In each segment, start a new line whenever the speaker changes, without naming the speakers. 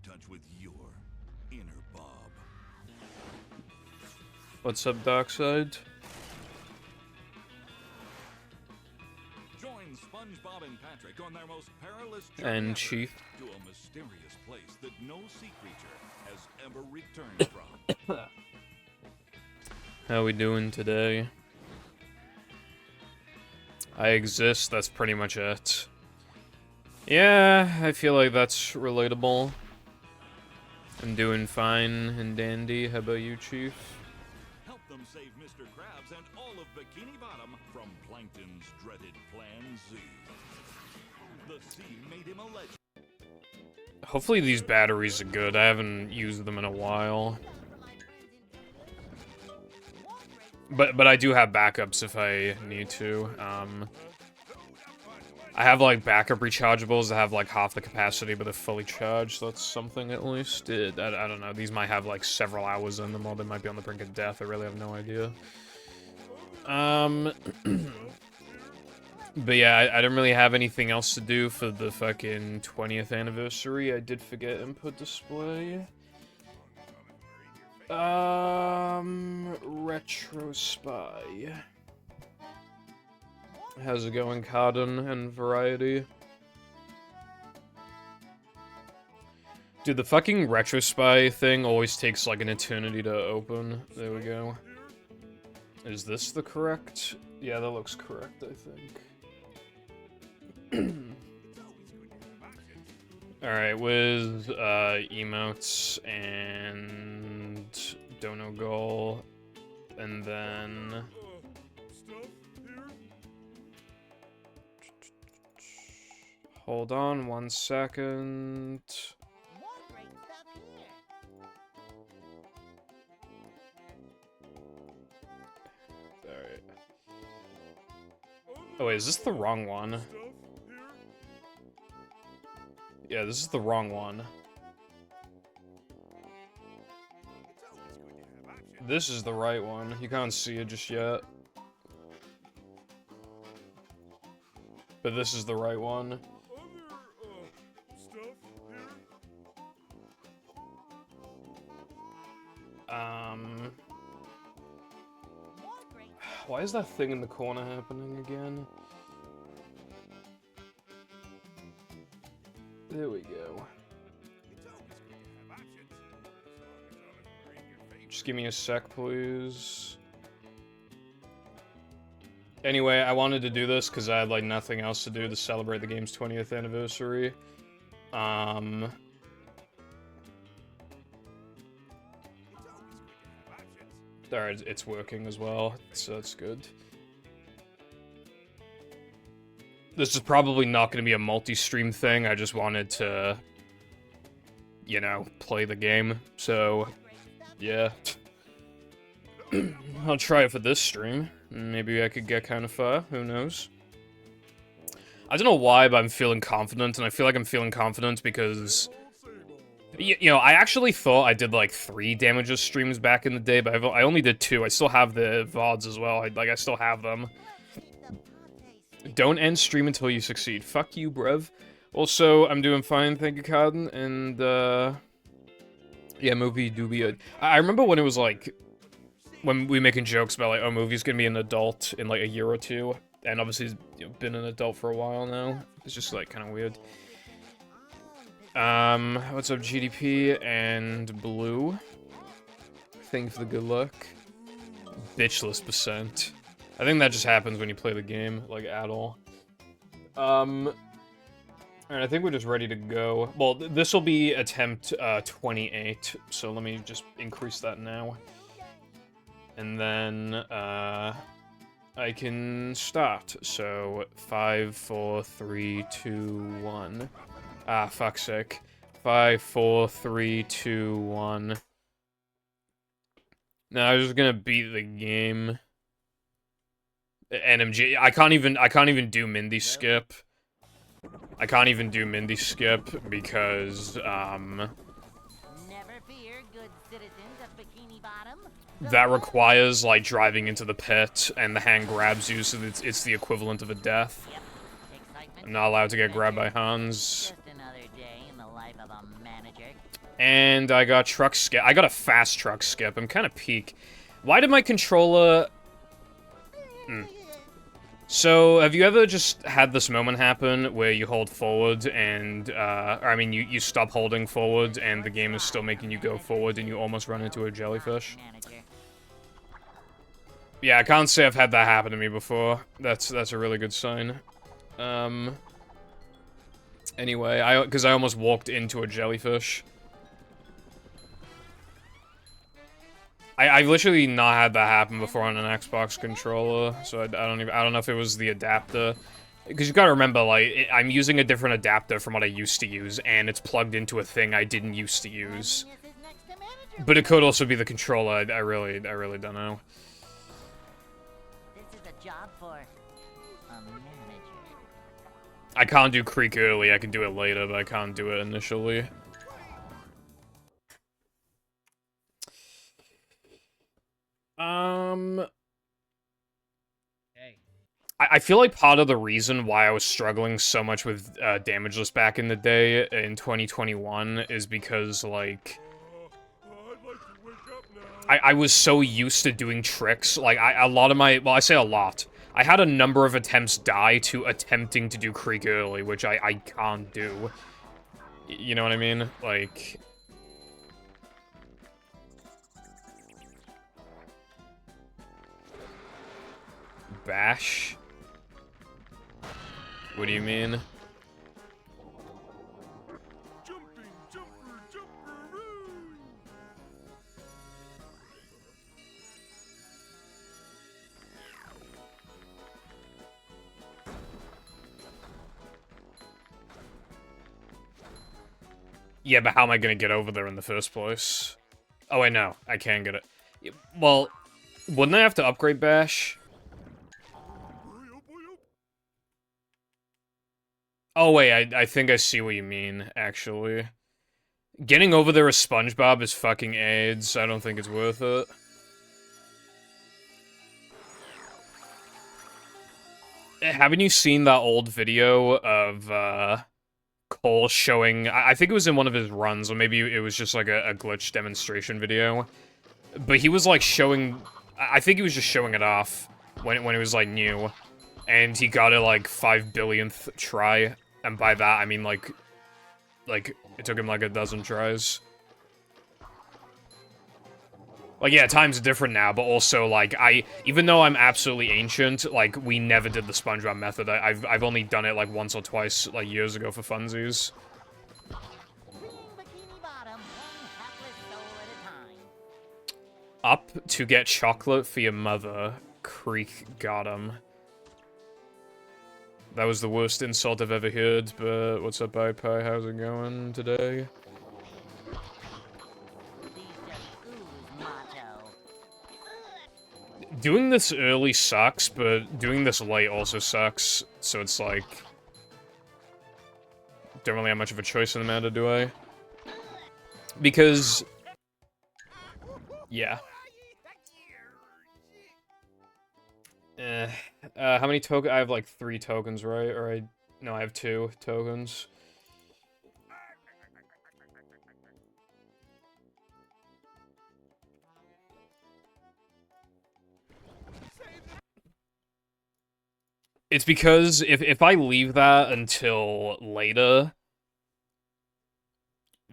touch with your inner Bob.
What's up, Darkside?
Join SpongeBob and Patrick on their most perilous
And
journey ever
Chief.
to a mysterious place that no sea creature has ever returned from.
How we doing today? I exist, that's pretty much it. Yeah, I feel like that's relatable. I'm doing fine and dandy. How about you, Chief?
Help them save Mr. Krabs and all of Bikini Bottom from Plankton's dreaded Plan Z. The sea made him a legend.
Hopefully these batteries are good. I haven't used them in a while. But I do have backups if I need to. I have, like, backup rechargeables that have, like, half the capacity, but they're fully charged. So that's something, at least. I don't know. These might have, like, several hours in them, or they might be on the brink of death. I really have no idea. But yeah, I don't really have anything else to do for the fucking 20th anniversary. I did forget input display. Retro Spy. How's it going, Carden and Variety? Dude, the fucking Retro Spy thing always takes like an eternity to open. There we go. Is this the correct? Yeah, that looks correct, I think. Alright, with emotes and Dono Goal, and then hold on 1 second. Alright. Oh wait, is this the wrong one? Yeah, this is the wrong one. This is the right one. You can't see it just yet. But this is the right one. Why is that thing in the corner happening again? There we go. Just give me a sec, please. Anyway, I wanted to do this because I had, like, nothing else to do to celebrate the game's 20th anniversary. Alright, it's working as well, so that's good. This is probably not going to be a multi-stream thing, I just wanted to, you know, play the game, so, yeah. I'll try it for this stream. Maybe I could get kind of far, who knows. I don't know why, but I'm feeling confident, and I feel like I'm feeling confident because... You know, I actually thought I did, like, 3 Damageless streams back in the day, but I only did 2. I still have the VODs as well, I still have them. Don't end stream until you succeed. Fuck you, bruv. Also, I'm doing fine, thank you, Carden, and, yeah, movie do be a... I remember when it was, like... When we making jokes about, like, oh, movie's gonna be an adult in, like, a year or 2, and obviously he's, you know, been an adult for a while now. It's just, like, kind of weird. What's up, GDP and Blue? Thank you for the good luck. Bitchless percent. I think that just happens when you play the game, like, at all. Alright, I think we're just ready to go. Well, this will be attempt, 28, so let me just increase that now. And then, I can start. So, 5, 4, 3, 2, 1. Ah, fuck's sake. 5, 4, 3, 2, 1. No, I was just gonna beat the game. NMG. I can't even do Mindy Skip. I can't even do Mindy Skip because,
Never fear, good citizens of Bikini Bottom.
that requires, like, driving into the pit, and the hand grabs you, so it's the equivalent of a death.
Excitement.
I'm not allowed to get grabbed by Hans.
Just another day in the life life of a manager.
And I got truck skip. I got a fast truck skip. I'm kind of peak. Why did my controller... So, have you ever just had this moment happen where you hold forward and, or I mean, you stop holding forward and the game is still making you go forward and you almost run into a jellyfish?
Manager.
Yeah, I can't say I've had that happen to me before. That's a really good sign. Anyway, because I almost walked into a jellyfish. I've literally not had that happen before on an Xbox controller, so I don't know if it was the adapter. Because you gotta remember, like, I'm using a different adapter from what I used to use, and it's plugged into a thing I didn't used to use.
Cleanliness is next to manager.
But it could also be the controller. I really don't know.
This is a job for a manager.
I can't do creek early. I can do it later, but I can't do it initially. I feel like part of the reason why I was struggling so much with Damageless back in the day in 2021 is because, like, I was so used to doing tricks. Like, a lot of my... Well, I say a lot. I had a number of attempts die to attempting to do creek early, which I can't do. You know what I mean? Like... Bash? What do you mean? Yeah, but how am I gonna get over there in the first place? Oh, wait, no. I can get it. Well, wouldn't I have to upgrade Bash? Oh, wait, I think I see what you mean, actually. Getting over there with SpongeBob is fucking AIDS. I don't think it's worth it. Haven't you seen that old video of, Cole showing... I think it was in one of his runs, or maybe it was just, like, a glitch demonstration video. But he was, like, showing... I think he was just showing it off when it was, like, new. And he got it, like, 5 billionth try. And by that, I mean, like, it took him, like, a dozen tries. Like, yeah, times are different now, but also, like, even though I'm absolutely ancient, like, we never did the SpongeBob method. I've only done it, like, once or twice, like, years ago for funsies.
Freeing Bikini Bottom, one hapless soul at a time.
Up to get chocolate for your mother. Creek got him. That was the worst insult I've ever heard, but what's up, iPie? How's it going today?
These just ooze macho.
Doing this early sucks, but doing this late also sucks, so it's like... Don't really have much of a choice in the matter, do I? Because... Yeah. How many tokens? I have like 3 tokens, right? Or no, I have 2 tokens. It's because if I leave that until later,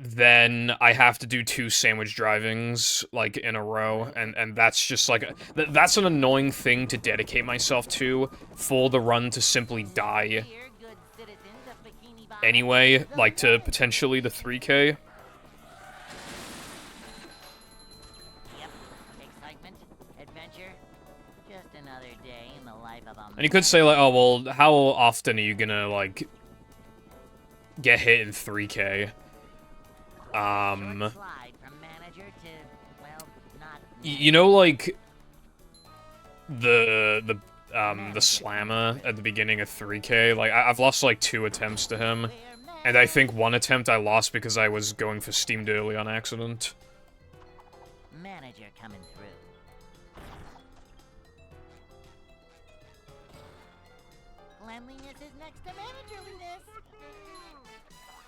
then I have to do 2 sandwich drivings, like, in a row, and that's just, like, that's an annoying thing to dedicate myself to, for the run to simply die
Here, good citizens of Bikini Bottom.
anyway, like, to potentially the 3K.
Yep. Excitement, adventure, just another day in the life of a
And you could say, like, oh, well, how often are you gonna, like, get hit in 3K?
slide from manager to, well, not
You know, like, the slammer at the beginning of 3K, like, I've lost, like, 2 attempts to him, and I think 1 attempt I lost because I was going for steamed early on accident.
manager coming through. Cleanliness is next to managerliness.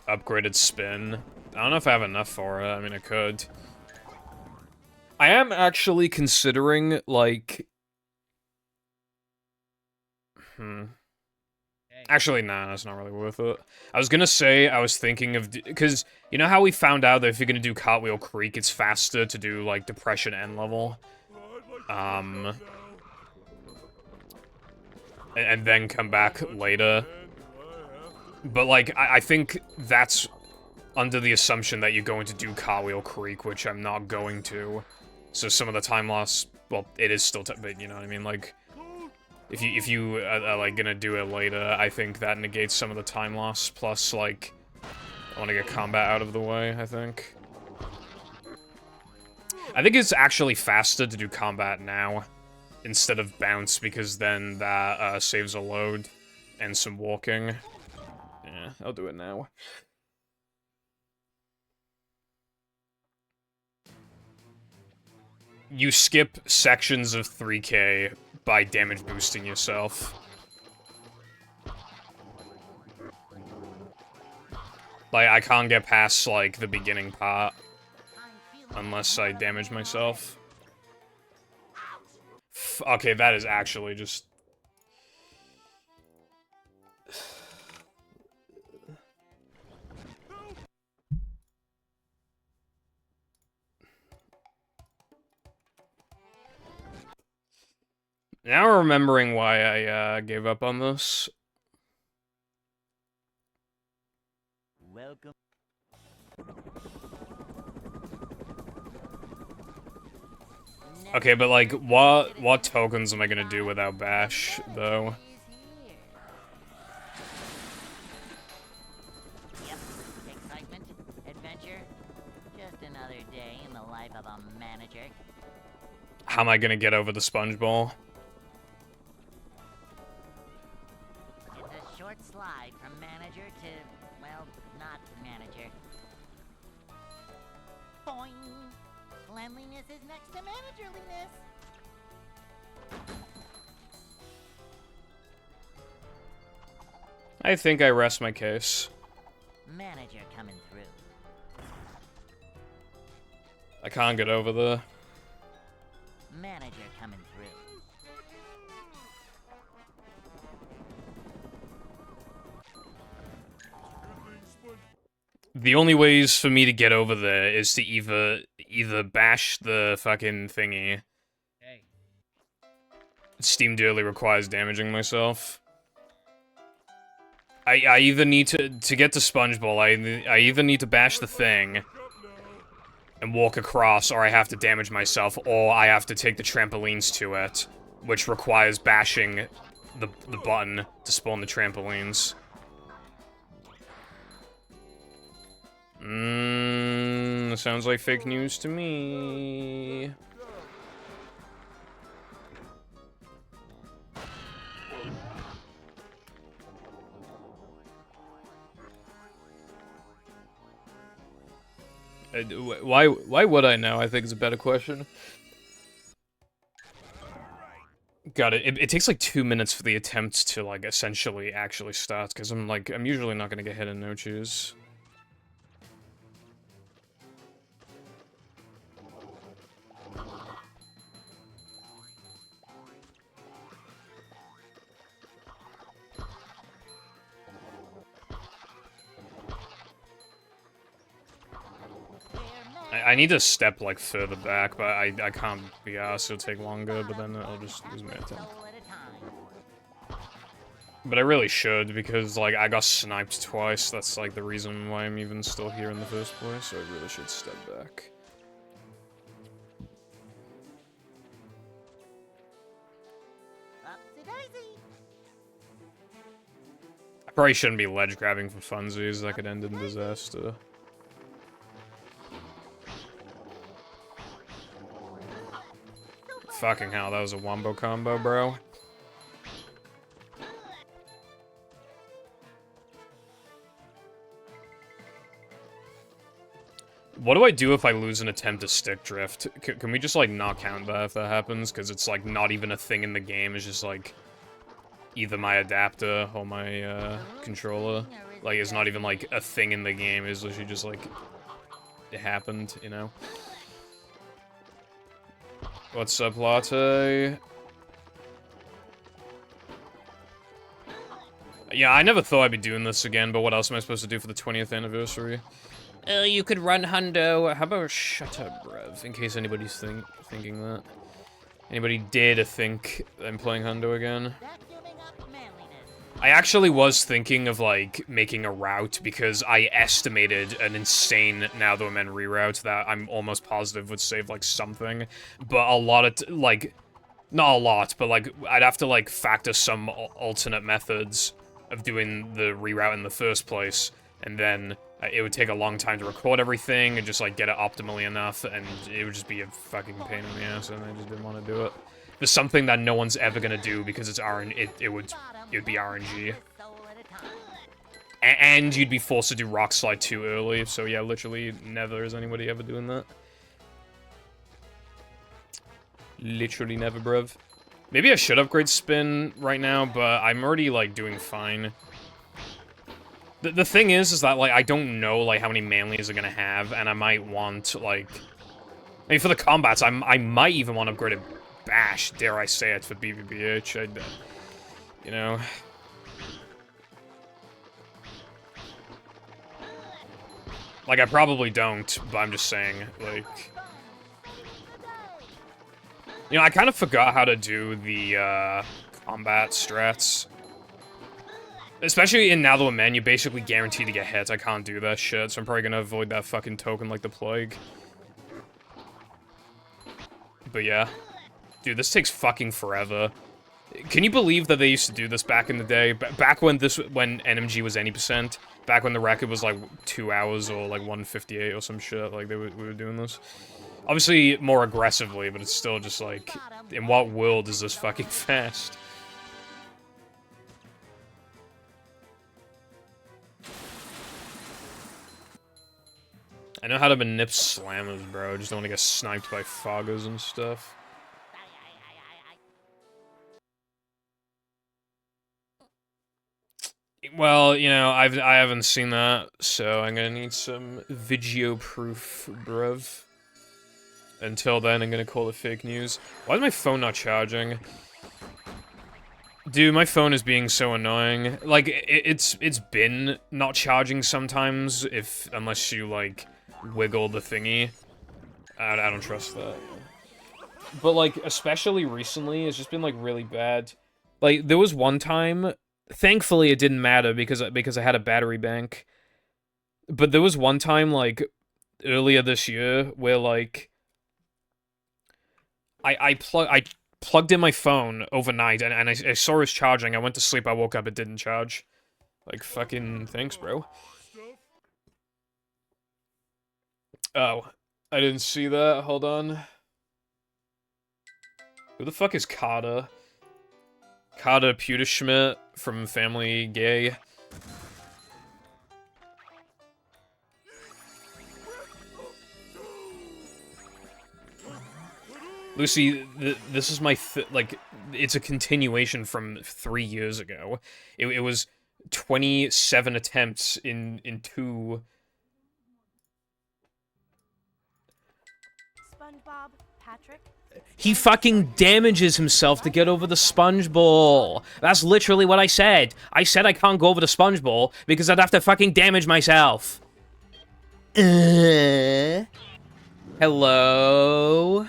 upgraded spin. I don't know if I have enough for it. I mean, I could. I am actually considering, like... Actually, nah, that's not really worth it. I was gonna say, I was thinking of... Because, you know how we found out that if you're gonna do Cartwheel Creek, it's faster to do, like, Depression End level? And then come back later. But, like, I think that's under the assumption that you're going to do Cartwheel Creek, which I'm not going to. So some of the time loss, well, it is still, but you know what I mean? Like, if you are, like, gonna do it later, I think that negates some of the time loss. Plus, like, I want to get combat out of the way, I think. I think it's actually faster to do combat now instead of bounce, because then that saves a load and some walking. Yeah, I'll do it now. You skip sections of 3K by damage boosting yourself. Like, I can't get past, like, the beginning part unless I damage myself. Okay, that is actually just... Now remembering why I gave up on this.
Welcome.
Okay, but like, what tokens am I gonna do without Bash, though?
Yep, excitement, adventure, just another day in the life of a manager.
How am I gonna get over the sponge ball?
It's a short slide from manager to, well, not manager. Boing! Cleanliness is next to managerliness.
I think I rest my case.
Manager coming through.
I can't get over the...
Manager coming through.
The only ways for me to get over there is to either bash the fucking thingy.
Hey.
Steam dearly requires damaging myself. I either need to get to Sponge Ball, I either need to bash the thing and walk across, or I have to damage myself, or I have to take the trampolines to it, which requires bashing the button to spawn the trampolines. Sounds like fake news to me. Why would I know? I think it's a better question. Got it. It takes like 2 minutes for the attempt to like essentially actually start, because I'm usually not gonna get hit in no choose. I need to step, like, further back, but I can't be asked, it'll take longer, but then I'll just lose my attempt. But I really should, because, like, I got sniped twice, that's, like, the reason why I'm even still here in the first place, so I really should step back. I probably shouldn't be ledge grabbing for funsies, that could end in disaster. Fucking hell, that was a wombo combo, bro. What do I do if I lose an attempt to stick drift? Can we just, like, not count that if that happens? Because it's, like, not even a thing in the game, it's just, like... either my adapter or my controller. Like, it's not even like a thing in the game. It's literally just like it happened, you know. What's up, Latte? Yeah, I never thought I'd be doing this again, but what else am I supposed to do for the 20th anniversary? You could run hundo. How about shut up, bruv, in case anybody's thinking that. Anybody dare to think I'm playing hundo again? I actually was thinking of, like, making a route because I estimated an insane Now That We're Men reroute that I'm almost positive would save, like, something. But a lot of, like, not a lot, but, like, I'd have to, like, factor some alternate methods of doing the reroute in the first place, and then it would take a long time to record everything and just, like, get it optimally enough, and it would just be a fucking pain in the ass, and I just didn't want to do it. There's something that no one's ever gonna do because it's it would be RNG. And you'd be forced to do Rock Slide too early, so yeah, literally never is anybody ever doing that. Literally never, bruv. Maybe I should upgrade Spin right now, but I'm already, like, doing fine. The thing is that, like, I don't know, like, how many manlies are gonna have, and I might want, like... I mean, for the combats, I might even want to upgrade a Bash, dare I say it, for BBBH. You know... Like, I probably don't, but I'm just saying, like... You know, I kind of forgot how to do the, combat strats. Especially in Now That We're Men, you're basically guaranteed to get hit. I can't do that shit, so I'm probably gonna avoid that fucking token like the plague. But yeah. Dude, this takes fucking forever. Can you believe that they used to do this back in the day? Back when NMG was any %? Back when the record was, like, 2 hours or, like, 1:58 or some shit? Like, we were doing this? Obviously, more aggressively, but it's still just like, in what world is this fucking fast? I know how to manip slammers, bro. I just don't want to get sniped by foggers and stuff. Well, you know, I haven't seen that, so I'm gonna need some video proof, bruv. Until then, I'm gonna call it fake news. Why is my phone not charging? Dude, my phone is being so annoying. Like, it's been not charging sometimes, unless you, like, wiggle the thingy. I don't trust that. But, like, especially recently, it's just been, like, really bad. Like, there was one time, thankfully it didn't matter because I had a battery bank. But there was one time, like, earlier this year, where, like, I plugged in my phone overnight, and I saw it was charging. I went to sleep, I woke up, it didn't charge. Like, fucking thanks, bro. Oh, I didn't see that. Hold on. Who the fuck is Kata? Kata Pewterschmidt from Family Gay. Lucy, this is my, like, it's a continuation from 3 years ago. It was 27 attempts in 2...
SpongeBob, Patrick?
He fucking damages himself to get over the sponge ball. That's literally what I said. I said I can't go over the sponge ball because I'd have to fucking damage myself. Hello?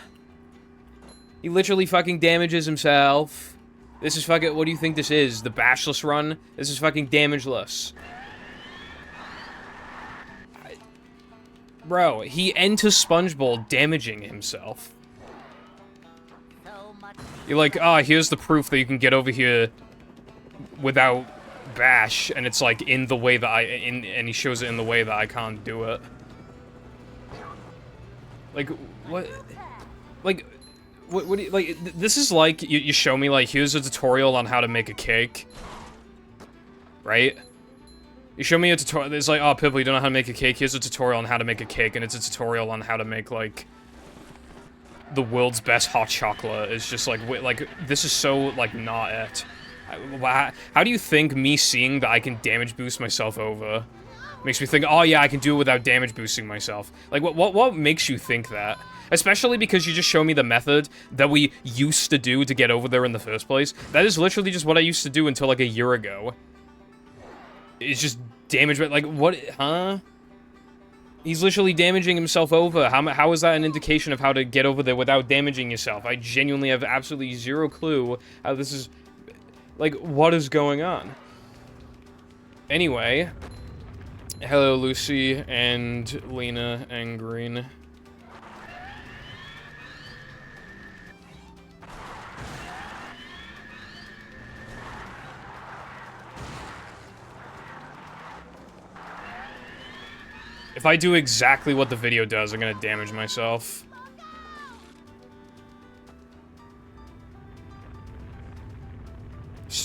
He literally fucking damages himself. This is fucking... What do you think this is? The Bashless run? This is fucking damageless. Bro, he enters Sponge Ball damaging himself. You're like, ah, here's the proof that you can get over here without Bash, and it's like in the way that and he shows it in the way that I can't do it. Like, what? Like... What do you, like, this is like, you show me, like, here's a tutorial on how to make a cake. Right? You show me a tutorial, it's like, oh, Pipple, you don't know how to make a cake, here's a tutorial on how to make a cake, and it's a tutorial on how to make, like, the world's best hot chocolate. It's just, like, this is so, like, not it. How do you think me seeing that I can damage boost myself over makes me think, oh yeah, I can do it without damage boosting myself? Like, what makes you think that? Especially because you just show me the method that we used to do to get over there in the first place. That is literally just what I used to do until like a year ago. It's just damage, like, what, huh? He's literally damaging himself over. How is that an indication of how to get over there without damaging yourself? I genuinely have absolutely zero clue how this is... Like, what is going on? Anyway. Hello, Lucy, and Lena, and Green. If I do exactly what the video does, I'm gonna damage myself.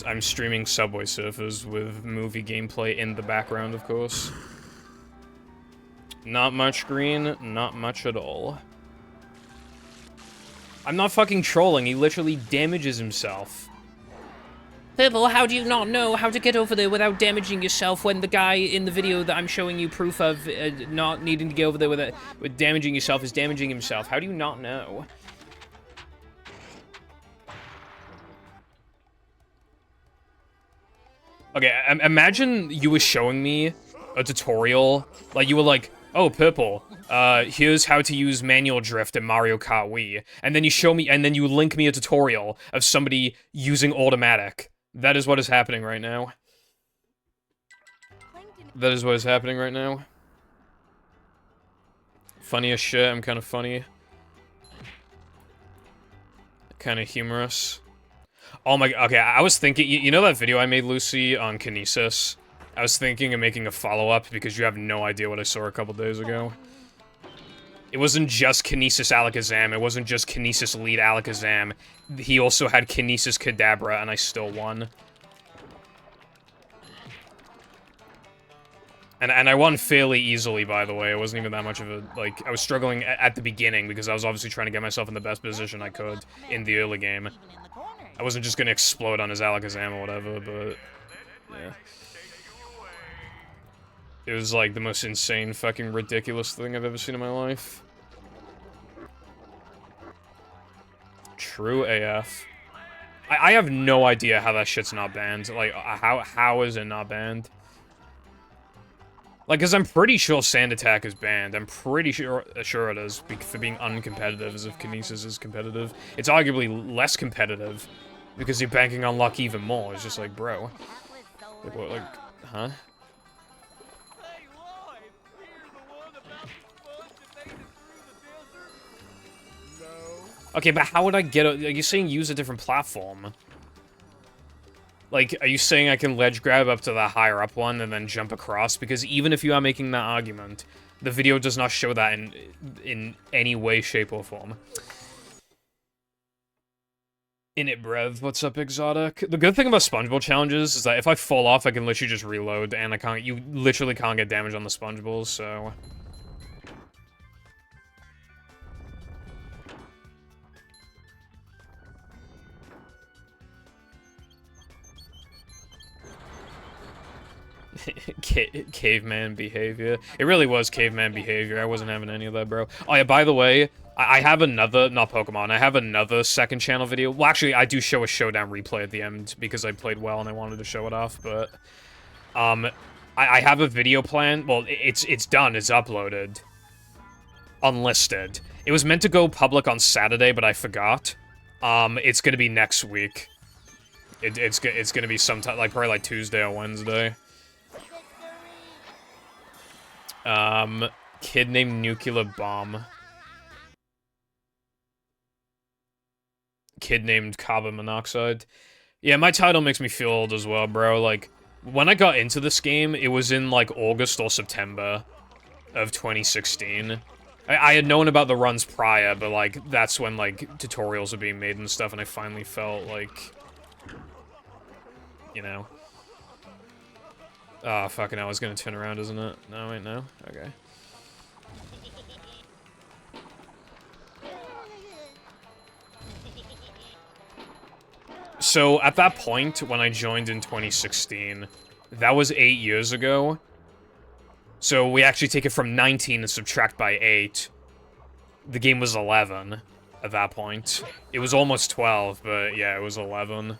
I'm streaming Subway Surfers with movie gameplay in the background, of course. Not much, Green. Not much at all. I'm not fucking trolling. He literally damages himself. Purple, how do you not know how to get over there without damaging yourself when the guy in the video that I'm showing you proof of not needing to get over there with damaging yourself is damaging himself? How do you not know? Okay, imagine you were showing me a tutorial, like you were like, oh, Purple, here's how to use manual drift in Mario Kart Wii, and then you show me, and then you link me a tutorial of somebody using automatic. That is what is happening right now. That is what is happening right now. Funny as shit, I'm kind of funny. Kind of humorous. Oh my, okay, I was thinking, you know that video I made, Lucy, on Kinesis? I was thinking of making a follow-up because you have no idea what I saw a couple days ago. It wasn't just Kinesis Alakazam, it wasn't just Kinesis Lead Alakazam. He also had Kinesis Kadabra, and I still won. And I won fairly easily, by the way. It wasn't even that much of a, like, I was struggling at the beginning because I was obviously trying to get myself in the best position I could in the early game. I wasn't just gonna explode on his Alakazam or whatever, but, yeah. It was, like, the most insane, fucking ridiculous thing I've ever seen in my life. True AF. I have no idea how that shit's not banned. Like, how is it not banned? Like, because I'm pretty sure Sand Attack is banned. I'm pretty sure it is, for being uncompetitive, as if Kinesis is competitive. It's arguably less competitive, because you're banking on luck even more. It's just like, bro. Like, what, like, huh? Okay, but how would I get a... Are you saying use a different platform? Like, are you saying I can ledge grab up to the higher up one and then jump across? Because even if you are making that argument, the video does not show that in any way, shape, or form. Init Brev, what's up, Exotic? The good thing about Sponge Bowl challenges is that if I fall off, I can literally just reload, and you literally can't get damage on the Sponge Bowls, so... Caveman behavior. It really was caveman behavior. I wasn't having any of that, bro. Oh yeah, by the way, I have another, not Pokemon, I have another second channel video. Well, actually, I do show a showdown replay at the end because I played well and I wanted to show it off, but... I have a video plan. Well, it's done. It's uploaded. Unlisted. It was meant to go public on Saturday, but I forgot. It's gonna be next week. It's gonna be sometime, like, probably like Tuesday or Wednesday. Kid named Nuclear Bomb. Kid named carbon monoxide. Yeah, my title makes me feel old as well, bro. Like, when I got into this game, it was in, like, August or September of 2016. I had known about the runs prior, but, like, that's when, like, tutorials were being made and stuff, and I finally felt, like... You know. Oh, fucking hell, it's gonna turn around, isn't it? No, wait, no? Okay. So, at that point, when I joined in 2016, that was 8 years ago. So, we actually take it from 19 and subtract by 8. The game was 11 at that point. It was almost 12, but yeah, it was 11.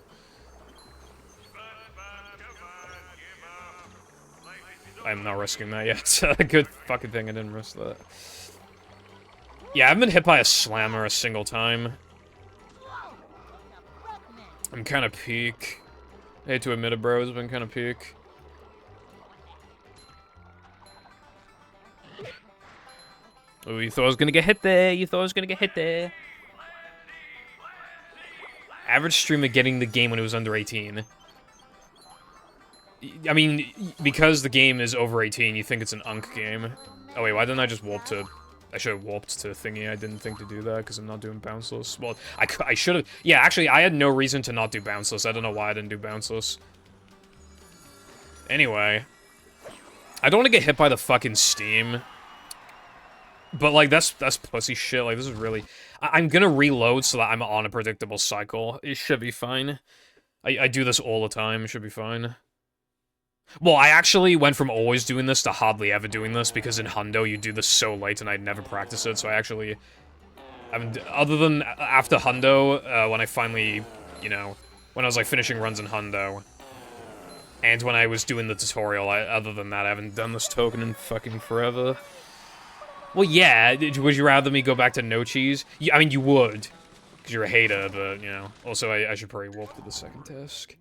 I'm not risking that yet. Good fucking thing I didn't risk that. Yeah, I haven't been hit by a slammer a single time. I'm kind of peak. I hate to admit it, bro. It's been kind of peak. Oh, you thought I was gonna get hit there. You thought I was gonna get hit there. Average streamer getting the game when it was under 18. I mean, because the game is over 18, you think it's an unk game. Oh wait, why didn't I just warp to... I should have warped to thingy. I didn't think to do that, because I'm not doing bounceless. Well, I should have... Yeah, actually, I had no reason to not do bounceless. I don't know why I didn't do bounceless. Anyway. I don't want to get hit by the fucking steam. But, like, that's pussy shit. Like, this is really... I'm gonna reload so that I'm on a predictable cycle. It should be fine. I do this all the time. It should be fine. Well, I actually went from always doing this to hardly ever doing this, because in Hundo you do this so late and I'd never practice it, so I actually... other than after Hundo, when I finally, you know, when I was, like, finishing runs in Hundo, and when I was doing the tutorial, other than that, I haven't done this token in fucking forever. Well, yeah, would you rather me go back to no cheese? I mean, you would, because you're a hater, but, you know, also I should probably warp to the second task.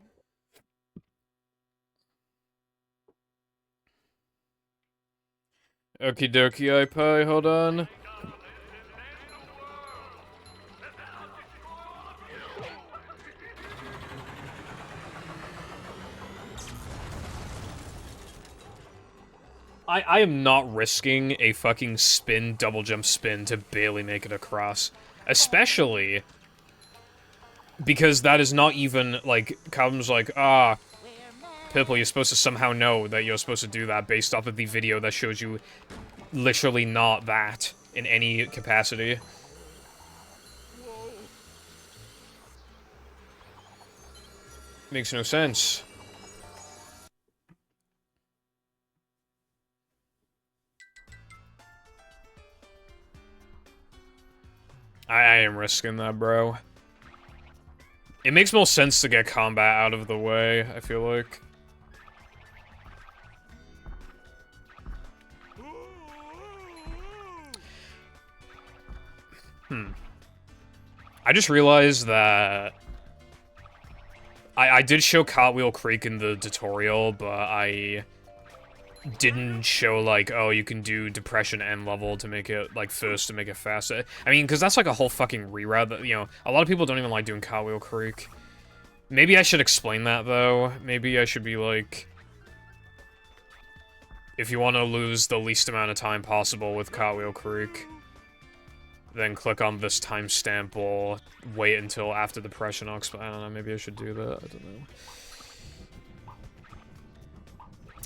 Okie dokie, iPie, hold on. I am not risking a fucking spin, double jump spin to barely make it across. Especially because that is not even, like, comes like, Pipple, you're supposed to somehow know that you're supposed to do that based off of the video that shows you literally not that in any capacity. Makes no sense. I am risking that, bro. It makes more sense to get combat out of the way, I feel like. I just realized that I did show Cartwheel Creek in the tutorial, but I didn't show, like, oh, you can do Depression End level to make it, like, first to make it faster. I mean, because that's, like, a whole fucking reroute that, you know, a lot of people don't even like doing Cartwheel Creek. Maybe I should explain that, though. Maybe I should be like, if you want to lose the least amount of time possible with Cartwheel Creek, then click on this timestamp or wait until after the Depression Ox. I don't know, maybe I should do that. I don't know.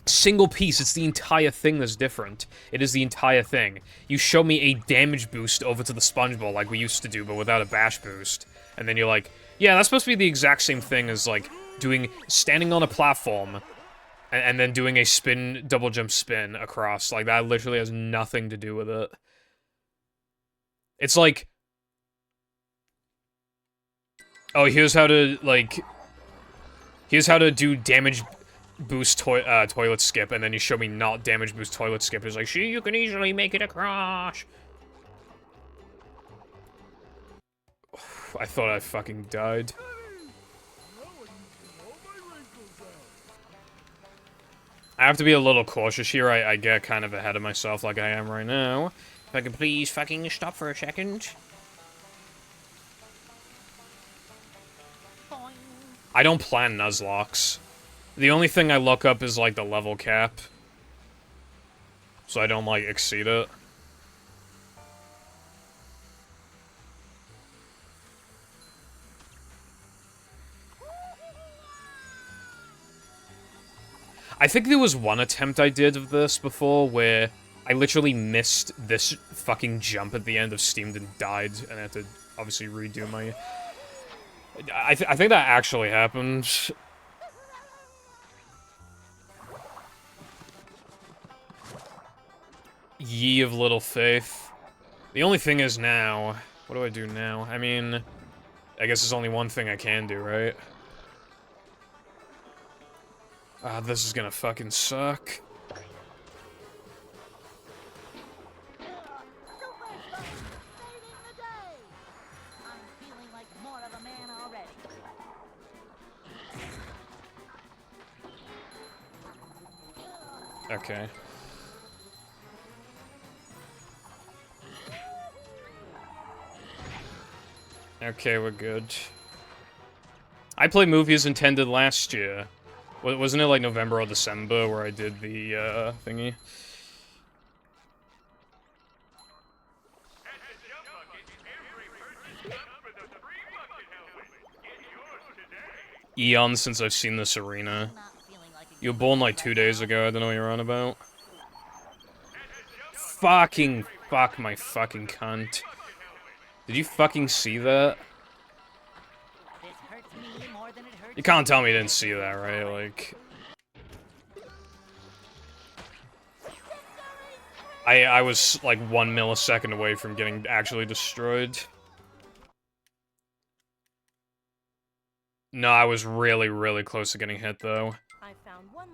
Single piece, it's the entire thing that's different. It is the entire thing. You show me a damage boost over to the sponge ball like we used to do, but without a bash boost. And then you're like, yeah, that's supposed to be the exact same thing as, like, standing on a platform and then doing a spin, double jump spin across. Like, that literally has nothing to do with it. It's like, oh, here's how to do damage boost toilet skip, and then you show me not damage boost toilet skip. It's like, see, you can easily make it across. I thought I fucking died. I have to be a little cautious here. I get kind of ahead of myself like I am right now. If I could please fucking stop for a second. I don't plan Nuzlocks. The only thing I look up is, like, the level cap. So I don't, like, exceed it. I think there was one attempt I did of this before where I literally missed this fucking jump at the end of Steamed and died, and I had to obviously redo my... I think that actually happened. Ye of little faith. The only thing is now... What do I do now? I mean... I guess there's only one thing I can do, right? Ah, this is gonna fucking suck. Okay. Okay, we're good. I played Movies Intended last year. Wasn't it like November or December where I did the, thingy? Eons since I've seen this arena. You were born like 2 days ago, I don't know what you're on about. Fucking fuck my fucking cunt. Did you fucking see that? You can't tell me you didn't see that, right? Like... I was like 1 millisecond away from getting actually destroyed. No, I was really, really close to getting hit, though.
I found one.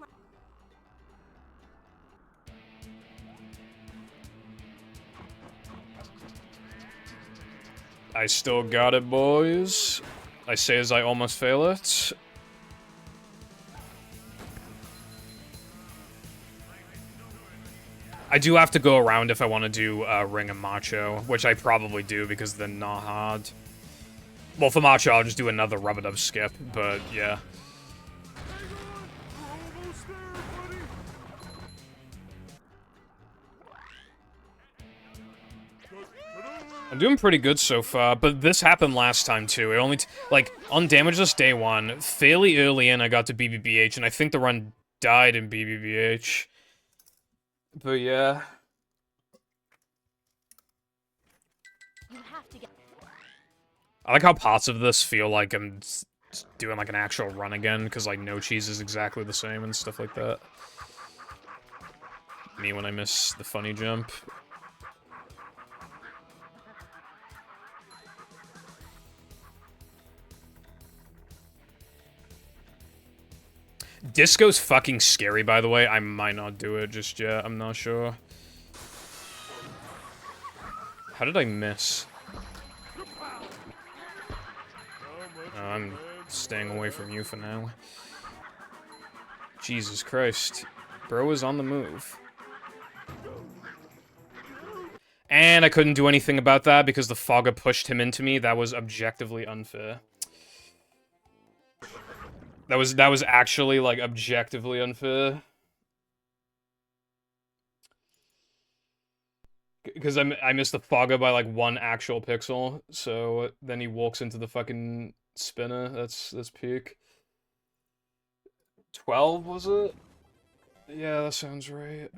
I still got it, boys. I say as I almost fail it. I do have to go around if I want to do Ring and Macho, which I probably do because they're not hard. Well, for Macho, I'll just do another rub-a-dub skip, but yeah. I'm doing pretty good so far, but this happened last time too. It only, like, on Damageless Day 1, fairly early in I got to BBBH, and I think the run died in BBBH. But yeah. I like how parts of this feel like I'm doing like an actual run again, because like No Cheese is exactly the same and stuff like that. Me when I miss the funny jump. Disco's fucking scary, by the way. I might not do it just yet. I'm not sure. How did I miss? Oh, I'm staying away from you for now. Jesus Christ. Bro is on the move. And I couldn't do anything about that because the Fogger pushed him into me. That was objectively unfair. That was actually, like, objectively unfair. Because I missed the Fogger by, like, 1 actual pixel, so then he walks into the fucking spinner. That's peak. 12, was it? Yeah, that sounds right.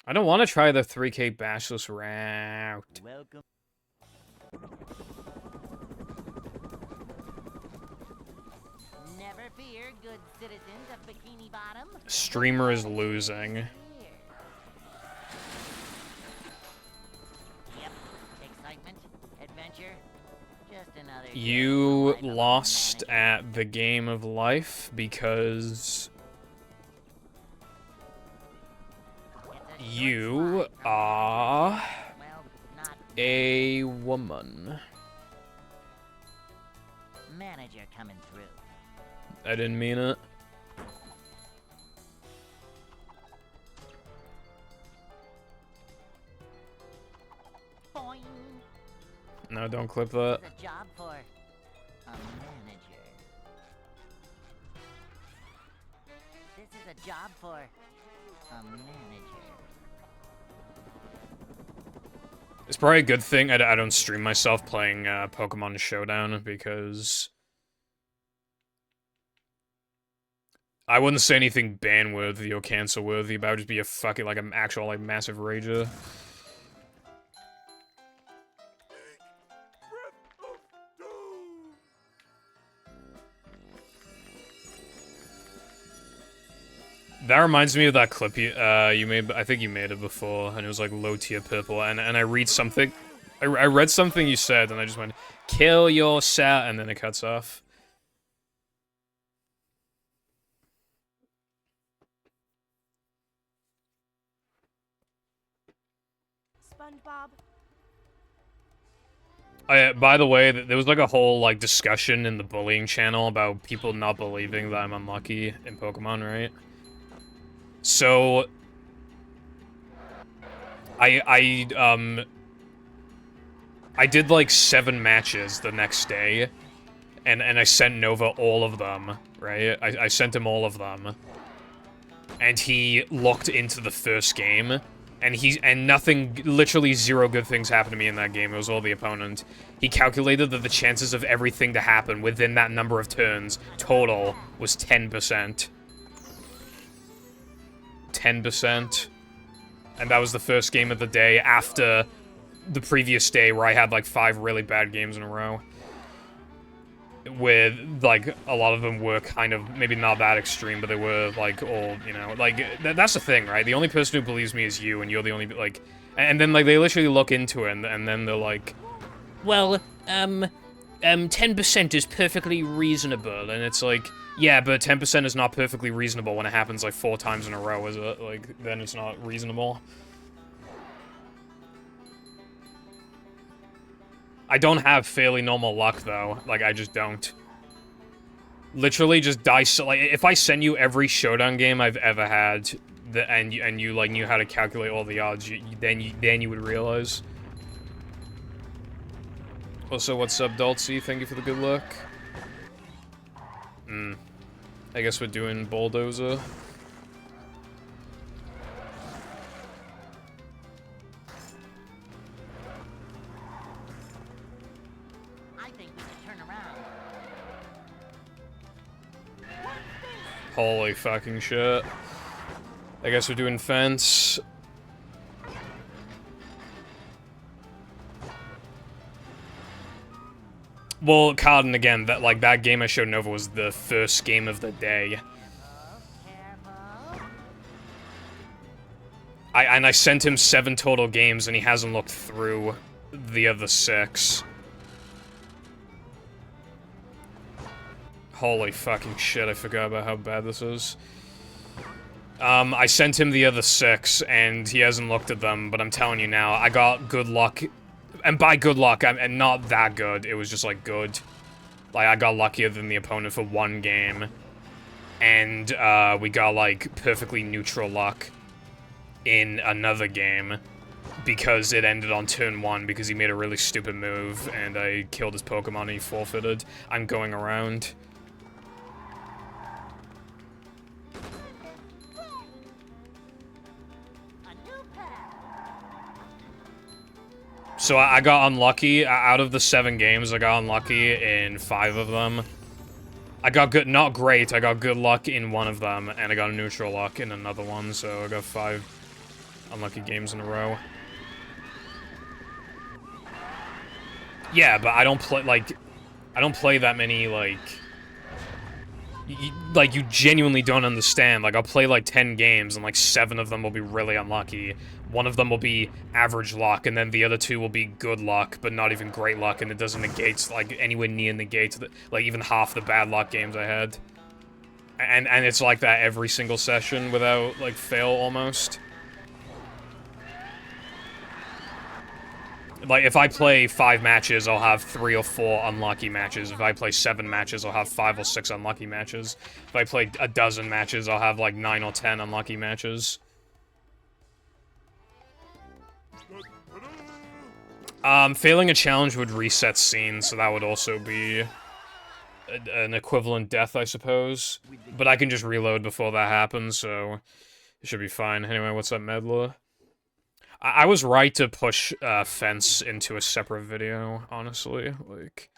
I don't want to try the 3K bashless route.
Welcome. Never fear, good citizens of Bikini Bottom.
Streamer is losing.
Yep. Excitement, adventure, just another.
You lost at the game of life because you are a woman.
Manager coming through.
I didn't mean it.
Boing.
No, don't clip that.
This is a job for a manager. This is a job for a manager.
It's probably a good thing I don't stream myself playing Pokemon Showdown because I wouldn't say anything ban-worthy or cancel-worthy, but I would just be a fucking, like, an actual, like, massive rager. That reminds me of that clip you made. I think you made it before, and it was like low tier purple. And I read something, I read something you said, and I just went, "Kill yourself," and then it cuts off.
SpongeBob.
By the way, there was like a whole like discussion in the bullying channel about people not believing that I'm unlucky in Pokemon, right? So I did like 7 matches the next day, and I sent Nova all of them, right? I sent him all of them, and he looked into the first game, and nothing, literally 0 good things happened to me in that game. It was all the opponent. He calculated that the chances of everything to happen within that number of turns total was 10%. 10%. And that was the first game of the day after the previous day where I had like 5 really bad games in a row. With, like, a lot of them were kind of, maybe not that extreme, but they were, like, all, you know, like, that's the thing, right? The only person who believes me is you, and you're the only, like, and then, like, they literally look into it, and then they're like, well, 10% is perfectly reasonable, and it's like, yeah, but 10% is not perfectly reasonable when it happens, like, 4 times in a row, is it? Like, then it's not reasonable. I don't have fairly normal luck, though. Like, I just don't. Literally just dice. Like, if I send you every Showdown game I've ever had, and you like knew how to calculate all the odds, then you would realize. Also, what's up, Dolce? Thank you for the good luck. I guess we're doing Bulldozer.
I think we should turn around.
Holy fucking shit. I guess we're doing Fence. Well, Carden, again, that game I showed Nova was the first game of the day.
Careful.
I sent him 7 total games, and he hasn't looked through the other 6. Holy fucking shit, I forgot about how bad this is. I sent him the other 6, and he hasn't looked at them, but I'm telling you now, I got good luck. And by good luck, I'm not that good, it was just, like, good. Like, I got luckier than the opponent for 1 game. And, we got, like, perfectly neutral luck in another game. Because it ended on turn 1, because he made a really stupid move, and I killed his Pokemon and he forfeited. I'm going around.
A new path.
So I got unlucky. Out of the 7 games, I got unlucky in 5 of them. I got good, not great, I got good luck in 1 of them, and I got neutral luck in another one, so I got 5 unlucky games in a row. Yeah, but I don't play, like, I don't play that many, like... you genuinely don't understand. Like, I'll play, like, 10 games, and, like, 7 of them will be really unlucky. 1 of them will be average luck, and then the other 2 will be good luck, but not even great luck, and it doesn't negate, like, anywhere near negate, like, even half the bad luck games I had. And it's like that every single session without, like, fail, almost. Like, if I play 5 matches, I'll have 3 or 4 unlucky matches. If I play 7 matches, I'll have 5 or 6 unlucky matches. If I play a dozen matches, I'll have, like, 9 or 10 unlucky matches. Failing a challenge would reset scenes, so that would also be an equivalent death, I suppose. But I can just reload before that happens, so it should be fine. Anyway, what's up, Medler? I was right to push Fence into a separate video, honestly. Like,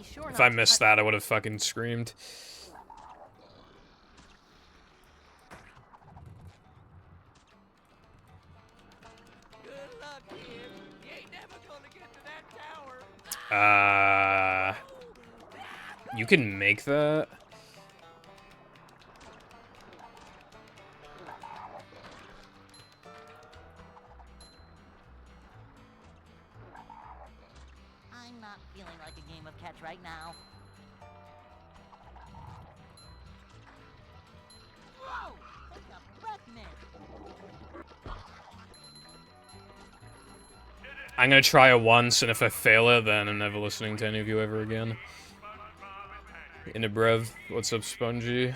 Be sure
If
not
I
to
missed
touch-
that, I would have fucking screamed.
Good luck, kid. You ain't never gonna get to that tower.
You can make that?
I'm not feeling like a game of catch right now. Whoa! Take a breath mint.
I'm gonna try it once, and if I fail it, then I'm never listening to any of you ever again. In a brev, what's up, Spongy?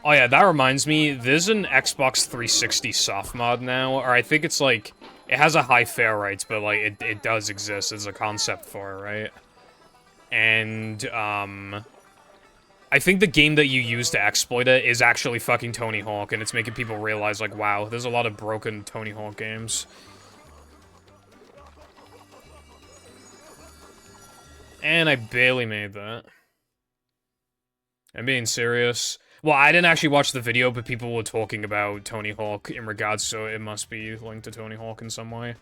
Oh yeah, that reminds me, there's an Xbox 360 soft mod now, or I think it's like, it has a high fair rates, but like, it does exist, there's a concept for it, right? And, I think the game that you use to exploit it is actually fucking Tony Hawk, and it's making people realize, like, wow, there's a lot of broken Tony Hawk games. And I barely made that. I'm being serious. Well, I didn't actually watch the video, but people were talking about Tony Hawk in regards, so it must be linked to Tony Hawk in some way.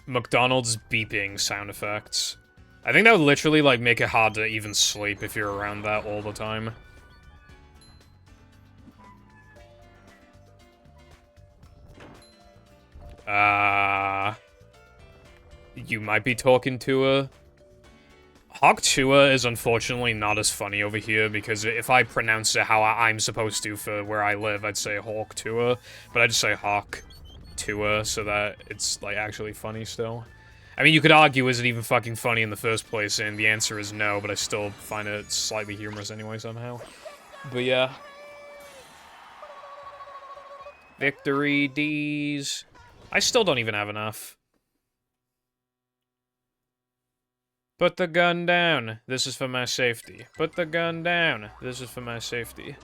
McDonald's beeping sound effects. I think that would literally, like, make it hard to even sleep if you're around that all the time. You might be talking to her. Hawk Tua is unfortunately not as funny over here, because if I pronounce it how I'm supposed to for where I live, I'd say Hawk Tua, but I just say Hawk Tua so that it's, like, actually funny still. I mean, you could argue, is it even fucking funny in the first place, and the answer is no, but I still find it slightly humorous anyway somehow. But yeah. Victory D's. I still don't even have enough. Put the gun down. This is for my safety. Put the gun down. This is for my safety.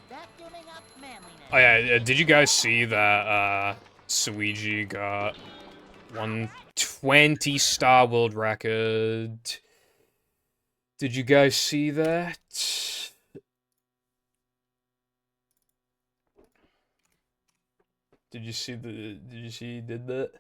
Vacuuming up manliness.
Oh yeah, did you guys see that, Suigi got 120 Star World record? Did you guys see that? Did you see he did that?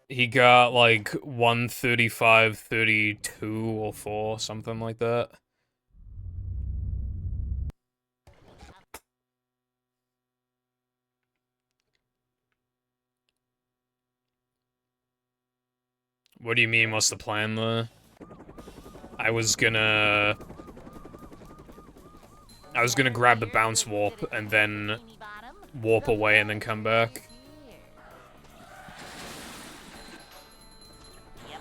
He got like 135, 32 or 4, something like that. What do you mean, what's the plan there? I was gonna grab the bounce warp and then warp away and then come back.
Yep.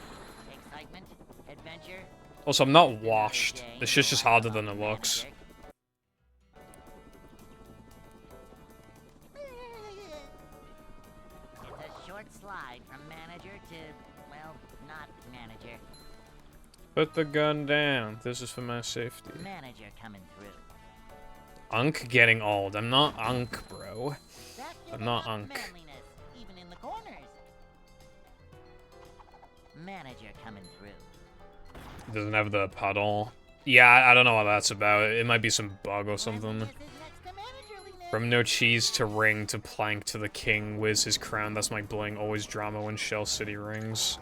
Excitement, adventure.
Also, I'm not washed. This shit's just harder than it looks.
It's a short slide from manager to, well, not manager.
Put the gun down. This is for my safety.
Manager coming through.
Unk getting old. I'm not Unk, bro.
Vacuuming
I'm not
up
Unk.
manliness, even in the corners. Manager coming through.
Doesn't have the puddle. Yeah, I don't know what that's about. It might be some bug or something.
Cleanliness is next to managerliness.
From no cheese to ring to plank to the king, whiz his crown. That's my bling. Always drama when Shell City rings.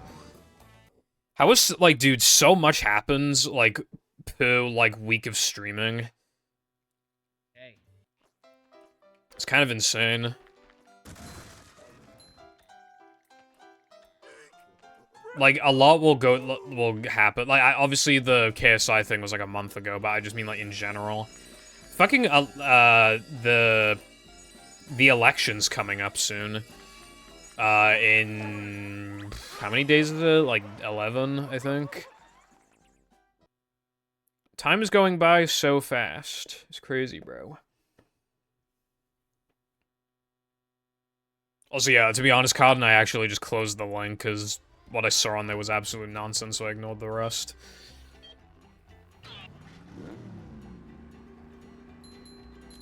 How is, like, dude, so much happens, like, per, like, week of streaming.
Hey.
It's kind of insane. Like, a lot will happen. Like, obviously the KSI thing was, like, a month ago, but I just mean, like, in general. Fucking, the election's coming up soon. In... how many days is it? Like, 11, I think? Time is going by so fast. It's crazy, bro. Also, yeah, to be honest, Card and I actually just closed the link because what I saw on there was absolute nonsense, so I ignored the rest.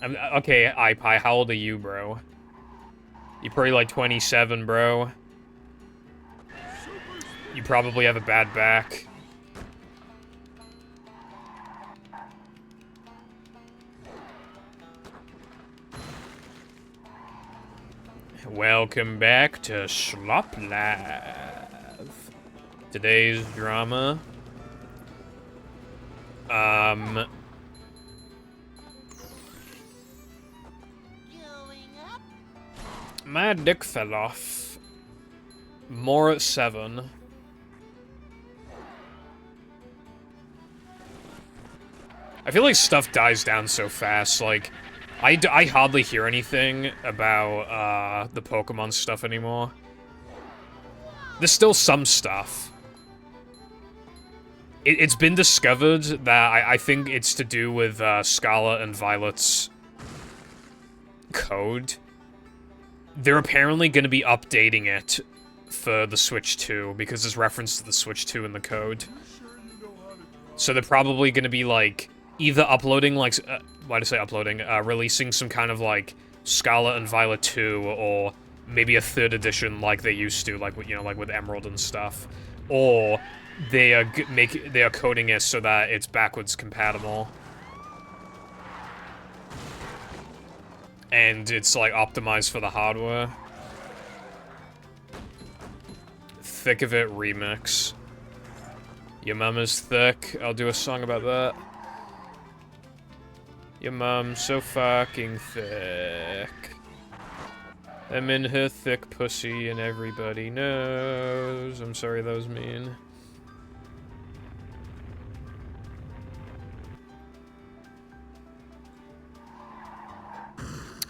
Okay, iPie, how old are you, bro? You're probably like 27, bro. You probably have a bad back. Welcome back to Slop Live. Today's drama.
Going up.
My dick fell off. More at 7. I feel like stuff dies down so fast, like, I hardly hear anything about, the Pokemon stuff anymore. There's still some stuff. It's been discovered that I think it's to do with, Scarlet and Violet's code. They're apparently going to be updating it for the Switch 2, because there's reference to the Switch 2 in the code. So they're probably going to be, like, either uploading, like, why did I say uploading? Releasing some kind of, like, Scarlet and Violet 2, or maybe a 3rd edition like they used to, like, you know, like with Emerald and stuff. Or they are coding it so that it's backwards compatible. And it's, like, optimized for the hardware. Thick of It remix. Your mum is thick. I'll do a song about that. Your mom's so fucking thick. I'm in her thick pussy and everybody knows. I'm sorry, that was mean.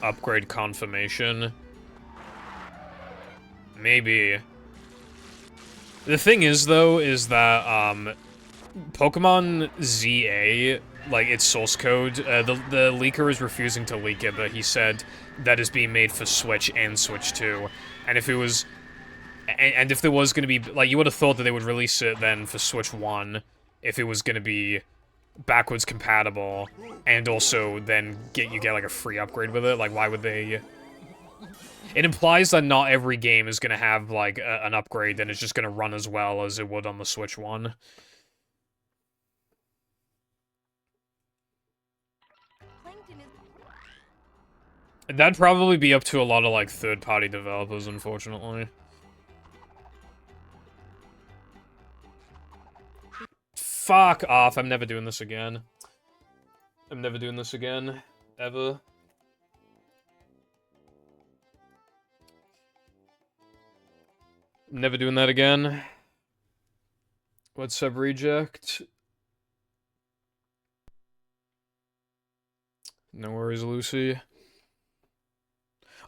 Upgrade confirmation. Maybe. The thing is, though, is that, Pokemon ZA, like, its source code, the leaker is refusing to leak it, but he said that is being made for Switch and Switch 2. And if it was... And if there was gonna be... Like, you would have thought that they would release it then for Switch 1, if it was gonna be backwards compatible, and also then you get, like, a free upgrade with it. Like, why would they... It implies that not every game is gonna have, like, an upgrade, and it's just gonna run as well as it would on the Switch 1. That'd probably be up to a lot of, like, third-party developers, unfortunately. Fuck off, I'm never doing this again. I'm never doing this again. Ever. Never doing that again. What's up, Reject? No worries, Lucy.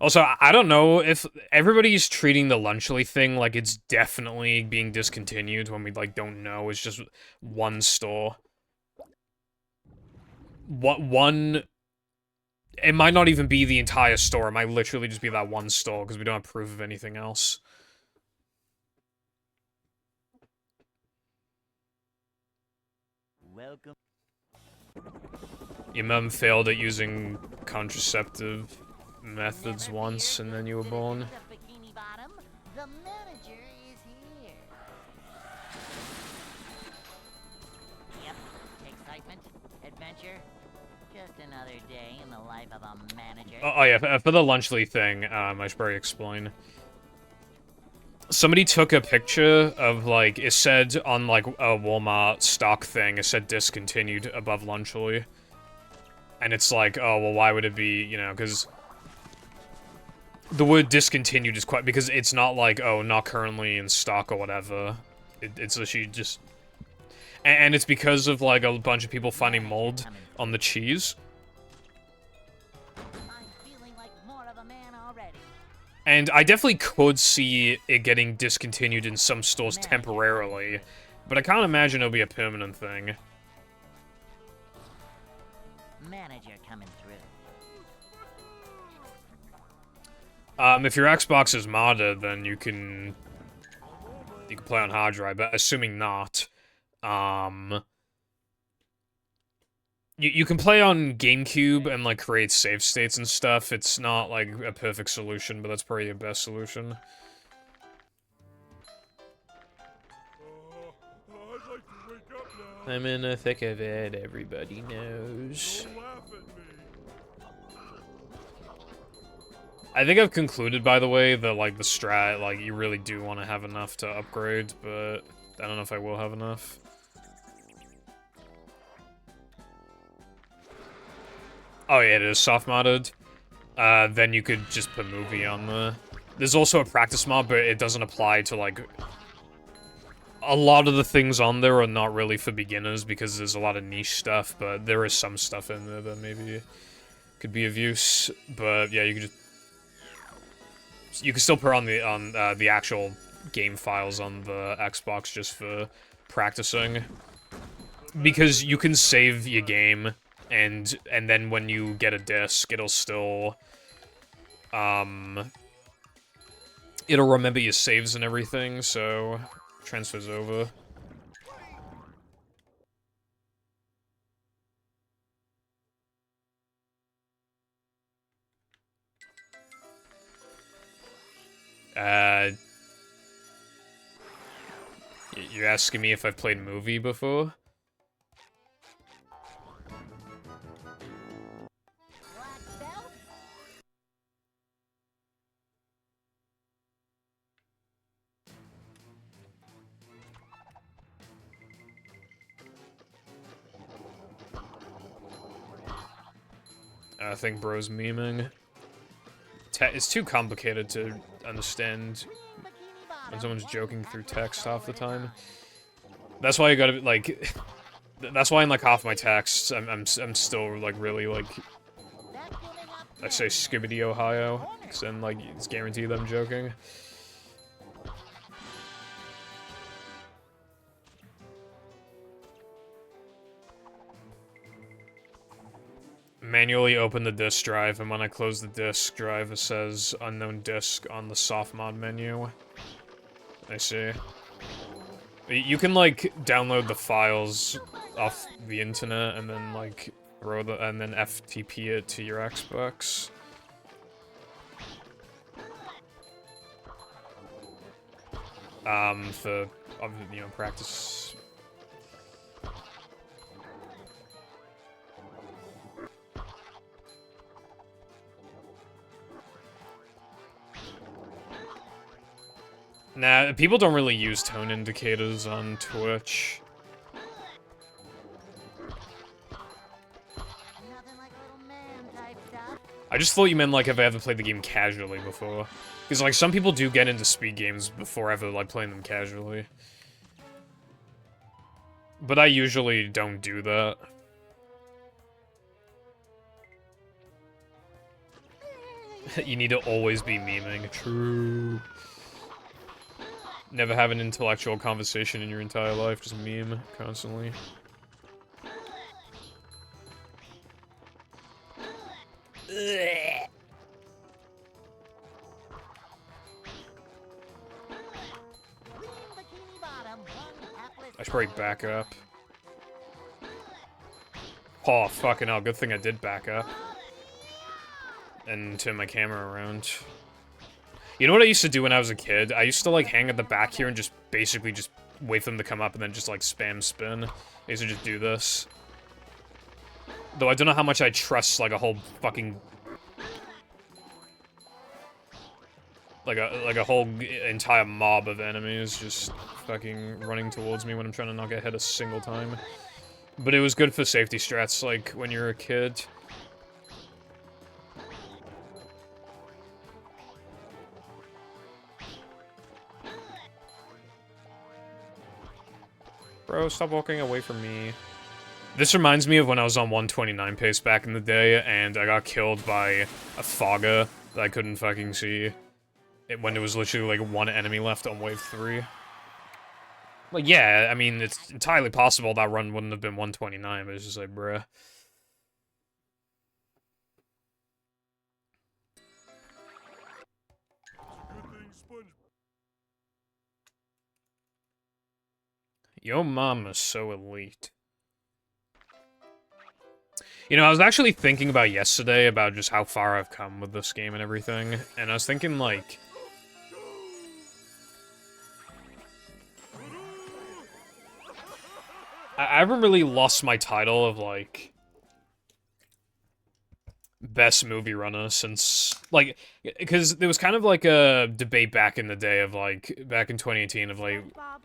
Also, I don't know if everybody's treating the Lunchly thing like it's definitely being discontinued when we, like, don't know. It's just one store. One... It might not even be the entire store. It might literally just be that one store, because we don't have proof of anything else.
Welcome.
Your mum failed at using contraceptive methods once, and then you were born.
Bikini Bottom, the manager is here. Yep, excitement, adventure, just another day in the life of a manager.
Oh yeah, for the Lunchly thing, I should probably explain. Somebody took a picture of, like, it said on, like, a Walmart stock thing, it said discontinued above Lunchly. And it's like, oh, well, why would it be, you know, because... The word discontinued is quite... Because it's not like, oh, not currently in stock or whatever. It's literally just... And it's because of, like, a bunch of people finding mold on the cheese.
I'm feeling like more of a man already.
And I definitely could see it getting discontinued in some stores temporarily. But I can't imagine it'll be a permanent thing.
manager coming through.
If your Xbox is modded, then you can play on hard drive, but assuming not, you can play on GameCube and, like, create save states and stuff. It's not, like, a perfect solution, but that's probably your best solution.
I'd like to wake up now.
I'm in the thick of it, everybody knows.
Don't laugh at me.
I think I've concluded, by the way, that, like, the strat, like, you really do want to have enough to upgrade, but I don't know if I will have enough. Oh yeah, it is soft-modded. Then you could just put movie on the... There's also a practice mod, but it doesn't apply to, like... A lot of the things on there are not really for beginners, because there's a lot of niche stuff, but there is some stuff in there that maybe could be of use. But yeah, you could just... You can still put on the actual game files on the Xbox just for practicing. Because you can save your game... And then when you get a disc, it'll still, it'll remember your saves and everything, so transfers over. You're asking me if I've played movie before? I think bro's memeing. It's too complicated to understand when someone's joking through text half the time. That's why I gotta, like... That's why in, like, half my texts, I'm still, like, really, like... I say Skibbity Ohio, because then, like, it's guaranteed I'm joking. Manually open the disk drive, and when I close the disk drive, it says unknown disk on the soft mod menu. I see. You can, like, download the files off the internet and then, like, and then FTP it to your Xbox. For, you know, practice. Nah, people don't really use tone indicators on Twitch. I just thought you meant, like, have I ever played the game casually before? Because, like, some people do get into speed games before ever, like, playing them casually. But I usually don't do that. You need to always be memeing. True. Never have an intellectual conversation in your entire life, just meme constantly. I should probably back up. Oh, fucking hell, good thing I did back up. And turn my camera around. You know what I used to do when I was a kid? I used to, like, hang at the back here and just basically just wait for them to come up and then just, like, spam spin. I used to just do this. Though I don't know how much I trust, like, a whole fucking... Like a whole entire mob of enemies just fucking running towards me when I'm trying to not get hit a single time. But it was good for safety strats, like, when you're a kid. Bro, stop walking away from me. This reminds me of when I was on 129 pace back in the day, and I got killed by a Fogga that I couldn't fucking see. When there was literally, like, one enemy left on wave 3. Like, yeah, I mean, it's entirely possible that run wouldn't have been 129, but it's just like, bruh. Your mama's so elite. You know, I was actually thinking about yesterday about just how far I've come with this game and everything, and I was thinking, like... I haven't really lost my title of, like... best movie runner since, like, because there was kind of like a debate back in the day of, like, back in 2018 of, like,
SpongeBob.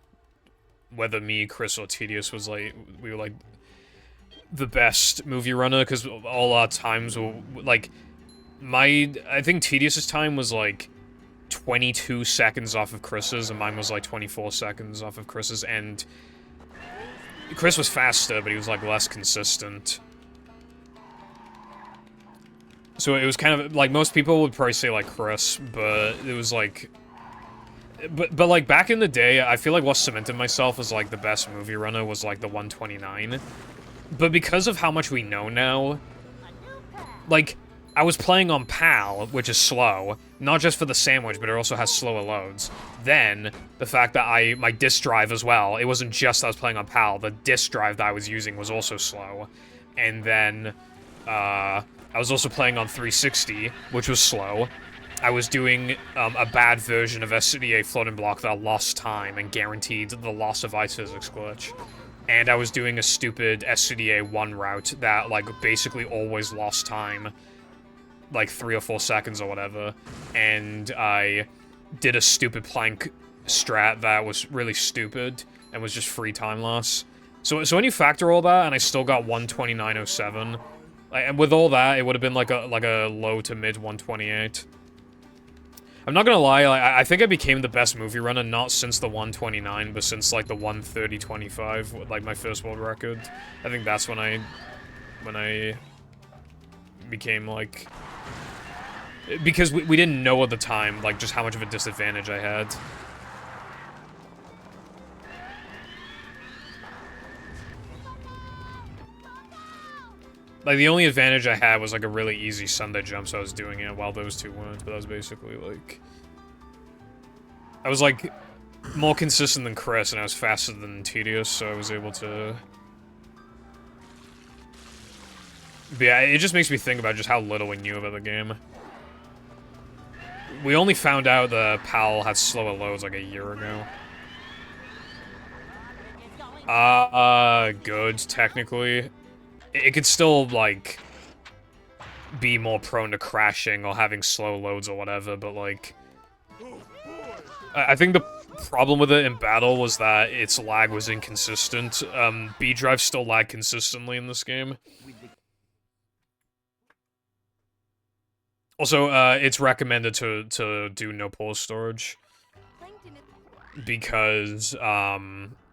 whether me, Chris, or Tedious was, like, we were, like, the best movie runner, because all our times were, like, I think Tedious's time was, like, 22 seconds off of Chris's, and mine was, like, 24 seconds off of Chris's, and Chris was faster, but he was, like, less consistent. So it was kind of, like, most people would probably say, like, Chris, but it was, like... But, like, back in the day, I feel like what cemented myself as, like, the best movie runner was, like, the 129. But because of how much we know now, like, I was playing on PAL, which is slow, not just for the sandwich, but it also has slower loads. Then, the fact that my disk drive as well, it wasn't just that I was playing on PAL, the disk drive that I was using was also slow. And then, I was also playing on 360, which was slow. I was doing a bad version of SCDA floating block that lost time and guaranteed the loss of ice physics glitch. And I was doing a stupid SCDA 1 route that, like, basically always lost time. Like, 3 or 4 seconds or whatever. And I did a stupid plank strat that was really stupid and was just free time loss. So when you factor all that, and I still got 129.07... and with all that, it would have been like a low to mid 128. I'm not gonna lie, I think I became the best movie runner not since the 129, but since like the 130.25, like my first world record. I think that's when I became like, because we didn't know at the time like just how much of a disadvantage I had. Like, the only advantage I had was, like, a really easy Sunday jump, so I was doing it while those two weren't, but that was basically, like... I was, like, more consistent than Chris, and I was faster than Tedious, so I was able to... But yeah, it just makes me think about just how little we knew about the game. We only found out the PAL had slower loads, like, a year ago. Good, technically. It could still, like, be more prone to crashing or having slow loads or whatever, but, like... I think the problem with it in battle was that its lag was inconsistent. B-Drive still lag consistently in this game. Also, it's recommended to do no pause storage. Because,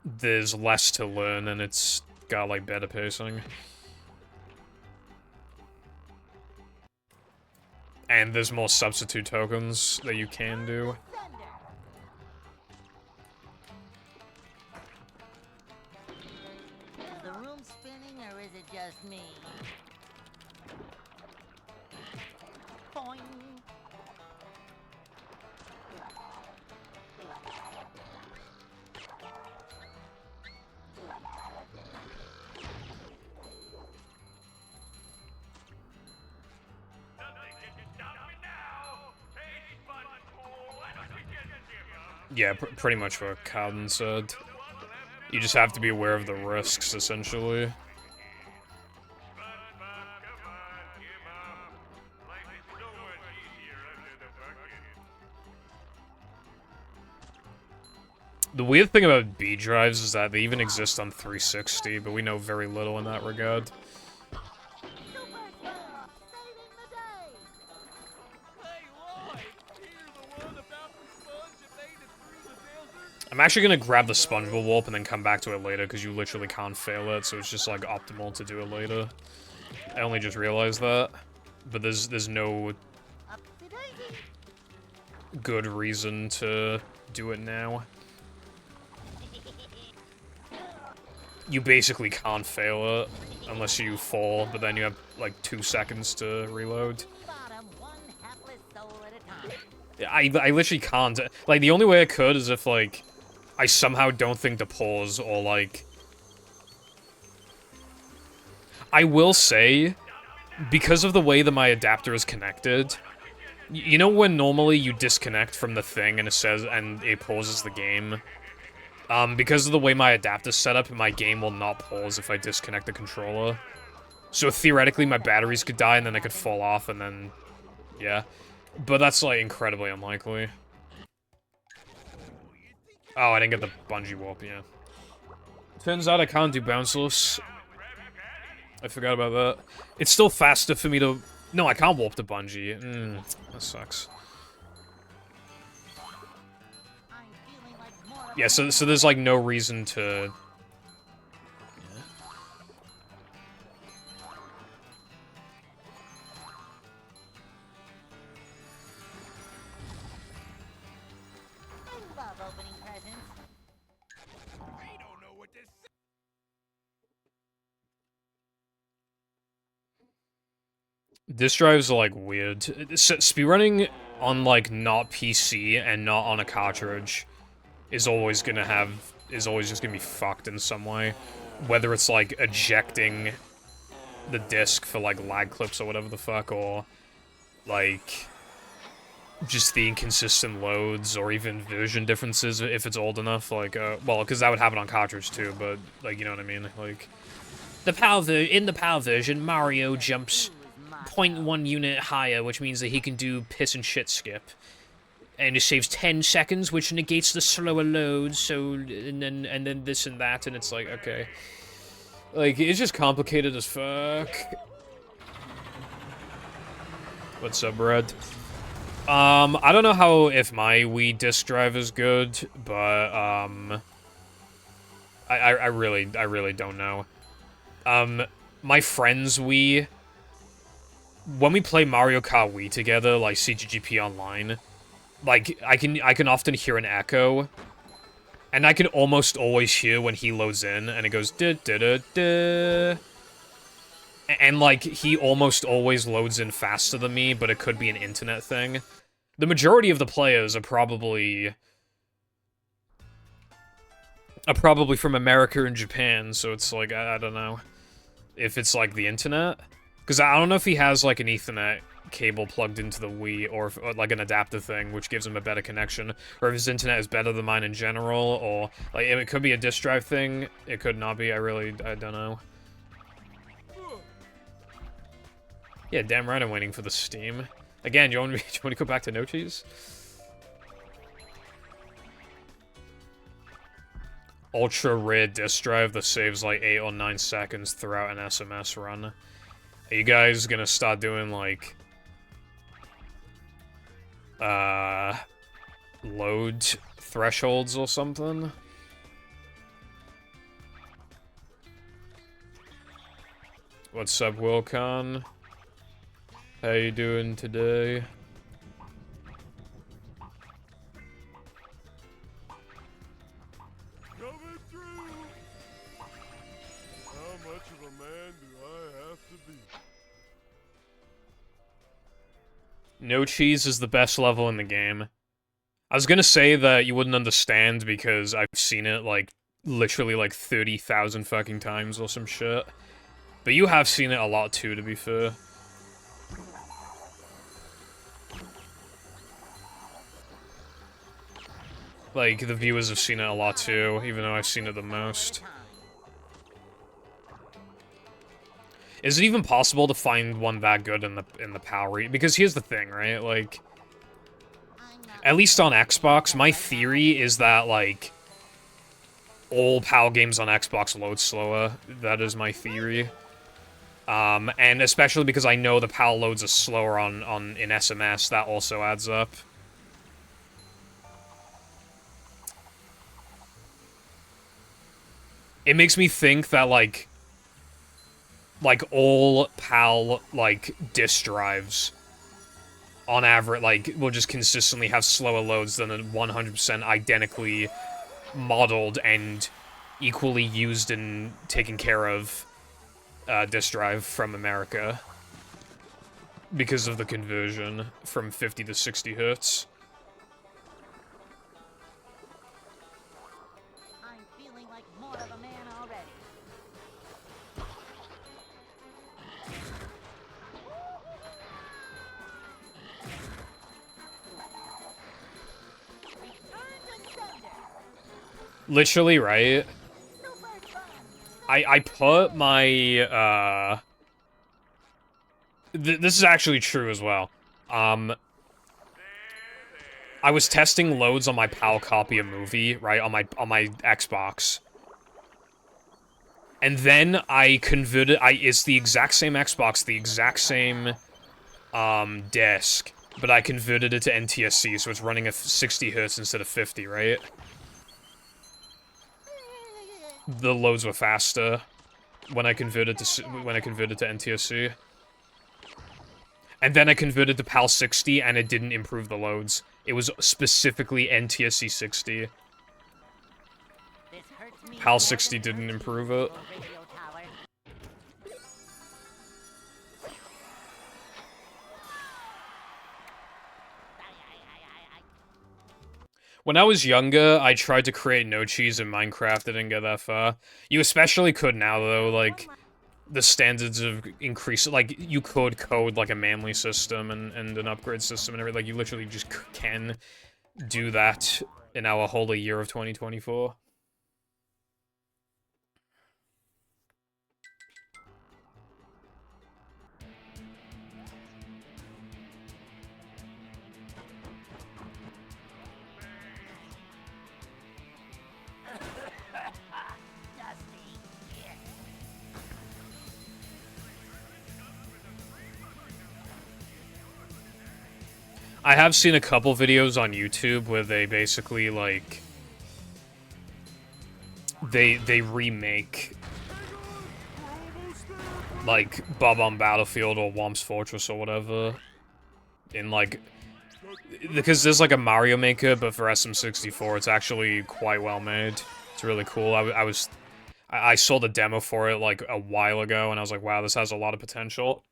there's less to learn and it's got, like, better pacing. And there's more substitute tokens that you can do.
Is the room spinning or is it just me? Boing.
Yeah, pretty much what Cowden said. You just have to be aware of the risks, essentially. The weird thing about B drives is that they even exist on 360, but we know very little in that regard. I'm actually gonna grab the SpongeBob warp and then come back to it later, because you literally can't fail it, so it's just, like, optimal to do it later. I only just realized that. But there's no good reason to do it now. You basically can't fail it, unless you fall, but then you have, like, 2 seconds to reload. I literally can't. Like, the only way I could is if, like, I somehow don't think to pause, or, like... I will say, because of the way that my adapter is connected, you know when normally you disconnect from the thing and it says, and it pauses the game? Because of the way my adapter's set up, my game will not pause if I disconnect the controller. So theoretically, my batteries could die and then I could fall off and then... yeah. But that's, like, incredibly unlikely. Oh, I didn't get the bungee warp, yeah. Turns out I can't do bounceless. I forgot about that. It's still faster for me to... No, I can't warp the bungee. That sucks. Yeah, so there's, like, no reason to...
I love opening presents.
We don't know what this.
Disk drives are, like, weird. Speedrunning on, like, not PC and not on a cartridge is always gonna have... is always just gonna be fucked in some way. Whether it's, like, ejecting the disc for, like, lag clips or whatever the fuck, or, like, just the inconsistent loads, or even version differences if it's old enough, like, well, because that would happen on cartridge too, but, like, you know what I mean? Like, in the PAL version, Mario jumps 0.1 unit higher, which means that he can do piss and shit skip. And it saves 10 seconds, which negates the slower loads, so, and then this and that, and it's like, okay. Like, it's just complicated as fuck. What's up, Brad? I don't know how, if my Wii disk drive is good, but, I really don't know. My friend's Wii, when we play Mario Kart Wii together, like CGGP Online, like, I can often hear an echo, and I can almost always hear when he loads in, and it goes da-da-da-da. And, like, he almost always loads in faster than me, but it could be an internet thing. The majority of the players are probably from America and Japan, so it's like, I don't know if it's, like, the internet. Because I don't know if he has, like, an Ethernet cable plugged into the Wii, or, like, an adapter thing, which gives him a better connection, or if his internet is better than mine in general, or, like, it could be a disk drive thing, it could not be, I don't know. Yeah, damn right I'm waiting for the Steam. Again, do you want to go back to no cheese? Ultra rare disk drive that saves like 8 or 9 seconds throughout an SMS run. Are you guys gonna start doing like load thresholds or something? What's up, Wilcon? How you doing today?
Coming through! How much of a man do I have to be?
No cheese is the best level in the game. I was gonna say that you wouldn't understand because I've seen it, like, literally, like, 30,000 fucking times or some shit. But you have seen it a lot too, to be fair. Like, the viewers have seen it a lot too, even though I've seen it the most. Is it even possible to find one that good in the PAL because here's the thing, right? Like, at least on Xbox, my theory is that, like, all PAL games on Xbox load slower. That is my theory. And especially because I know the PAL loads are slower in SMS, that also adds up. It makes me think that, like all PAL, like, disk drives, on average, like, will just consistently have slower loads than a 100% identically modeled and equally used and taken care of disk drive from America. Because of the conversion from 50 to 60 hertz. Literally, right? I put my, this is actually true as well. I was testing loads on my PAL copy of movie, right, on my Xbox. And then I converted, it's the exact same Xbox, the exact same, disc, but I converted it to NTSC, so it's running at 60 hertz instead of 50, right? The loads were faster when I converted to NTSC. And then I converted to PAL 60, and it didn't improve the loads. It was specifically NTSC 60. PAL 60 didn't improve it. When I was younger, I tried to create no cheese in Minecraft. I didn't get that far. You especially could now, though, like, the standards have increased. Like, you could code, like, a manly system and an upgrade system and everything. Like, you literally just can do that in our whole year of 2024. I have seen a couple videos on YouTube where they basically, like, they remake, like, Bob on Battlefield or Womp's Fortress or whatever, in, like, because there's, like, a Mario Maker, but for SM64, it's actually quite well made. It's really cool. I saw the demo for it, like, a while ago, and I was like, wow, this has a lot of potential.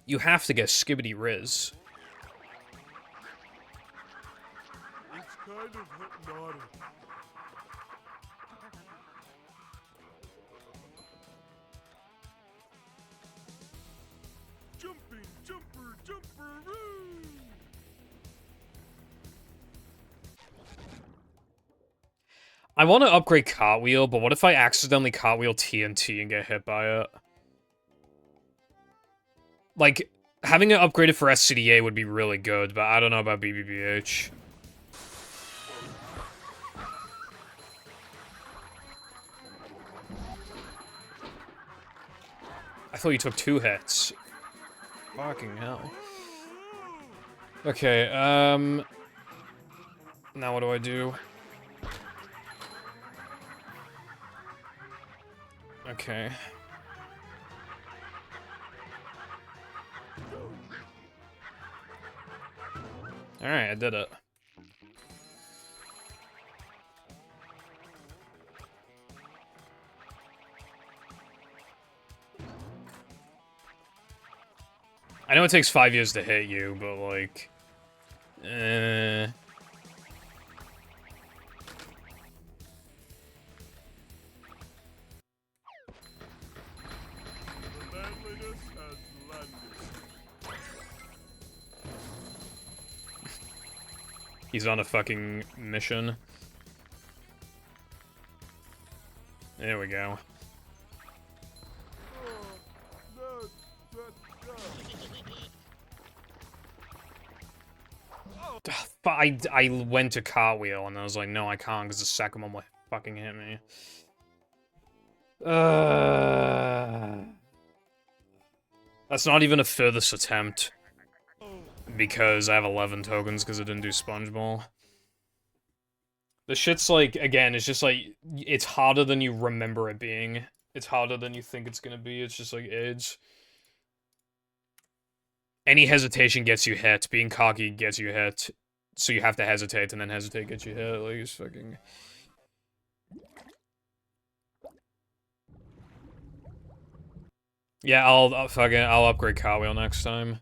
You have to get Skibbity Riz.
It's kind of hypnotic. Jumping, jumper, jumper-oo!
I want to upgrade Cartwheel, but what if I accidentally Cartwheel TNT and get hit by it? Like, having it upgraded for SCDA would be really good, but I don't know about BBBH. I thought you took 2 hits. Fucking hell. Okay, now what do I do? Okay. Alright, I did it. I know it takes 5 years to hit you, but like...
The manliness has landed.
He's on a fucking mission. There we go. I went to Cartwheel and I was like, no, I can't because the second one will fucking hit me. That's not even a furthest attempt. Because I have 11 tokens because I didn't do Sponge Ball. The shit's like, again, it's just like, it's harder than you remember it being. It's harder than you think it's gonna be. It's just like AIDS. Any hesitation gets you hit. Being cocky gets you hit. So you have to hesitate, and then hesitate gets you hit. Like, it's fucking... Yeah, I'll upgrade Cartwheel next time.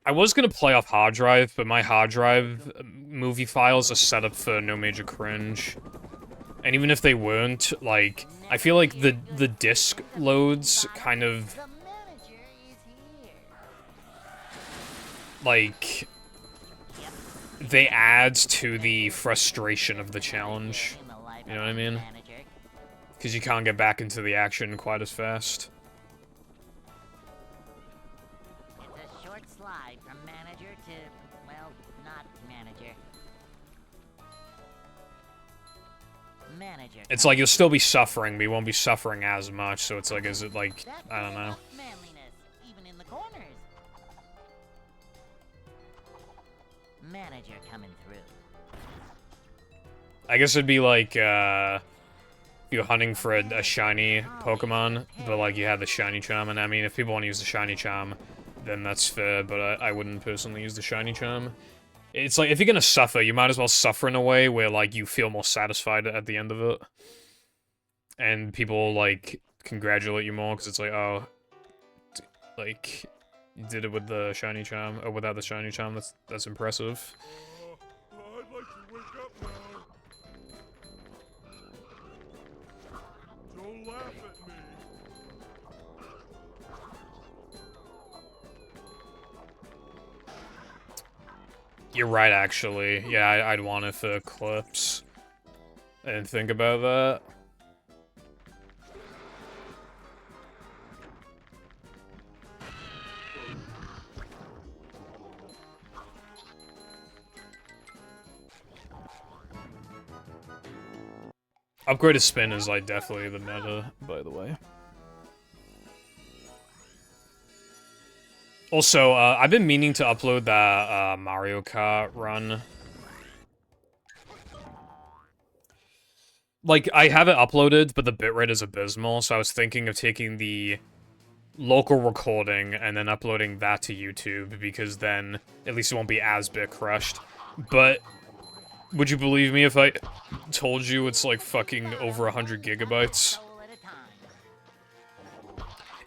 I was gonna play off hard drive, but my hard drive movie files are set up for no major cringe. And even if they weren't, like, I feel like the disc loads kind of,
The manager is here.
like, they add to the frustration of the challenge.
In the life
You know
of
what I
a
mean?
manager.
Because you can't get back into the action quite as fast.
It's a short slide from manager to, well, not manager. Manager.
It's like you'll still be suffering, but you won't be suffering as much, so it's like, is it like,
That's
I don't know.
enough manliness, even in the corners. Manager coming through.
I guess it'd be like, you're hunting for a shiny Pokemon, but like you have the shiny charm, and I mean, if people want to use the shiny charm, then that's fair, but I wouldn't personally use the shiny charm. It's like, if you're gonna suffer, you might as well suffer in a way where, like, you feel more satisfied at the end of it. And people, like, congratulate you more, because it's like, oh, like, you did it with the shiny charm, or without the shiny charm, that's impressive.
I'd like to wake up now. Don't laugh at me.
You're right, actually. Yeah, I'd want it for Eclipse. I didn't think about that. Upgraded spin is, like, definitely the meta, by the way. Also, I've been meaning to upload that Mario Kart run. Like, I have it uploaded, but the bitrate is abysmal, so I was thinking of taking the local recording and then uploading that to YouTube, because then at least it won't be as bit crushed. But would you believe me if I told you it's like fucking over 100 gigabytes?
Soul at a time.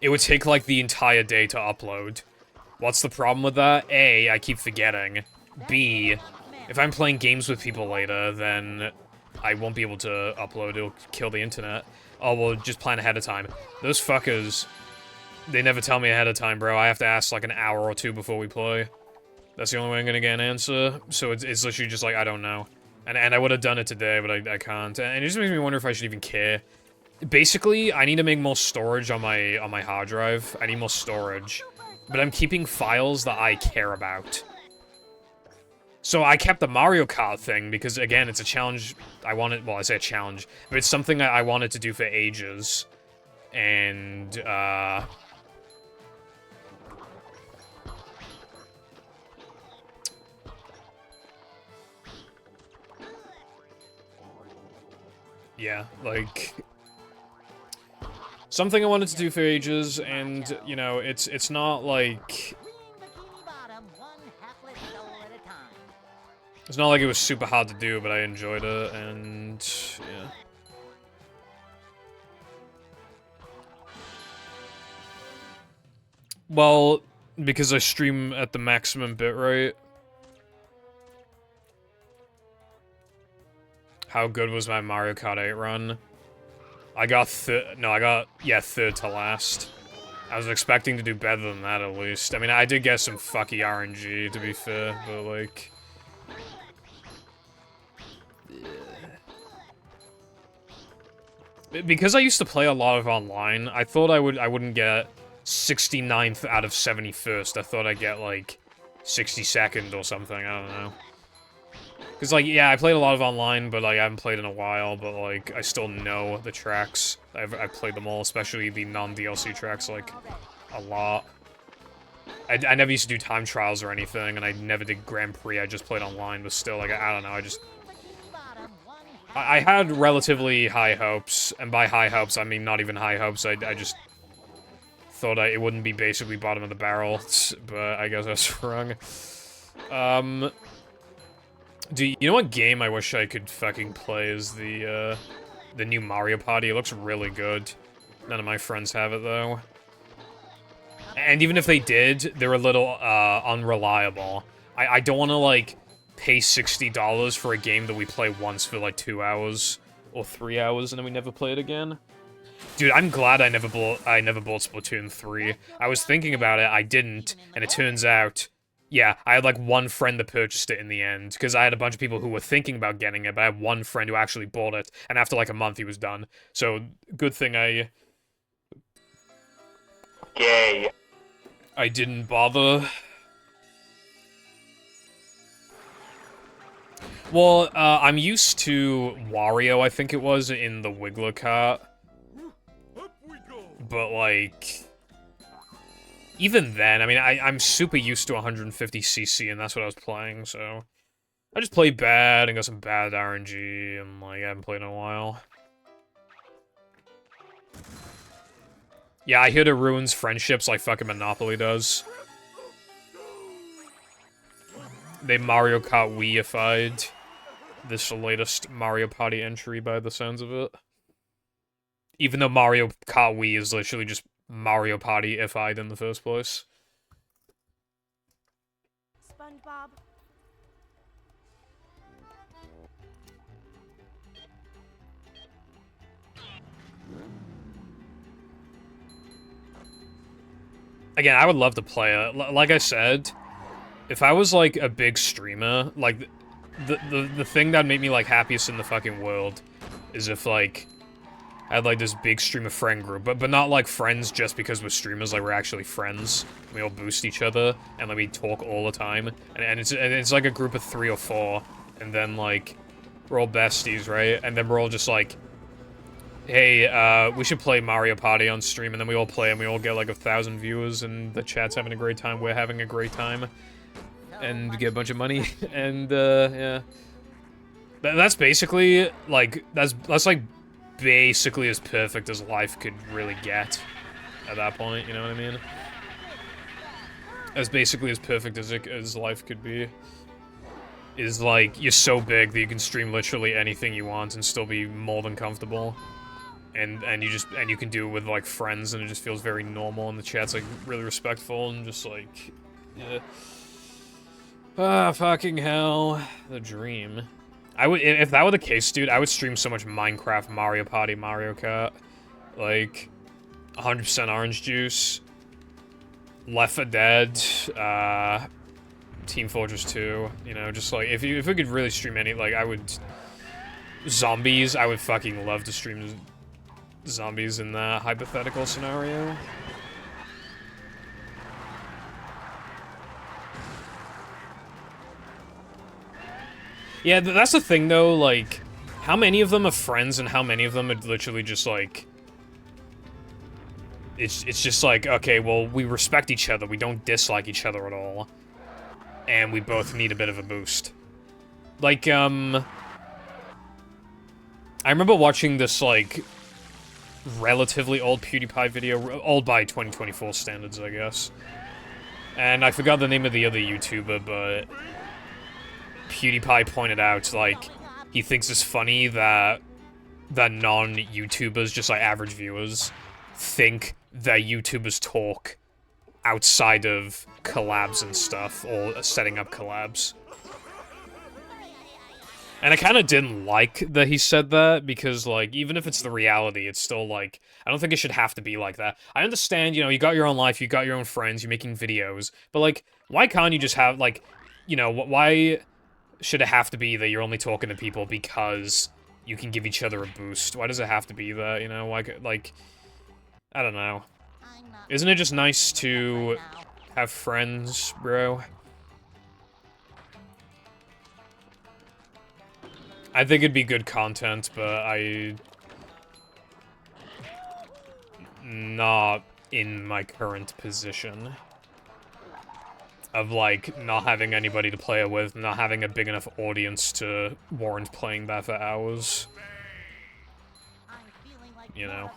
It would take like the entire day to upload. What's the problem with that? A, I keep forgetting. B, if I'm playing games with people later, then I won't be able to upload. It'll kill the internet. Oh, well, just plan ahead of time. Those fuckers, they never tell me ahead of time, bro. I have to ask like an hour or two before we play. That's the only way I'm gonna get an answer. So it's literally just like, I don't know. And I would have done it today, but I can't. And it just makes me wonder if I should even care. Basically, I need to make more storage on my hard drive. I need more storage. But I'm keeping files that I care about. So I kept the Mario Kart thing because, again, it's a challenge I wanted... Well, I say a challenge, but it's something I wanted to do for ages. And, yeah, like... Something I wanted to do for ages, and, you know, it's not like...
Green bikini bottom, one hapless soul at a time.
It's not like it was super hard to do, but I enjoyed it, and... yeah. Well, because I stream at the maximum bitrate. How good was my Mario Kart 8 run? I got third to last. I was expecting to do better than that, at least. I mean, I did get some fucky RNG, to be fair, but, like... Because I used to play a lot of online, I thought I wouldn't get 69th out of 71st. I thought I'd get, like, 62nd or something, I don't know. Because, like, yeah, I played a lot of online, but, like, I haven't played in a while, but, like, I still know the tracks. I've played them all, especially the non-DLC tracks, like, a lot. I never used to do time trials or anything, and I never did Grand Prix, I just played online, but still, like, I don't know, I had relatively high hopes, and by high hopes, I mean not even high hopes, I just thought it wouldn't be basically bottom of the barrel, but I guess I was wrong. You know what game I wish I could fucking play is the new Mario Party? It looks really good. None of my friends have it, though. And even if they did, they're a little, unreliable. I don't want to, like, pay $60 for a game that we play once for, like, 2 hours. or 3 hours, and then we never played again. Dude, I'm glad I never bought Splatoon 3. I was thinking about it, I didn't, and it turns out, yeah, I had like one friend that purchased it in the end, because I had a bunch of people who were thinking about getting it, but I had one friend who actually bought it, and after like a month he was done. So, good thing I didn't bother. Well, I'm used to Wario, I think it was, in the Wiggler cart.
Up we go.
But, like... even then, I mean, I'm super used to 150cc, and that's what I was playing, so... I just played bad, and got some bad RNG, and, like, I haven't played in a while. Yeah, I hear it ruins friendships like fucking Monopoly does. They Mario Kart Wii-ified this latest Mario Party entry by the sounds of it. Even though Mario Kart Wii is literally just Mario Party-ified in the first place.
SpongeBob.
Again, I would love to play it. Like I said, if I was, like, a big streamer, like, the thing that made me, like, happiest in the fucking world is if, like, I had, like, this big streamer friend group, but not, like, friends just because we're streamers, like, we're actually friends. We all boost each other, and, like, we talk all the time, and it's like, a group of 3 or 4, and then, like, we're all besties, right? And then we're all just, like, hey, we should play Mario Party on stream, and then we all play, and we all get, like, 1,000 viewers, and the chat's having a great time, we're having a great time, and we get a bunch of money, and, yeah. That's basically, like, that's, like, basically as perfect as life could really get at that point, you know what I mean? As basically as perfect as life could be. Is, like, you're so big that you can stream literally anything you want and still be more than comfortable. And you can do it with, like, friends, and it just feels very normal, and the chat's, like, really respectful, and just, like, yeah. Ah, fucking hell. The dream. If that were the case, dude, I would stream so much Minecraft, Mario Party, Mario Kart. Like, 100% orange juice. Left 4 Dead, Team Fortress 2, you know, just, like, if we could really stream any, like, I would... Zombies, I would fucking love to stream zombies in that hypothetical scenario. Yeah, that's the thing, though, like, how many of them are friends and how many of them are literally just, like... It's just like, okay, well, we respect each other, we don't dislike each other at all. And we both need a bit of a boost. Like, I remember watching this, like, relatively old PewDiePie video, old by 2024 standards, I guess. And I forgot the name of the other YouTuber, but PewDiePie pointed out, like, he thinks it's funny that non-YouTubers, just like average viewers, think that YouTubers talk outside of collabs and stuff, or setting up collabs. And I kind of didn't like that he said that, because, like, even if it's the reality, it's still, like, I don't think it should have to be like that. I understand, you know, you got your own life, you got your own friends, you're making videos, but, like, why can't you just have, like, you know, why should it have to be that you're only talking to people because you can give each other a boost? Why does it have to be that, you know, like, I don't know. Isn't it just nice to have friends, bro? I think it'd be good content, but not in my current position. Of, like, not having anybody to play it with, not having a big enough audience to warrant playing that for hours. You know.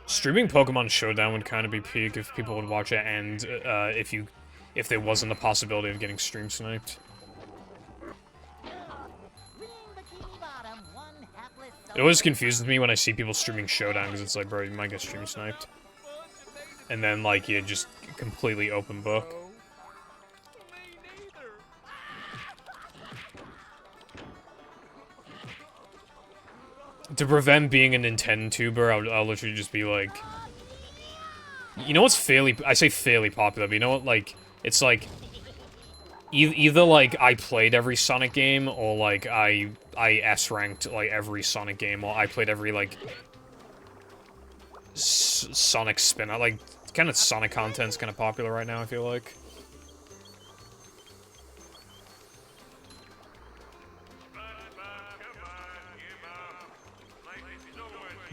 Streaming Pokemon Showdown would kind of be peak if people would watch it, and if there wasn't the possibility of getting stream sniped. It always confuses me when I see people streaming Showdown, because it's like, bro, you might get stream sniped. And then, like, you just completely open book. To prevent being a Nintendo tuber, I'll literally just be like... You know what's fairly... I say fairly popular, but you know what, like... It's like... Either, like, I played every Sonic game, or, like, I S-ranked, like, every Sonic game, or I played every, like... Sonic spin-out, like, kind of Sonic content's kind of popular right now, I feel like.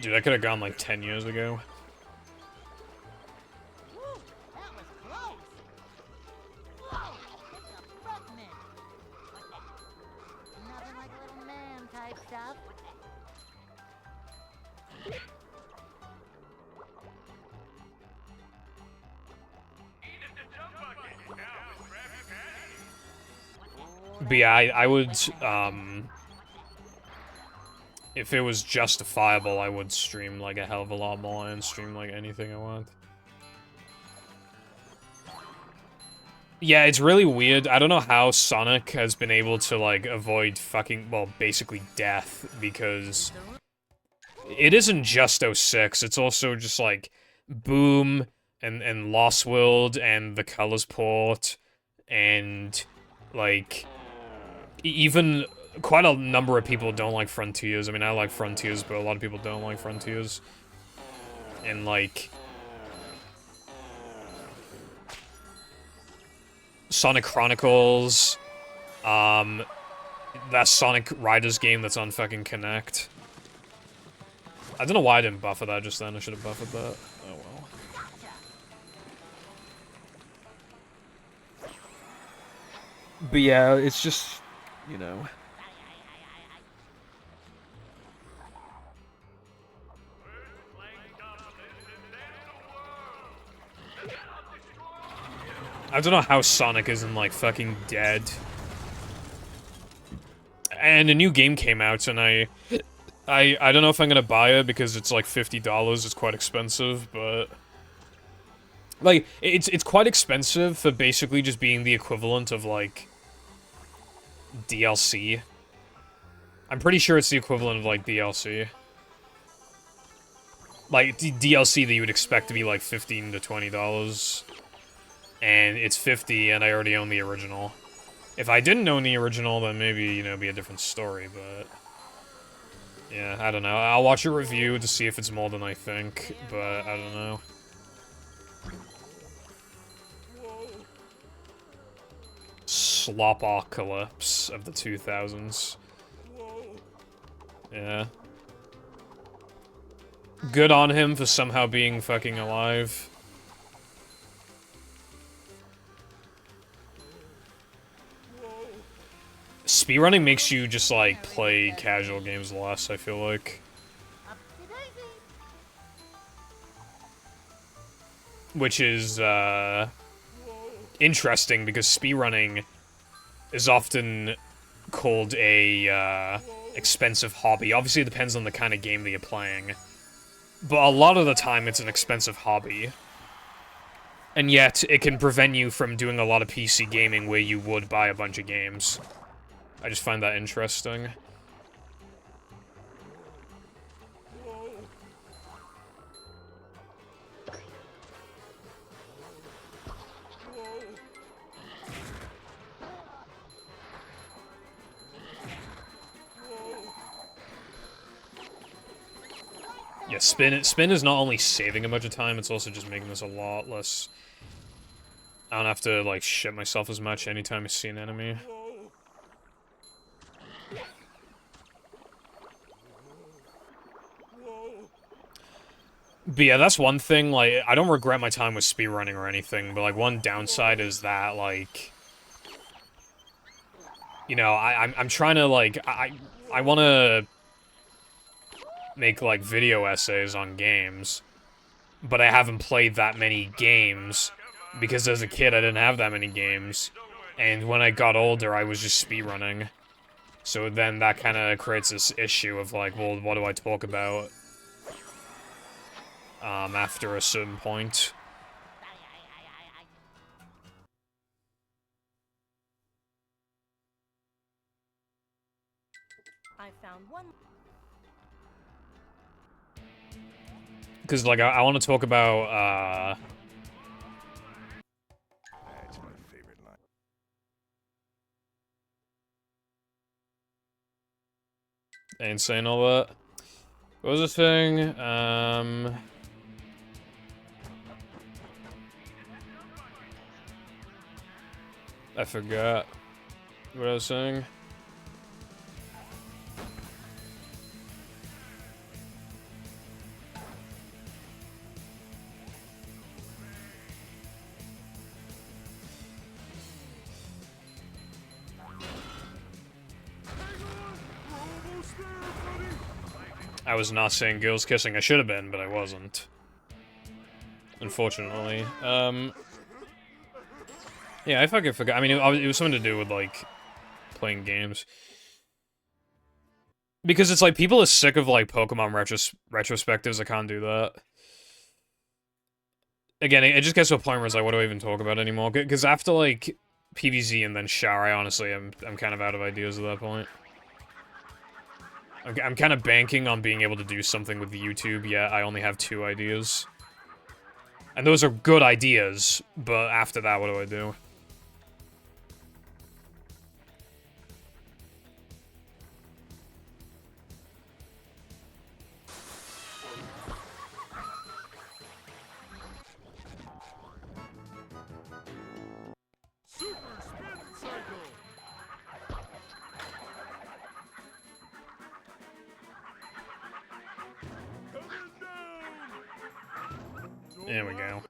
Dude, I could have gone like 10 years ago.
Woo, that was close. Whoa, it's a fragment. Nothing like a little man type stuff.
But yeah, I would, if it was justifiable, I would stream, like, a hell of a lot more and stream, like, anything I want. Yeah, it's really weird. I don't know how Sonic has been able to, like, avoid fucking, well, basically death, because it isn't just 06, it's also just, like, Boom, and Lost World, and the Colors port, and, like, even quite a number of people don't like Frontiers. I mean, I like Frontiers, but a lot of people don't like Frontiers. And, like... Sonic Chronicles, that Sonic Riders game that's on fucking Connect. I don't know why I didn't buffer that just then, I should have buffered that. Oh well. But yeah, it's just, you know... I don't know how Sonic isn't, like, fucking dead. And a new game came out, and I don't know if I'm gonna buy it, because it's, like, $50, it's quite expensive, but... Like, it's quite expensive for basically just being the equivalent of, like... DLC. I'm pretty sure it's the equivalent of, like, DLC. Like, DLC that you would expect to be, like, $15 to $20. And it's 50, and I already own the original. If I didn't own the original, then maybe, you know, it'd be a different story, but... Yeah, I don't know. I'll watch a review to see if it's more than I think, but I don't know. Slopocalypse of the 2000s. Yeah. Good on him for somehow being fucking alive. Speedrunning makes you just, like, play casual games less, I feel like. Which is, interesting, because speedrunning is often called a, expensive hobby. Obviously, it depends on the kind of game that you're playing. But a lot of the time, it's an expensive hobby. And yet, it can prevent you from doing a lot of PC gaming where you would buy a bunch of games. I just find that interesting. Yeah, spin is not only saving a bunch of time, it's also just making this a lot less... I don't have to, like, shit myself as much anytime I see an enemy. But yeah, that's one thing, like, I don't regret my time with speedrunning or anything, but, like, one downside is that, like... You know, I'm trying to, like, I wanna... make, like, video essays on games, but I haven't played that many games, because as a kid I didn't have that many games, and when I got older I was just speedrunning. So then that kind of creates this issue of like, well, what do I talk about after a certain point?
I found one.
Because, like, I want to talk about,
That's my favorite line.
ain't saying all that. What was the thing? I forgot what I was saying. I was not saying girls kissing. I should have been, but I wasn't. Unfortunately. Yeah, I fucking forgot. I mean, it was something to do with, like, playing games. Because it's like, people are sick of, like, Pokemon retrospectives. I can't do that. Again, it just gets to a point where it's like, what do I even talk about anymore? Because after, like, PvZ and then Shower, I honestly am kind of out of ideas at that point. I'm kind of banking on being able to do something with YouTube, yet I only have 2 ideas. And those are good ideas, but after that, what do I do?
Super spin cycle. Coming down.
There we go.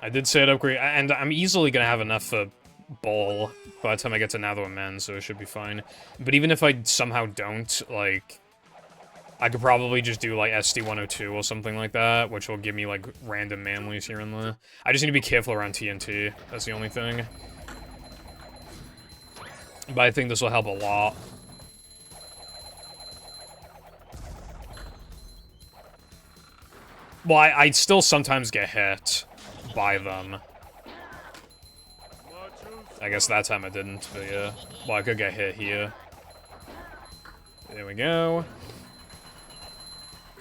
I did say it upgrade, and I'm easily gonna have enough for Ball by the time I get to Nether Men, so it should be fine. But even if I somehow don't, like, I could probably just do, like, SD-102 or something like that, which will give me, like, random manlies here and there. I just need to be careful around TNT. That's the only thing. But I think this will help a lot. Well, I still sometimes get hit by them. I guess that time I didn't, but yeah. Well, I could get hit here. There we go.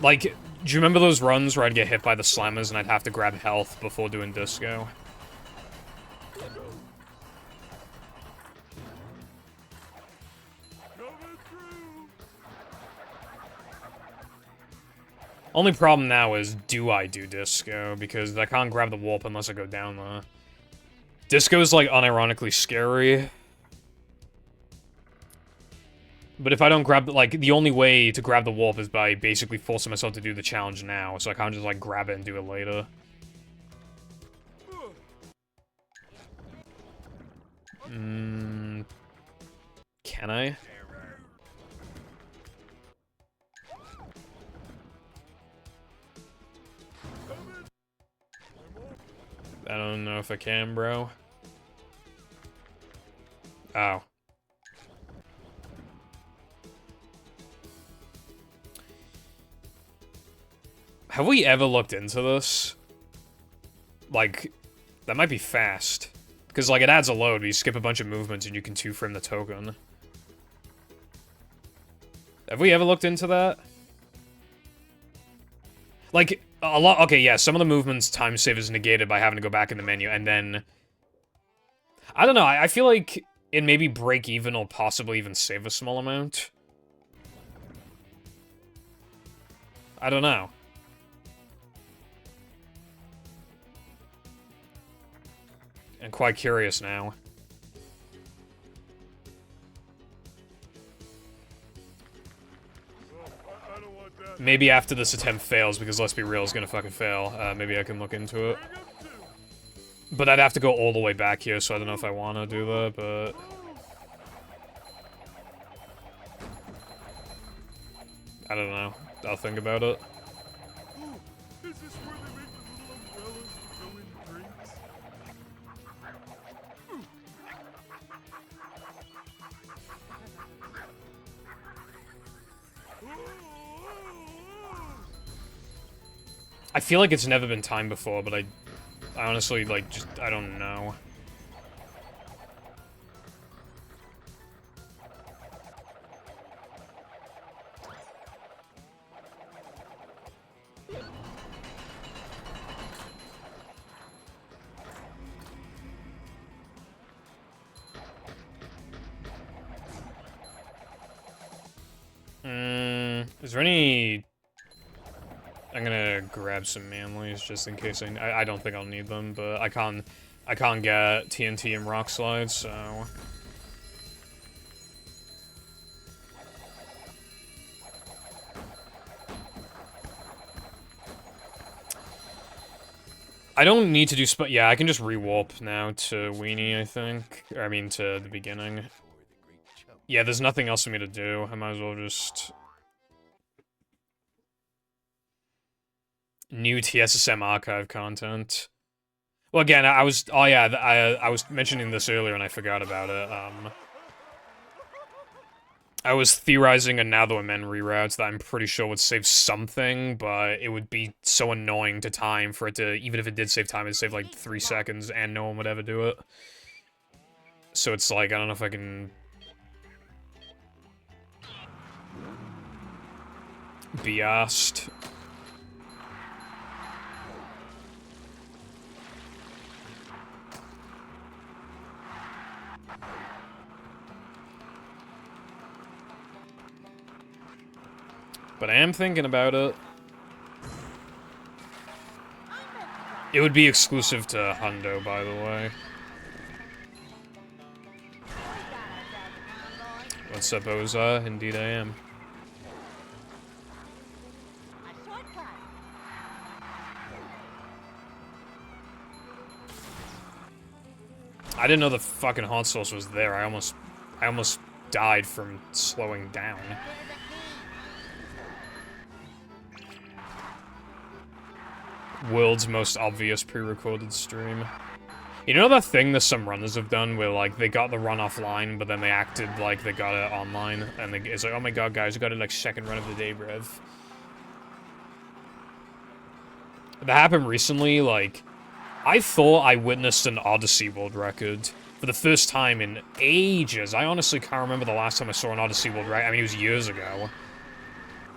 Like, do you remember those runs where I'd get hit by the slammers and I'd have to grab health before doing disco? Only problem now is, do I do disco? Because I can't grab the warp unless I go down there. Disco is, like, unironically scary. But if I don't grab, like, the only way to grab the warp is by basically forcing myself to do the challenge now, so I can't just, like, grab it and do it later. Can I? I don't know if I can, bro. Oh. Have we ever looked into this? Like, that might be fast. Because, like, it adds a load, but you skip a bunch of movements and you can 2-frame the token. Have we ever looked into that? Like, a lot- okay, yeah, some of the movements time save is negated by having to go back in the menu, and then... I don't know, I feel like it maybe break even or possibly even save a small amount. I don't know. I'm quite curious now. Maybe after this attempt fails, because let's be real, it's gonna fucking fail. Maybe I can look into it. But I'd have to go all the way back here, so I don't know if I want to do that, but... I don't know. I'll think about it.
Is this where they make the little umbrellas that go in drinks?
I feel like it's never been timed before, but I honestly, like, just, I don't know. Is there any... I'm gonna grab some manlies just in case I don't think I'll need them, but I can't get TNT and rock slides, so... I don't need to do yeah, I can just re-warp now to Weenie, I think. Or, I mean, to the beginning. Yeah, there's nothing else for me to do. I might as well just... New TSSM archive content. Well, again, I was... Oh, yeah, I was mentioning this earlier and I forgot about it. I was theorizing a Now That We're Men reroute that I'm pretty sure would save something, but it would be so annoying to time for it to... Even if it did save time, it'd save like 3 seconds and no one would ever do it. So it's like, I don't know if I can... be asked. But I am thinking about it. It would be exclusive to Hundo, by the way. What's up, Oza? Indeed I am. I didn't know the fucking hot sauce was there. I almost died from slowing down. World's most obvious pre-recorded stream. You know that thing that some runners have done where, like, they got the run offline, but then they acted like they got it online, and it's like, oh my god, guys, we got it, like, second run of the day, bruv. That happened recently, like, I thought I witnessed an Odyssey world record for the first time in ages. I honestly can't remember the last time I saw an Odyssey world record. I mean, it was years ago.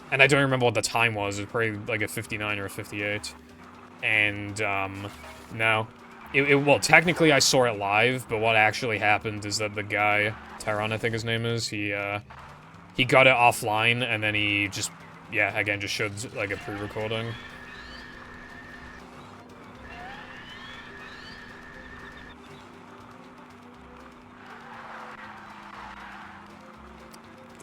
And I don't remember what the time was. It was probably like a 59 or a 58. And, no. Well, technically I saw it live, but what actually happened is that the guy, Tyron I think his name is, he got it offline, and then he just, yeah, again, just showed, like, a pre-recording.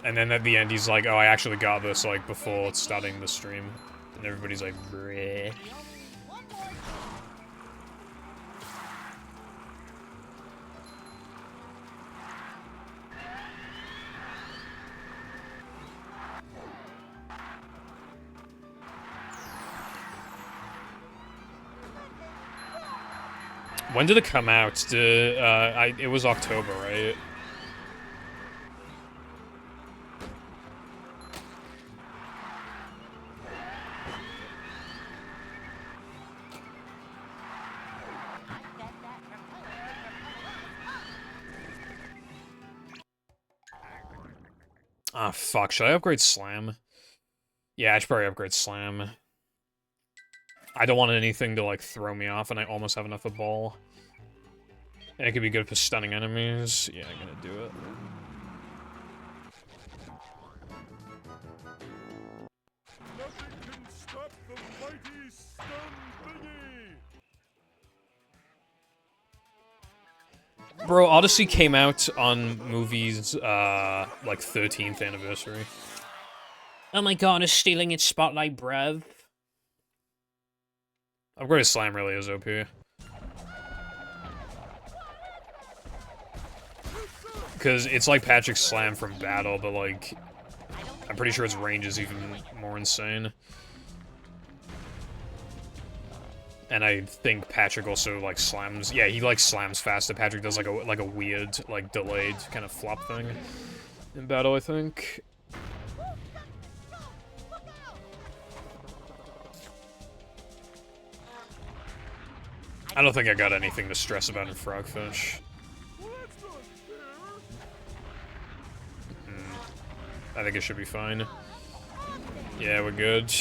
And then at the end, he's like, oh, I actually got this, like, before starting the stream. And everybody's like, bleh. When did it come out? It was October, right? Ah, fuck. Should I upgrade Slam? Yeah, I should probably upgrade Slam. I don't want anything to, like, throw me off, and I almost have enough of Ball. And it could be good for stunning enemies. Yeah, I'm gonna do it.
Nothing can stop the mighty stun thingy!
Bro, Odyssey came out on movies, like, 13th anniversary. Oh my god, it's stealing its spotlight, bruv. Upgraded Slam really is OP. Because it's like Patrick's Slam from Battle, but, like, I'm pretty sure its range is even more insane. And I think Patrick also, like, slams... Yeah, he, like, slams faster. Patrick does, like a weird, like, delayed kind of flop thing in Battle, I think. I don't think I got anything to stress about in Frogfish.
Well, that's not fair.
I think it should be fine. Yeah, we're good.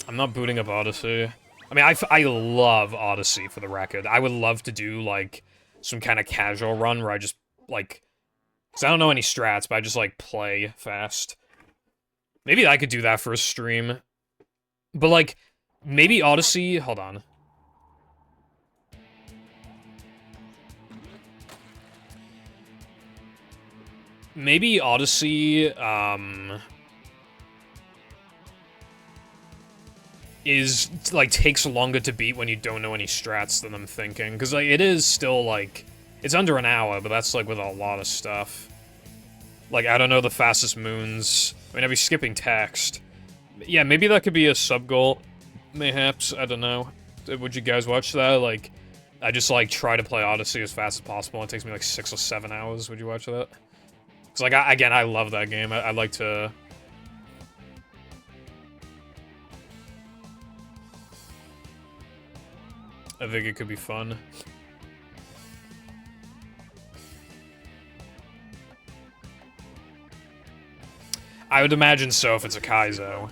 I'm not booting up Odyssey. I mean, I love Odyssey, for the record. I would love to do, like, some kind of casual run where I just, like... Because I don't know any strats, but I just, like, play fast. Maybe I could do that for a stream. But, like, maybe Odyssey... Hold on. Maybe Odyssey, is, like, takes longer to beat when you don't know any strats than I'm thinking. Because, like, it is still, like... It's under an hour, but that's, like, with a lot of stuff. Like, I don't know the fastest moons. I mean, I'd be skipping text. Yeah, maybe that could be a sub-goal. Mayhaps, I don't know. Would you guys watch that? Like, I just, like, try to play Odyssey as fast as possible. It takes me, like, 6 or 7 hours. Would you watch that? Because, like, again, I love that game. I'd like to... I think it could be fun. I would imagine so if it's a Kaizo.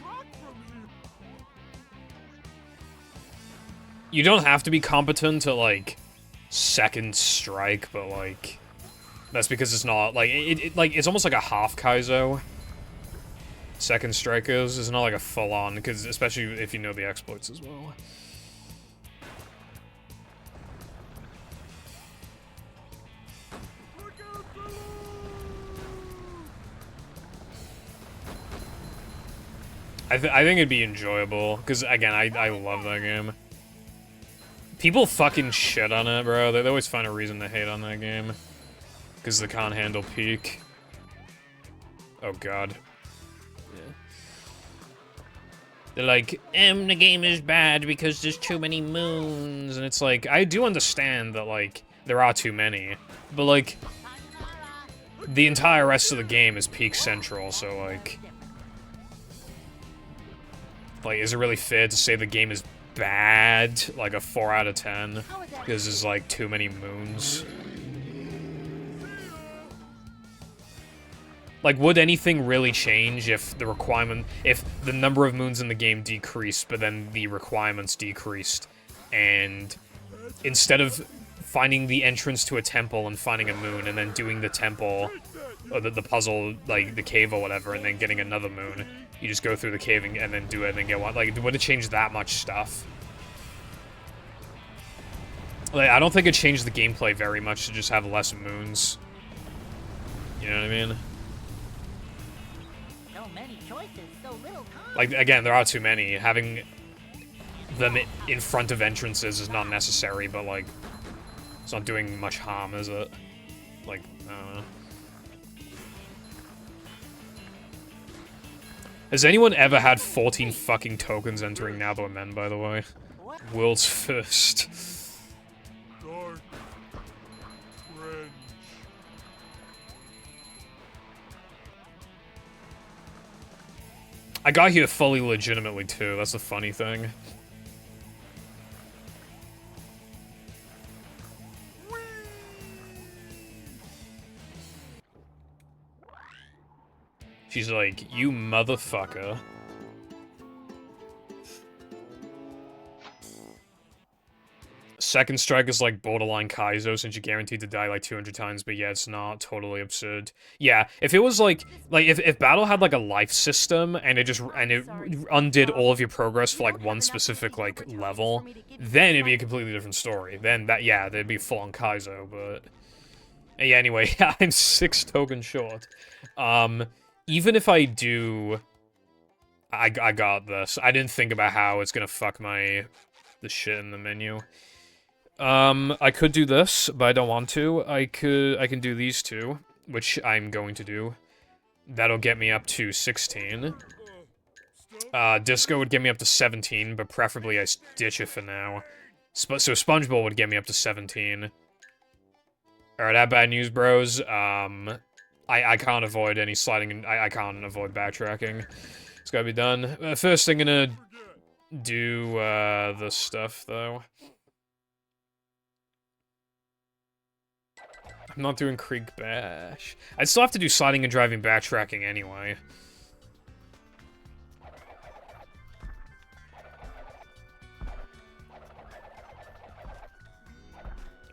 You don't have to be competent at, like, second strike, but, like... That's because it's not, like, like, it's almost like a half Kaizo. Second strike is. It's not like a full-on, because especially if you know the exploits as well. I think it'd be enjoyable, because, again, I love that game. People fucking shit on it, bro. They always find a reason to hate on that game. Because they can't handle peak. Oh, God. Yeah. They're like, the game is bad because there's too many moons. And it's like, I do understand that, like, there are too many. But, like, the entire rest of the game is peak central, so, like... Like, is it really fair to say the game is bad? Like a 4 out of 10? Because there's, like, too many moons. Like, would anything really change if the if the number of moons in the game decreased, but then the requirements decreased, and instead of finding the entrance to a temple and finding a moon, and then doing the temple, or the puzzle, like, the cave or whatever, and then getting another moon, you just go through the cave and then do it and then get one. Like, would it change that much stuff? Like, I don't think it changed the gameplay very much to just have less moons. You know what I mean?
So many choices, so little time.
Like, again, there are too many. Having them in front of entrances is not necessary, but, like, it's not doing much harm, is it? Like, I don't know. Has anyone ever had 14 fucking tokens entering Now But Men, by the way? World's first.
Dark. Cringe.
I got here fully legitimately, too. That's the funny thing. She's like, you motherfucker. Second strike is like borderline Kaizo since you're guaranteed to die like 200 times, but yeah, it's not totally absurd. Yeah, if it was like if battle had like a life system and it undid all of your progress for like one specific like level, then it'd be a completely different story. Then there'd be full on Kaizo, but yeah, anyway, I'm 6 tokens short. Even if I do, I got this. I didn't think about how it's gonna fuck the shit in the menu. I could do this, but I don't want to. I can do these two, which I'm going to do. That'll get me up to 16. Disco would get me up to 17, but preferably I ditch it for now. So SpongeBob would get me up to 17. Alright, I have bad news, bros. I can't avoid any sliding, I can't avoid backtracking. It's gotta be done. First thing gonna do the stuff, though. I'm not doing Creek Bash. I'd still have to do sliding and driving backtracking anyway.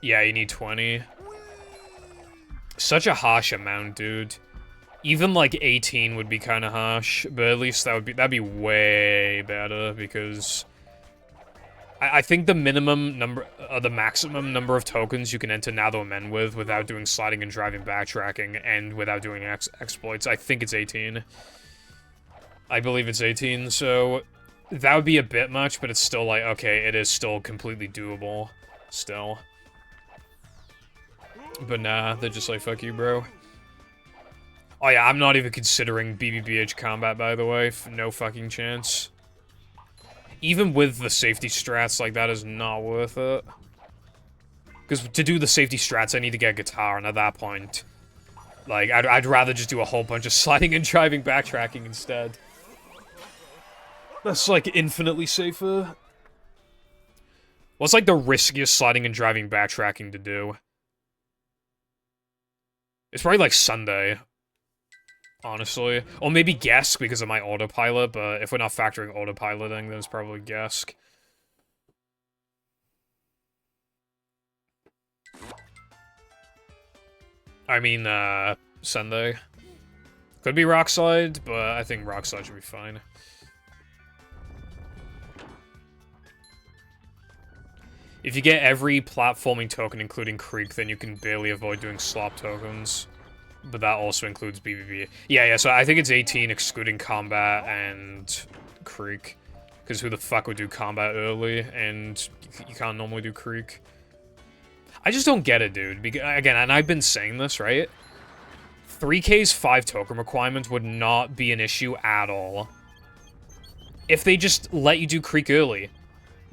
Yeah, you need 20. Such a harsh amount, dude. Even like 18 would be kind of harsh, but at least that'd be way better because I think the minimum number, the maximum number of tokens you can enter Now the Men with without doing sliding and driving backtracking and without doing exploits, I think it's 18. I believe it's 18, so that would be a bit much, but it's still like, okay, it is still completely doable, still. But nah, they're just like, fuck you, bro. Oh yeah, I'm not even considering BBBH combat, by the way. No fucking chance. Even with the safety strats, like, that is not worth it. Because to do the safety strats, I need to get a guitar, and at that point, like, I'd rather just do a whole bunch of sliding and driving backtracking instead. That's, like, infinitely safer. What's, like, the riskiest sliding and driving backtracking to do? It's probably, like, Sunday. Honestly. Or maybe Gesk because of my autopilot, but if we're not factoring autopiloting, then it's probably Gesk. I mean, Sunday. Could be Rockslide, but I think Rockslide should be fine. If you get every platforming token, including Creek, then you can barely avoid doing slop tokens. But that also includes BBB. Yeah, so I think it's 18 excluding combat and Creek. Because who the fuck would do combat early, and you can't normally do Creek. I just don't get it, dude. Again, and I've been saying this, right? 3K's 5 token requirement would not be an issue at all. If they just let you do Creek early.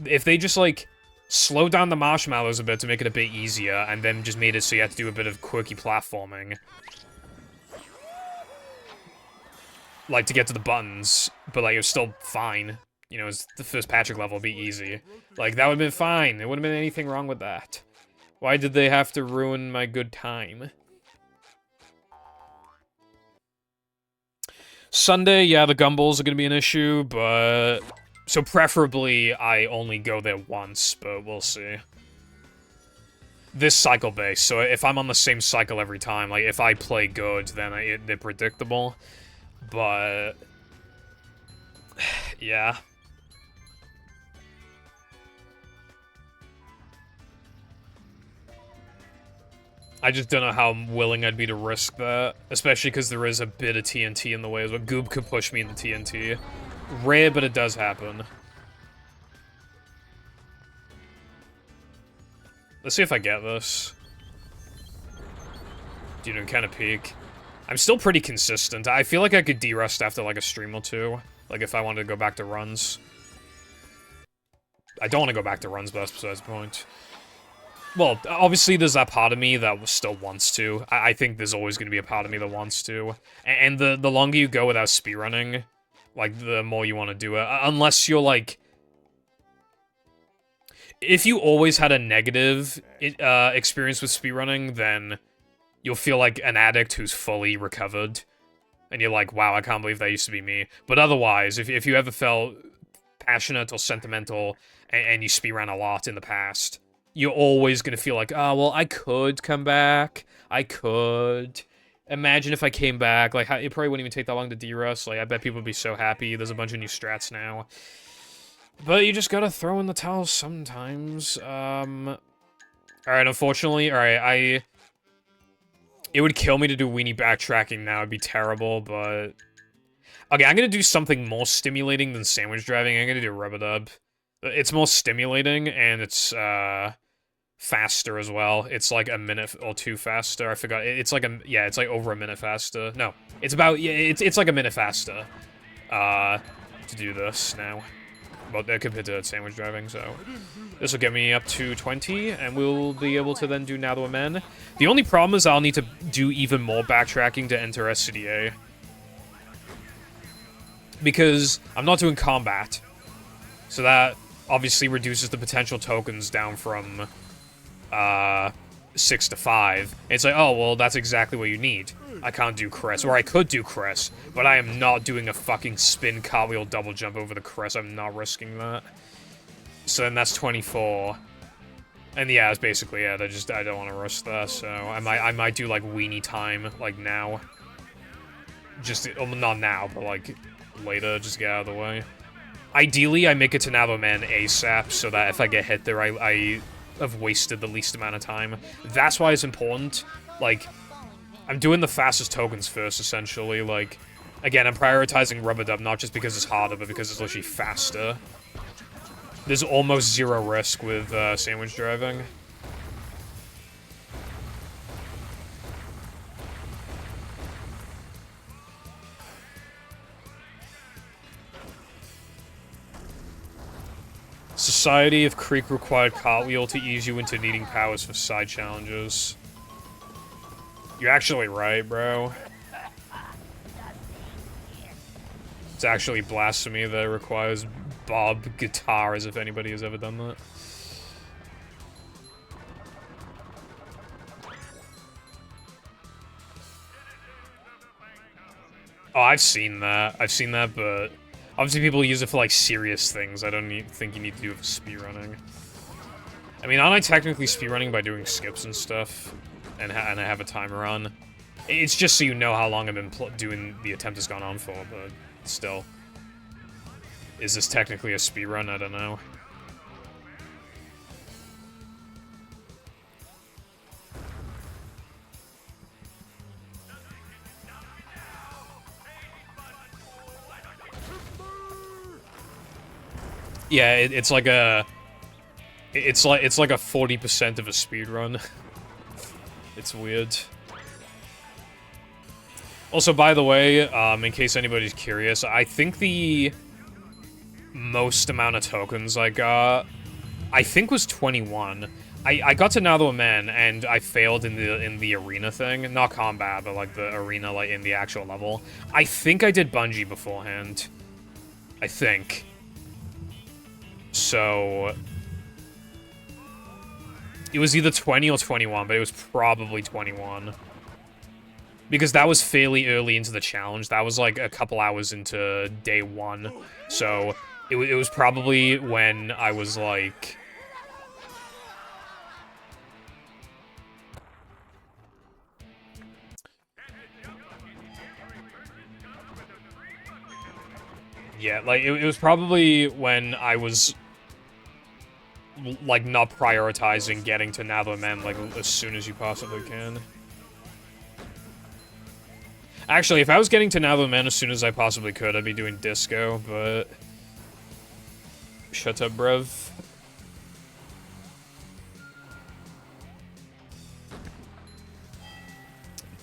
If they just, like, slow down the marshmallows a bit to make it a bit easier, and then just made it so you have to do a bit of quirky platforming. Like, to get to the buttons, but, like, it was still fine. You know, it's the first Patrick level would be easy. Like, that would have been fine. There wouldn't have been anything wrong with that. Why did they have to ruin my good time? Sunday, yeah, the gumballs are gonna be an issue, but... So preferably, I only go there once, but we'll see. This cycle-based, so if I'm on the same cycle every time, like, if I play good, then they're predictable. But... yeah. I just don't know how willing I'd be to risk that. Especially because there is a bit of TNT in the way as well. Goob could push me into TNT. Rare, but it does happen. Let's see if I get this. Dude, I'm kind of peak. I'm still pretty consistent. I feel like I could de-rest after, like, a stream or two. Like, if I wanted to go back to runs. I don't want to go back to runs, but that's besides the point. Well, obviously there's that part of me that still wants to. I think there's always going to be a part of me that wants to. And the longer you go without speedrunning, like, the more you want to do it. Unless you're, like... If you always had a negative experience with speedrunning, then you'll feel like an addict who's fully recovered. And you're like, wow, I can't believe that used to be me. But otherwise, if you ever felt passionate or sentimental and you speedrun a lot in the past, you're always going to feel like, oh, well, I could come back. I could. Imagine if I came back. Like, it probably wouldn't even take that long to de-rust. Like, I bet people would be so happy. There's a bunch of new strats now. But you just gotta throw in the towel sometimes. Alright, unfortunately, alright, it would kill me to do weenie backtracking now. It'd be terrible, but... Okay, I'm gonna do something more stimulating than sandwich driving. I'm gonna do rub-a-dub. It's more stimulating, and it's, faster as well. It's like a minute or two faster. I forgot. It's like it's like over a minute faster. No, it's about, yeah, it's like a minute faster, to do this now. Well, compared to sandwich driving, so... This will get me up to 20, and we'll be able to then do Now the Men. The only problem is I'll need to do even more backtracking to enter SCDA. Because I'm not doing combat. So that obviously reduces the potential tokens down from 6 to 5. It's like, oh, well, that's exactly what you need. I can't do crest, or I could do crest, but I am not doing a fucking spin cartwheel double jump over the crest. I'm not risking that. So then that's 24. And yeah, it's basically it. I don't want to risk that, so I might do, like, weenie time, like, now. Just, well, not now, but, like, later, just get out of the way. Ideally, I make it to Navo Man ASAP, so that if I get hit there, I have wasted the least amount of time. That's why it's important. Like, I'm doing the fastest tokens first, essentially. Like, again, I'm prioritizing Rubber Dub, not just because it's harder, but because it's literally faster. There's almost zero risk with sandwich driving. Society of Creek required cartwheel to ease you into needing powers for side challenges. You're actually right, bro. It's actually blasphemy that it requires Bob guitar, as if anybody has ever done that. Oh, I've seen that, but obviously people use it for, like, serious things. I don't think you need to do it for speedrunning. I mean, aren't I technically speedrunning by doing skips and stuff? And I have a timer on? It's just so you know how long I've been doing the attempt has gone on for, but still. Is this technically a speedrun? I don't know. Yeah, it's like a... It's like a 40% of a speedrun. It's weird. Also, by the way, in case anybody's curious, I think the most amount of tokens I got, I think, was 21. I got to Now Man, and I failed in the arena thing. Not combat, but, like, the arena, like, in the actual level. I think I did bungee beforehand. I think. So... It was either 20 or 21, but it was probably 21. Because that was fairly early into the challenge. That was, like, a couple hours into day 1. So, it was probably when I was, like... Yeah, like, it was probably when I was... like, not prioritizing getting to Navo Man, like, as soon as you possibly can. Actually, if I was getting to Navo Man as soon as I possibly could, I'd be doing disco, but... Shut up, bruv.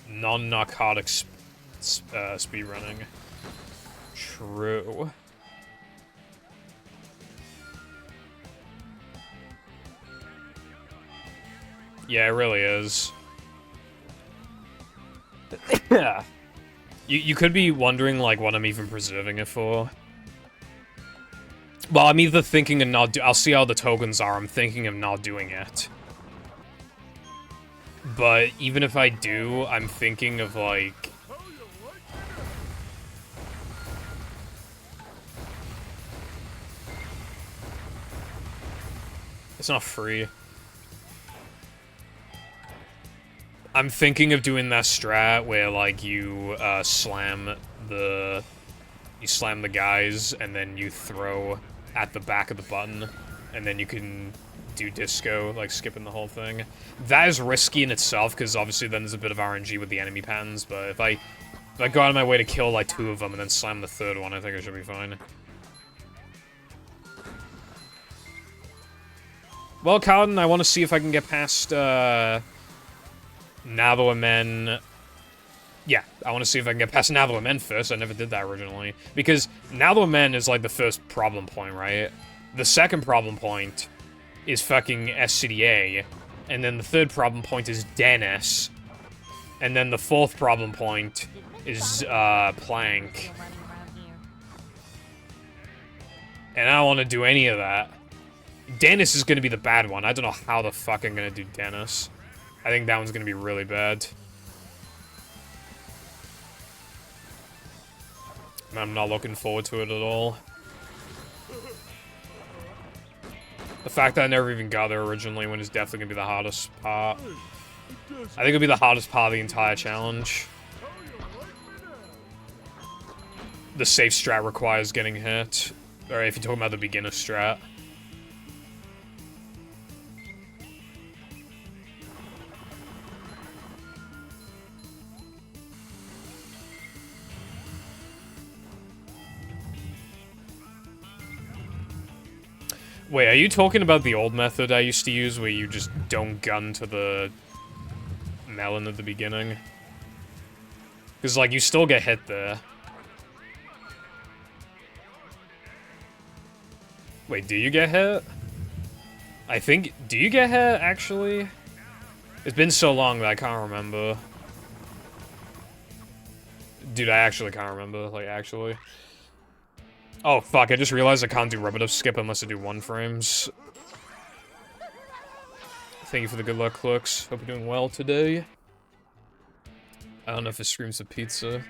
Non-narcotic speedrunning. True. Yeah, it really is. Yeah. You could be wondering, like, what I'm even preserving it for. Well, I'm either thinking of not I'll see how the tokens are, I'm thinking of not doing it. But even if I do, I'm thinking of, like... It's not free. I'm thinking of doing that strat where, like, you slam the guys and then you throw at the back of the button and then you can do disco, like skipping the whole thing. That is risky in itself because obviously then there's a bit of RNG with the enemy patterns, but if I go out of my way to kill like 2 of them and then slam the 3rd one, I think I should be fine. Well, Cowden, I want to see if I can get past Navo Men. Yeah, I want to see if I can get past Navo Men first. I never did that originally. Because Navo Men is like the first problem point, right? The second problem point is fucking SCDA. And then the third problem point is Dennis. And then the 4th problem point is Plank. And I don't want to do any of that. Dennis is going to be the bad one. I don't know how the fuck I'm going to do Dennis. I think that one's going to be really bad. I'm not looking forward to it at all. The fact that I never even got there originally when is definitely going to be the hardest part. I think it'll be the hardest part of the entire challenge. The safe strat requires getting hit. Or if you're talking about the beginner strat. Wait, are you talking about the old method I used to use where you just don't gun to the melon at the beginning? Because, like, you still get hit there. Wait, do you get hit? I think... Do you get hit, actually? It's been so long that I can't remember. Dude, I actually can't remember, like, actually. Oh, fuck, I just realized I can't do rubber duck skip unless I do 1 frames. Thank you for the good luck, Clooks. Hope you're doing well today. I don't know if it screams of pizza.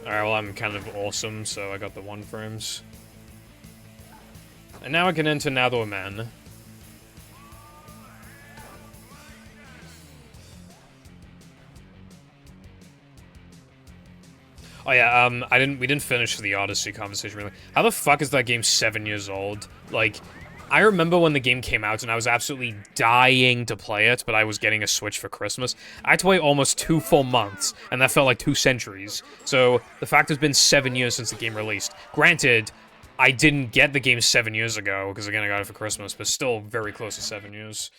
Alright, well, I'm kind of awesome, so I got the 1 frames. And now I can enter Now Man. Oh yeah, we didn't finish the Odyssey conversation really. How the fuck is that game 7 years old? Like, I remember when the game came out and I was absolutely dying to play it, but I was getting a Switch for Christmas. I had to wait almost 2 full months, and that felt like 2 centuries. So, the fact it's been 7 years since the game released. Granted, I didn't get the game 7 years ago, because again I got it for Christmas, but still very close to 7 years.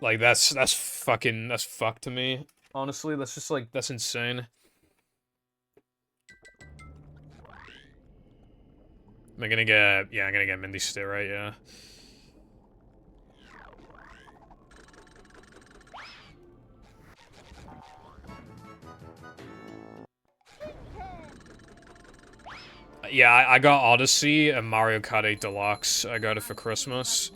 Like, that's fucked to me. Honestly, that's just, like, that's insane. Am I gonna get... Yeah, I'm gonna get Mindy Still, right? Yeah. Yeah, I got Odyssey and Mario Kart 8 Deluxe. I got it for Christmas.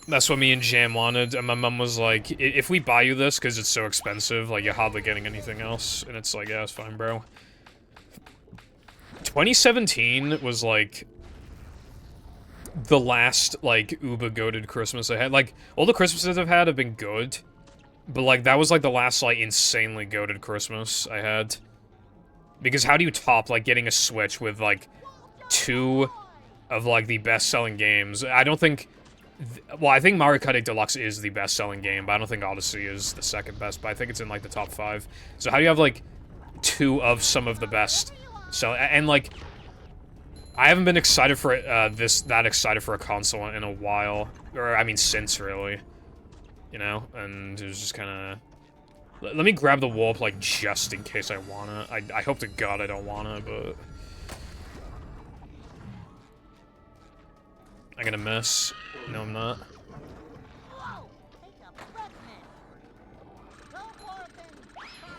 That's what me and Jam wanted, and my mom was like, if we buy you this, because it's so expensive, like, you're hardly getting anything else. And it's like, yeah, it's fine, bro. 2017 was, like, the last, like, uber-goated Christmas I had. Like, all the Christmases I've had have been good, but, like, that was, like, the last, like, insanely goated Christmas I had. Because how do you top, like, getting a Switch with, like, 2 of, like, the best-selling games? I don't think... Well, I think Mario Kart 8 Deluxe is the best-selling game, but I don't think Odyssey is the second best, but I think it's in, like, the top 5. So how do you have, like, 2 of some of the best selling... And, like, I haven't been excited for that excited for a console in a while. Or, I mean, since, really. You know? And it was just kind of... Let me grab the warp, like, just in case I want it. I hope to God I don't want it, but... I'm gonna miss. No, I'm not.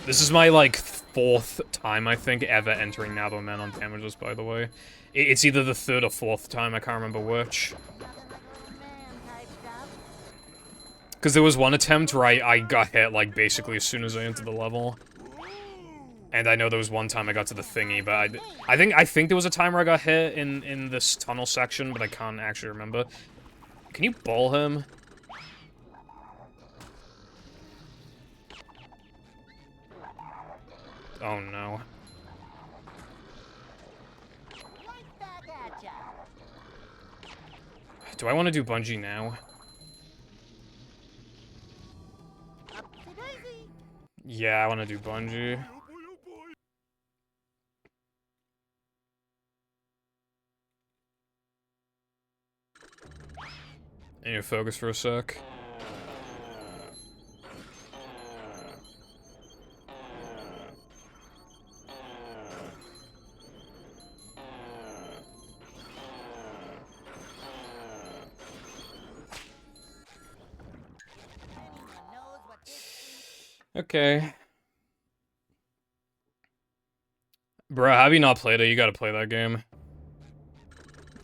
This is my, like, 4th time, I think, ever entering Now Man on Damageless, by the way. It's either the 3rd or 4th time, I can't remember which. Because there was one attempt where I got hit, like, basically as soon as I entered the level. And I know there was one time I got to the thingy, but I think there was a time where I got hit in this tunnel section, but I can't actually remember. Can you ball him? Oh no. Do I want to do bungee now? Yeah, I want to do bungee. I need to focus for a sec. Okay. Bro, have you not played it? You gotta play that game.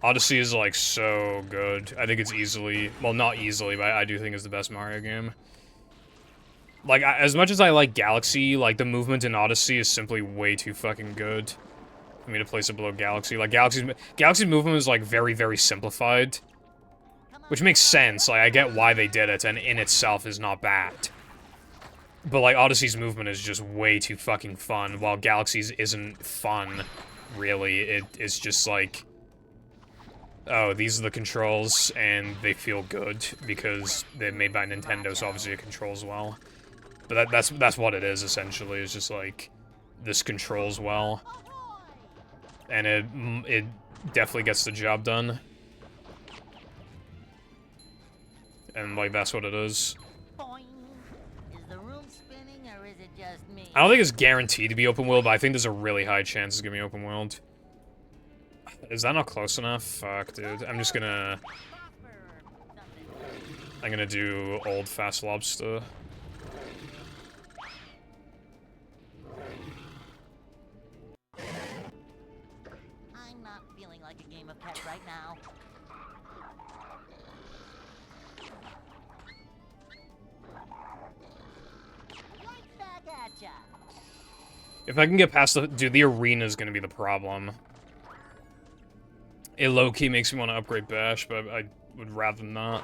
Odyssey is, like, so good. I think it's easily... Well, not easily, but I do think it's the best Mario game. Like, as much as I like Galaxy, like, the movement in Odyssey is simply way too fucking good for me to place it below Galaxy. Like, Galaxy's movement is, like, very, very simplified. Which makes sense. Like, I get why they did it, and in itself is not bad. But, like, Odyssey's movement is just way too fucking fun, while Galaxy's isn't fun, really. It's just, like... Oh, these are the controls, and they feel good, because they're made by Nintendo, so obviously it controls well. But that's what it is, essentially, it's just, like, this controls well. And it definitely gets the job done. And, like, that's what it is.
Boing. Is the room spinning or is it just me?
I don't think it's guaranteed to be open world, but I think there's a really high chance it's gonna be open world. Is that not close enough? Fuck, dude. I'm gonna do old fast lobster.
I'm not feeling like a game of catch right now. Right back at ya.
If I can get past the... Dude, the arena's gonna be the problem. It low-key makes me want to upgrade Bash, but I would rather not.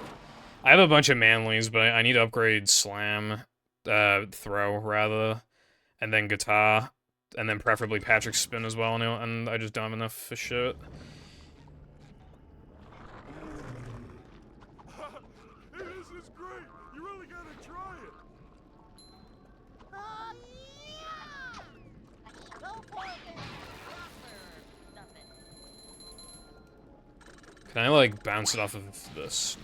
I have a bunch of manlies, but I need to upgrade Slam, Throw, rather, and then Guitar, and then preferably Patrick's Spin as well, and I just don't have enough for shit.
This is great. You really gotta try it.
Go for it, Nothing.
Can I, like, bounce it off of this?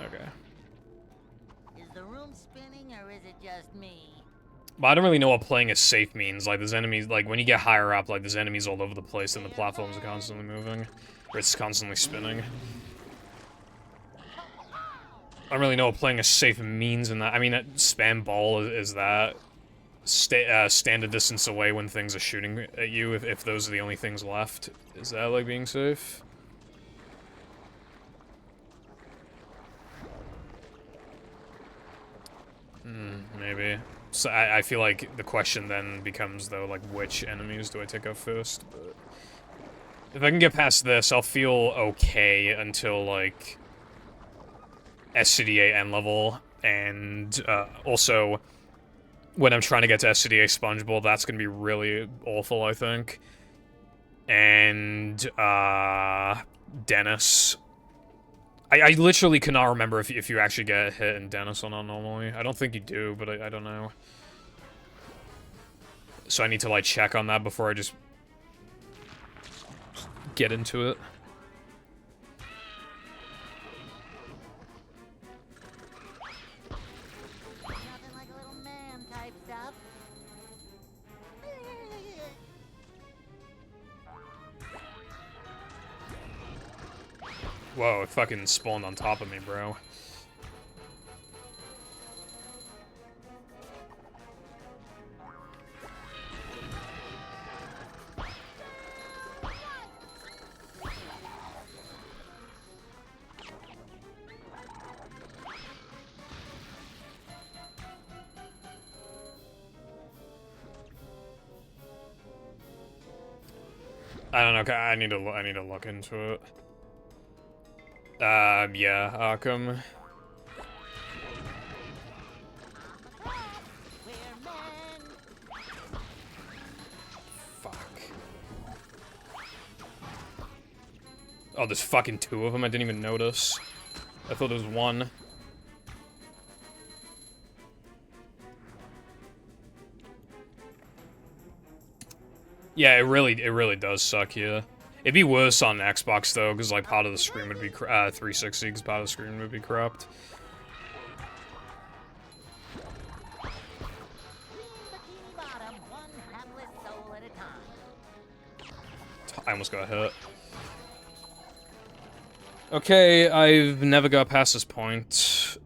No. Okay.
Is the room spinning or is it just me?
But I don't really know what playing it safe means. Like, there's enemies, like, when you get higher up, like, there's enemies all over the place and the platforms are constantly moving. Or it's constantly spinning. I don't really know what playing a safe means in that. I mean, spam ball is that. Stand a distance away when things are shooting at you, if those are the only things left. Is that, like, being safe? Maybe. So I feel like the question then becomes, though, like, which enemies do I take out first? But if I can get past this, I'll feel okay until, like, SCDA end level, and also, when I'm trying to get to SCDA Sponge Bowl, that's gonna be really awful, I think. And, Dennis. I literally cannot remember if you actually get hit in Dennis or not normally. I don't think you do, but I don't know. So I need to, like, check on that before I just get into it.
Nothing like a little man type stuff.
Whoa, it fucking spawned on top of me, bro. I don't know, I need to look into it. Yeah, Arkham. Fuck. Oh, there's fucking two of them, I didn't even notice. I thought there was one. Yeah, it really does suck, yeah. It'd be worse on Xbox, though, because, like, part of the screen would be, 360, because part of the screen would be cropped. I almost got hit. Okay, I've never got past this point.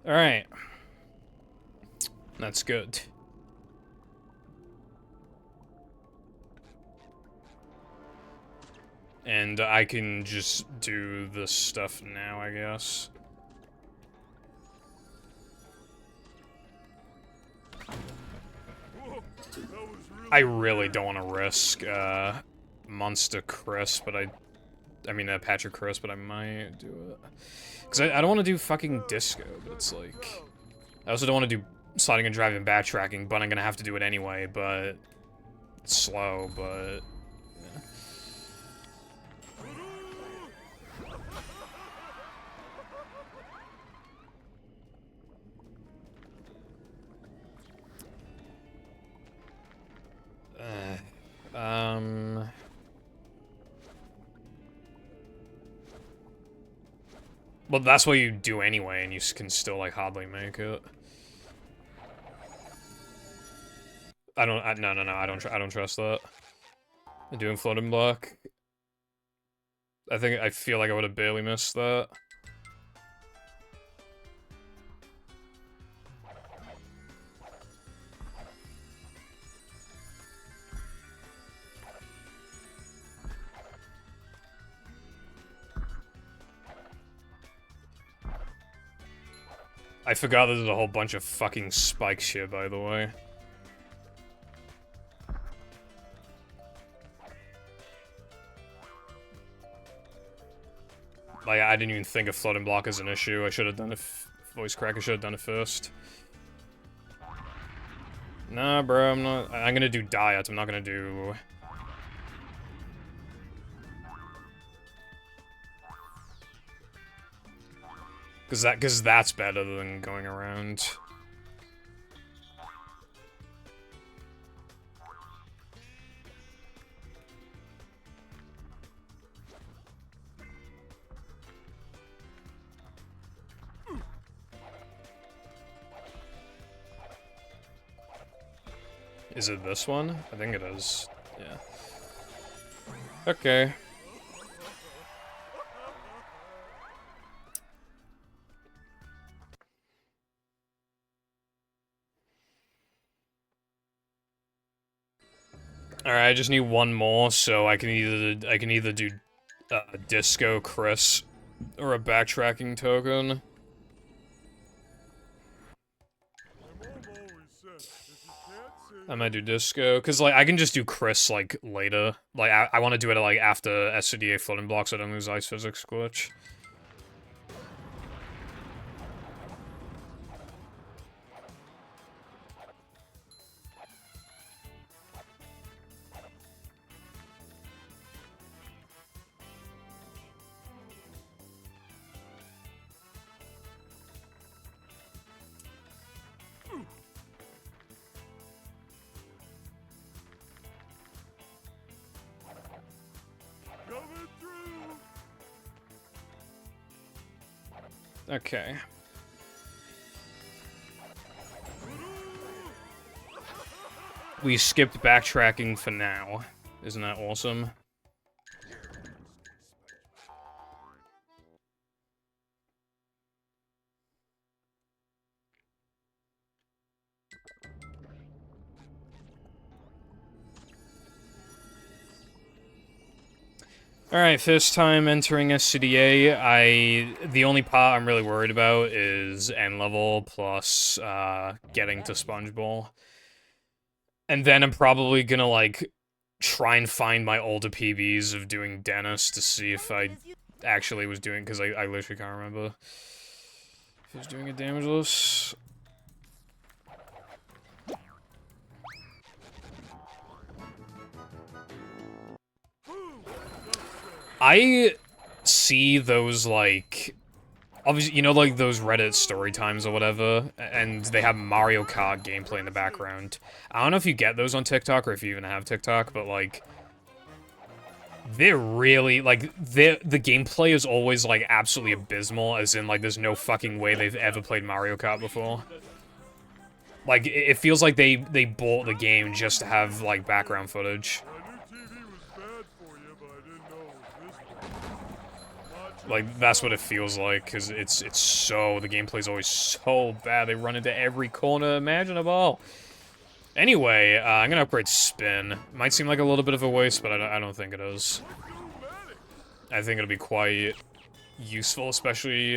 Alright. That's good. And I can just do this stuff now, I guess.
Whoa, that was really
I really don't want to risk, Monster Chris, but I mean, Patrick Chris, but I might do it. Because I don't want to do fucking disco, but it's like... I also don't want to do sliding and driving backtracking, but I'm gonna have to do it anyway, but... It's slow, but... Well, that's what you do anyway, and you can still, like, hardly make it. No, I don't trust that. I'm doing floating block. I feel like I would have barely missed that. I forgot there's a whole bunch of fucking spikes here, by the way. Like, I didn't even think of floating block as an issue. I should have done it. Voice crack, I should have done it first. Nah, bro, I'm not. I'm gonna do diets. I'm not gonna do. Cause that's better than going around. Is it this one? I think it is. Yeah. Okay. Alright, I just need one more, so I can either do Disco Chris or a backtracking token. I might do Disco, because, like, I can just do Chris, like, later. Like, I want to do it, like, after SCDA floating blocks so I don't lose Ice Physics glitch. Okay. We skipped backtracking for now. Isn't that awesome? Alright, first time entering SCDA, the only part I'm really worried about is end level plus, getting to Sponge Ball. And then I'm probably gonna, like, try and find my older PBs of doing Dennis to see if I actually was doing, because I literally can't remember if I was doing a Damageless. I see those, like, Obviously, you know, like those Reddit story times or whatever, and they have Mario Kart gameplay in the background. I don't know if you get those on TikTok or if you even have TikTok, but like, they're really, like, the gameplay is always, like, absolutely abysmal, as in, like, there's no fucking way they've ever played Mario Kart before. Like, it feels like they bought the game just to have, like, background footage.
I knew TV was bad for you, but I didn't know it was this bad.
Like, that's what it feels like, because it's so, the gameplay's always so bad, they run into every corner imaginable. Anyway, I'm gonna upgrade Spin. Might seem like a little bit of a waste, but I don't think it is. I think it'll be quite useful, especially,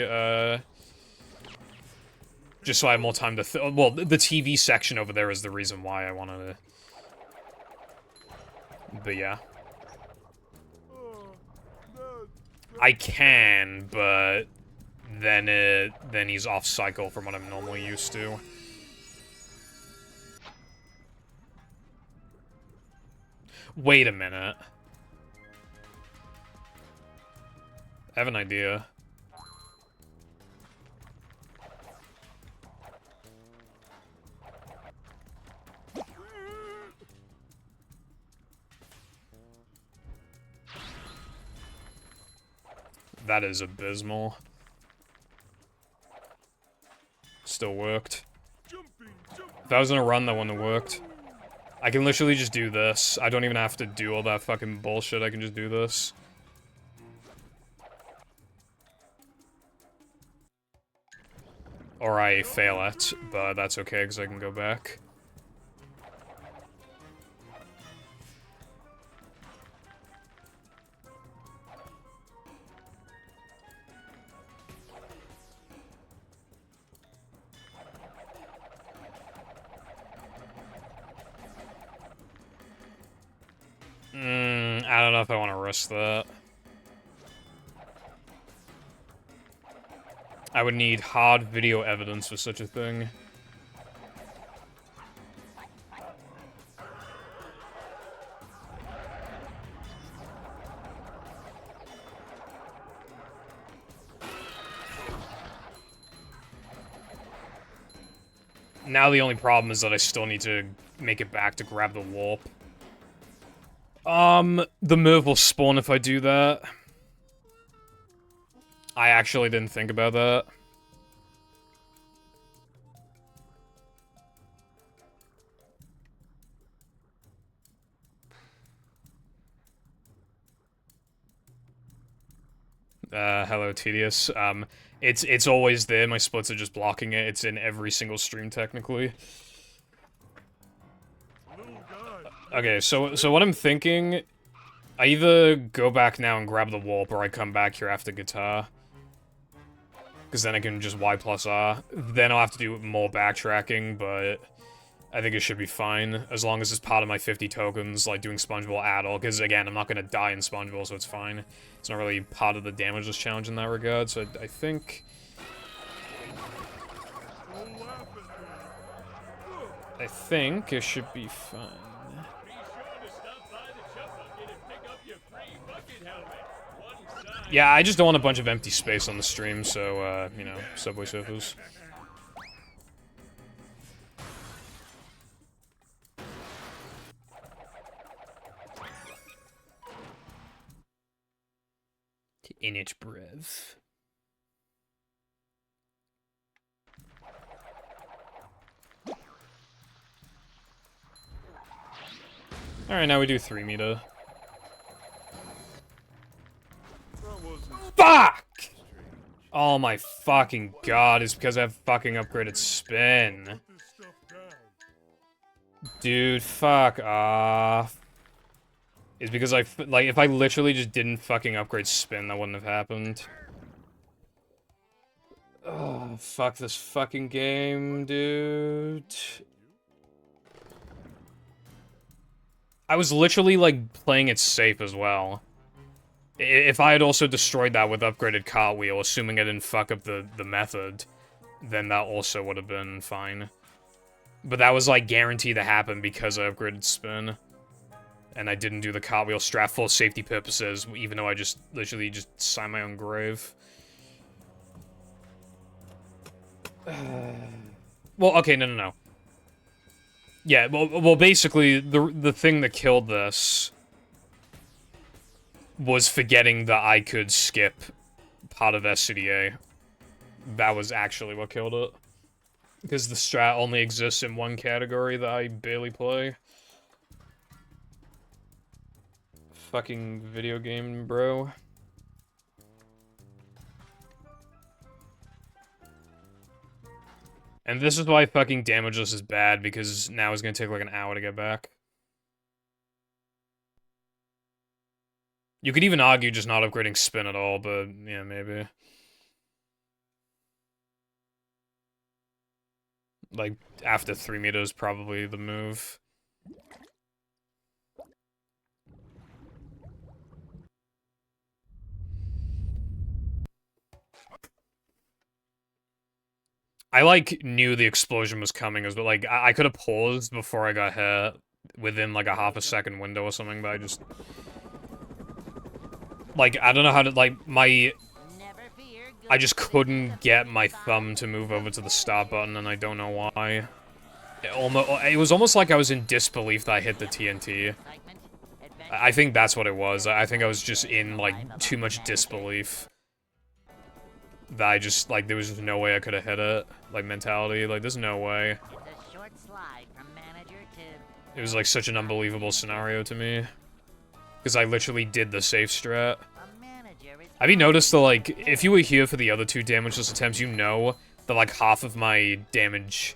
just so I have more time to well, the TV section over there is the reason why I wanted to... But yeah. I can, but then he's off cycle from what I'm normally used to. Wait a minute. I have an idea. That is abysmal. Still worked. If I was gonna run, that wouldn't have worked. I can literally just do this. I don't even have to do all that fucking bullshit. I can just do this. Or I fail it, but that's okay because I can go back. I don't know if I want to risk that. I would need hard video evidence for such a thing. Now the only problem is that I still need to make it back to grab the warp. The move will spawn if I do that. I actually didn't think about that. Hello, Tedious. It's always there. My splits are just blocking it. It's in every single stream, technically. Okay, so what I'm thinking, I either go back now and grab the warp, or I come back here after guitar. Because then I can just Y plus R. Then I'll have to do more backtracking, but I think it should be fine, as long as it's part of my 50 tokens, like doing Sponge Ball at all, because again, I'm not going to die in Sponge Ball, so it's fine. It's not really part of the Damageless challenge in that regard, so I think... I think it should be fine. Yeah, I just don't want a bunch of empty space on the stream, so, you know, Subway Surfers. In its breath. Alright, now we do 3 meter. Fuck! Oh my fucking god, it's because I have fucking upgraded spin. Dude, fuck off. It's because like, if I literally just didn't fucking upgrade spin, that wouldn't have happened. Oh, fuck this fucking game, dude. I was literally, like, playing it safe as well. If I had also destroyed that with upgraded cartwheel, assuming I didn't fuck up the method, then that also would have been fine. But that was, like, guaranteed to happen because I upgraded spin. And I didn't do the cartwheel strat for safety purposes, even though I just literally just signed my own grave. Well, okay, no. Yeah, well, basically, the thing that killed this was forgetting that I could skip part of SCDA. That was actually what killed it. Because the strat only exists in one category that I barely play. Fucking video game, bro. And this is why fucking Damageless is bad, because now it's gonna take like an hour to get back. You could even argue just not upgrading spin at all, but yeah, maybe. Like, after 3 meters, probably the move. I, like, knew the explosion was coming, but, like, I could have paused before I got hit within, like, a half a second window or something, but I just... Like, I don't know how to, like, my... I just couldn't get my thumb to move over to the start button, and I don't know why. It was almost like I was in disbelief that I hit the TNT. I think that's what it was. I think I was just in, like, too much disbelief. That I just, like, there was just no way I could have hit it. Like, mentality. Like, there's no way. It was, like, such an unbelievable scenario to me. Because I literally did the safe strat. Have you noticed that, like, if you were here for the other two damageless attempts, you know that, like, half of my damageless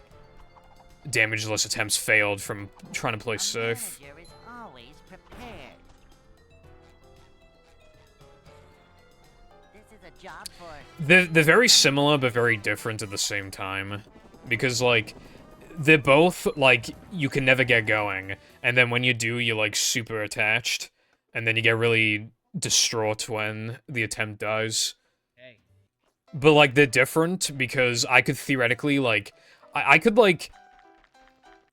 attempts failed from trying to play safe. They're very similar, but very different at the same time. Because, like, they're both, like, you can never get going. And then when you do, you're, like, super attached. And then you get really distraught when the attempt dies. But, like, they're different because I could theoretically, like... I could, like...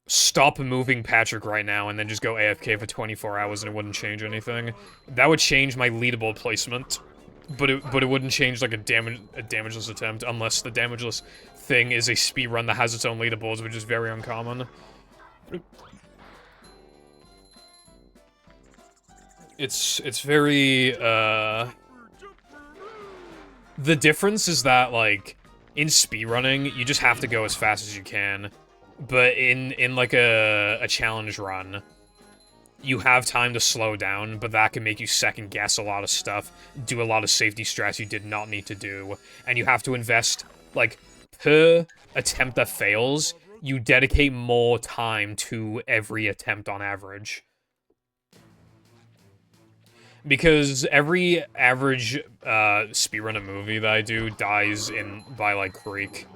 stop moving Patrick right now and then just go AFK for 24 hours and it wouldn't change anything. That would change my leaderboard placement. But it wouldn't change, like, a damageless attempt unless the damageless thing is a speedrun that has its own leaderboards, which is very uncommon. It's very, The difference is that, like, in speedrunning, you just have to go as fast as you can. But in like, a challenge run, you have time to slow down, but that can make you second-guess a lot of stuff, do a lot of safety strats you did not need to do, and you have to invest, like, per attempt that fails, you dedicate more time to every attempt on average. Because every average speedrunner movie that I do dies by, like, Creek.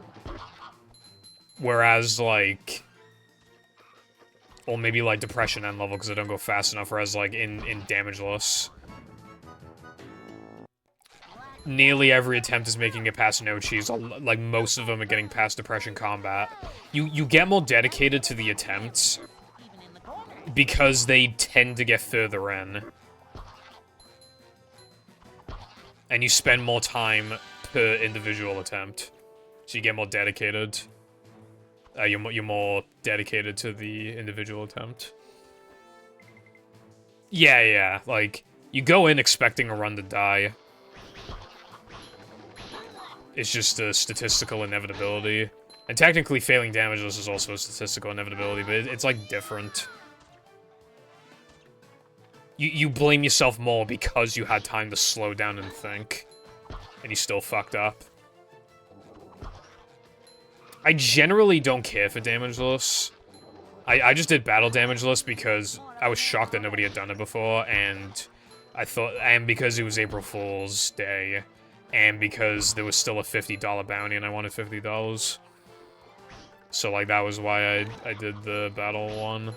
Whereas, like... Or maybe, like, Depression End level, because I don't go fast enough, whereas, like, in Damageless... Nearly every attempt is making it past No Cheese, like, most of them are getting past Depression Combat. You get more dedicated to the attempts, because they tend to get further in. And you spend more time per individual attempt. So you get more dedicated. You're more dedicated to the individual attempt. Yeah, like, you go in expecting a run to die. It's just a statistical inevitability. And technically, failing damageless is also a statistical inevitability, but it's like, different. You blame yourself more because you had time to slow down and think. And you still fucked up. I generally don't care for damageless. I just did battle damageless because I was shocked that nobody had done it before, and because it was April Fool's Day, and because there was still a $50 bounty and I wanted $50. So, like, that was why I did the battle one.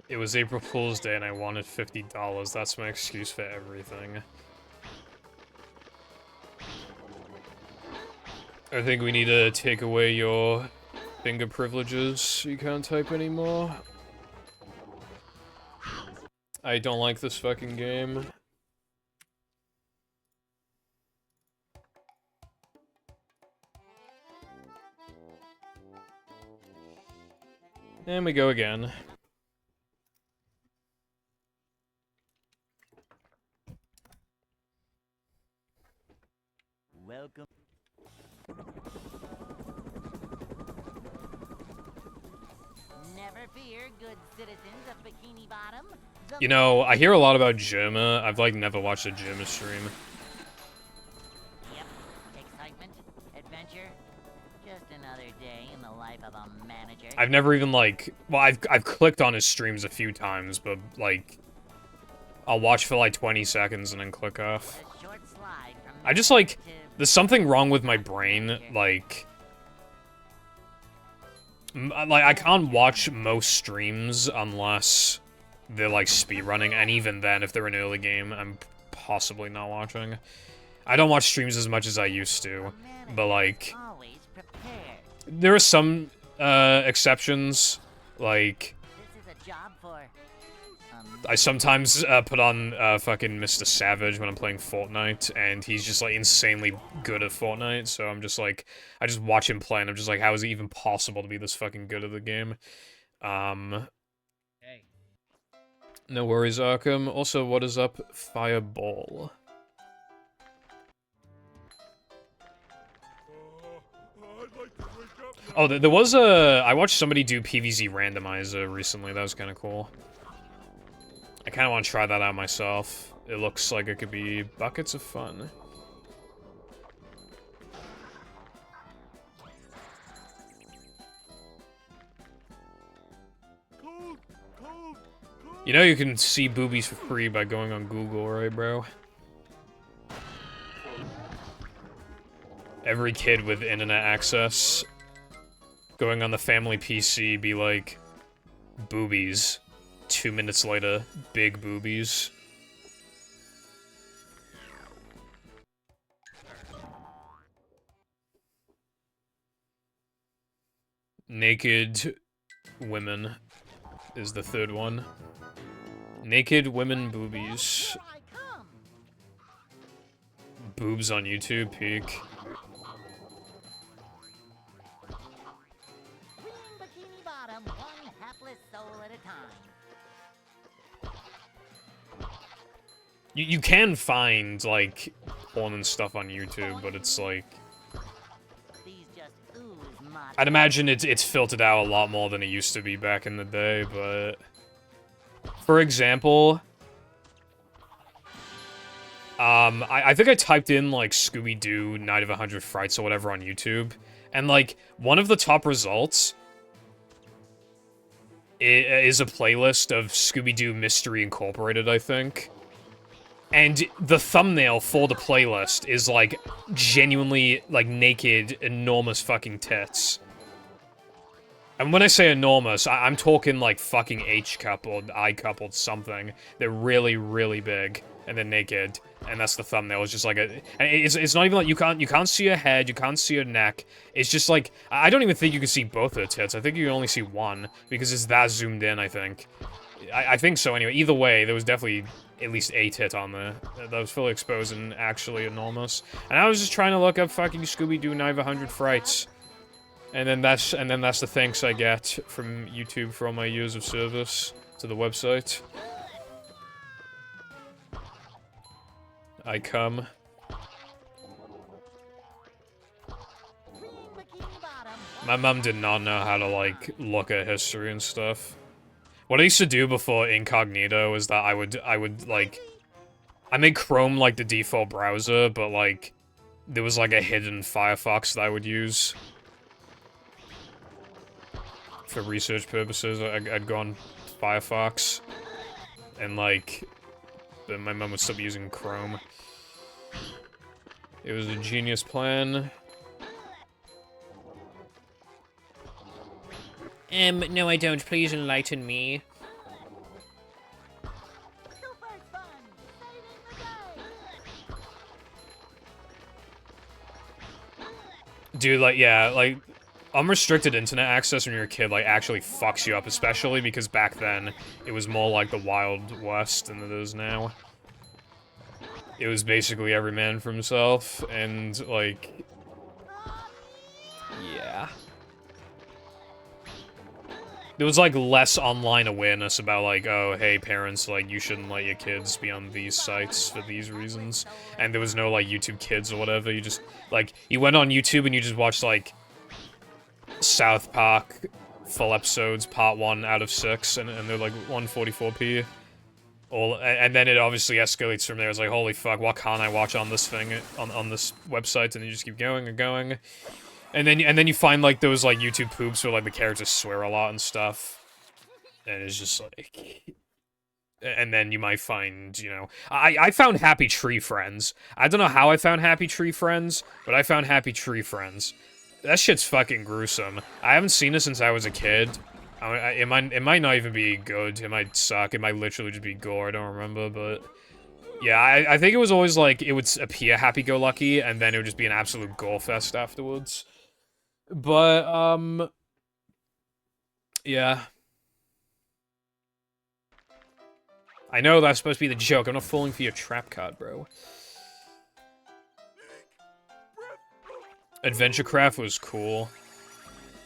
It was April Fool's Day and I wanted $50. That's my excuse for everything. I think we need to take away your finger privileges. You can't type anymore. I don't like this fucking game. And we go again.
Welcome. Never fear, good citizens of Bikini Bottom.
You know, I hear a lot about Jirma. I've, like, never watched a Jirma stream.
Yep. Excitement, adventure, just another day in the life of a manager.
I've never even, like... Well, I've clicked on his streams a few times, but, like... I'll watch for, like, 20 seconds and then click off.
A short slide from
I just, like...
to
There's something wrong with my brain, like... I can't watch most streams unless they're, like, speedrunning, and even then, if they're an early game, I'm possibly not watching. I don't watch streams as much as I used to, but, like...
always prepared.
There are some, exceptions, like...
This is a job for
I sometimes, put on, fucking Mr. Savage when I'm playing Fortnite, and he's just, like, insanely good at Fortnite, so I'm just, like... I just watch him play, and I'm just like, how is it even possible to be this fucking good at the game?
Hey.
No worries, Arkham. Also, what is up, Fireball?
I'd like to wake up now.
Oh, there was a... I watched somebody do PvZ Randomizer recently, that was kind of cool. I kind of want to try that out myself. It looks like it could be buckets of fun.
Cold, cold, cold.
You know you can see boobies for free by going on Google, right, bro? Every kid with internet access going on the family PC be like, boobies. 2 minutes later, big boobies. Naked women is the third one. Naked women boobies.
Here I come.
Boobs on YouTube, peak.
Queen Bikini Bottom, one hapless soul at a time.
You can find, like, porn and stuff on YouTube, but it's like...
These just ooze mod.
I'd imagine it's filtered out a lot more than it used to be back in the day, but... For example... I think I typed in, like, Scooby-Doo Night of 100 Frights or whatever on YouTube, and, like, one of the top results is a playlist of Scooby-Doo Mystery Incorporated, I think. And the thumbnail for the playlist is, like, genuinely, like, naked, enormous fucking tits. And when I say enormous, I'm talking, like, fucking H-coupled, I-coupled something. They're really, really big, and they're naked. And that's the thumbnail. It's just like a... And it's not even like... You can't see her head, you can't see her neck. It's just like... I don't even think you can see both her tits. I think you can only see one, because it's that zoomed in, I think. I think so, anyway. Either way, there was definitely at least a tit on there that was fully exposed and actually enormous. And I was just trying to look up fucking Scooby-Doo Night of 100 Frights. And then that's the thanks I get from YouTube for all my years of service to the website. I come. My mom did not know how to, like, look at history and stuff. What I used to do before Incognito is that I would, like... I made Chrome, like, the default browser, but, like, there was, like, a hidden Firefox that I would use. For research purposes, I'd go on Firefox. And, like... But my mom would still be using Chrome. It was a genius plan. No I don't. Please enlighten me. Dude, like, yeah, like, unrestricted internet access when you're a kid, like, actually fucks you up, especially because back then, it was more like the Wild West than it is now. It was basically every man for himself, and, like, yeah. There was, like, less online awareness about, like, oh, hey, parents, like, you shouldn't let your kids be on these sites for these reasons. And there was no, like, YouTube Kids or whatever. You just, like, you went on YouTube and you just watched, like, South Park full episodes, part 1 out of 6, and they're, like, 144p. And then it obviously escalates from there. It's like, holy fuck, what can't I watch on this thing, on this website? And you just keep going and going. And then you find, like, those, like, YouTube poops where, like, the characters swear a lot and stuff. And it's just, like... And then you might find, you know... I found Happy Tree Friends. I don't know how I found Happy Tree Friends, but I found Happy Tree Friends. That shit's fucking gruesome. I haven't seen it since I was a kid. It might not even be good. It might suck. It might literally just be gore. I don't remember, but... Yeah, I think it was always, like, it would appear happy-go-lucky, and then it would just be an absolute gore fest afterwards. But, yeah. I know that's supposed to be the joke. I'm not falling for your trap card, bro. Adventure Craft was cool.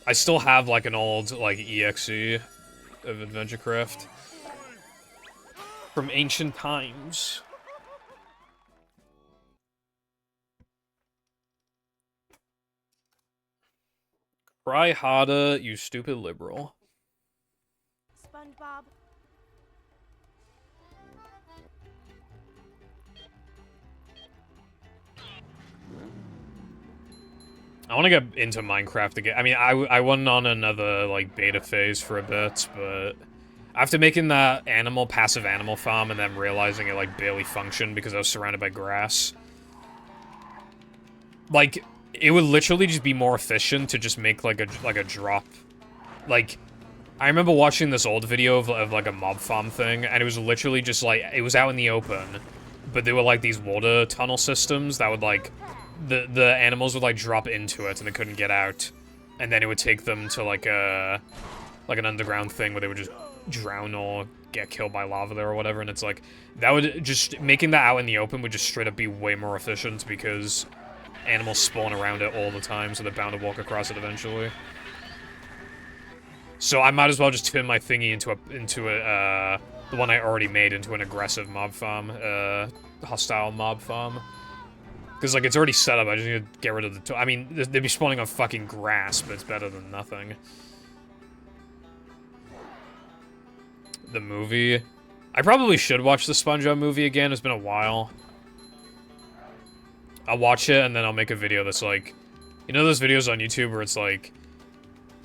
I still have, like, an old, like, EXE of Adventure Craft. From ancient times. Try harder, you stupid liberal.
SpongeBob.
I want to get into Minecraft again. I mean, I went on another, like, beta phase for a bit, but... After making that passive animal farm and then realizing it, like, barely functioned because I was surrounded by grass. Like... It would literally just be more efficient to just make, like, a drop. Like, I remember watching this old video of, like, a mob farm thing, and it was literally just, like, it was out in the open, but there were, like, these water tunnel systems that would, like, the animals would, like, drop into it, and they couldn't get out, and then it would take them to, like, an underground thing where they would just drown or get killed by lava there or whatever, and it's, like, that would just, making that out in the open would just straight up be way more efficient, because... Animals spawn around it all the time, so they're bound to walk across it eventually. So I might as well just turn my thingy into the one I already made into an aggressive mob farm, hostile mob farm. Because, like, it's already set up, I just need to get rid of the... I mean, they'd be spawning on fucking grass, but it's better than nothing. The movie... I probably should watch the SpongeBob movie again, it's been a while. I'll watch it, and then I'll make a video that's like... You know those videos on YouTube where it's like...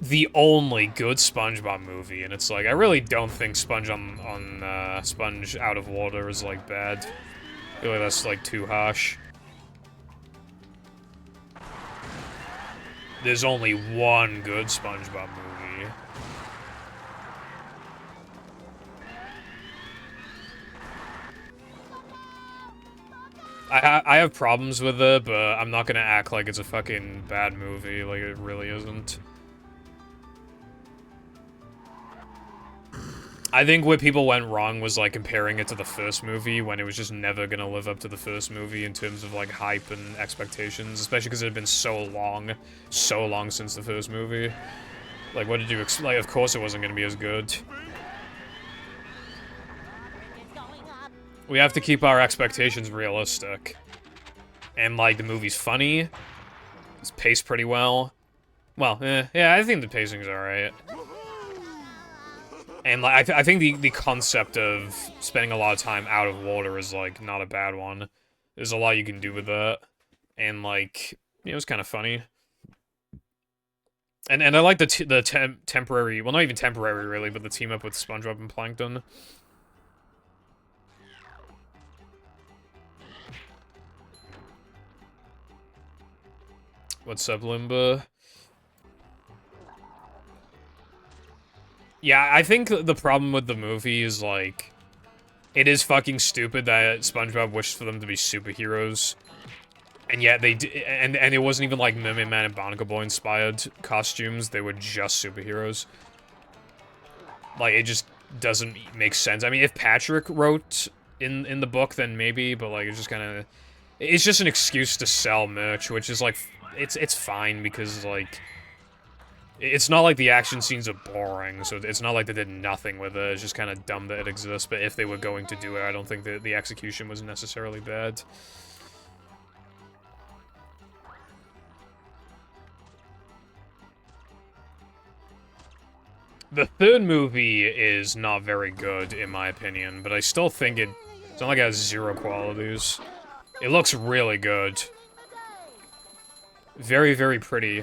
The only good SpongeBob movie, and it's like, I really don't think Sponge Sponge Out of Water is, like, bad. I feel like that's, like, too harsh. There's only one good SpongeBob movie. I have problems with it, but I'm not gonna act like it's a fucking bad movie, like it really isn't. I think where people went wrong was, like, comparing it to the first movie, when it was just never gonna live up to the first movie in terms of, like, hype and expectations, especially because it had been so long since the first movie. Like, what did you like, of course it wasn't gonna be as good. We have to keep our expectations realistic. And, like, the movie's funny. It's paced pretty well. Well, yeah, I think the pacing's alright. And, like, I think the concept of spending a lot of time out of water is, like, not a bad one. There's a lot you can do with that. And, like, it was kind of funny. And I like the temporary, well, not even temporary, really, but the team up with SpongeBob and Plankton. What's up, Limba? Yeah, I think the problem with the movie is, like, it is fucking stupid that SpongeBob wished for them to be superheroes. And yet and it wasn't even like Mermaid Man and Barnacle Boy inspired costumes. They were just superheroes. Like, it just doesn't make sense. I mean, if Patrick wrote in the book, then maybe, but like, it's just kind of... It's just an excuse to sell merch, which is like... It's fine, because like... It's not like the action scenes are boring, so it's not like they did nothing with it. It's just kind of dumb that it exists, but if they were going to do it, I don't think that the execution was necessarily bad. The third movie is not very good, in my opinion, but I still think it's not like it has zero qualities. It looks really good. Very, very pretty.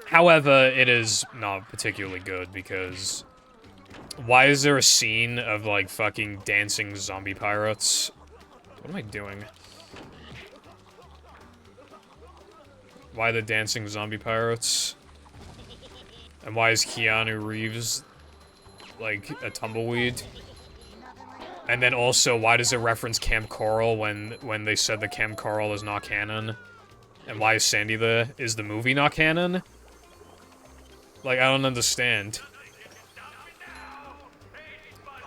However, it is not particularly good, because... Why is there a scene of, like, fucking dancing zombie pirates? What am I doing? Why the dancing zombie pirates? And why is Keanu Reeves like a tumbleweed? And then also, why does it reference Camp Coral when they said that Camp Coral is not canon? And why is Sandy there? Is the movie not canon? Like, I don't understand.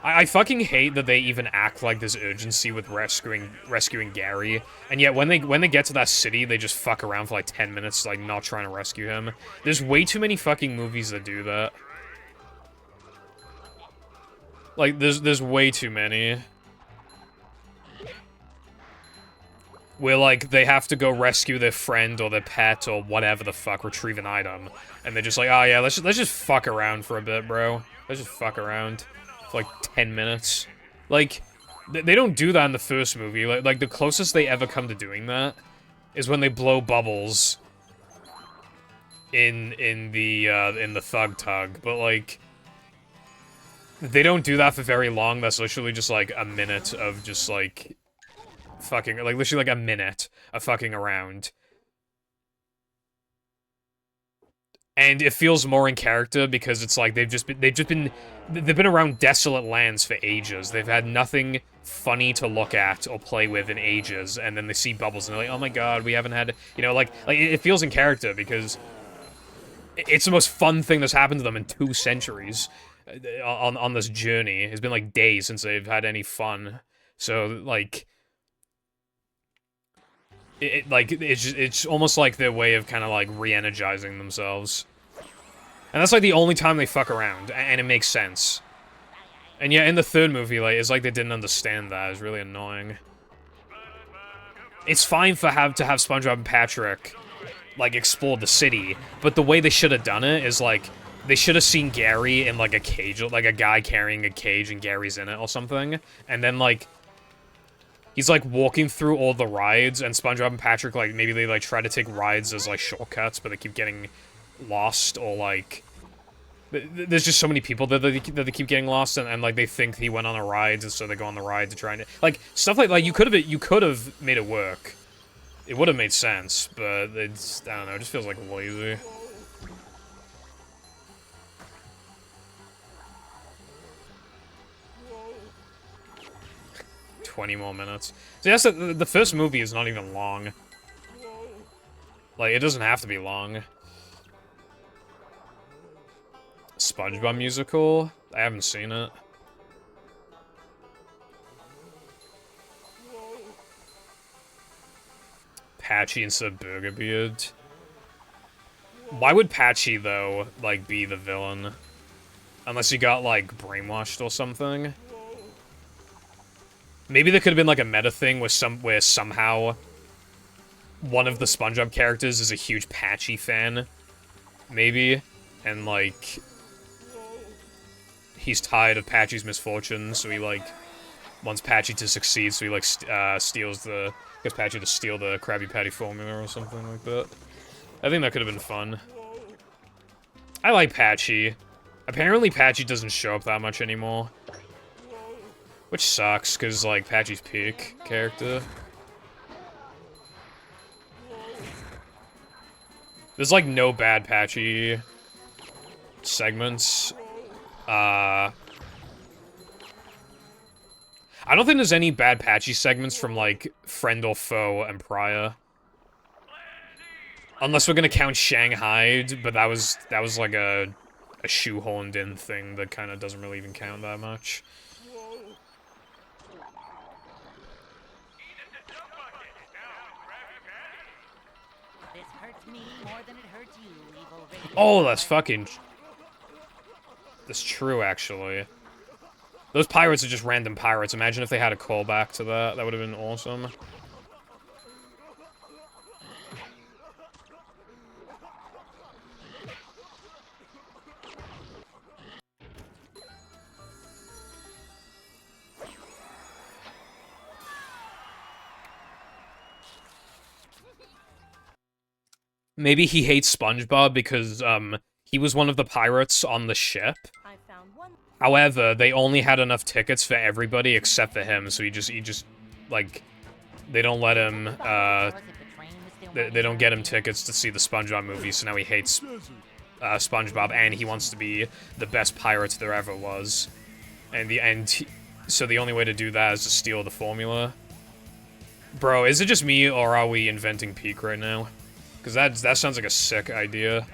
I fucking hate that they even act like there's urgency with rescuing Gary, and yet when they get to that city, they just fuck around for like 10 minutes, like not trying to rescue him. There's way too many fucking movies that do that. Like, there's way too many. Where, like, they have to go rescue their friend or their pet or whatever the fuck, retrieve an item. And they're just like, oh yeah, let's just fuck around for a bit, bro. Let's just fuck around for like 10 minutes. Like, they don't do that in the first movie. Like the closest they ever come to doing that is when they blow bubbles in the Thug Tug. But, like, they don't do that for very long. That's literally just, like, a minute of just, like... fucking, like, literally like a minute of fucking around. And it feels more in character because it's like they've been around desolate lands for ages. They've had nothing funny to look at or play with in ages, and then they see bubbles and they're like, oh my god, we haven't had, you know, like it feels in character because it's the most fun thing that's happened to them in 2 centuries on this journey. It's been like days since they've had any fun. So, like, it's almost like their way of kind of like re-energizing themselves. And that's like the only time they fuck around, and it makes sense. And yeah, in the third movie, like, it's like they didn't understand that. It's really annoying. It's fine to have SpongeBob and Patrick, like, explore the city, but the way they should have done it is, like, they should have seen Gary in, like, a cage, like a guy carrying a cage and Gary's in it or something, and then, like, he's, like, walking through all the rides, and SpongeBob and Patrick, like, maybe they, like, try to take rides as, like, shortcuts, but they keep getting lost, or, like... There's just so many people that they keep getting lost, and, like, they think he went on a ride, and so they go on the ride to try and... Like, stuff like you could have made it work. It would have made sense, but it's... I don't know, it just feels, like, lazy.
Whoa.
20 more minutes. So yes, the first movie is not even long.
Whoa.
Like, it doesn't have to be long. SpongeBob musical? I haven't seen it.
Whoa.
Patchy instead of Burgerbeard. Why would Patchy, though, like, be the villain? Unless he got, like, brainwashed or something?
Whoa.
Maybe there could have been, like, a meta thing where somehow one of the SpongeBob characters is a huge Patchy fan. Maybe. And, like... he's tired of Patchy's misfortunes, so he, like, wants Patchy to succeed, so he, like, gets Patchy to steal the Krabby Patty formula or something like that. I think that could have been fun. I like Patchy. Apparently Patchy doesn't show up that much anymore. Which sucks, because, like, Patchy's peak character. There's, like, no bad Patchy segments. I don't think there's any bad patchy segments from, like, Friend or Foe and Prior. Unless we're gonna count Shanghai, but that was like a shoehorned in thing that kind of doesn't really even count that much.
This hurts me more than it hurts you, evil radio.
Oh, that's fucking... That's true, actually. Those pirates are just random pirates. Imagine if they had a callback to that. That would have been awesome. Maybe he hates SpongeBob because, he was one of the pirates on the ship.
I found one.
However, they only had enough tickets for everybody except for him, so he just, like, they don't let him, they don't get him tickets to see the SpongeBob movie, so now he hates, SpongeBob, and he wants to be the best pirate there ever was. So the only way to do that is to steal the formula. Bro, is it just me, or are we inventing peak right now? Because that sounds like a sick idea.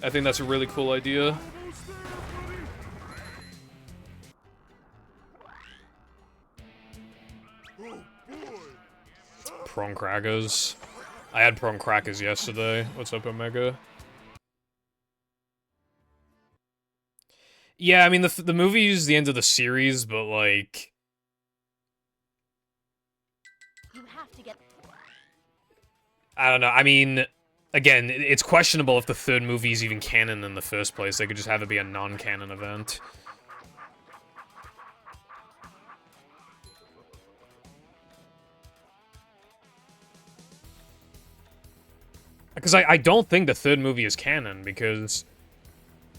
I think that's a really cool idea. Prawn crackers. I had prawn crackers yesterday. What's up, Omega? Yeah, I mean, the movie is the end of the series, but, like...
You have to get.
I don't know, I mean... Again, it's questionable if the third movie is even canon in the first place. They could just have it be a non-canon event. Because I don't think the third movie is canon, because...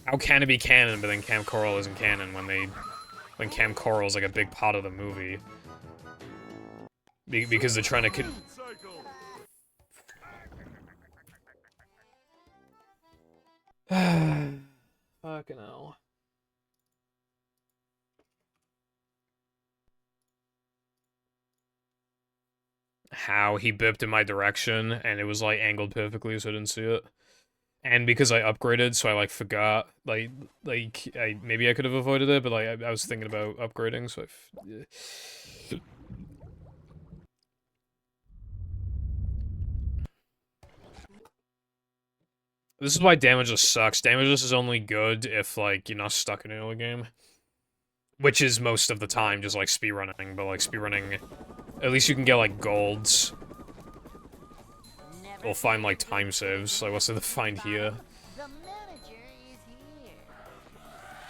How can it be canon, but then Camp Coral isn't canon when Camp Coral is like a big part of the movie? Because they're trying to... Fucking hell. How he bipped in my direction, and it was, like, angled perfectly, so I didn't see it. And because I upgraded, so I, like, forgot, maybe I could have avoided it, but, like, I was thinking about upgrading, so This is why Damageless sucks. Damageless is only good if, like, you're not stuck in an early game. Which is most of the time just, like, speedrunning, but, like, speedrunning... At least you can get, like, golds. Or find, like, time saves. Like, what's there to find here?
The manager is here.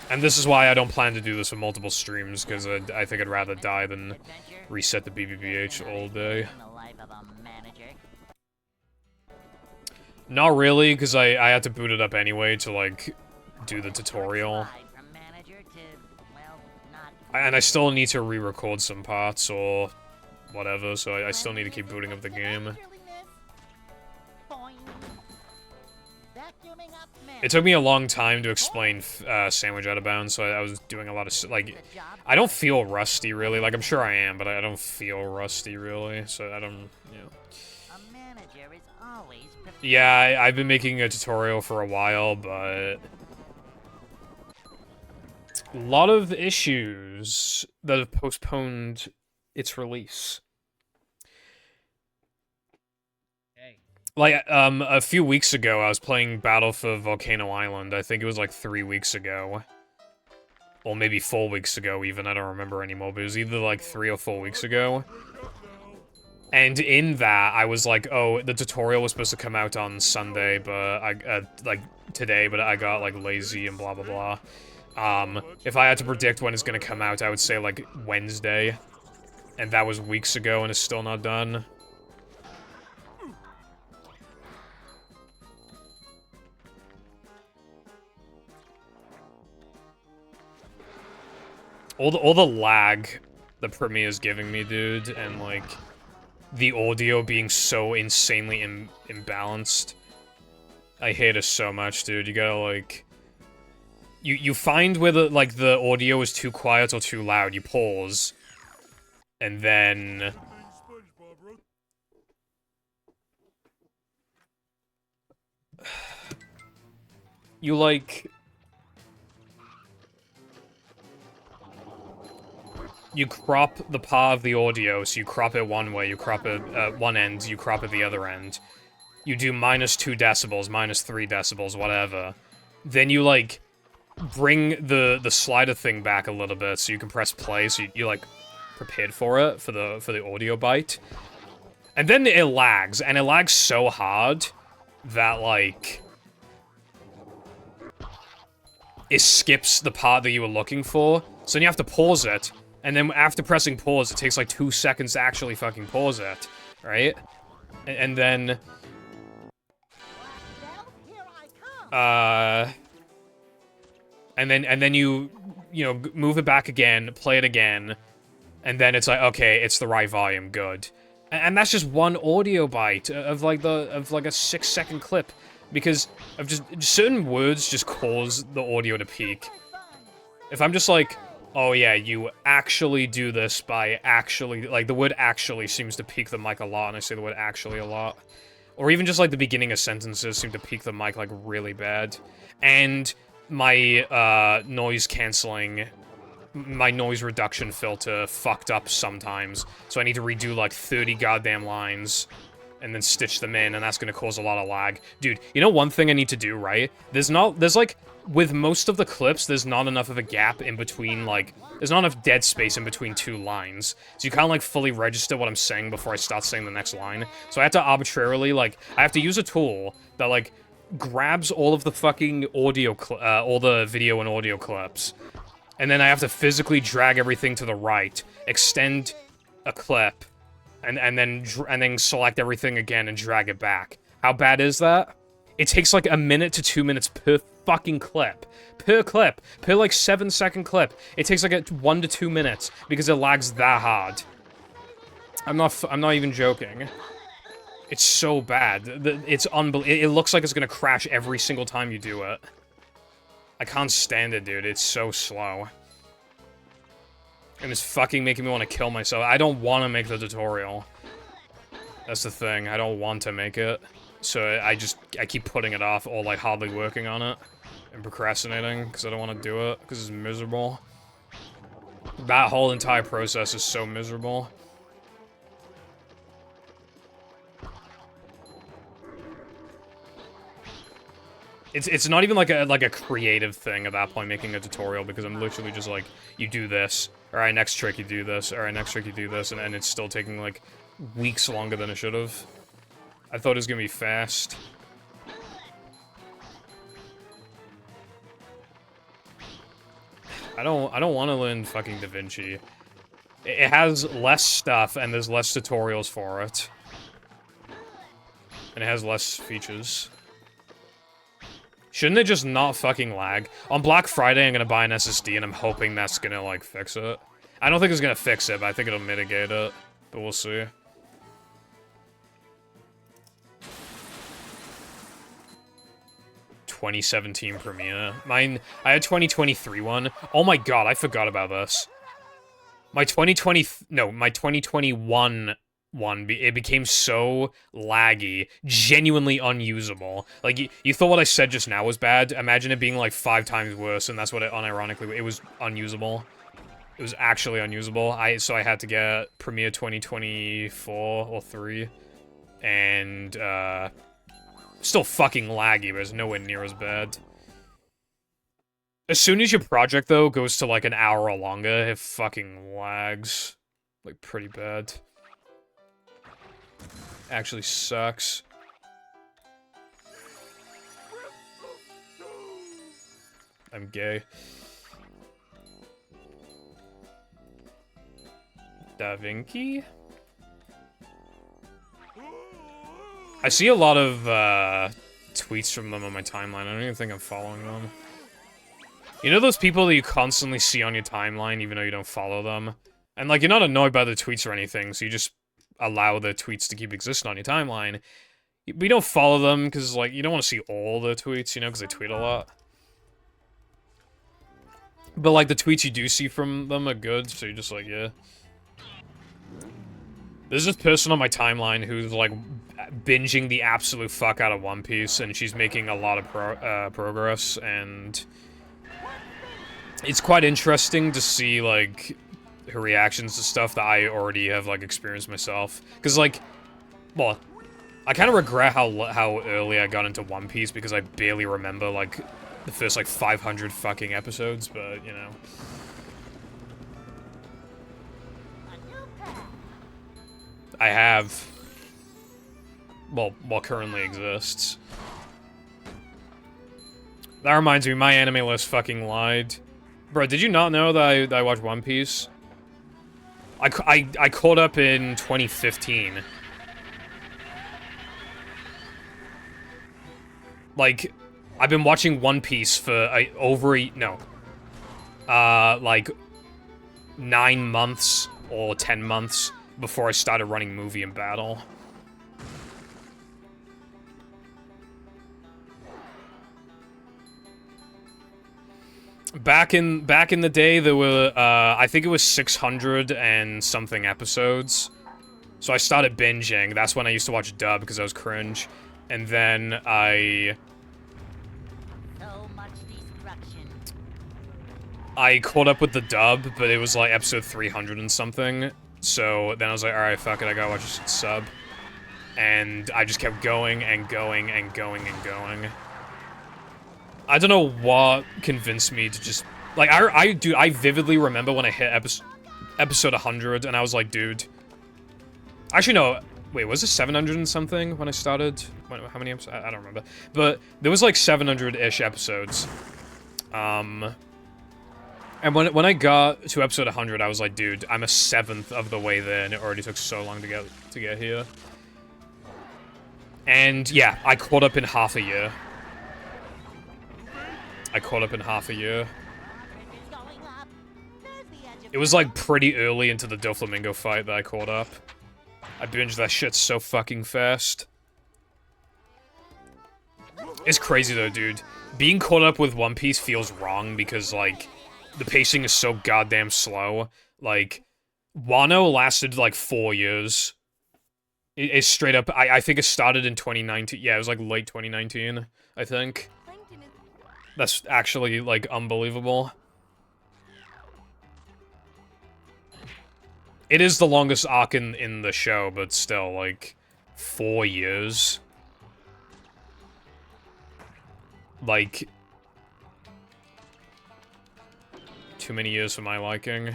And this is why I don't plan to do this with multiple streams, because I think I'd rather die than reset the BBBH all day.
In the life of a manager.
Not really, because I had to boot it up anyway to, like, do the tutorial.
From manager to, well, not
And I still need to re-record some parts, or whatever, so I still need to keep booting up the game. It took me a long time to explain Sandwich Out of Bounds, so I was doing a lot of, like, I don't feel rusty, really. Like, I'm sure I am, but I don't feel rusty, really, so I don't, you know.
a manager is always prepared.
Yeah, I've been making a tutorial for a while, but... A lot of issues that have postponed its release. Like, a few weeks ago, I was playing Battle for Volcano Island. I think it was, like, 3 weeks ago. Or maybe 4 weeks ago, even. I don't remember anymore, but it was either, like, 3 or 4 weeks ago. And in that, I was like, oh, the tutorial was supposed to come out on Sunday, but like, today, but I got, like, lazy and blah, blah, blah. If I had to predict when it's gonna come out, I would say, like, Wednesday. And that was weeks ago, and it's still not done. All the lag the Premiere is giving me, dude, and, like, the audio being so insanely imbalanced. I hate it so much, dude. You gotta, like... you find whether, like, the audio is too quiet or too loud, you pause, and then...
Everything SpongeBob wrote.
You, like... You crop the part of the audio, so you crop it one way, you crop it at one end, you crop it the other end. You do -2 decibels, -3 decibels, whatever. Then you, like, bring the slider thing back a little bit so you can press play, so you like, prepared for it, for the audio bite. And then it lags, and it lags so hard that, like... It skips the part that you were looking for, so then you have to pause it. And then after pressing pause, it takes like 2 seconds to actually fucking pause it, right? And then... And then you know, move it back again, play it again, and then it's like, okay, it's the right volume, good. And that's just one audio bite of like a 6-second clip, because of just certain words just cause the audio to peak. If I'm just like, oh yeah, you actually do this by actually, like, the word actually seems to peak the mic a lot, and I say the word actually a lot. Or even just, like, the beginning of sentences seem to peak the mic, like, really bad. And my, noise canceling, my noise reduction filter fucked up sometimes, so I need to redo, like, 30 goddamn lines, and then stitch them in, and that's gonna cause a lot of lag. Dude, you know one thing I need to do, right? There's, like, with most of the clips, there's not enough of a gap in between, like, there's not enough dead space in between 2 lines. So you can't, like, fully register what I'm saying before I start saying the next line. So I have to arbitrarily, like, I have to use a tool that, like, grabs all of the fucking audio, all the video and audio clips. And then I have to physically drag everything to the right, extend a clip, and then select everything again and drag it back. How bad is that? It takes like 1 minute to 2 minutes per fucking clip. Per clip. Per like 7-second clip. It takes like 1 to 2 minutes because it lags that hard. I'm not even joking. It's so bad. It's unbelievable. It looks like it's gonna crash every single time you do it. I can't stand it, dude. It's so slow. And it's fucking making me want to kill myself. I don't want to make the tutorial. That's the thing. I don't want to make it. So I keep putting it off or, like, hardly working on it. And procrastinating, because I don't want to do it, because it's miserable. That whole entire process is so miserable. It's not even like a creative thing at that point, making a tutorial, because I'm literally just like, you do this, alright, next trick you do this, alright, next trick you do this, and it's still taking, like, weeks longer than it should have. I thought it was gonna be fast. I don't want to learn fucking DaVinci. It has less stuff, and there's less tutorials for it. And it has less features. Shouldn't it just not fucking lag? On Black Friday, I'm gonna buy an SSD, and I'm hoping that's gonna, like, fix it. I don't think it's gonna fix it, but I think it'll mitigate it. But we'll see. ...2017 Premiere. Mine... I had 2023 one. Oh my god, I forgot about this. My 2020... No, my 2021 one, it became so laggy, genuinely unusable. Like, you thought what I said just now was bad? Imagine it being, like, 5 times worse, and that's what it, unironically, it was unusable. It was actually unusable. So I had to get Premiere 2024 or 3. And, still fucking laggy, but it's nowhere near as bad. As soon as your project, though, goes to, like, an hour or longer, it fucking lags. Like, pretty bad. Actually sucks. I'm gay. DaVinci? I see a lot of, tweets from them on my timeline. I don't even think I'm following them. You know those people that you constantly see on your timeline, even though you don't follow them? And, like, you're not annoyed by the tweets or anything, so you just allow the tweets to keep existing on your timeline. But you don't follow them, because, like, you don't want to see all the tweets, you know, because they tweet a lot. But, like, the tweets you do see from them are good, so you're just like, yeah. There's this person on my timeline who's, like, binging the absolute fuck out of One Piece, and she's making a lot of progress, and it's quite interesting to see, like, her reactions to stuff that I already have, like, experienced myself. Because, like, well, I kind of regret how early I got into One Piece, because I barely remember, like, the first, like, 500 fucking episodes, but, you know. I have. Well, what currently exists. That reminds me, my anime list fucking lied. Bro, did you not know that I watched One Piece? I caught up in 2015. Like, I've been watching One Piece for like 9 months or 10 months before I started running Movie and Battle. Back in the day, there were, I think it was 600 and something episodes. So I started binging. That's when I used to watch dub, because I was cringe. And then I caught up with the dub, but it was like episode 300 and something. So then I was like, alright, fuck it, I gotta watch a sub. And I just kept going and going and going and going. I don't know what convinced me to just... Like, I vividly remember when I hit episode 100, and I was like, dude... Actually, no. Wait, was it 700 and something when I started? How many episodes? I don't remember. But there was like 700-ish episodes. And when I got to episode 100, I was like, dude, I'm a 7th of the way there, and it already took so long to get here. And yeah, I caught up in half a year. It was like pretty early into the Doflamingo fight that I caught up. I binged that shit so fucking fast. It's crazy though, dude. Being caught up with One Piece feels wrong because, like, the pacing is so goddamn slow. Like, Wano lasted like 4 years. It's straight up, I think it started in 2019. Yeah, it was like late 2019, I think. That's actually, like, unbelievable. It is the longest arc in the show, but still, like, 4 years. Like, too many years for my liking.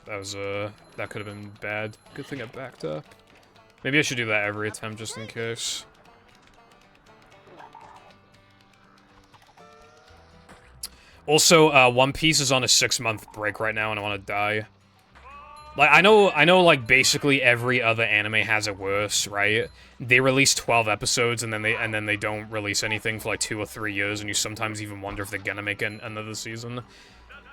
That was, that could have been bad. Good thing I backed up. Maybe I should do that every attempt, just in case. Also, One Piece is on a 6-month break right now, and I want to die. Like, I know, like, basically every other anime has it worse, right? They release 12 episodes, and then they don't release anything for, like, 2 or 3 years, and you sometimes even wonder if they're gonna make another season.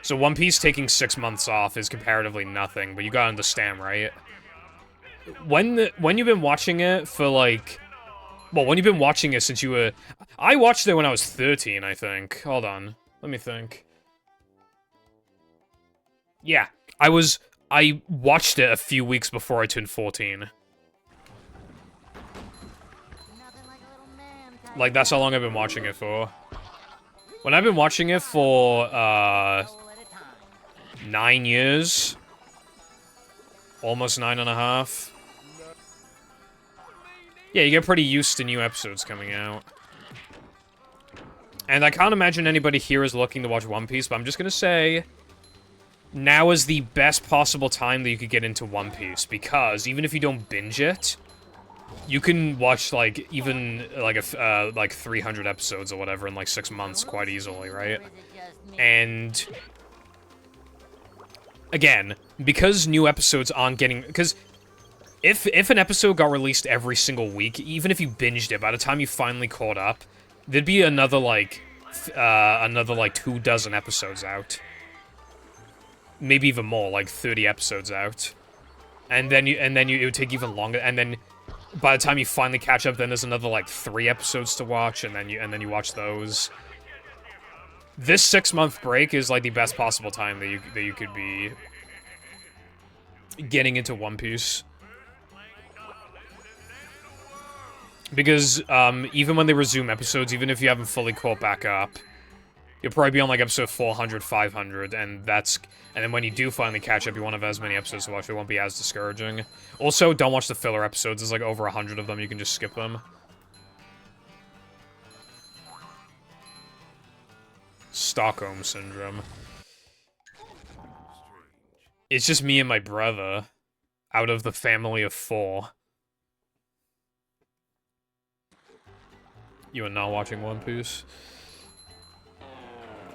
So One Piece taking 6 months off is comparatively nothing, but you gotta understand, right? When you've been watching it for, like... Well, when you've been watching it since you were... I watched it when I was 13, I think. Hold on. Let me think. Yeah, I watched it a few weeks before I turned 14. Like, that's how long I've been watching it for. When I've been watching it for, 9 years. Almost 9.5. Yeah, you get pretty used to new episodes coming out. And I can't imagine anybody here is looking to watch One Piece, but I'm just gonna say... Now is the best possible time that you could get into One Piece, because even if you don't binge it, you can watch, like, even, like, 300 episodes or whatever in, like, 6 months quite easily, right? And... Again, because new episodes aren't getting... Because if an episode got released every single week, even if you binged it, by the time you finally caught up, there'd be another, like, 24 episodes out. Maybe even more, like 30 episodes out. And then it would take even longer, and then by the time you finally catch up, then there's another, like, 3 episodes to watch, and then you watch those. this 6-month break is like the best possible time that you could be getting into One Piece. Because even when they resume episodes, even if you haven't fully caught back up, you'll probably be on like episode 400, 500, and then when you do finally catch up, you won't have as many episodes to watch. It won't be as discouraging. Also, don't watch the filler episodes. There's like over 100 of them. You can just skip them. Stockholm Syndrome. It's just me and my brother out of the family of 4. You are not watching One Piece.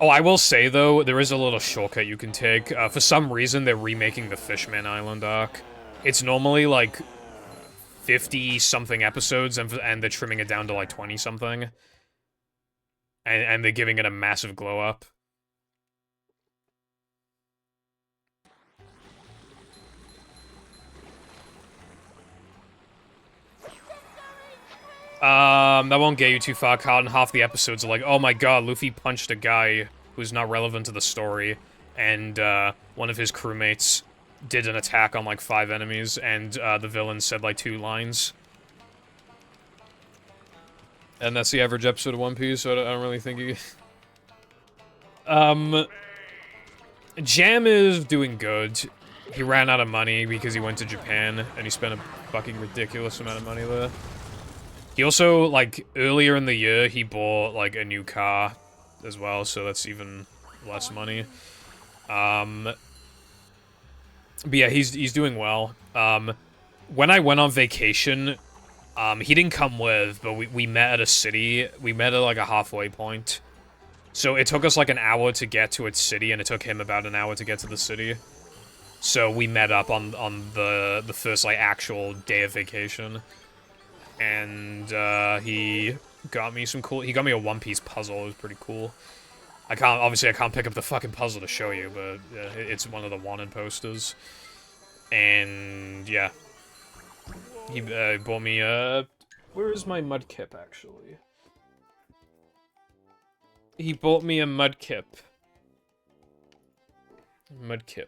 Oh, I will say, though, there is a little shortcut you can take. For some reason, they're remaking the Fishman Island arc. It's normally, like, 50-something episodes, and they're trimming it down to, like, 20-something. And they're giving it a massive glow-up. That won't get you too far, Cotton. Half the episodes are like, oh my god, Luffy punched a guy who's not relevant to the story, and, one of his crewmates did an attack on, like, 5 enemies, and, the villain said, like, 2 lines. And that's the average episode of One Piece, so I don't really think you... Jam is doing good. He ran out of money because he went to Japan, and he spent a fucking ridiculous amount of money there. He also, like, earlier in the year, he bought, like, a new car as well, so that's even less money. But yeah, he's doing well. When I went on vacation, he didn't come with, but we met at a city. We met at, like, a halfway point. So it took us, like, an hour to get to its city, and it took him about an hour to get to the city. So we met up on the first, like, actual day of vacation. And, he got me some cool... He got me a One Piece puzzle. It was pretty cool. Obviously, I can't pick up the fucking puzzle to show you, but it's one of the wanted posters. And, yeah. He bought me a... Where is my mudkip, actually? He bought me a mudkip. Mudkip.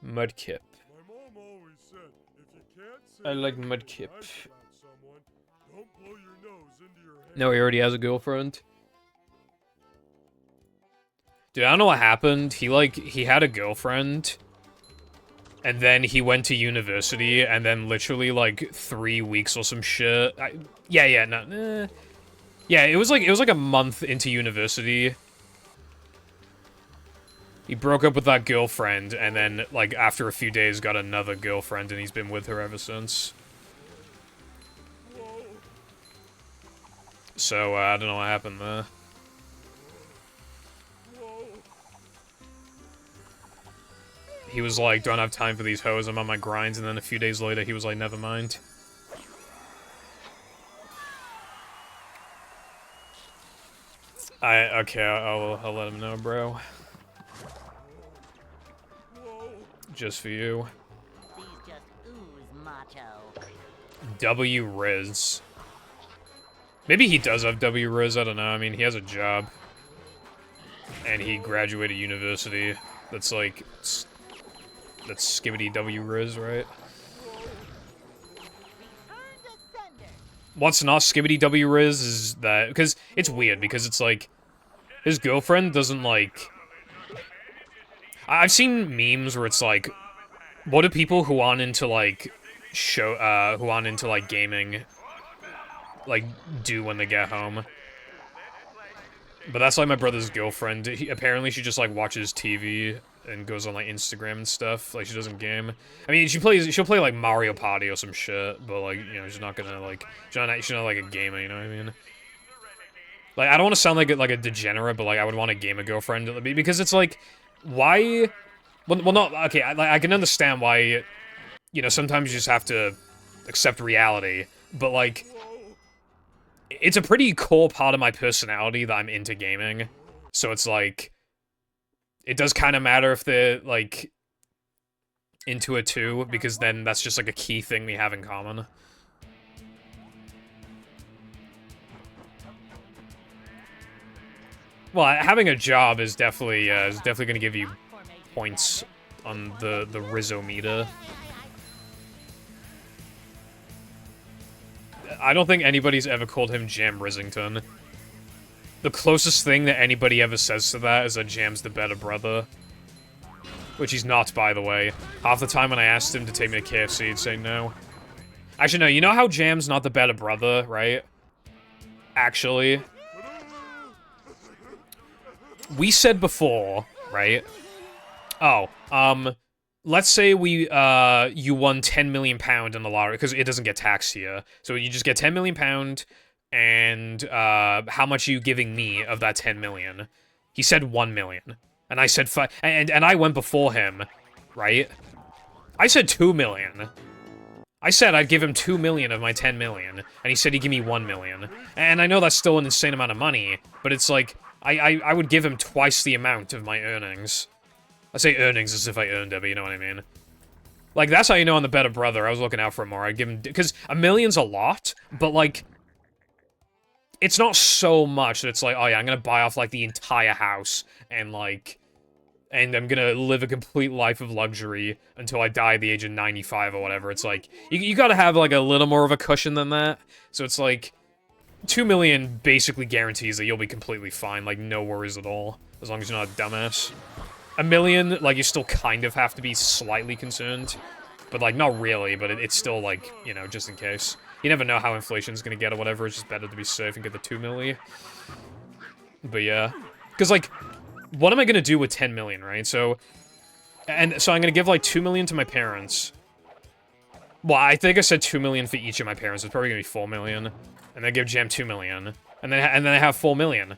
Mudkip.
My mom always said, if you can't say
I like
that
Mudkip.
I've shot someone, don't blow your nose into your hand.
No, he already has a girlfriend. Dude, I don't know what happened. He had a girlfriend, and then he went to university, and then literally, like, 3 weeks or some shit. Yeah, it was like a month into university. He broke up with that girlfriend, and then, like, after a few days got another girlfriend, and he's been with her ever since. So, I don't know what happened there. He was like, don't have time for these hoes, I'm on my grinds, and then a few days later, he was like, never mind. Okay, I'll let him know, bro. Just for you.
These just ooze macho.
W Riz. Maybe he does have W Riz, I don't know. I mean, he has a job. And he graduated university. That's like... That's Skibbity W Riz, right? What's not Skibbity W Riz is that... Because it's weird, because it's like... His girlfriend doesn't like... I've seen memes where it's like... What do people who aren't into like... who aren't into like gaming... like, do when they get home? But that's like my brother's girlfriend. Apparently she just like watches TV and goes on like Instagram and stuff. Like she doesn't game. I mean, she'll play like Mario Party or some shit, but like, you know, she's not gonna like, she's not like a gamer, you know what I mean? Like, I don't want to sound like a degenerate, but like, I would want a gamer girlfriend, because it's like, why? Well, not, okay, I can understand why, you know, sometimes you just have to accept reality, but like, it's a pretty core part of my personality that I'm into gaming, so it's like, it does kind of matter if they're, like, into it too, because then that's just, like, a key thing we have in common. Well, having a job is definitely gonna give you points on the Rizzo meter. I don't think anybody's ever called him Jam Risington. The closest thing that anybody ever says to that is that Jam's the better brother. Which he's not, by the way. Half the time when I asked him to take me to KFC, he'd say no. Actually, no, you know how Jam's not the better brother, right? Actually. We said before, right? Oh, let's say you won £10 million in the lottery, because it doesn't get taxed here. So you just get £10 million, and, how much are you giving me of that 10 million? He said 1 million. And I said and I went before him, right? I said 2 million. I said I'd give him 2 million of my 10 million, and he said he'd give me 1 million. And I know that's still an insane amount of money, but it's like, I would give him twice the amount of my earnings. I say earnings as if I earned it, but you know what I mean. Like, that's how you know I'm the better brother. I was looking out for him more. I'd give him... Because a million's a lot, but, like... It's not so much that it's like, oh yeah, I'm gonna buy off, like, the entire house, and, like... And I'm gonna live a complete life of luxury until I die at the age of 95 or whatever. It's like, you gotta have, like, a little more of a cushion than that. So it's like... 2 million basically guarantees that you'll be completely fine, like, no worries at all. As long as you're not a dumbass. A million, like, you still kind of have to be slightly concerned. But, like, not really, but it's still, like, you know, just in case. You never know how inflation's gonna get or whatever, it's just better to be safe and get the 2 milli. But yeah. Because, like, what am I gonna do with 10 million, right? So I'm gonna give, like, 2 million to my parents. Well, I think I said 2 million for each of my parents. It's probably gonna be 4 million. And then give Jam 2 million. And then I have 4 million.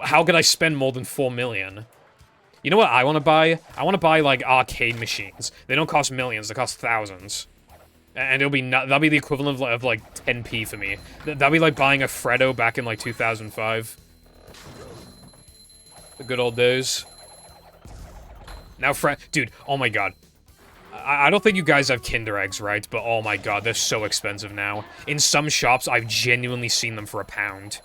How could I spend more than 4 million? You know what I want to buy? I want to buy, like, arcade machines. They don't cost millions, they cost thousands. And that'll be the equivalent of like, 10p for me. That'll be like buying a Freddo back in, like, 2005. The good old days. Now, dude, oh my god. I don't think you guys have Kinder Eggs, right? But oh my god, they're so expensive now. In some shops, I've genuinely seen them for £1.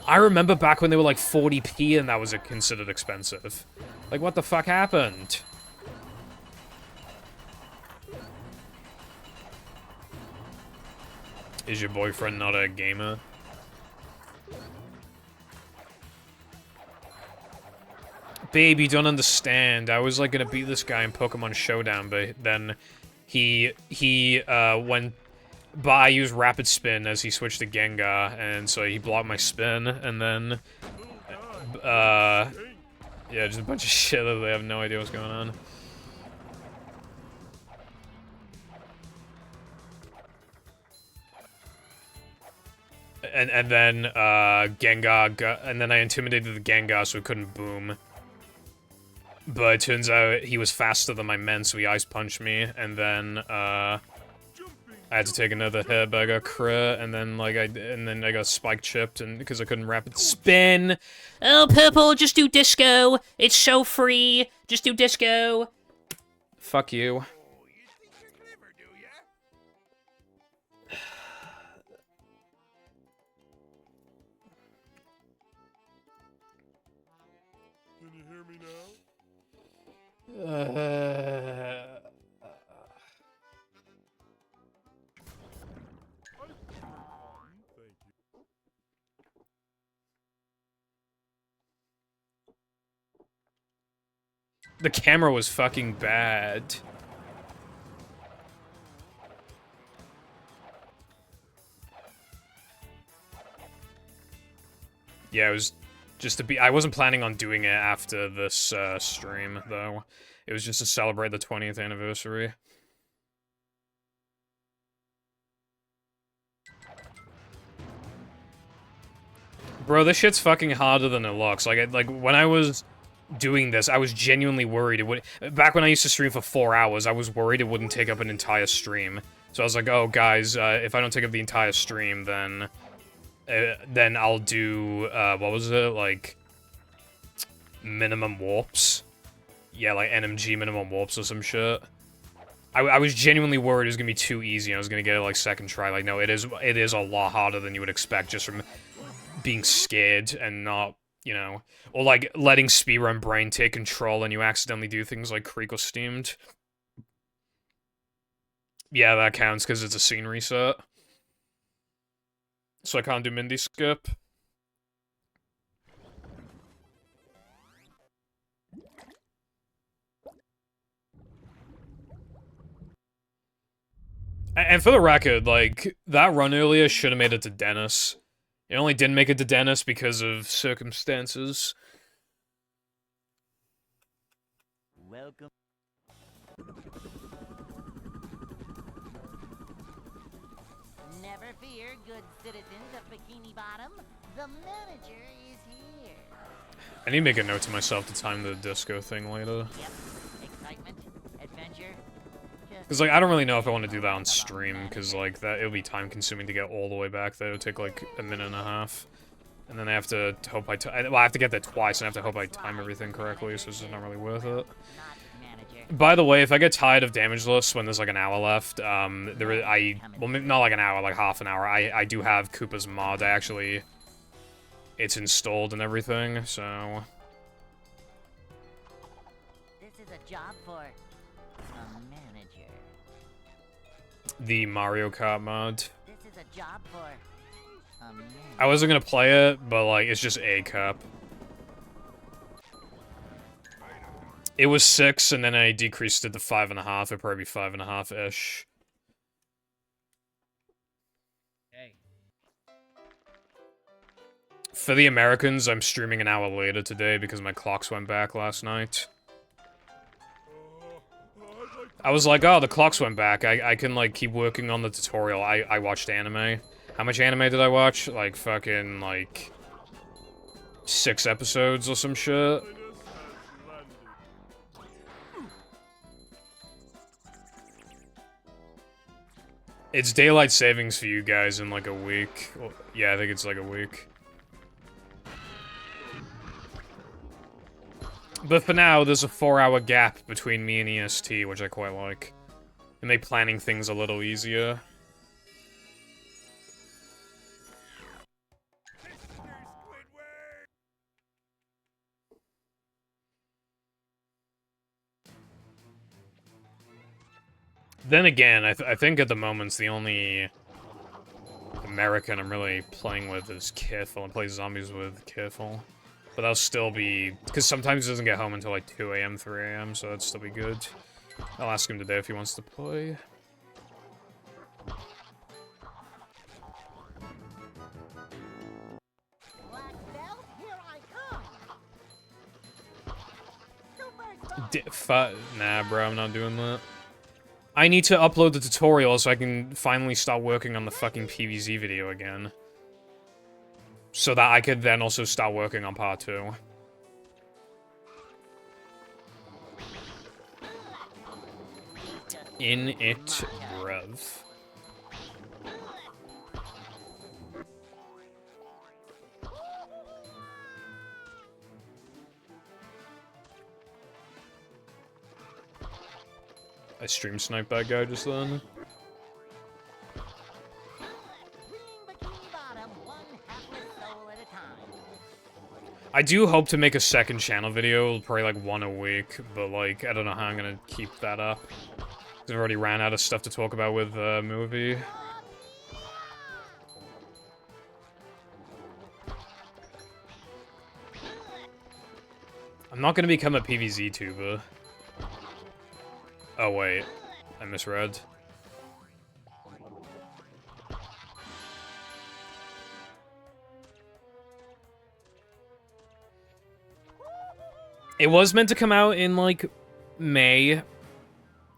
I remember back when they were like 40p and that was considered expensive. Like, what the fuck happened? Is your boyfriend not a gamer? Babe, you don't understand. I was, like, gonna beat this guy in Pokemon Showdown, but then he went by, used Rapid Spin as he switched to Gengar, and so he blocked my spin, and then, yeah, just a bunch of shit that they have no idea what's going on. And then, Gengar and then I intimidated the Gengar so it couldn't boom. But it turns out he was faster than my men, so he ice punched me, and then, I had to take another hit, but I got crit, and then, like, then I got spike chipped, and because I couldn't rapid spin.
Oh, Purple, just do disco. It's so free. Just do disco.
Fuck you.
Can you hear me now?
Thank you. The camera was fucking bad. Yeah, it was just to be- I wasn't planning on doing it after this, stream, though. It was just to celebrate the 20th anniversary. Bro, this shit's fucking harder than it looks. Like, when I was doing this, I was genuinely worried it would- Back when I used to stream for 4 hours, I was worried it wouldn't take up an entire stream. So I was like, oh, guys, if I don't take up the entire stream, then I'll do, what was it, like, minimum warps? Yeah, like NMG minimum warps or some shit. I was genuinely worried it was gonna be too easy and I was gonna get it, like, second try. Like, no, it is a lot harder than you would expect just from being scared and not You know, or like letting speedrun brain take control and you accidentally do things like creak or steamed. Yeah, that counts because it's a scene reset. So I can't do Mindy skip. And for the record, like, that run earlier should have made it to Dennis. It only didn't make it to Dennis because of circumstances.
Welcome. Never fear, good citizens of Bikini Bottom. The manager is here.
I need to make a note to myself to time the disco thing later.
Yep. Excitement, adventure.
Because, like, I don't really know if I want to do that on stream, because, like, that it'll be time-consuming to get all the way back there. It'll take, like, a minute and a half. And then I have to hope well, I have to get there twice, and I have to hope I time everything correctly, so it's just not really worth it. By the way, if I get tired of Damageless when there's, like, an hour left, well, not like an hour, like half an hour, I do have Koopa's mod. It's installed and everything, so...
This is a job for a manager.
The Mario Kart mod.
This is a job for a manager.
I wasn't gonna play it, but, like, it's just A cup. It was 6, and then I decreased it to 5.5. It'd probably be 5.5-ish.
Hey.
For the Americans, I'm streaming an hour later today because my clocks went back last night. I was like, oh, the clocks went back. I can, like, keep working on the tutorial. I watched anime. How much anime did I watch? Like, fucking, like... 6 episodes or some shit. It's daylight savings for you guys in, like, a week. Well, yeah, I think it's, like, a week. But for now, there's a 4-hour gap between me and EST, which I quite like. It make planning things a little easier. Then again, I think at the moment the only American I'm really playing with is Careful. I play zombies with Careful. But that'll still be... Because sometimes he doesn't get home until like 2 AM, 3 AM, so that'd still be good. I'll ask him today if he wants to play.
Black belt, here I come.
Nah, bro, I'm not doing that. I need to upload the tutorial so I can finally start working on the fucking PvZ video again. So that I could then also start working on part 2. In it, bruv. I stream sniped that guy just then. I do hope to make a second channel video, probably like 1 a week, but like, I don't know how I'm gonna keep that up. I've already ran out of stuff to talk about with the movie. I'm not gonna become a PvZ tuber. Oh wait, I misread. It was meant to come out in, like, May.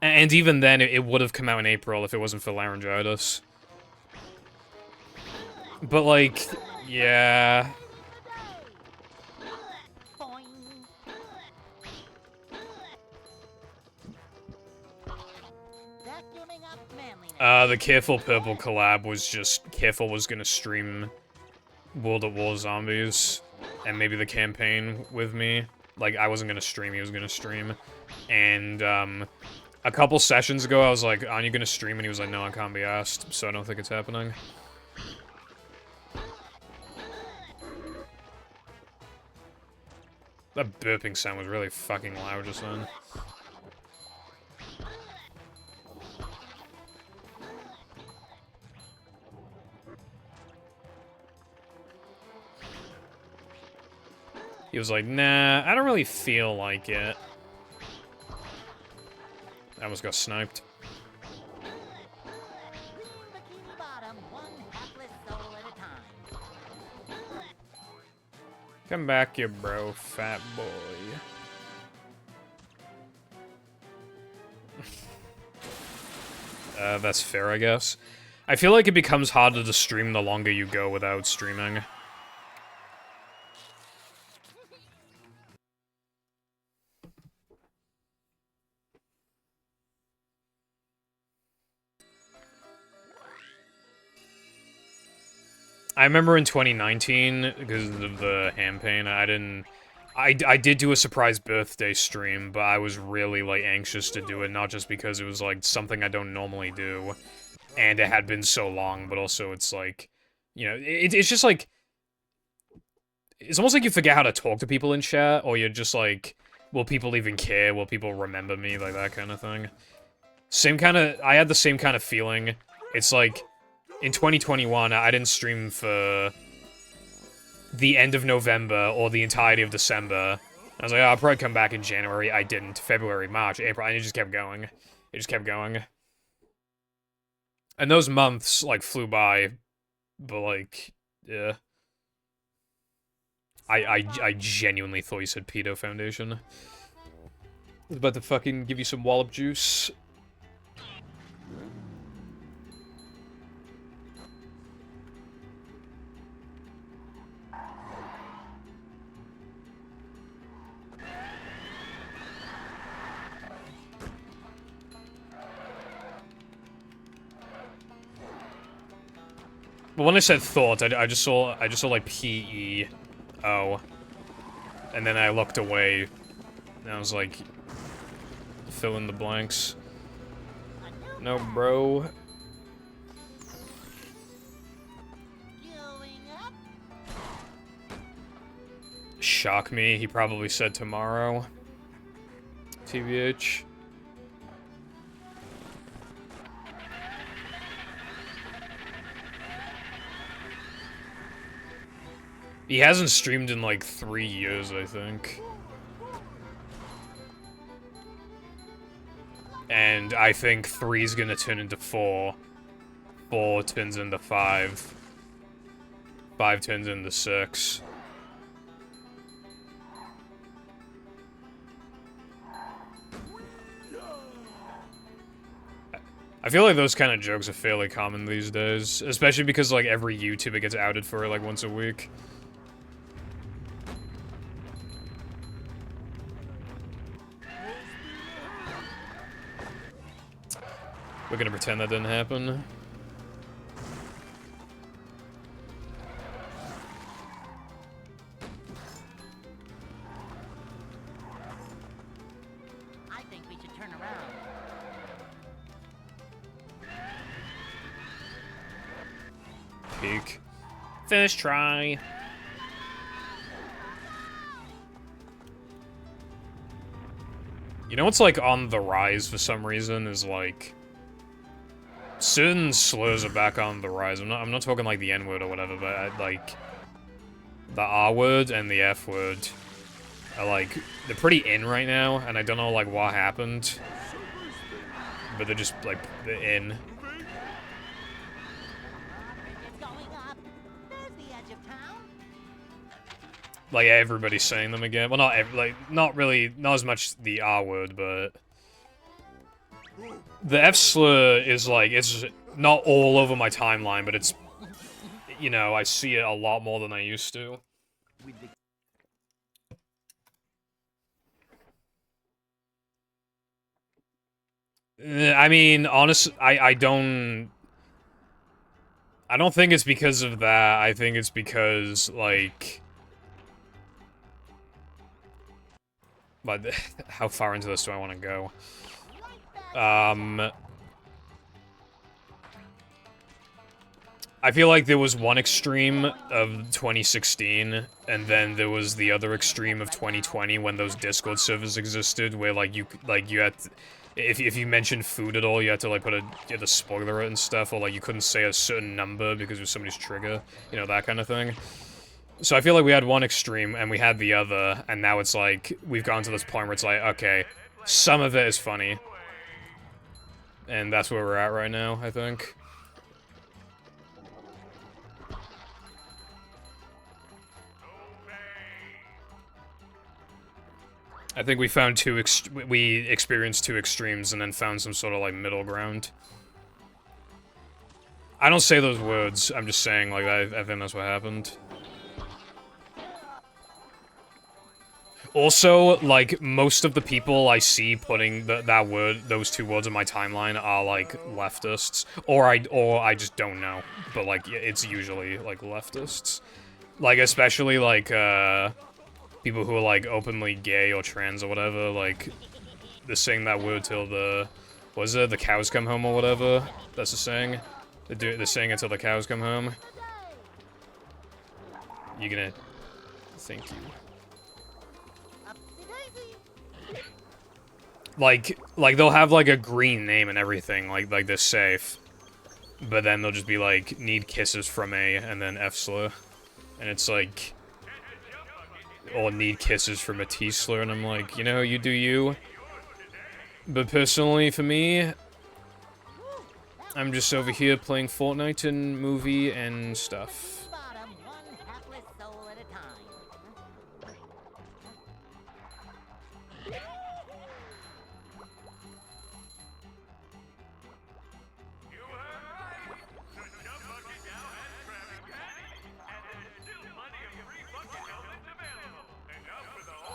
And even then, it would have come out in April if it wasn't for laryngitis. But, like, yeah... The Careful Purple collab was just... Careful was gonna stream World at War Zombies, and maybe the campaign with me. Like, I wasn't gonna stream, he was gonna stream. And, a couple sessions ago, I was like, aren't you gonna stream? And he was like, no, I can't be asked, so I don't think it's happening. That burping sound was really fucking loud just then. He was like, nah, I don't really feel like it. I almost got sniped.
Bikini Bottom, one hapless soul at a time.
Come back here, bro, fat boy. That's fair, I guess. I feel like it becomes harder to stream the longer you go without streaming. I remember in 2019, because of the hand pain, I did do a surprise birthday stream, but I was really, like, anxious to do it, not just because it was, like, something I don't normally do, and it had been so long, but also it's, like, you know, it's just, like, it's almost like you forget how to talk to people in chat, or you're just, like, will people even care, will people remember me, like, that kind of thing. I had the same kind of feeling. It's, like, in 2021, I didn't stream for the end of November or the entirety of December. I was like, oh, I'll probably come back in January. I didn't. February, March, April, and it just kept going. It just kept going. And those months, like, flew by, but, like, yeah. I genuinely thought you said Pedo Foundation. I was about to fucking give you some wallop juice. But when I said thought, I just saw like P-E-O. And then I looked away, and I was like, fill in the blanks. No, bro. Shock me, he probably said tomorrow. TBH. He hasn't streamed in like 3 years, I think. And I think 3's gonna turn into 4. 4 turns into 5. 5 turns into 6. I feel like those kind of jokes are fairly common these days, especially because like every YouTuber gets outed for it like once a week. We're gonna pretend that didn't happen.
I think we should turn around.
Peek. First try. You know what's like on the rise for some reason is like certain slurs are back on the rise. I'm not talking like the N-word or whatever, but like the R word and the F word are like they're pretty in right now, and I don't know like what happened, but they're just like they're in.
It's going up. There's the edge of town.
Like everybody's saying them again. Well, not really, not as much the R word, but the F slur is like, it's not all over my timeline, but it's, you know, I see it a lot more than I used to. I mean, honestly, I don't think it's because of that. I think it's because, like, but how far into this do I want to go? I feel like there was one extreme of 2016, and then there was the other extreme of 2020 when those Discord servers existed, where like you had to, if you mentioned food at all, you had to like you had to spoiler it and stuff, or like you couldn't say a certain number because it was somebody's trigger, you know, that kind of thing. So I feel like we had one extreme and we had the other, and now it's like we've gone to this point where it's like, okay, some of it is funny, and that's where we're at right now, I think. I think we found we experienced two extremes and then found some sort of, like, middle ground. I don't say those words, I'm just saying, like, I think that's what happened. Also, like, most of the people I see putting those two words in my timeline are, like, leftists. Or I just don't know. But, like, it's usually, like, leftists. Like, especially, like, people who are, like, openly gay or trans or whatever, like, they're saying that word till the cows come home or whatever? That's the saying? They're saying it till the cows come home. You're gonna... Thank you. Like, they'll have, like, a green name and everything, like they're safe. But then they'll just be like, need kisses from A, and then F slur. And it's like... or need kisses from a T slur, and I'm like, you know, you do you. But personally, for me, I'm just over here playing Fortnite and movie and stuff.
Bottom, one hapless soul at a time.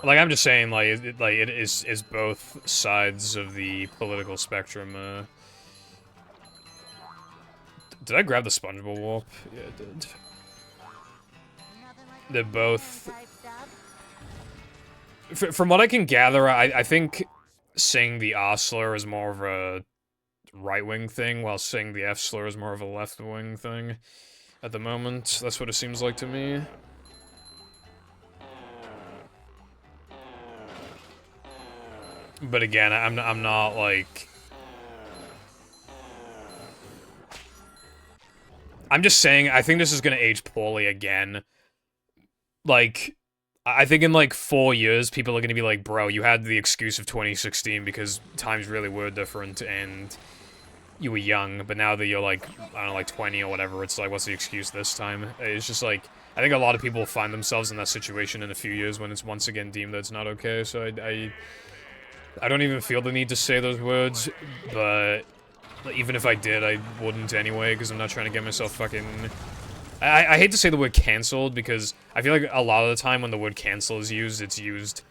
Like, I'm just saying, like, it is both sides of the political spectrum, Did I grab the SpongeBob warp? Yeah, I did. They're both... From what I can gather, I think saying the R slur is more of a right-wing thing, while saying the F slur is more of a left-wing thing at the moment. That's what it seems like to me. But again, I'm not, like... I'm just saying, I think this is gonna age poorly again. Like, I think in, like, 4 years, people are gonna be like, bro, you had the excuse of 2016 because times really were different and you were young, but now that you're, like, I don't know, like 20 or whatever, it's like, what's the excuse this time? It's just, like, I think a lot of people will find themselves in that situation in a few years when it's once again deemed that it's not okay, so I don't even feel the need to say those words, but even if I did, I wouldn't anyway, because I'm not trying to get myself fucking... I hate to say the word cancelled, because I feel like a lot of the time when the word cancel is used, it's used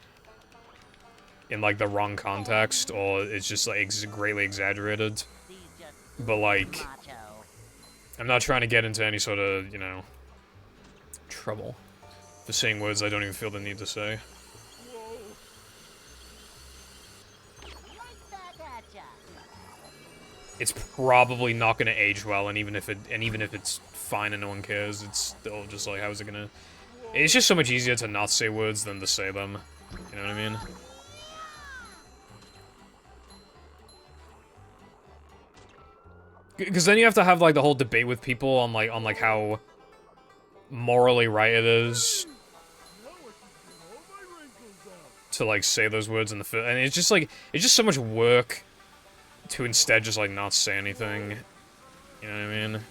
in, like, the wrong context, or it's just, like, greatly exaggerated. But, like, I'm not trying to get into any sort of, you know, trouble for saying words I don't even feel the need to say. It's probably not gonna age well, and even if it's fine and no one cares, it's still just like, how is it gonna... It's just so much easier to not say words than to say them. You know what I mean? Because then you have to have, like, the whole debate with people on, like, how morally right it is to, like, say those words in the film. And it's just, like, it's just so much work to instead just, like, not say anything. You know what I mean?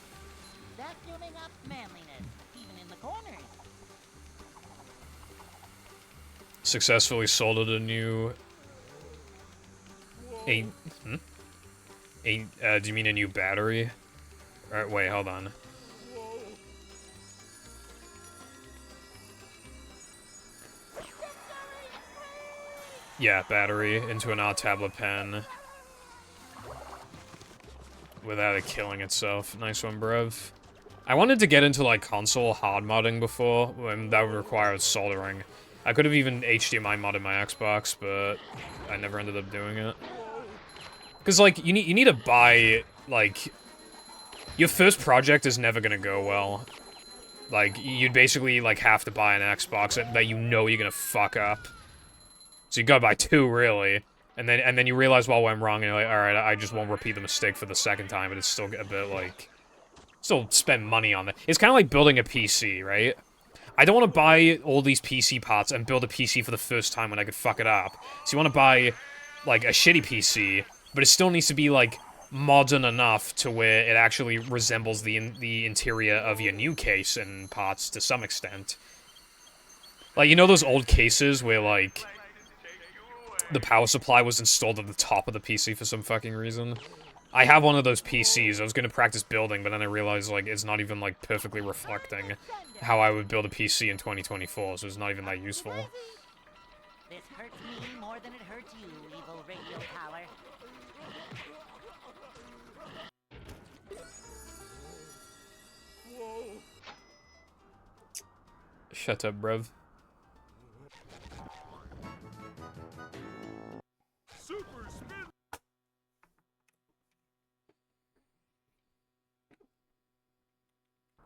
Vacuuming up manliness, even in the corners.
Successfully sold a new... do you mean a new battery? Alright, wait, hold on. Yeah, battery into an odd tablet pen. Without it killing itself. Nice one, bruv. I wanted to get into, like, console hard modding before, and that would require soldering. I could have even HDMI modded my Xbox, but I never ended up doing it. Because, like, you need to buy, like, your first project is never gonna go well. Like, you'd basically, like, have to buy an Xbox that you know you're gonna fuck up. So you gotta buy 2, really. And then you realize what went wrong, and you're like, alright, I just won't repeat the mistake for the second time, but it's still a bit, like... Still spend money on it. It's kind of like building a PC, right? I don't want to buy all these PC parts and build a PC for the first time when I could fuck it up. So you want to buy, like, a shitty PC, but it still needs to be, like, modern enough to where it actually resembles the interior of your new case and parts to some extent. Like, you know those old cases where, like, the power supply was installed at the top of the PC for some fucking reason? I have one of those PCs. I was gonna practice building, but then I realized, like, it's not even, like, perfectly reflecting how I would build a PC in 2024, so it's not even that useful.
This hurts me more than it hurts you, evil radio power.
Whoa.
Shut up, bruv.
Super spin.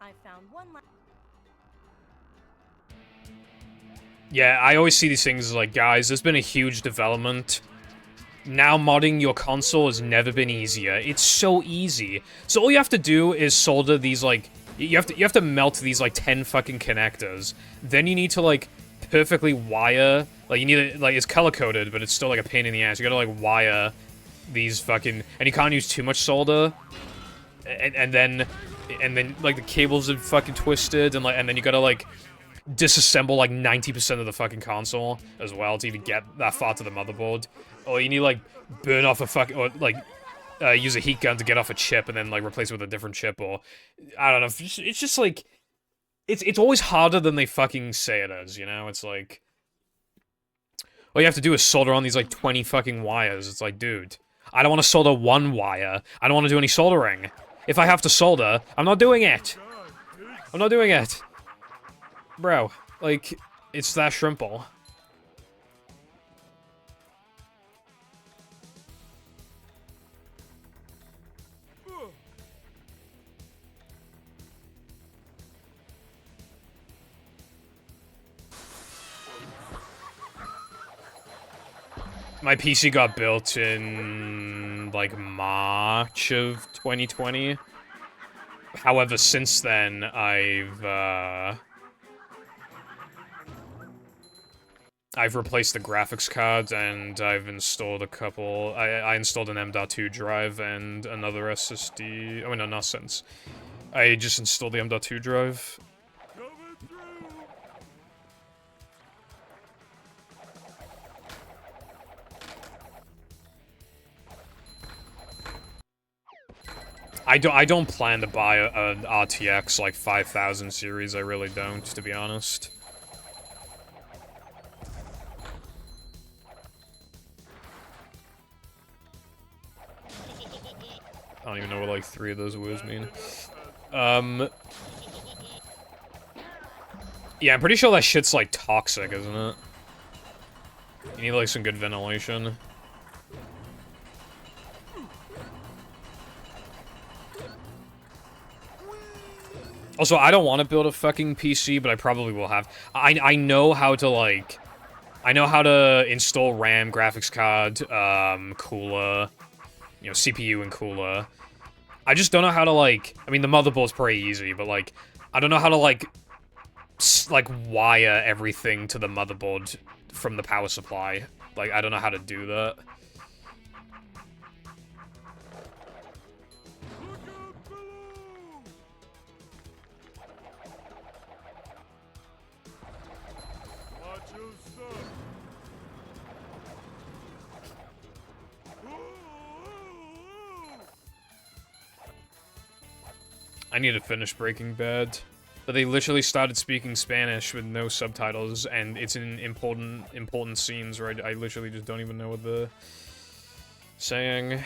I found one.
Yeah, I always see these things as like, guys, there's been a huge development. Now modding your console has never been easier. It's so easy. So all you have to do is solder these, like, you have to melt these, like, 10 fucking connectors. Then you need to, like, perfectly wire, like, you need to, like, it's color-coded, but it's still, like, a pain in the ass. You gotta, like, wire these fucking, and you can't use too much solder. And then, like, the cables are fucking twisted, and then you gotta, like, disassemble, like, 90% of the fucking console as well to even get that far to the motherboard. Or you need, like, burn off a fucking, or, like, use a heat gun to get off a chip and then, like, replace it with a different chip, or, I don't know, it's just, like, it's always harder than they fucking say it is, you know? It's like, all you have to do is solder on these, like, 20 fucking wires. It's like, dude, I don't want to solder one wire. I don't want to do any soldering. If I have to solder, I'm not doing it. I'm not doing it. Bro, like, it's that shrimple. My PC got built in, like, March of 2020. However, since then, I've replaced the graphics card, and I've installed a couple... I installed an M.2 drive and another SSD... Oh, no, not since. I just installed the M.2 drive.
Coming through.
I don't plan to buy an RTX, like, 5000 series, I really don't, to be honest. I don't even know what, like, 3 of those words mean. Yeah, I'm pretty sure that shit's, like, toxic, isn't it? You need, like, some good ventilation. Also, I don't want to build a fucking PC, but I probably will have. I know how to, like... I know how to install RAM, graphics card, cooler, you know, CPU and cooler. I just don't know how to, like... I mean, the motherboard's pretty easy, but, like... I don't know how to, like wire everything to the motherboard from the power supply. Like, I don't know how to do that.
Look out below. Watch your stuff.
I need to finish Breaking Bad. But they literally started speaking Spanish with no subtitles, and it's in important scenes where I literally just don't even know what they're saying.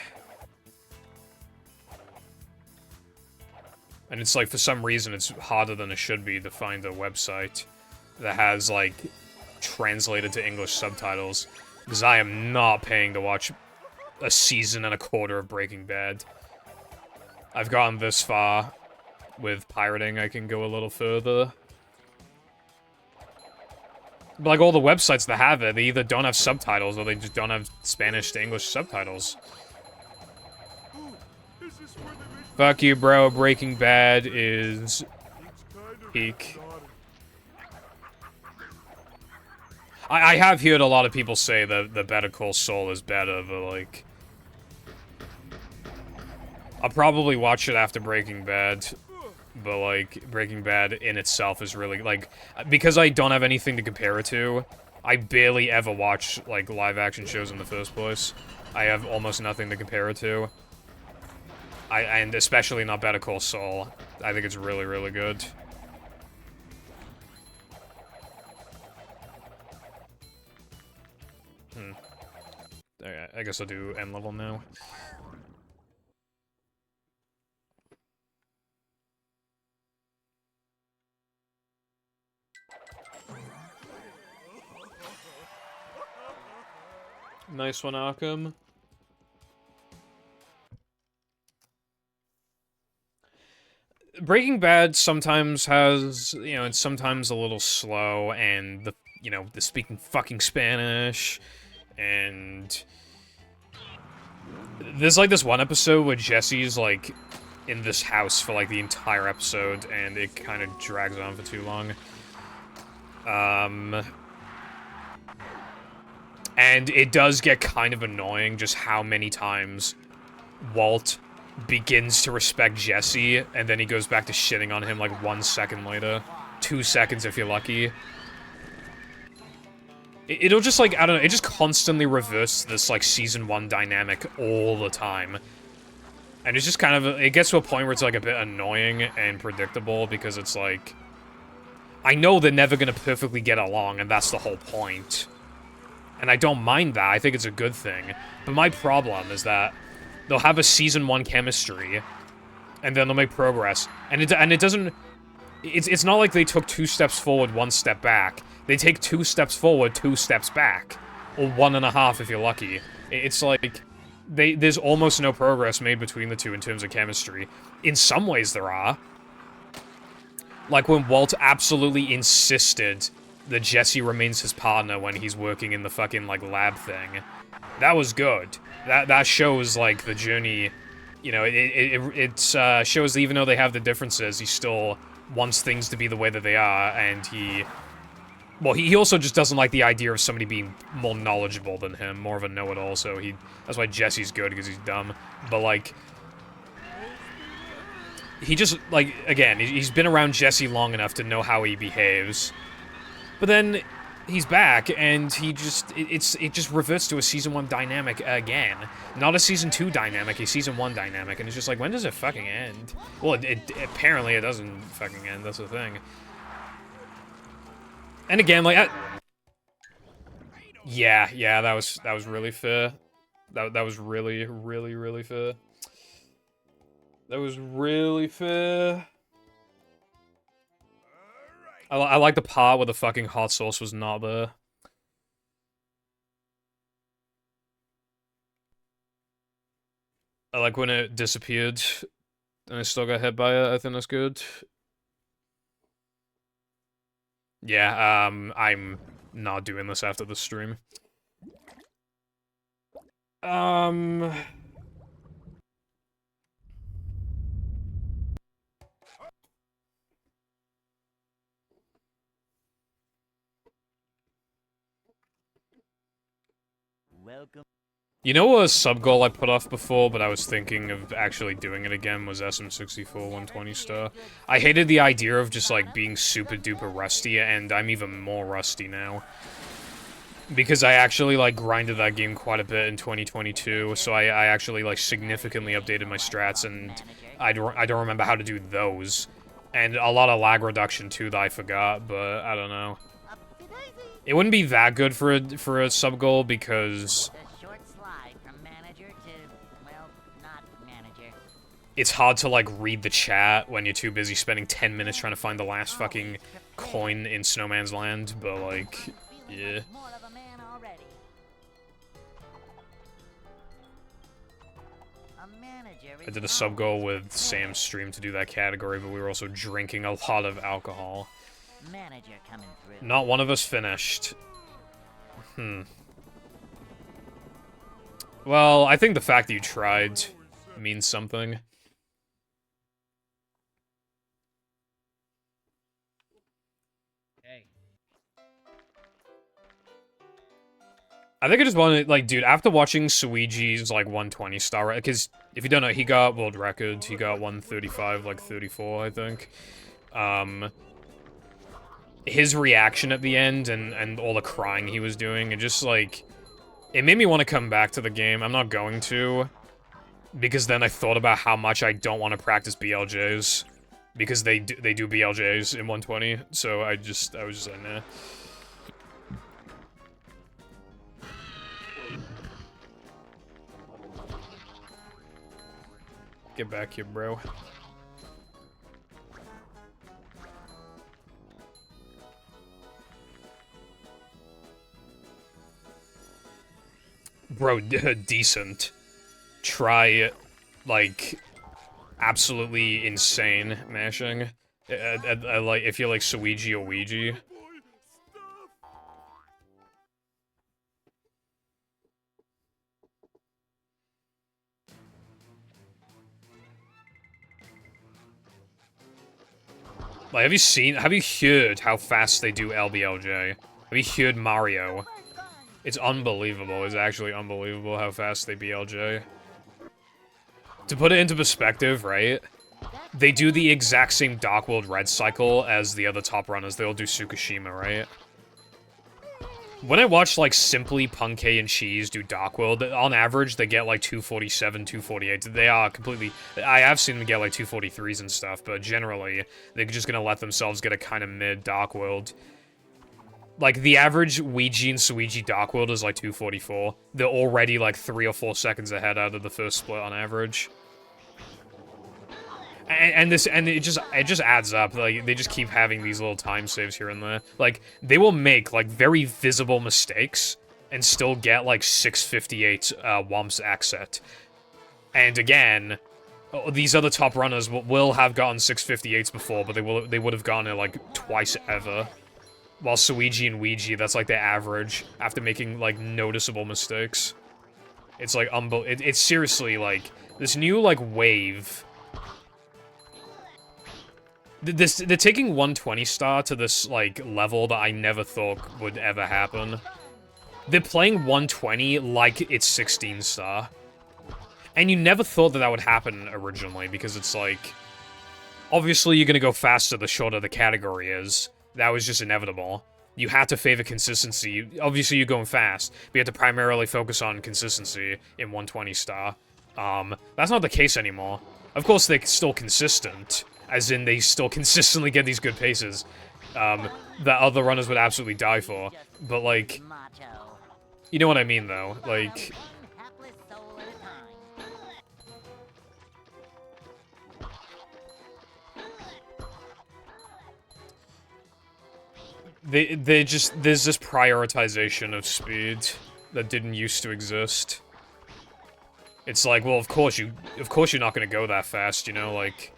And it's like, for some reason, it's harder than it should be to find a website that has, like, translated to English subtitles. Because I am not paying to watch a season and a quarter of Breaking Bad. I've gotten this far. With pirating, I can go a little further. But like all the websites that have it, they either don't have subtitles or they just don't have Spanish to English subtitles.
Is this where they make
Fuck you, bro. Breaking Bad is
kind of
peak.
exotic?
I have heard a lot of people say that the Better Call Saul is better, but like... I'll probably watch it after Breaking Bad. But, like, Breaking Bad in itself is really, like... Because I don't have anything to compare it to, I barely ever watch, like, live-action shows in the first place. I have almost nothing to compare it to. And especially not Better Call Saul. I think it's really, really good. I guess I'll do end level now. Nice one, Arkham. Breaking Bad sometimes has, you know, it's sometimes a little slow, and the, you know, the speaking fucking Spanish, and there's like this one episode where Jesse's like in this house for like the entire episode, and it kind of drags on for too long. And it does get kind of annoying just how many times Walt begins to respect Jesse, and then he goes back to shitting on him like 1 second later. 2 seconds if you're lucky. It'll just like, I don't know, it just constantly reverts this like season 1 dynamic all the time. And it's just kind of, it gets to a point where it's like a bit annoying and predictable, because it's like, I know they're never gonna perfectly get along, and that's the whole point. And I don't mind that, I think it's a good thing. But my problem is that they'll have a season 1 chemistry, and then they'll make progress. And it doesn't... It's not like they took 2 steps forward, 1 step back. They take 2 steps forward, 2 steps back. Or 1.5 if you're lucky. It's like... There's almost no progress made between the two in terms of chemistry. In some ways there are. Like when Walt absolutely insisted that Jesse remains his partner when he's working in the fucking, like, lab thing. That was good. That shows, like, the journey, you know, it shows that even though they have the differences, he still wants things to be the way that they are, and he... Well, he also just doesn't like the idea of somebody being more knowledgeable than him, more of a know-it-all, so that's why Jesse's good, because he's dumb. But, like... He just, like, again, he's been around Jesse long enough to know how he behaves. But then, he's back, and he just, it just reverts to a Season 1 dynamic again. Not a Season 2 dynamic, a Season 1 dynamic, and it's just like, when does it fucking end? Well, apparently it doesn't fucking end, that's the thing. And again, like, yeah, that was really fair. That was really, really, really fair. That was really fair. I like the part where the fucking hot sauce was not there. I like when it disappeared and I still got hit by it. I think that's good. Yeah, I'm not doing this after the stream.
Welcome.
You know a sub-goal I put off before, but I was thinking of actually doing it again, was SM64 120 star. I hated the idea of just, like, being super-duper rusty, and I'm even more rusty now. Because I actually, like, grinded that game quite a bit in 2022, so I actually, like, significantly updated my strats, and I don't remember how to do those. And a lot of lag reduction, too, that I forgot, but I don't know. It wouldn't be that good for a sub-goal, because...
The short slide from manager to, well, not manager.
It's hard to, like, read the chat when you're too busy spending 10 minutes trying to find the last fucking coin in Snowman's Land, but, like, yeah.
More of a man already. A manager
I did a
is
sub goal
always
with Sam's stream to do that category, but we were also drinking a lot of alcohol.
Manager coming through.
Not one of us finished. Well, I think the fact that you tried means something.
Hey.
I think I just wanted, like, dude, after watching Suiji's, like, 120 star, because if you don't know, he got world record, he got 135, like, 34, I think. His reaction at the end and all the crying he was doing, it just, like, it made me want to come back to the game. I'm not going to, because then I thought about how much I don't want to practice BLJs, because they do BLJs in 120, so I was just like, nah. Get back here, bro. Bro, decent. Try, like, absolutely insane mashing. I like, if you're like Suigi or Ouija. Like, have you heard how fast they do LBLJ? Have you heard Mario? It's unbelievable. It's actually unbelievable how fast they BLJ. To put it into perspective, right? They do the exact same Dark World Red cycle as the other top runners. They all do Tsukushima, right? When I watch, like, Simply, Punkei, and Cheese do Dark World, on average, they get, like, 247, 248. They are completely... I have seen them get, like, 243s and stuff, but generally, they're just gonna let themselves get a kind of mid Dark World. Like, the average Ouija and Suigi Dark World is, like, 244. They're already, like, 3 or 4 seconds ahead out of the first split on average. And it just adds up. Like, they just keep having these little time saves here and there. Like, they will make, like, very visible mistakes and still get, like, 658 Womps exit. And again, these other top runners will have gotten 658s before, but they would have gotten it, like, twice ever. While Suigi and Ouija, that's, like, their average after making, like, noticeable mistakes. It's, like, it's seriously, like, this new, like, wave... They're taking 120 star to this, like, level that I never thought would ever happen. They're playing 120 like it's 16 star. And you never thought that would happen originally, because it's like... Obviously, you're gonna go faster the shorter the category is. That was just inevitable. You had to favor consistency. Obviously, you're going fast, but you have to primarily focus on consistency in 120 star. That's not the case anymore. Of course, they're still consistent. As in, they still consistently get these good paces that other runners would absolutely die for. But, like, you know what I mean, though. Like, they just, there's this prioritization of speed that didn't used to exist. It's like, well, of course you're not gonna go that fast, you know, like...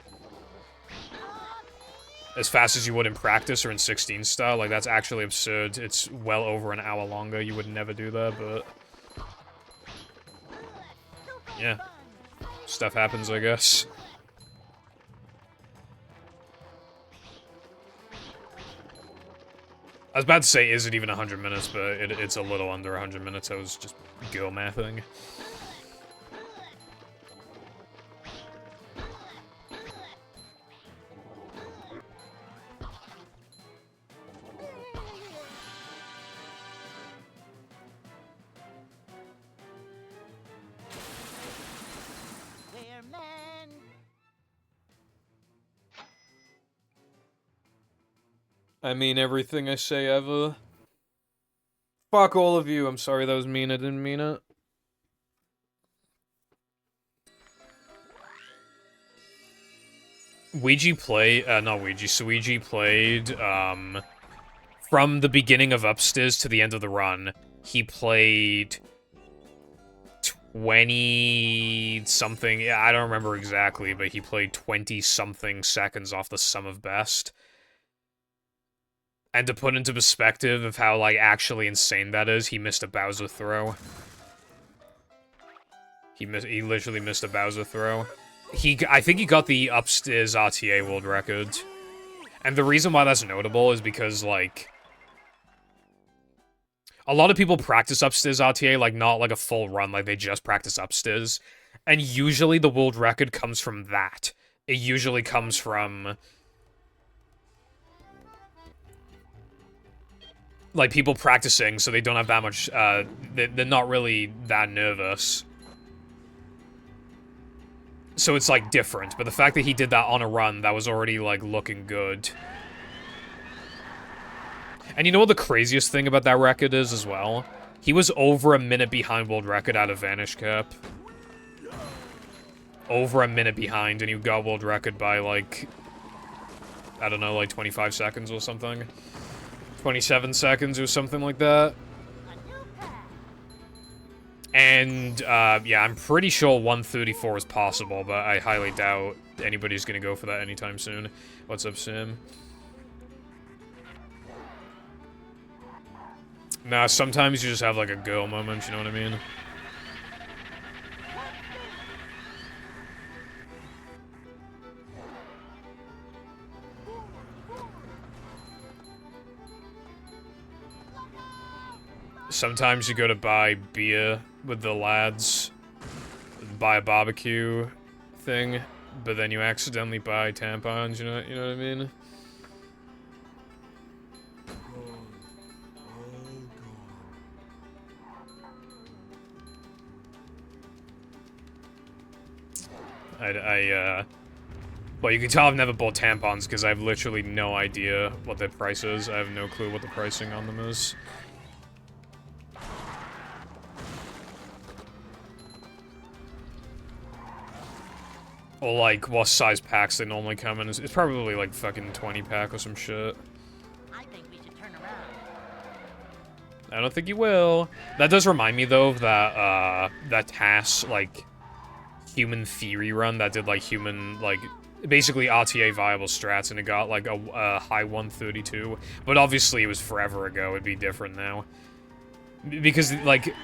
As fast as you would in practice or in 16 star, like, that's actually absurd. It's well over an hour longer. You would never do that, but... Yeah. Stuff happens, I guess. I was about to say, is it even 100 minutes, but it's a little under 100 minutes. I was just girl mathing. I mean everything I say ever. Fuck all of you. I'm sorry that was mean. I didn't mean it. Suigi played, from the beginning of Upstairs to the end of the run, he played 20 something. Yeah, I don't remember exactly, but he played 20 something seconds off the sum of best. And to put into perspective of how, like, actually insane that is, he missed a Bowser throw. He literally missed a Bowser throw. I think he got the upstairs RTA world record. And the reason why that's notable is because, like, a lot of people practice upstairs RTA, like, not like a full run, like, they just practice upstairs. And usually the world record comes from that. It usually comes from, like, people practicing, so they don't have that much, they're not really that nervous. So it's, like, different. But the fact that he did that on a run, that was already, like, looking good. And you know what the craziest thing about that record is, as well? He was over a minute behind world record out of Vanish Cap. Over a minute behind, and he got world record by, like, I don't know, like 25 seconds or something. 27 seconds or something like that. And, yeah, I'm pretty sure 134 is possible, but I highly doubt anybody's gonna go for that anytime soon. What's up, Sim? Nah, sometimes you just have, like, a girl moment, you know what I mean? Sometimes you go to buy beer with the lads, buy a barbecue thing, but then you accidentally buy tampons, you know what I mean? Well, you can tell I've never bought tampons because I have literally no idea what their price is. I have no clue what the pricing on them is. Or, like, what size packs they normally come in. It's probably, like, fucking 20 pack or some shit.
I think we should turn around.
I don't think you will. That does remind me, though, of that, that TAS, like, human theory run that did, like, human, like, basically RTA viable strats, and it got, like, a high 132. But obviously it was forever ago. It'd be different now. Because, like,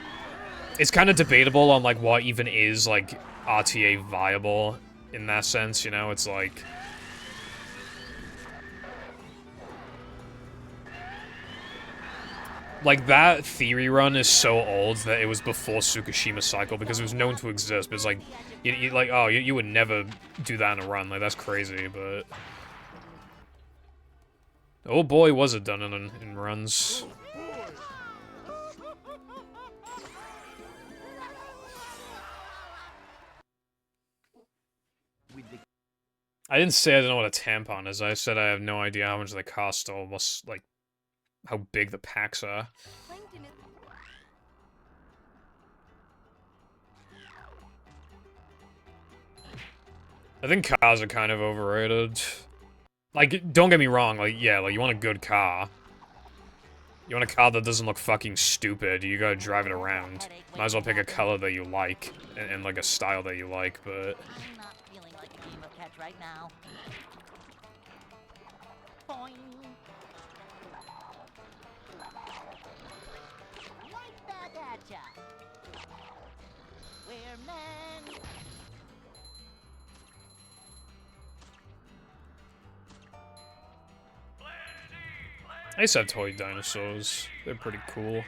it's kind of debatable on, like, what even is, like, RTA viable in that sense, you know? It's like, that theory run is so old that it was before Tsukushima cycle because it was known to exist, but it's like, you would never do that in a run, like, that's crazy, but... Oh boy, was it done in runs. I didn't say I don't know what a tampon is, I said I have no idea how much they cost or what's, like, how big the packs are. I think cars are kind of overrated. Like, don't get me wrong, like, yeah, like, you want a good car. You want a car that doesn't look fucking stupid, you gotta drive it around. Might as well pick a color that you like, and like, a style that you like, but...
I'm not feeling like a game of catch right now. Boing. Right back at ya. We're men.
I used to have toy dinosaurs. They're pretty cool.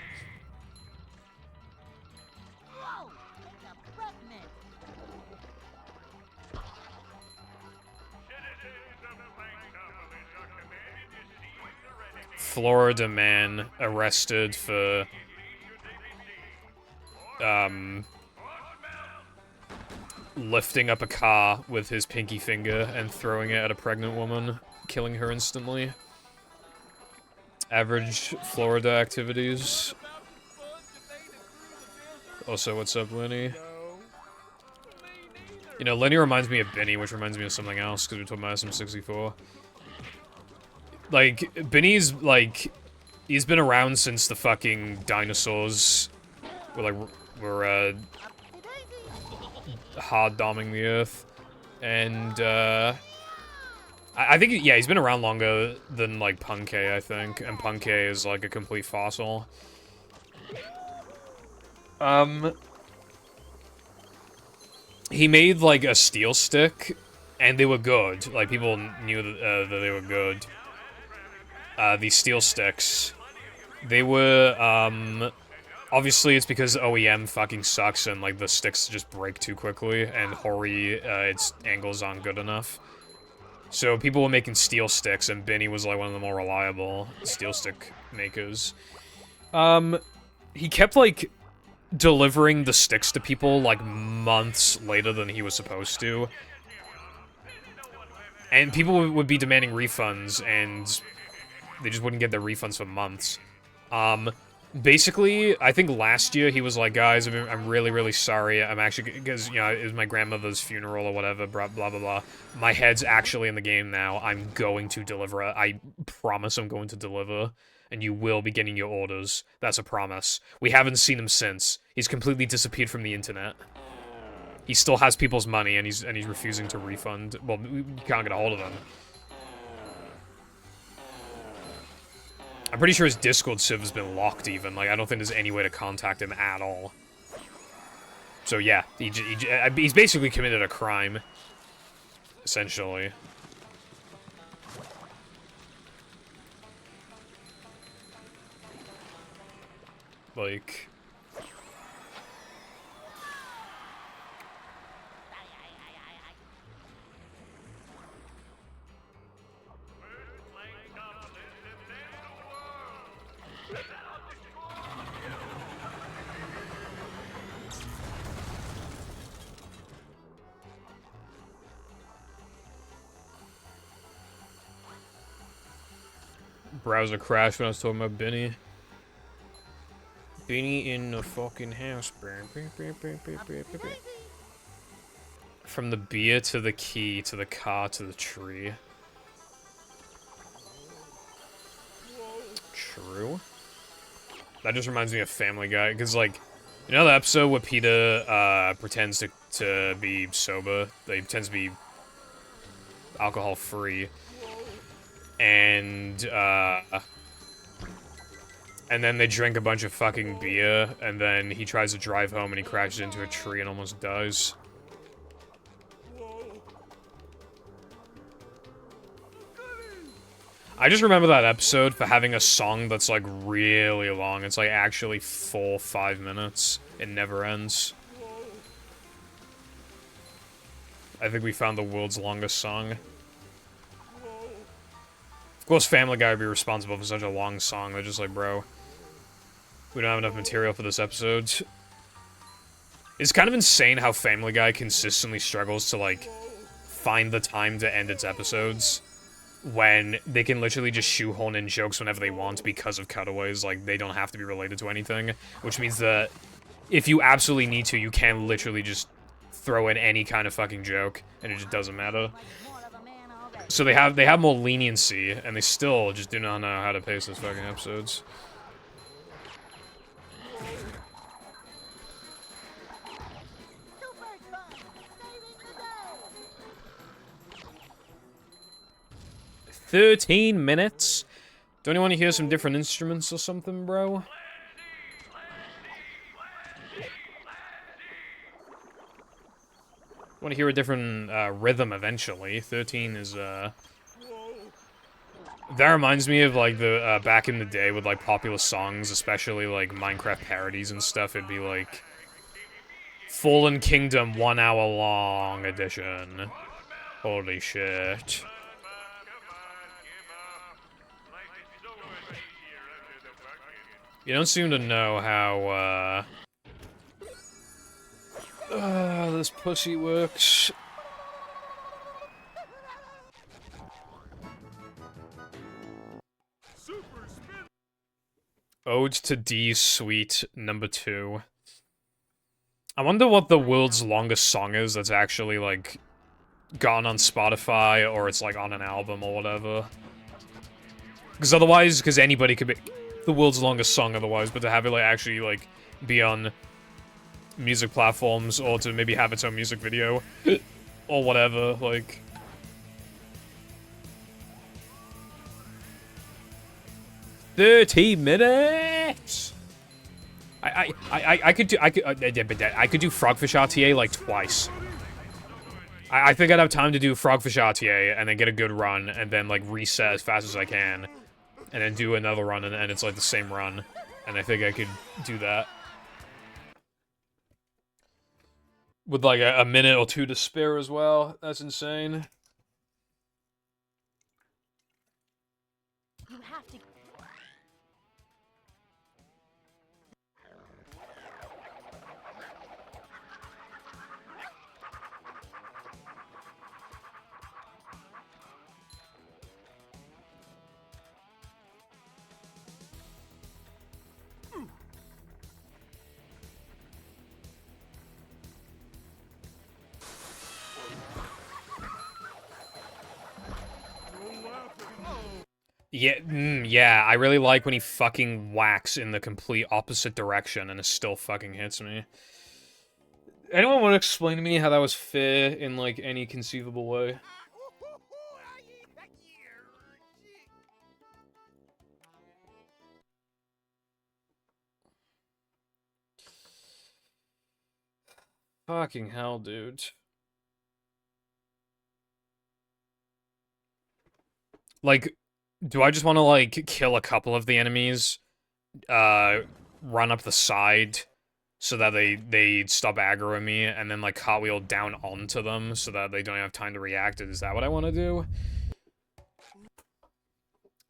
Whoa! It's a pregnant.
Florida man arrested for lifting up a car with his pinky finger and throwing it at a pregnant woman, killing her instantly. Average Florida activities. Also, what's up, Lenny? You know, Lenny reminds me of Benny, which reminds me of something else, because we're talking about SM64. Like, Benny's, like, he's been around since the fucking dinosaurs were hard doming the earth. And, I think, yeah, he's been around longer than, like, Punkei, I think. And Punkei is, like, a complete fossil. He made, like, a steel stick, and they were good. Like, people knew that they were good. These steel sticks. They were, obviously it's because OEM fucking sucks and, like, the sticks just break too quickly, and Hori, its angles aren't good enough. So people were making steel sticks, and Benny was, like, one of the more reliable steel stick makers. He kept, like, delivering the sticks to people, like, months later than he was supposed to. And people would be demanding refunds, and they just wouldn't get their refunds for months. Basically, I think last year he was like, guys, I'm really, really sorry. I'm actually, because, you know, it was my grandmother's funeral or whatever, blah, blah, blah, blah. My head's actually in the game now. I'm going to deliver. I promise I'm going to deliver. And you will be getting your orders. That's a promise. We haven't seen him since. He's completely disappeared from the internet. He still has people's money, and he's refusing to refund. Well, we can't get a hold of him. I'm pretty sure his Discord server's been locked, even. Like, I don't think there's any way to contact him at all. So, yeah. He's basically committed a crime. Essentially. Like... Browser crashed when I was talking about Benny. Benny in the fucking house. From the beer to the key to the car to the tree. True. That just reminds me of Family Guy, because, like, you know the episode where Peter pretends to be sober? He pretends to be alcohol-free. And then they drink a bunch of fucking beer, and then he tries to drive home and he crashes into a tree and almost dies. I just remember that episode for having a song that's, like, really long. It's, like, actually full 5 minutes. It never ends. I think we found the world's longest song. Of course, Family Guy would be responsible for such a long song. They're just like, bro, we don't have enough material for this episode. It's kind of insane how Family Guy consistently struggles to, like, find the time to end its episodes when they can literally just shoehorn in jokes whenever they want because of cutaways. Like, they don't have to be related to anything, which means that if you absolutely need to, you can literally just throw in any kind of fucking joke, and it just doesn't matter. So they have more leniency, and they still just do not know how to pace those fucking episodes. $13 minutes? Don't you want to hear some different instruments or something, bro? Want to hear a different rhythm eventually. 13 is that reminds me of, like, the back in the day with, like, popular songs, especially, like, Minecraft parodies and stuff. It'd be like Fallen Kingdom 1 hour long edition. Holy shit. You don't seem to know how this pussy works. Ode to D Suite number 2. I wonder what the world's longest song is that's actually, like, gone on Spotify, or it's, like, on an album or whatever. Because otherwise, because anybody could be the world's longest song otherwise, but to have it, like, actually, like, be on music platforms, or to maybe have its own music video, or whatever, like... 30 minutes! I could do Frogfish RTA like twice. I think I'd have time to do Frogfish RTA and then get a good run and then like reset as fast as I can, and then do another run and it's like the same run, and I think I could do that with like a minute or two to spare as well. That's insane.
You have to.
Yeah, yeah, I really like when he fucking whacks in the complete opposite direction and it still fucking hits me. Anyone want to explain to me how that was fair in, like, any conceivable way? Fucking hell, dude. Like, do I just want to, like, kill a couple of the enemies, run up the side so that they stop aggroing me, and then, like, cartwheel down onto them so that they don't have time to react? Is that what I want to do?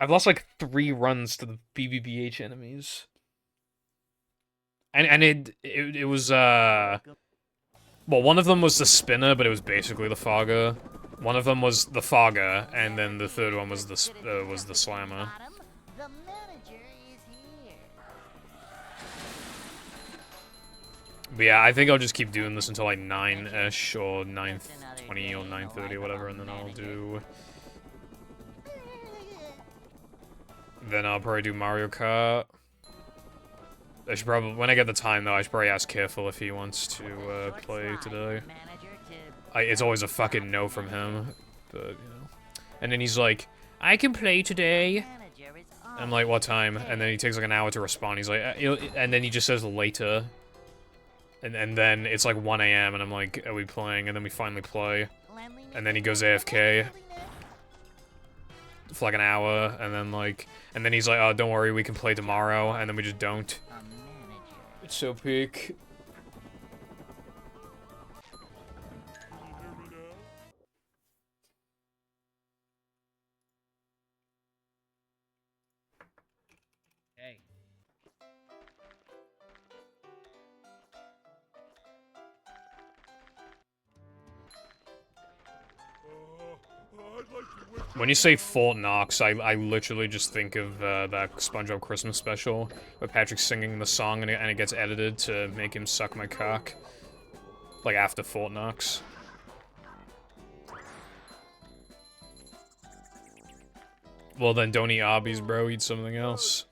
I've lost, like, 3 runs to the BBBH enemies. And it was, well, one of them was the spinner, but it was basically the fogger. One of them was the fogger, and then the third one was the slammer.
The manager is here.
But yeah, I think I'll just keep doing this until like 9-ish, or 9:20, or 9:30, or whatever, and then I'll do... Then I'll probably do Mario Kart. I should probably, when I get the time though, I should probably ask Careful if he wants to play today. It's always a fucking no from him, but, you know. And then he's like, I can play today. I'm like, what time? And then he takes like an hour to respond. He's like, and then he just says later. And then it's like 1 AM, and I'm like, are we playing? And then we finally play. And then he goes AFK for like an hour, and then he's like, oh, don't worry, we can play tomorrow, and then we just don't. It's so peak. When you say Fort Knox, I literally just think of that SpongeBob Christmas special where Patrick's singing the song and it gets edited to make him suck my cock. Like after Fort Knox. Well then don't eat Arby's, bro, eat something else.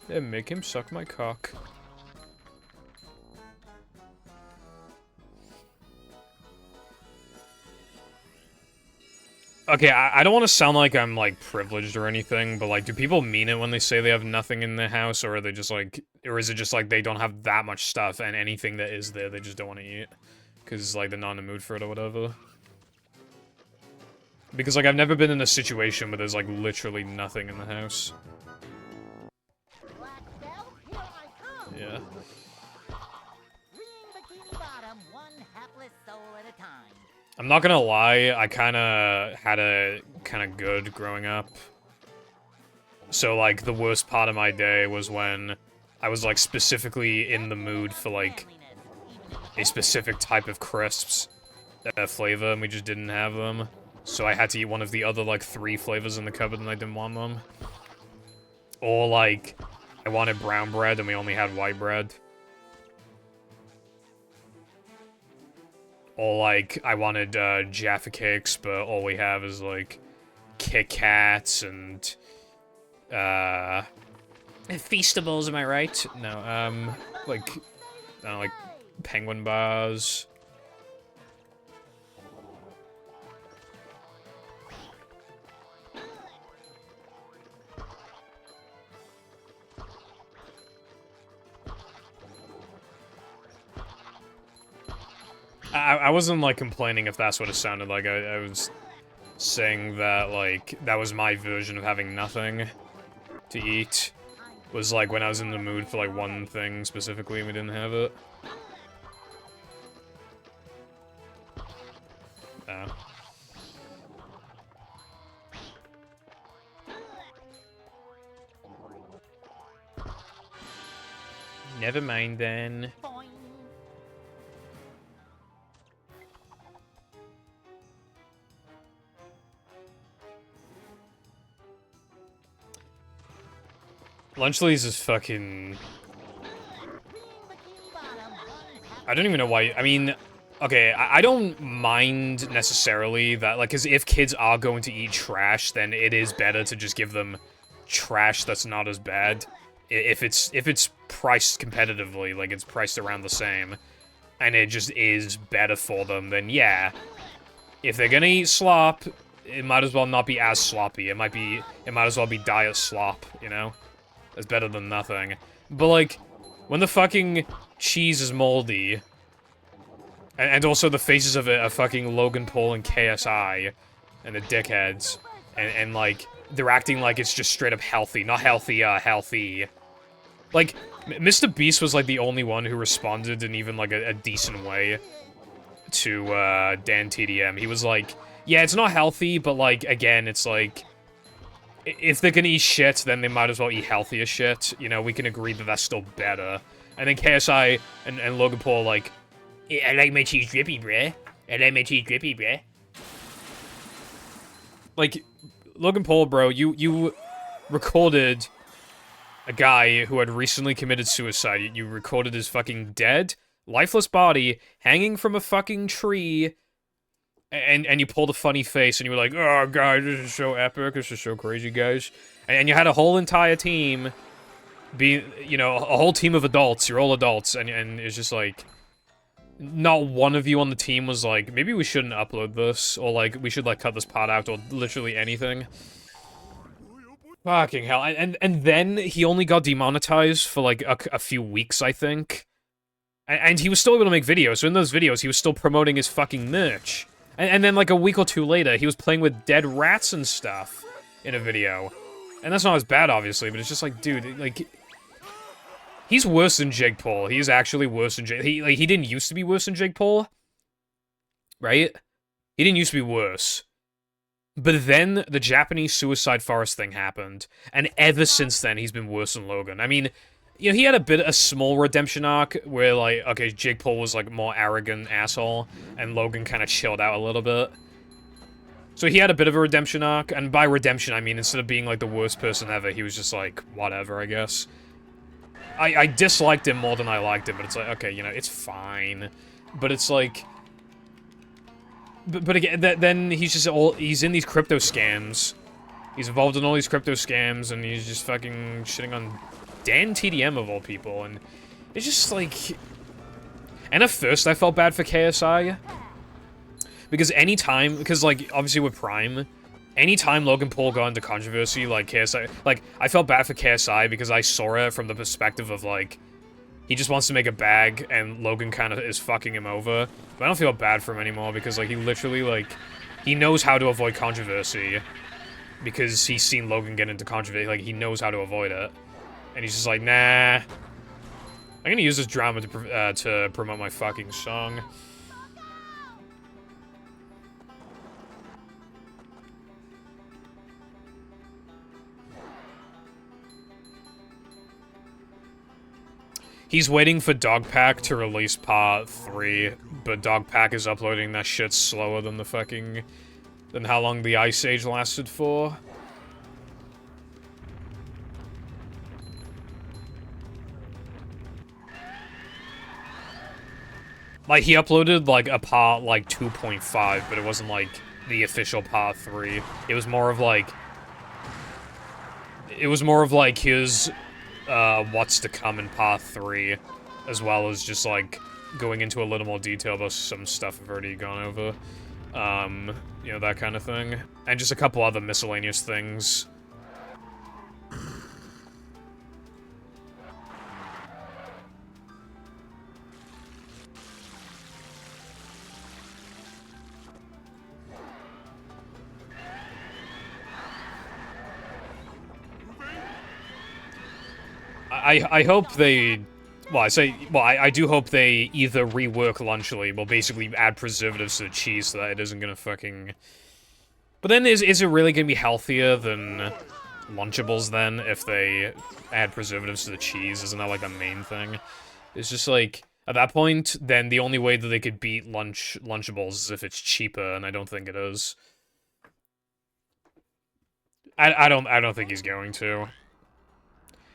Yeah, make him suck my cock. Okay, I don't want to sound like I'm, like, privileged or anything, but, like, do people mean it when they say they have nothing in their house, or are they just, like, or is it just, like, they don't have that much stuff, and anything that is there, they just don't want to eat? Because, like, they're not in the mood for it or whatever. Because, like, I've never been in a situation where there's, like, literally nothing in the house. Yeah. I'm not gonna lie, I kinda had a kinda good growing up. So, like, the worst part of my day was when I was, like, specifically in the mood for, like, a specific type of crisps flavor, and we just didn't have them. So I had to eat one of the other, like, 3 flavors in the cupboard, and I didn't want them. Or, like, I wanted brown bread, and we only had white bread. Or, like, I wanted Jaffa cakes, but all we have is, like, Kit Kats and,
Feastables, am I right?
no, like, I don't know, like, penguin bars. I wasn't, like, complaining if that's what it sounded like. I was saying that, like, that was my version of having nothing to eat. Was, like, when I was in the mood for, like, one thing specifically and we didn't have it. Never mind, then.
Boing.
Lunchleys is fucking...
Bikini Bottom.
I don't even know why... I mean, okay, I don't mind necessarily that, like, because if kids are going to eat trash, then it is better to just give them trash that's not as bad. If it's priced competitively, like, it's priced around the same, and it just is better for them, then yeah. If they're gonna eat slop, it might as well not be as sloppy. It might as well be diet slop, you know? It's better than nothing. But, like, when the fucking cheese is moldy, and also the faces of it are fucking Logan Paul and KSI, and the dickheads, and like, they're acting like it's just straight up healthy. Not healthy, healthy. Like, Mr. Beast was, like, the only one who responded in even, like, a decent way to, Dan TDM. He was like, yeah, it's not healthy, but, like, again, it's like... If they're gonna eat shit, then they might as well eat healthier shit. You know, we can agree that that's still better. And then KSI and Logan Paul, like, I like my cheese drippy, bruh. I like my cheese drippy, bruh. Like, Logan Paul, bro, you recorded a guy who had recently committed suicide. You recorded his fucking dead, lifeless body hanging from a fucking tree. And you pulled a funny face, and you were like, oh, guys, this is so epic, this is so crazy, guys. And you had a whole entire team, you know, a whole team of adults, you're all adults, and it's just like, not one of you on the team was like, maybe we shouldn't upload this, or like, we should like cut this part out, or literally anything. Fucking hell, and then he only got demonetized for like a few weeks, I think. And he was still able to make videos, so in those videos, he was still promoting his fucking merch. And then, like, a week or two later, he was playing with dead rats and stuff in a video. And that's not as bad, obviously, but it's just like, dude, like... He's worse than Jake Paul. He's actually worse than Jake... He didn't used to be worse than Jake Paul. Right? He didn't used to be worse. But then, the Japanese suicide forest thing happened. And ever since then, he's been worse than Logan. I mean... You know, he had a small redemption arc where, like, okay, Jake Paul was, like, more arrogant asshole, and Logan kind of chilled out a little bit. So he had a bit of a redemption arc, and by redemption, I mean, instead of being, like, the worst person ever, he was just, like, whatever, I guess. I disliked him more than I liked him, but it's like, okay, you know, it's fine. But it's like... But again, then he's just he's in these crypto scams. He's involved in all these crypto scams, and he's just fucking shitting on Dan TDM of all people, and it's just like... And at first I felt bad for KSI, because anytime, because like, obviously with Prime, anytime Logan Paul got into controversy, like KSI, like, I felt bad for KSI because I saw it from the perspective of like, he just wants to make a bag, and Logan kind of is fucking him over, but I don't feel bad for him anymore, because like, he literally like, he knows how to avoid controversy, because he's seen Logan get into controversy, like, he knows how to avoid it. And he's just like, nah. I'm gonna use this drama to promote my fucking song. He's waiting for Dogpack to release part 3, but Dogpack is uploading that shit slower than the fucking... than how long the Ice Age lasted for. Like, he uploaded, like, a part, like, 2.5, but it wasn't, like, the official part 3. It was more of, like... It was more of, like, his, what's to come in part 3, as well as just, like, going into a little more detail about some stuff I've already gone over. You know, that kind of thing. And just a couple other miscellaneous things. I hope they... Well, I do hope they either rework Lunchly, well, basically add preservatives to the cheese so that it isn't gonna fucking... But then, is it really gonna be healthier than Lunchables, then, if they add preservatives to the cheese? Isn't that, like, the main thing? It's just, like, at that point, then the only way that they could beat Lunchables is if it's cheaper, and I don't think it is. I don't think he's going to.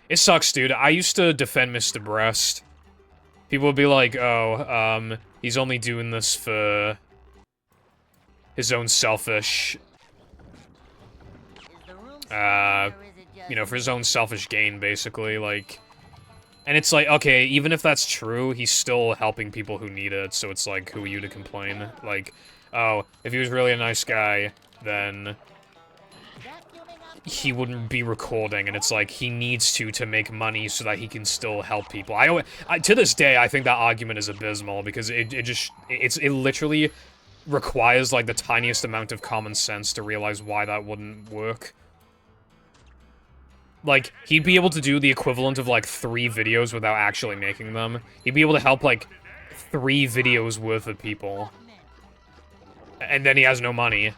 It sucks, dude. I used to defend Mr. Breast. People would be like, oh, he's only doing this for his own selfish, you know, for his own selfish gain, basically, like... And it's like, okay, even if that's true, he's still helping people who need it, so it's like, who are you to complain? Like, oh, if he was really a nice guy, then... he wouldn't be recording, and it's like, he needs to make money so that he can still help people. To this day, I think that argument is abysmal, because it literally requires, like, the tiniest amount of common sense to realize why that wouldn't work. Like, he'd be able to do the equivalent of, like, 3 videos without actually making them. He'd be able to help, like, 3 videos worth of people. And then he has no money.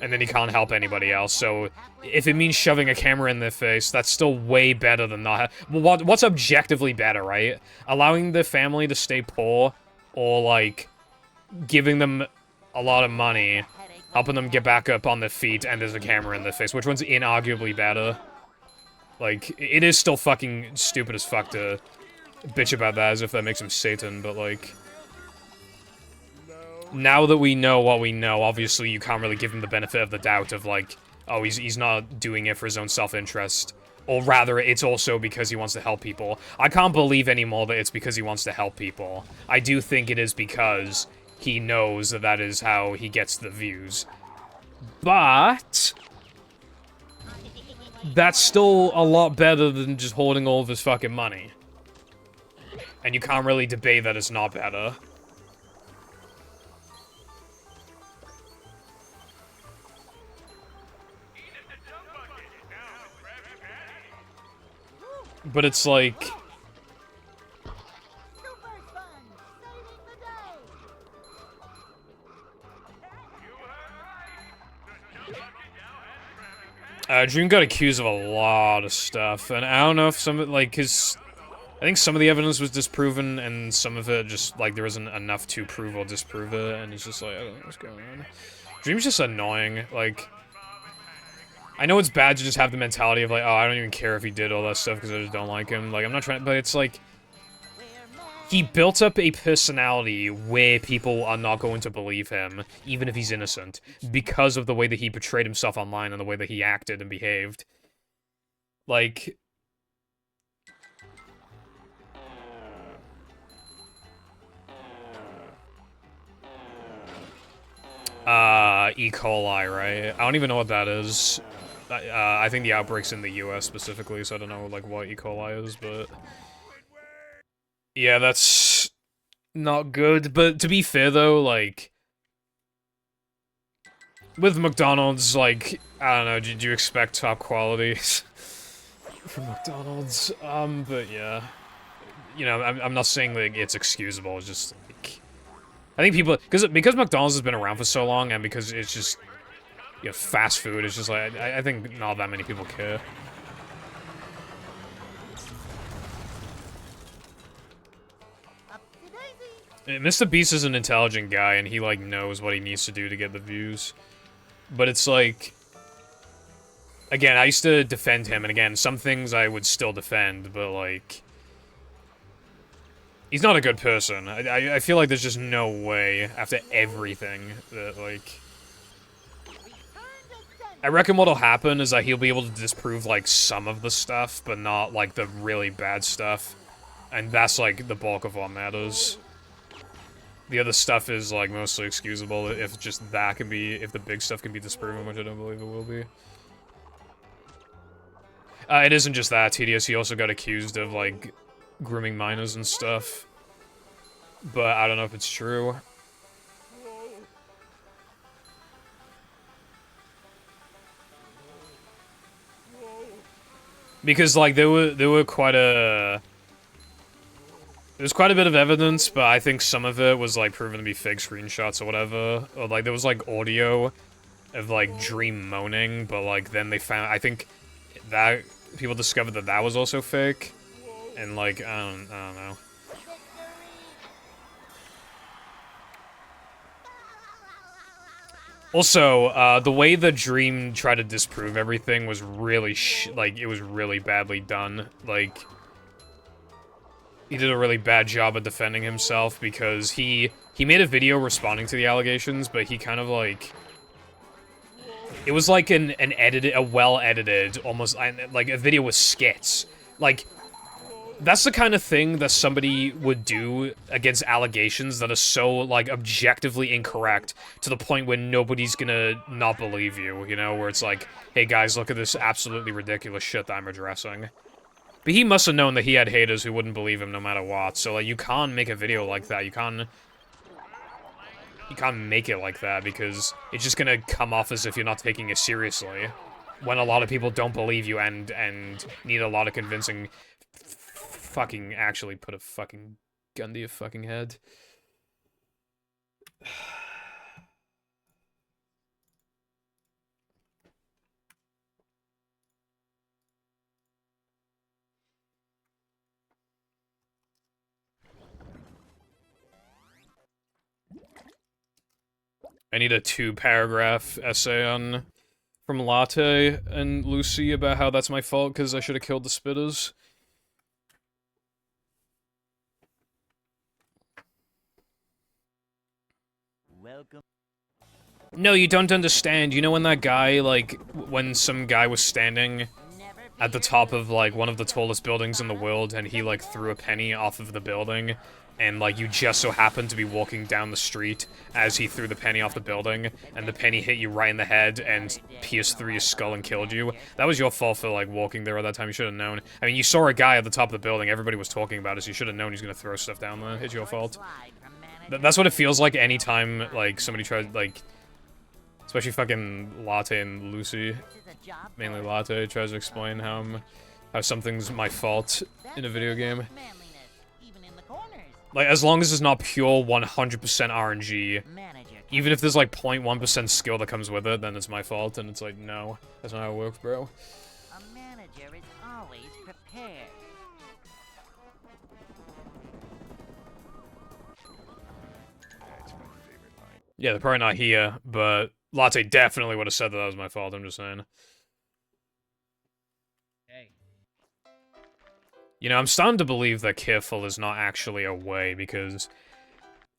And then he can't help anybody else, so if it means shoving a camera in their face, that's still way better than not what's objectively better, right? Allowing the family to stay poor, or, like, giving them a lot of money, helping them get back up on their feet, and there's a camera in their face. Which one's inarguably better? Like, it is still fucking stupid as fuck to bitch about that as if that makes him Satan, but, like... Now that we know what we know, obviously you can't really give him the benefit of the doubt of, like, oh, he's not doing it for his own self-interest. Or rather, it's also because he wants to help people. I can't believe anymore that it's because he wants to help people. I do think it is because he knows that that is how he gets the views. But... that's still a lot better than just holding all of his fucking money. And you can't really debate that it's not better. But it's like... Dream got accused of a lot of stuff, and I don't know if some of, like, his... I think some of the evidence was disproven, and some of it just, like, there isn't enough to prove or disprove it, and it's just like, I don't know what's going on. Dream's just annoying, like... I know it's bad to just have the mentality of, like, oh, I don't even care if he did all that stuff because I just don't like him. Like, I'm not trying, but it's like... He built up a personality where people are not going to believe him, even if he's innocent, because of the way that he portrayed himself online and the way that he acted and behaved. Like... E. coli, right? I don't even know what that is. I think the outbreak's in the US specifically, so I don't know, like, what E. coli is, but... Yeah, that's... not good, but to be fair, though, like... With McDonald's, like, I don't know, did you expect top quality from McDonald's? But yeah. You know, I'm not saying, like, it's excusable, it's just, like... I think people... Because McDonald's has been around for so long, and because it's just... You know, fast food is just like, I think not that many people care. Mr. Beast is an intelligent guy, and he, like, knows what he needs to do to get the views. But it's like... Again, I used to defend him, and again, some things I would still defend, but, like... He's not a good person. I feel like there's just no way, after everything, that, like... I reckon what'll happen is that he'll be able to disprove, like, some of the stuff, but not, like, the really bad stuff. And that's, like, the bulk of what matters. The other stuff is, like, mostly excusable if just that can be... if the big stuff can be disproven, which I don't believe it will be. It isn't just that, TDS. He also got accused of, like, grooming minors and stuff. But I don't know if it's true. Because, like, there were quite a... There was quite a bit of evidence, but I think some of it was, like, proven to be fake screenshots or whatever. Or, like, there was, like, audio of, like, Dream moaning, but, like, then they found... I think that... people discovered that that was also fake. And, like, I don't know. Also, the way the Dream tried to disprove everything was really like, it was really badly done. Like, he did a really bad job of defending himself because he made a video responding to the allegations, but he kind of, like... It was like a well-edited, almost, like, a video with skits. Like, that's the kind of thing that somebody would do against allegations that are so, like, objectively incorrect to the point where nobody's gonna not believe you, you know? Where it's like, hey guys, look at this absolutely ridiculous shit that I'm addressing. But he must have known that he had haters who wouldn't believe him no matter what, so, like, you can't make a video like that. You can't make it like that, because it's just gonna come off as if you're not taking it seriously. When a lot of people don't believe you and need a lot of convincing... Fucking actually put a fucking gun to your fucking head. I need a 2-paragraph essay on from Latte and Lucy about how that's my fault because I should have killed the spitters.
Welcome.
No, you don't understand. You know when that guy, like, when some guy was standing at the top of, like, one of the tallest buildings in the world, and he, like, threw a penny off of the building, and, like, you just so happened to be walking down the street as he threw the penny off the building, and the penny hit you right in the head and pierced through your skull and killed you? That was your fault for, like, walking there at that time. You should have known. I mean, you saw a guy at the top of the building. Everybody was talking about it, so you should have known he's gonna throw stuff down there. It's your fault. That's what it feels like anytime, like, somebody tries, like... Especially fucking Latte and Lucy, mainly Latte, tries to explain how something's my fault in a video game. Like, as long as it's not pure 100% RNG, even if there's like 0.1% skill that comes with it, then it's my fault, and it's like, no, that's not how it works, bro.
A manager is always prepared.
Yeah, they're probably not here, but Latte definitely would have said that was my fault, I'm just saying.
Hey.
You know, I'm starting to believe that Careful is not actually away, because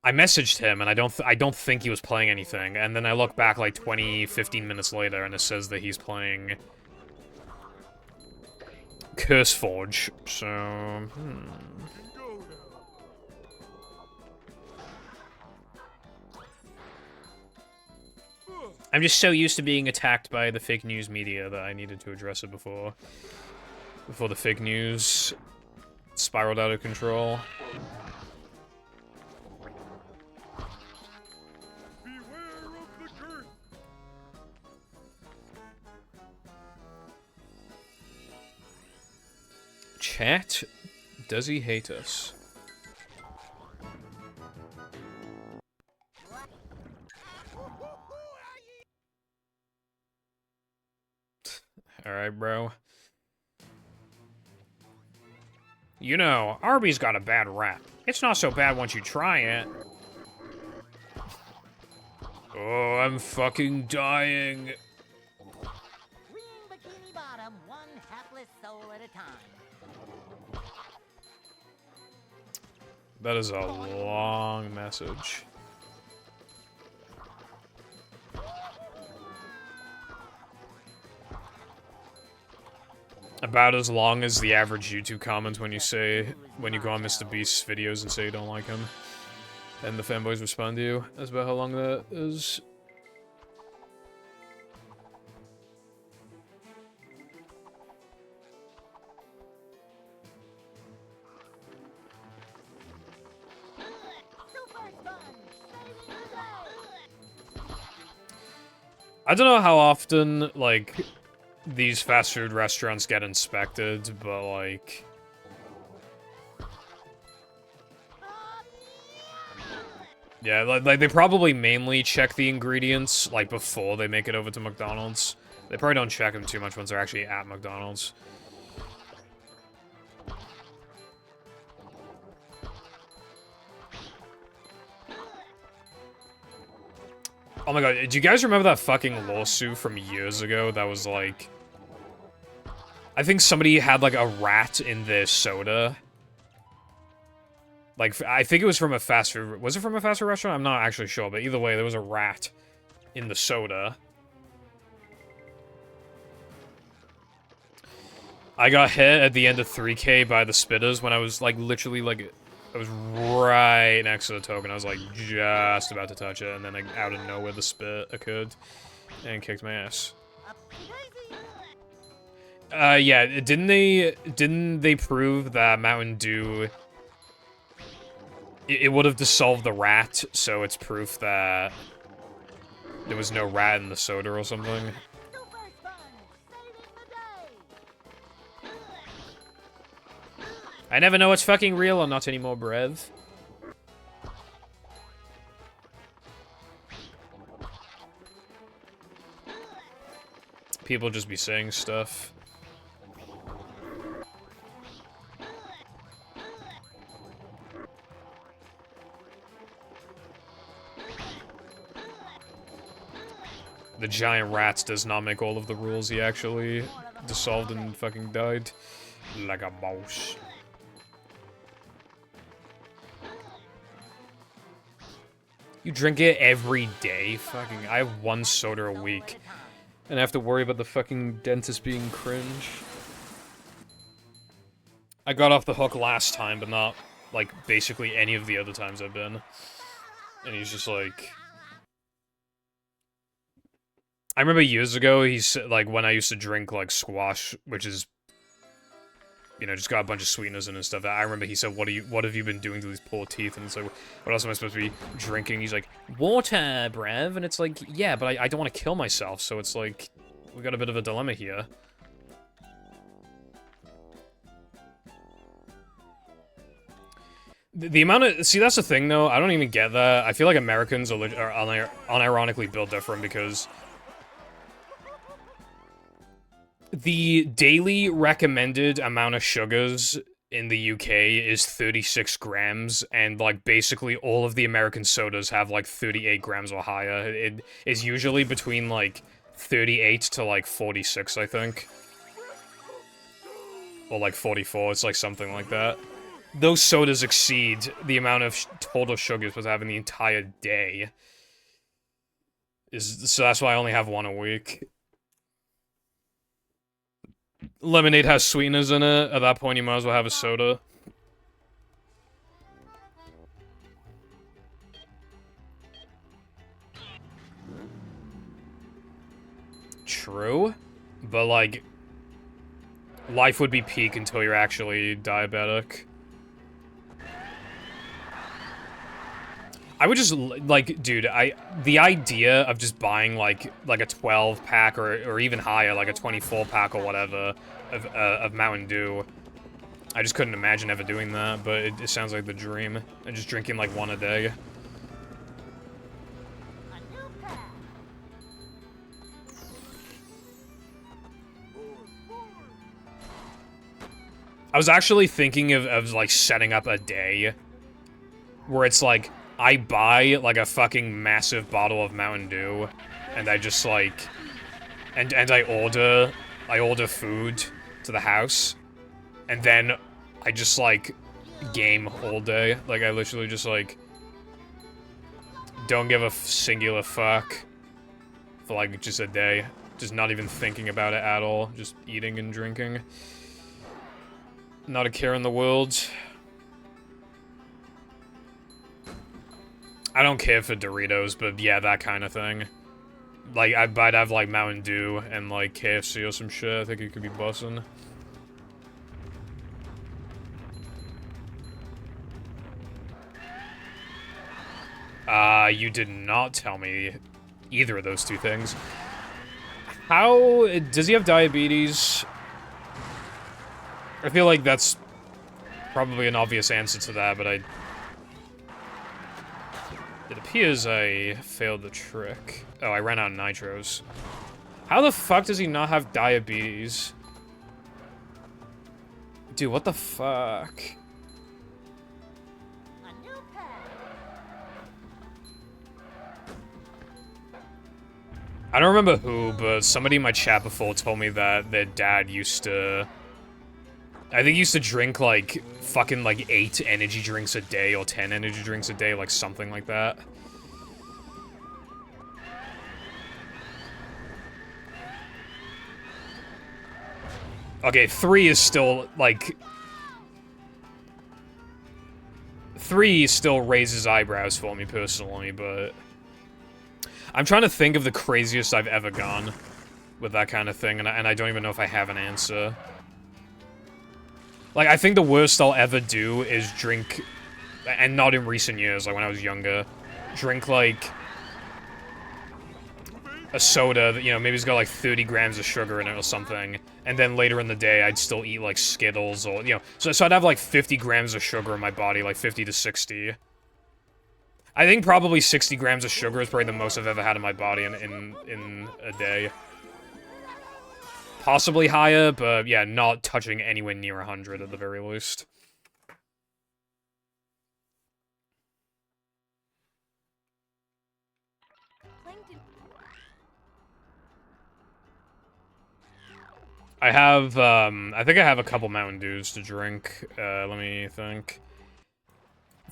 I messaged him, and I don't think he was playing anything, and then I look back like 15 minutes later, and it says that he's playing Curseforge, so... I'm just so used to being attacked by the fake news media that I needed to address it before the fake news spiraled out of control.
Beware of the girth.
Chat, does he hate us? Alright, bro. You know, Arby's got a bad rap. It's not so bad once you try it. Oh, I'm fucking dying.
Freeing Bikini Bottom one hapless soul at a time.
That is a long message. About as long as the average YouTube comment when you go on Mr. Beast's videos and say you don't like him. And the fanboys respond to you. That's about how long that is. I don't know how often, like, these fast food restaurants get inspected, but, like... Yeah, like they probably mainly check the ingredients, like, before they make it over to McDonald's. They probably don't check them too much once they're actually at McDonald's. Oh my god, do you guys remember that fucking lawsuit from years ago that was like... I think somebody had like a rat in their soda. Like, I think it was from a fast food... Was it from a fast food restaurant? I'm not actually sure, but either way, there was a rat in the soda. I got hit at the end of 3K by the spitters when I was like literally like... I was right next to the token. I was like just about to touch it, and then like, out of nowhere the spit occurred and kicked my ass. Yeah, didn't they prove that Mountain Dew it would have dissolved the rat, so it's proof that there was no rat in the soda or something? I never know what's fucking real or not anymore, Brev. People just be saying stuff. The giant rats does not make all of the rules. He actually dissolved and fucking died. Like a mouse. You drink it every day? Fucking, I have one soda a week. And I have to worry about the fucking dentist being cringe. I got off the hook last time, but not, like, basically any of the other times I've been. And he's just like... I remember years ago, he's, like, when I used to drink, like, squash, which is... You know, just got a bunch of sweeteners in and stuff. I remember he said, what have you been doing to these poor teeth? And it's like, what else am I supposed to be drinking? He's like, water, Brev. And it's like, yeah, but I don't want to kill myself. So it's like, we got a bit of a dilemma here. The amount of... See, that's the thing, though. I don't even get that. I feel like Americans are unironically built different because... The daily recommended amount of sugars in the UK is 36 grams, and, like, basically all of the American sodas have, like, 38 grams or higher. It is usually between, like, 38 to, like, 46, I think. Or, like, 44, it's, like, something like that. Those sodas exceed the amount of total sugars we're having the entire day. So that's why I only have one a week. Lemonade has sweeteners in it. At that point, you might as well have a soda. True. But, like, life would be peak until you're actually diabetic. I would just, like, dude, the idea of just buying, like a 12-pack or even higher, like a 24-pack or whatever of Mountain Dew, I just couldn't imagine ever doing that, but it sounds like the dream. And just drinking, like, one a day. I was actually thinking of like, setting up a day where it's, like, I buy, like, a fucking massive bottle of Mountain Dew, and I just, like... And I order food to the house, and then I just, like, game all day. Like, I literally just, like, don't give a singular fuck for, like, just a day. Just not even thinking about it at all. Just eating and drinking. Not a care in the world. I don't care for Doritos, but yeah, that kind of thing. Like, I'd have, like, Mountain Dew and, like, KFC or some shit. I think it could be bussin'. You did not tell me either of those two things. How... does he have diabetes? I feel like that's probably an obvious answer to that, but it appears I failed the trick. Oh, I ran out of nitros. How the fuck does he not have diabetes? Dude, what the fuck?
A new pet.
I don't remember who, but somebody in my chat before told me that their dad used to... I think he used to drink, like, fucking, like, 8 energy drinks a day, or 10 energy drinks a day, like, something like that. Okay, 3 is still, like... 3 still raises eyebrows for me, personally, but... I'm trying to think of the craziest I've ever gone with that kind of thing, and I don't even know if I have an answer. Like, I think the worst I'll ever do is drink, and not in recent years, like when I was younger, drink, like, a soda that, you know, maybe it's got, like, 30 grams of sugar in it or something, and then later in the day, I'd still eat, like, Skittles or, you know, so I'd have, like, 50 grams of sugar in my body, like, 50 to 60. I think probably 60 grams of sugar is probably the most I've ever had in my body in a day. Possibly higher, but yeah, not touching anywhere near 100 at the very least. I have, I think I have a couple Mountain Dews to drink. Let me think.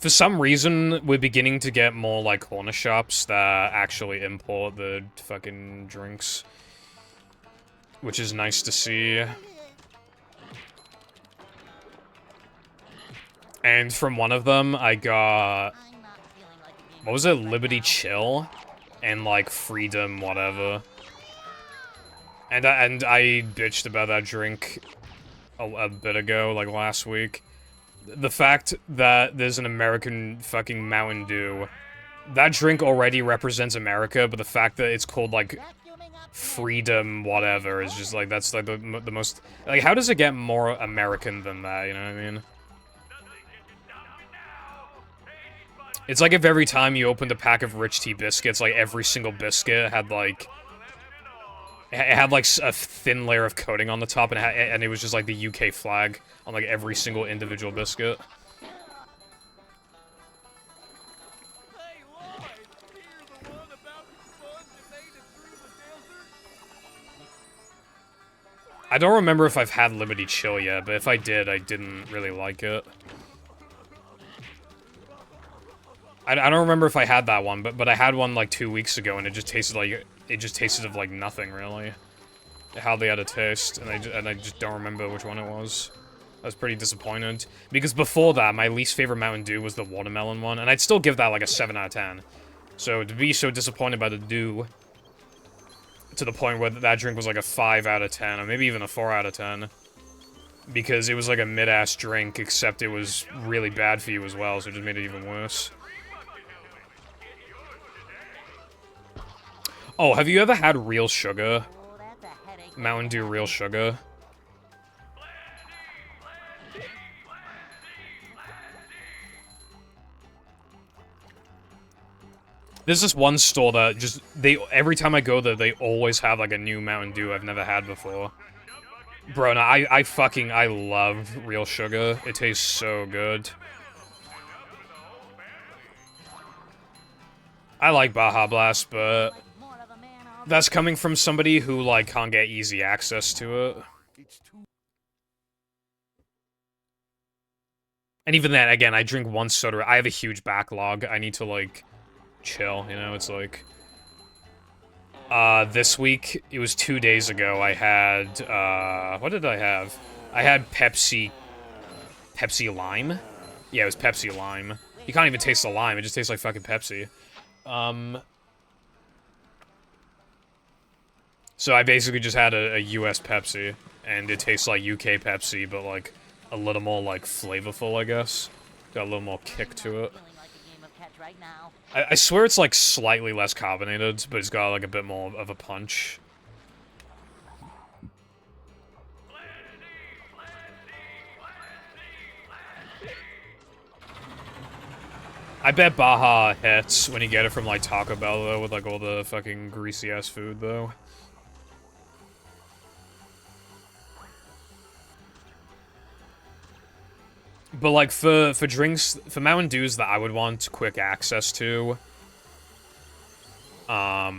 For some reason, we're beginning to get more, like, corner shops that actually import the fucking drinks. Which is nice to see. And from one of them, I got... what was it? Liberty Chill? And, like, Freedom whatever. And I bitched about that drink a bit ago, like, last week. The fact that there's an American fucking Mountain Dew, that drink already represents America, but the fact that it's called, like, Freedom whatever is just, like, that's, like, the most... like, how does it get more American than that, you know what I mean? It's like if every time you opened a pack of Rich Tea biscuits, like, every single biscuit had, like... it had, like, a thin layer of coating on the top, and it was just, like, the UK flag on, like, every single individual biscuit.
Hey, Lloyd, hear the one about the sponge that made it through the desert?
I don't remember if I've had Liberty Chill yet, but if I did, I didn't really like it. I don't remember if I had that one, but I had one, like, 2 weeks ago, and it just tasted like... it just tasted of, like, nothing, really. It hardly had a taste, and I just don't remember which one it was. I was pretty disappointed. Because before that, my least favorite Mountain Dew was the watermelon one, and I'd still give that, like, a 7 out of 10. So, to be so disappointed by the Dew, to the point where that drink was, like, a 5 out of 10, or maybe even a 4 out of 10. Because it was, like, a mid-ass drink, except it was really bad for you as well, so it just made it even worse. Oh, have you ever had real sugar? Mountain Dew real sugar? There's this one store that just, every time I go there, they always have, like, a new Mountain Dew I've never had before. Bro, no, I love real sugar. It tastes so good. I like Baja Blast, but that's coming from somebody who, like, can't get easy access to it. And even then, again, I drink one soda. I have a huge backlog. I need to, like, chill, you know? It's like... this week, it was 2 days ago, I had, what did I have? I had Pepsi Lime? Yeah, it was Pepsi Lime. You can't even taste the lime, it just tastes like fucking Pepsi. So I basically just had a US Pepsi, and it tastes like UK Pepsi, but, like, a little more, like, flavorful, I guess. Got a little more kick to it.
Feeling like a game of catch right now.
I swear it's, like, slightly less carbonated, but it's got, like, a bit more of a punch. I bet Baja hits when you get it from, like, Taco Bell, though, with, like, all the fucking greasy-ass food, though. But, like, for drinks, for Mountain Dews that I would want quick access to, I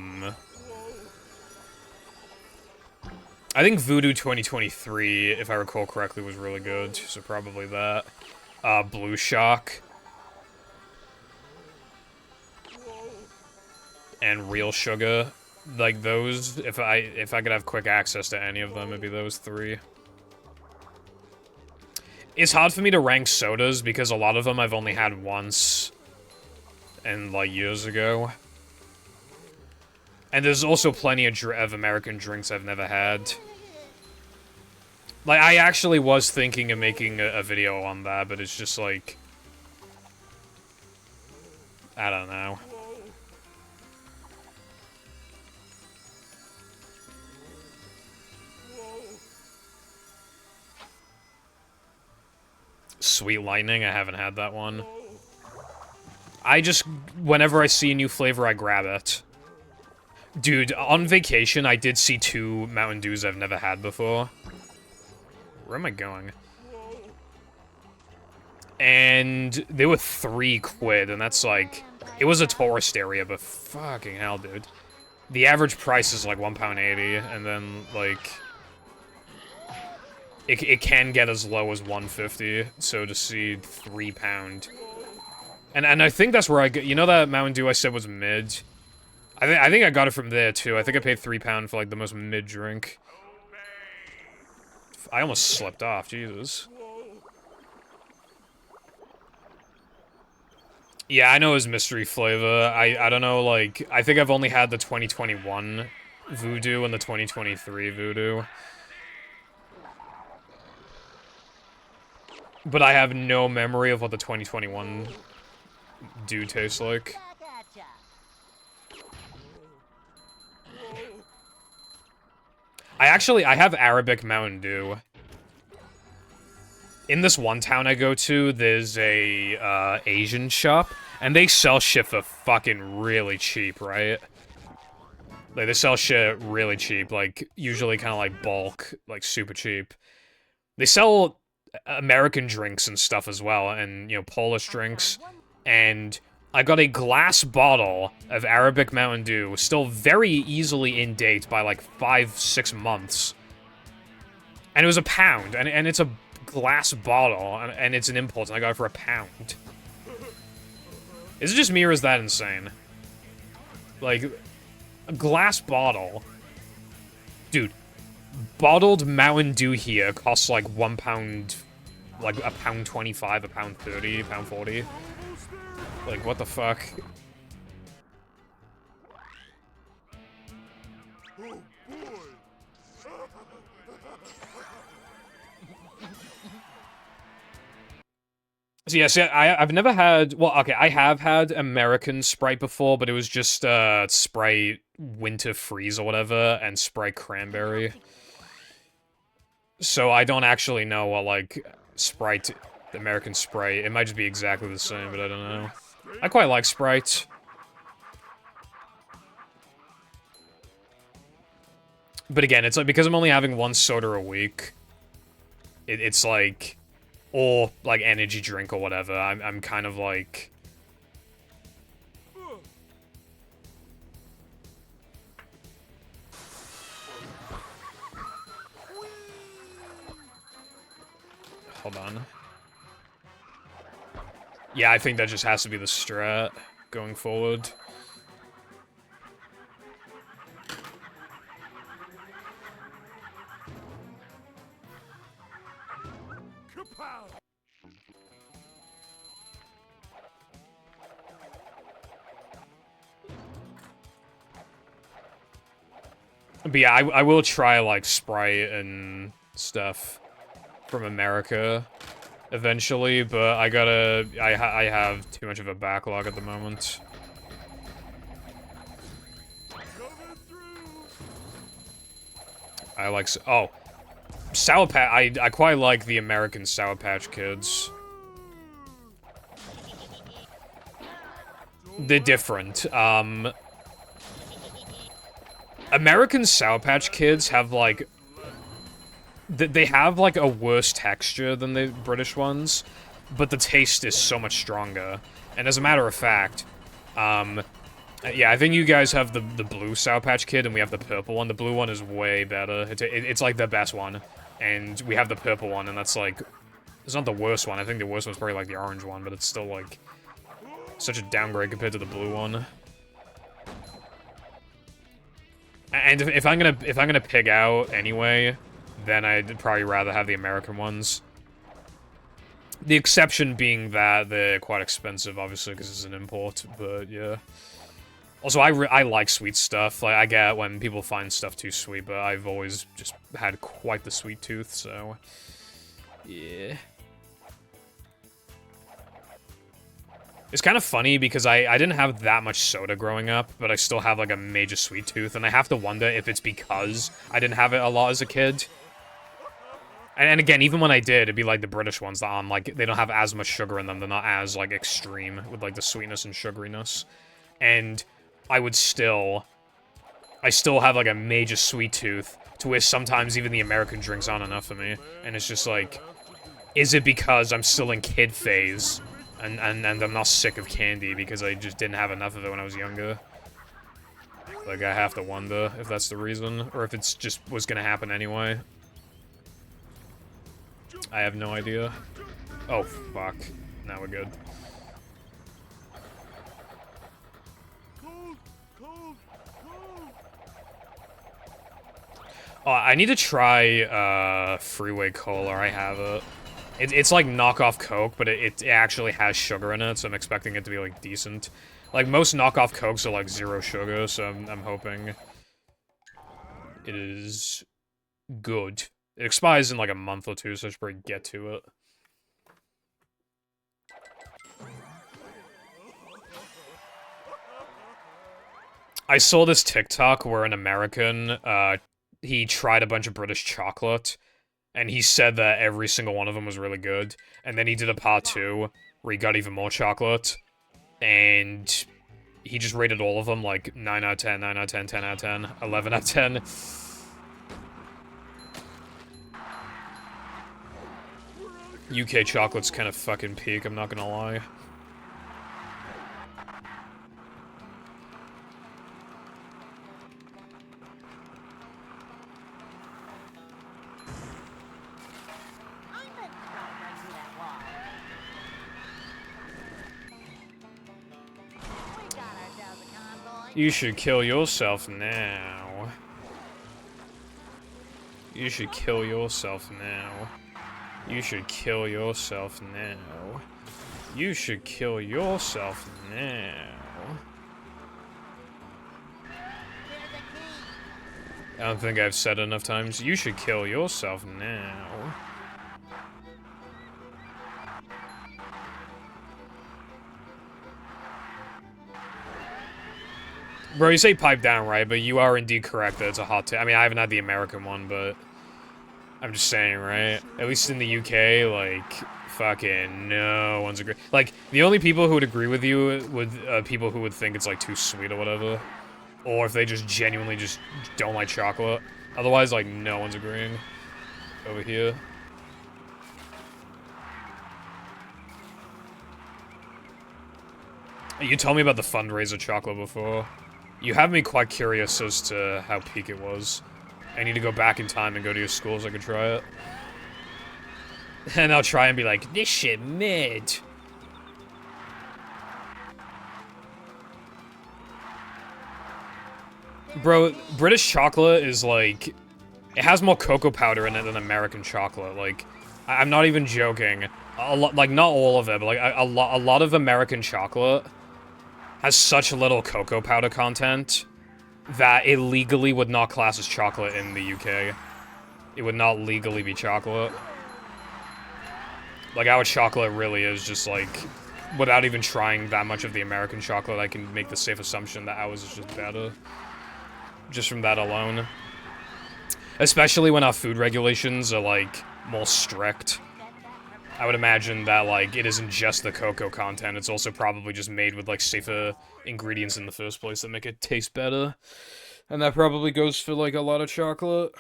think Voodoo 2023, if I recall correctly, was really good, so probably that. Blue Shock. And Real Sugar. Like, those, if I could have quick access to any of them, it'd be those three. It's hard for me to rank sodas, because a lot of them I've only had once, and, like, years ago. And there's also plenty of American drinks I've never had. Like, I actually was thinking of making a video on that, but it's just, like... I don't know. Sweet Lightning, I haven't had that one. I just, whenever I see a new flavor, I grab it. Dude, on vacation, I did see 2 Mountain Dews I've never had before. Where am I going? And they were 3 quid, and that's like... It was a tourist area, but fucking hell, dude. The average price is like £1.80, and then, like... It can get as low as $1.50, so to see £3. And I think that's where I get... You know that Mountain Dew I said was mid? I think I got it from there, too. I think I paid £3 for, like, the most mid drink. I almost slipped off, Jesus. Yeah, I know his mystery flavor. I don't know, like... I think I've only had the 2021 Voodoo and the 2023 Voodoo. But I have no memory of what the 2021 do taste like. I have Arabic Mountain Dew. In this one town I go to, there's a, Asian shop, and they sell shit for fucking really cheap, right? Like, they sell shit really cheap, like, usually kind of like bulk, like, super cheap. They sell American drinks and stuff as well, and, you know, Polish drinks, and I got a glass bottle of Arabic Mountain Dew, still very easily in date by, like, 5-6 months, and it was £1, and it's a glass bottle, and it's an impulse, and I got it for £1. Is it just me, or is that insane? Like, a glass bottle. Dude, bottled Mountain Dew here costs like £1, like £1.25, £1.30, £1.40. Like, what the fuck? So yeah, see, I've never had... Well, okay, I have had American Sprite before, but it was just, Sprite Winter Freeze or whatever, and Sprite Cranberry. So I don't actually know what, like, Sprite, American Sprite... It might just be exactly the same, but I don't know. I quite like Sprite. But again, it's like, because I'm only having one soda a week, it's like... Or, like, energy drink or whatever, I'm kind of like... Hold on. Yeah, I think that just has to be the strat going forward.
Kapow!
But yeah, I will try, like, Sprite and stuff from America eventually, but I gotta... I have too much of a backlog at the moment.
Coming through!
I like... Oh. Sour Patch... I quite like the American Sour Patch Kids. They're different. American Sour Patch Kids have, like... They have, like, a worse texture than the British ones, but the taste is so much stronger. And as a matter of fact, yeah, I think you guys have the blue Sour Patch Kid, and we have the purple one. The blue one is way better. It's like, the best one. And we have the purple one, and that's, like... It's not the worst one. I think the worst one's probably, like, the orange one, but it's still, like... Such a downgrade compared to the blue one. And if I'm gonna pig out anyway, then I'd probably rather have the American ones. The exception being that they're quite expensive, obviously, because it's an import, but yeah. Also, I like sweet stuff. Like, I get when people find stuff too sweet, but I've always just had quite the sweet tooth, so... Yeah. It's kind of funny because I didn't have that much soda growing up, but I still have, like, a major sweet tooth, and I have to wonder if it's because I didn't have it a lot as a kid. And again, even when I did, it'd be like the British ones that like, they don't have as much sugar in them, they're not as, like, extreme with, like, the sweetness and sugariness. And I still have, like, a major sweet tooth, to where sometimes even the American drinks aren't enough for me. And it's just like, is it because I'm still in kid phase? And I'm not sick of candy because I just didn't have enough of it when I was younger. Like, I have to wonder if that's the reason, or if it's just was gonna happen anyway. I have no idea. Oh, fuck. Now we're good. Oh, I need to try, Freeway Cola. I have it. It's like knockoff Coke, but it actually has sugar in it, so I'm expecting it to be, like, decent. Like, most knockoff Cokes are, like, 0 sugar, so I'm hoping it is good. It expires in, like, a month or two, so I should probably get to it. I saw this TikTok where an American, he tried a bunch of British chocolate, and he said that every single one of them was really good. And then he did a part 2, where he got even more chocolate. And he just rated all of them, like, 9 out of 10, 9 out of 10, 10 out of 10, 11 out of 10. UK chocolate's kind of fucking peak, I'm not gonna lie. You should kill yourself now. You should kill yourself now. You should kill yourself now. You should kill yourself now. I don't think I've said enough times. You should kill yourself now. Bro, you say pipe down, right? But you are indeed correct that it's a hot take. I mean, I haven't had the American one, but I'm just saying, right? At least in the UK, like, fucking no one's agree. Like, the only people who would agree with you would people who would think it's, like, too sweet or whatever. Or if they just genuinely just don't like chocolate. Otherwise, like, no one's agreeing over here. You told me about the fundraiser chocolate before. You have me quite curious as to how peak it was. I need to go back in time and go to your school so I can try it. And I'll try and be like, this shit mid. Bro, British chocolate is like... It has more cocoa powder in it than American chocolate. Like, I'm not even joking. Like, not all of it, but like a lot of American chocolate has such little cocoa powder content that it legally would not class as chocolate in the UK. It would not legally be chocolate. Like, our chocolate really is just like... Without even trying that much of the American chocolate, I can make the safe assumption that ours is just better. Just from that alone. Especially when our food regulations are, like, more strict. I would imagine that, like, it isn't just the cocoa content, it's also probably just made with, like, safer ingredients in the first place that make it taste better. And that probably goes for, like, a lot of chocolate.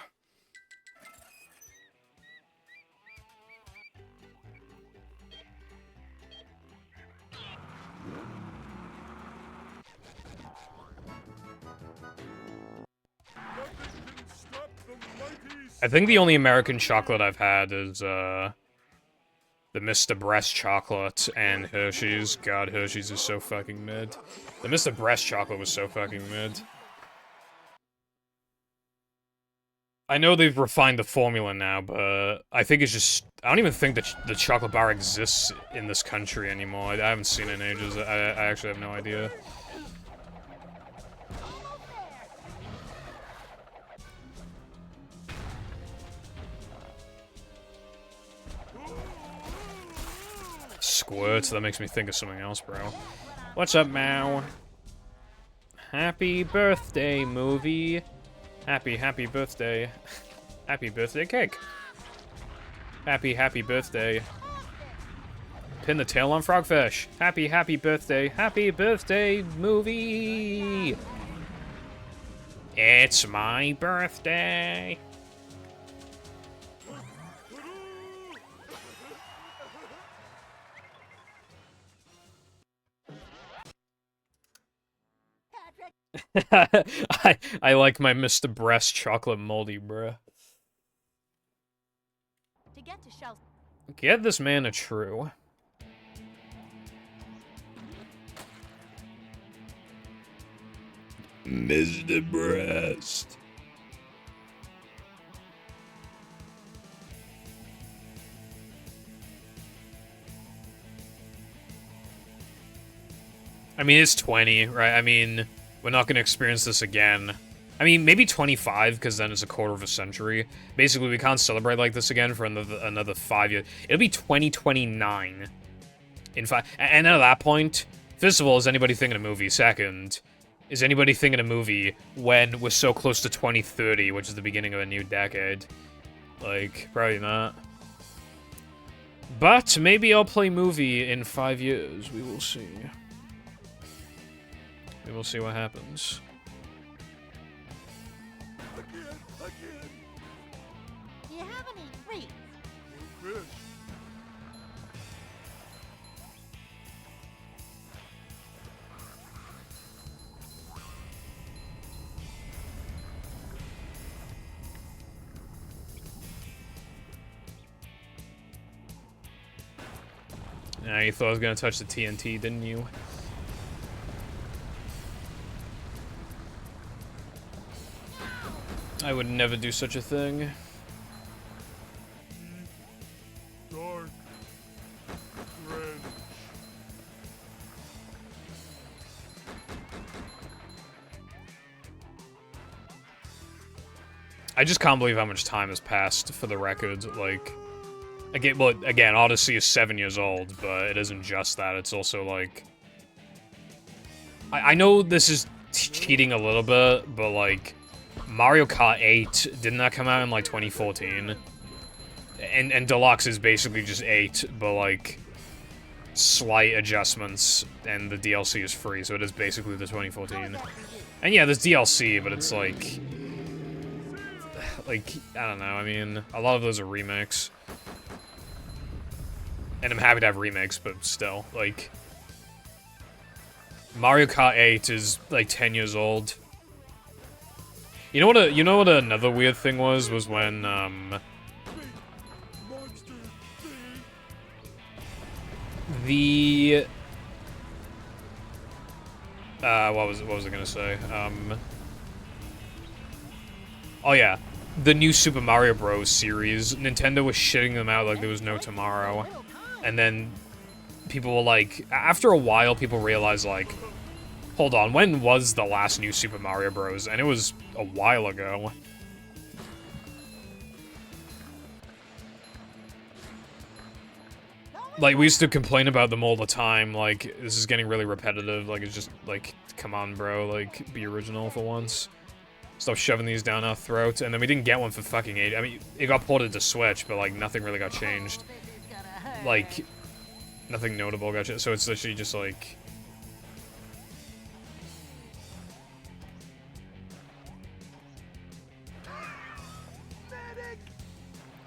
I think the only American chocolate I've had is, the Mr. Breast chocolate and Hershey's. God, Hershey's is so fucking mid. The Mr. Breast chocolate was so fucking mid. I know they've refined the formula now, but I think it's just... I don't even think that the chocolate bar exists in this country anymore. I haven't seen it in ages. I actually have no idea. Squirts, that makes me think of something else, bro. What's up, Mao? Happy birthday, movie. Happy birthday. Happy birthday cake. Happy birthday. Pin the tail on Frogfish. Happy birthday, movie. It's my birthday. I like my Mr. Breast chocolate moldy, bruh.
To get to Shell's.
Get this man a true. Mr. Breast. I mean, it's 20, right? I mean, we're not gonna experience this again. I mean, maybe 25, because then it's a quarter of a century. Basically, we can't celebrate like this again for another 5 years. It'll be 2029. In fact, and at that point, first of all, is anybody thinking a movie? Second, is anybody thinking a movie when we're so close to 2030, which is the beginning of a new decade? Like, probably not. But maybe I'll play movie in 5 years. We will see. We will see what happens.
Again.
Do you have any treats?
Fish.
Nah, you thought I was gonna touch the TNT, didn't you? I would never do such a thing.
Dark. French.
I just can't believe how much time has passed, for the record. Like, again, Odyssey is 7 years old, but it isn't just that. It's also, like... I know this is cheating a little bit, but, like... Mario Kart 8, didn't that come out in, like, 2014? And Deluxe is basically just 8, but, like... slight adjustments, and the DLC is free, so it is basically the 2014. And yeah, there's DLC, but it's, like... Like, I don't know, I mean, a lot of those are remakes. And I'm happy to have remakes, but still, like... Mario Kart 8 is, like, 10 years old. You know what another weird thing was when, the... what was I gonna say? Oh yeah, the new Super Mario Bros. Series, Nintendo was shitting them out like there was no tomorrow. And then people were like, after a while, people realized, like, hold on, when was the last new Super Mario Bros? And it was a while ago. Like, we used to complain about them all the time, like, this is getting really repetitive, like, it's just, like, come on, bro, like, be original for once. Stop shoving these down our throats, and then we didn't get one for fucking 8. I mean, it got ported to Switch, but, like, nothing really got changed. Like, nothing notable got changed, so it's literally just, like...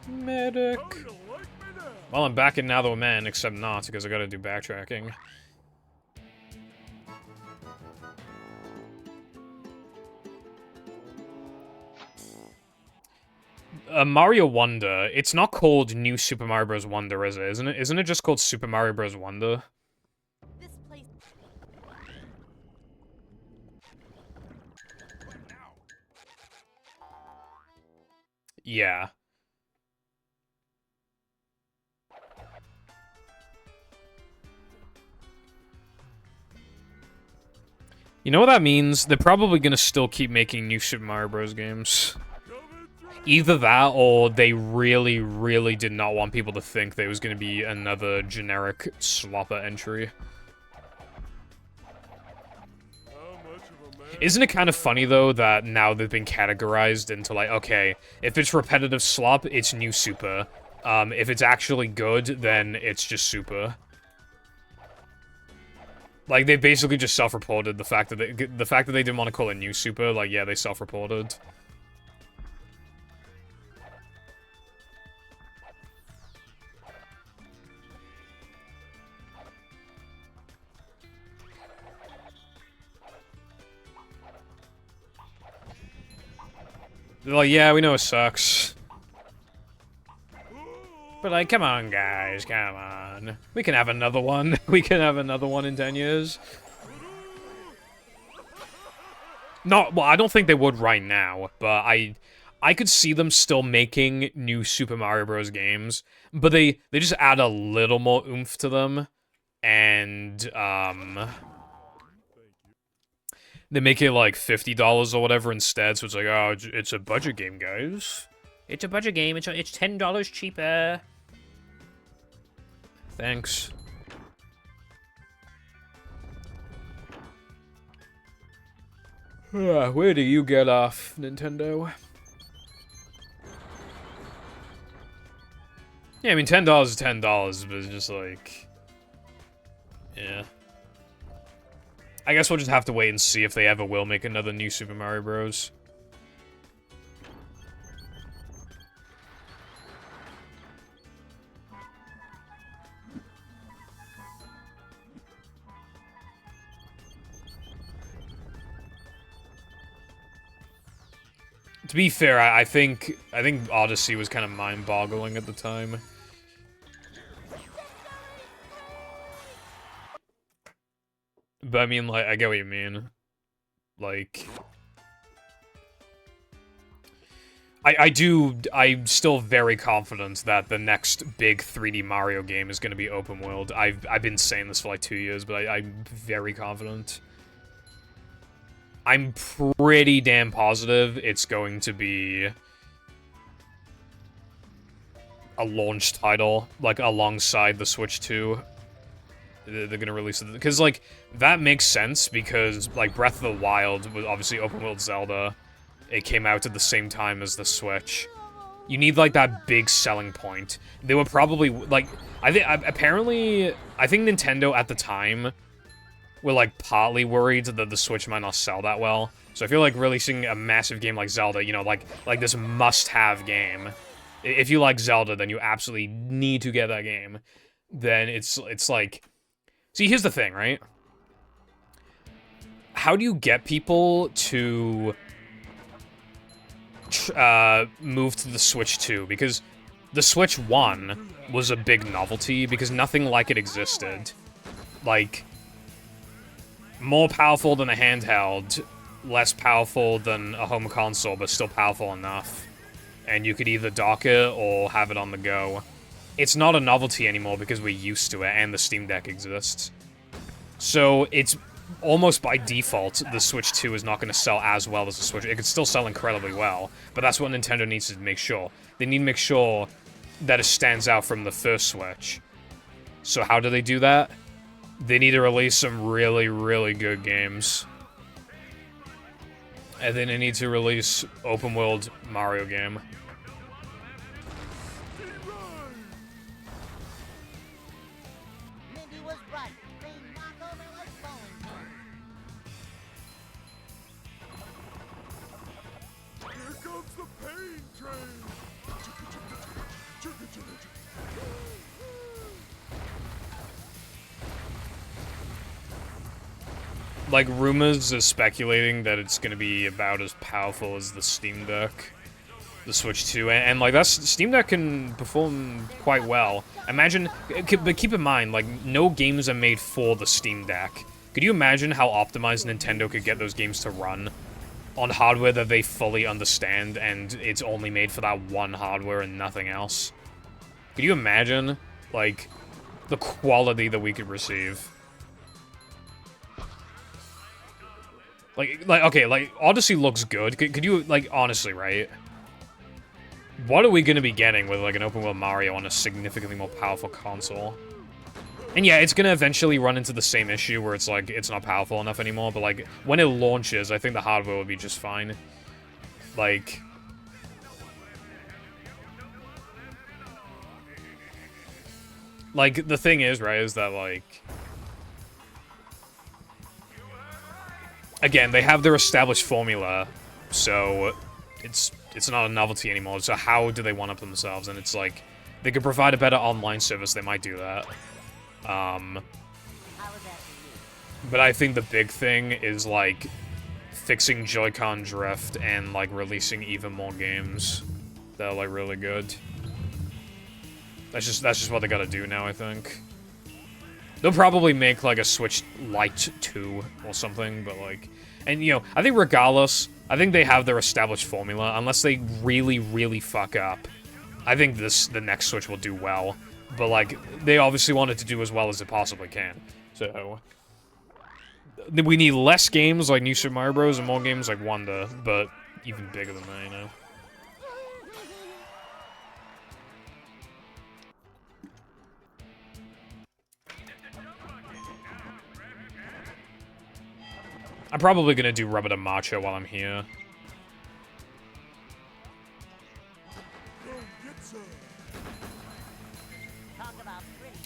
Medic! Well, I'm back in Now Though Man, except not, because I gotta do backtracking. Mario Wonder, it's not called New Super Mario Bros. Wonder, is it? Isn't it just called Super Mario Bros. Wonder?
This place.
Yeah. You know what that means? They're probably gonna still keep making new Super Mario Bros. Games. Either that, or they really, really did not want people to think there was gonna be another generic slopper entry. Isn't it kind of funny, though, that now they've been categorized into, like, okay, if it's repetitive slop, it's new Super. If it's actually good, then it's just Super. Like, they basically just self-reported the fact that they didn't want to call it new Super. Like, yeah, they self-reported. They're like, yeah, we know it sucks. But, like, come on, guys, come on. We can have another one. We can have another one in 10 years. Not, well, I don't think they would right now, but I could see them still making new Super Mario Bros. Games, but they just add a little more oomph to them, and, they make it, like, $50 or whatever instead, so it's like, oh, it's a budget game, guys.
It's a budget game. It's $10 cheaper.
Thanks. Where do you get off, Nintendo? Yeah, I mean, $10 is $10, but it's just like... yeah. I guess we'll just have to wait and see if they ever will make another new Super Mario Bros. To be fair, I think Odyssey was kind of mind-boggling at the time. But I mean, like, I get what you mean. Like, I'm still very confident that the next big 3D Mario game is going to be open world. I've been saying this for like 2 years, but I'm very confident. I'm pretty damn positive it's going to be a launch title, like, alongside the Switch 2. They're gonna release it, because, like, that makes sense, because, like, Breath of the Wild was obviously open-world Zelda. It came out at the same time as the Switch. You need, like, that big selling point. They were probably, like, I think Nintendo at the time were, like, partly worried that the Switch might not sell that well. So I feel like releasing a massive game like Zelda, you know, like this must-have game. If you like Zelda, then you absolutely need to get that game. Then it's like... See, here's the thing, right? How do you get people to move to the Switch 2? Because the Switch 1 was a big novelty, because nothing like it existed. Like, more powerful than a handheld, less powerful than a home console, but still powerful enough. And you could either dock it or have it on the go. It's not a novelty anymore because we're used to it, and the Steam Deck exists. So it's almost by default, the Switch 2 is not going to sell as well as the Switch. It could still sell incredibly well, but that's what Nintendo needs to make sure. They need to make sure that it stands out from the first Switch. So how do they do that? They need to release some really, really good games. And then they need to release open world Mario game.
Mindy was right. They knock over like bowling pins.
Here comes the pain train.
Like, rumors is speculating that it's gonna be about as powerful as the Steam Deck, the Switch 2, and like, Steam Deck can perform quite well. Imagine, but keep in mind, like, no games are made for the Steam Deck. Could you imagine how optimized Nintendo could get those games to run on hardware that they fully understand, and it's only made for that one hardware and nothing else? Could you imagine, like, the quality that we could receive? Like, okay, like, Odyssey looks good. Could you, like, honestly, right? What are we gonna be getting with, like, an open-world Mario on a significantly more powerful console? And yeah, it's gonna eventually run into the same issue where it's, like, it's not powerful enough anymore, but, like, when it launches, I think the hardware will be just fine. Like... Like, the thing is, right, is that, like... Again, they have their established formula, so it's not a novelty anymore. So how do they one-up themselves? And it's like, they could provide a better online service, they might do that. But I think the big thing is, like, fixing Joy-Con drift and, like, releasing even more games that are, like, really good. That's just what they gotta do now, I think. They'll probably make, like, a Switch Lite 2 or something, but, like... And, you know, I think regardless, I think they have their established formula. Unless they really, really fuck up, I think the next Switch will do well. But, like, they obviously want it to do as well as it possibly can. So... We need less games like New Super Mario Bros. And more games like Wonder, but even bigger than that, you know? I'm probably gonna do Rubber to Macho while I'm here.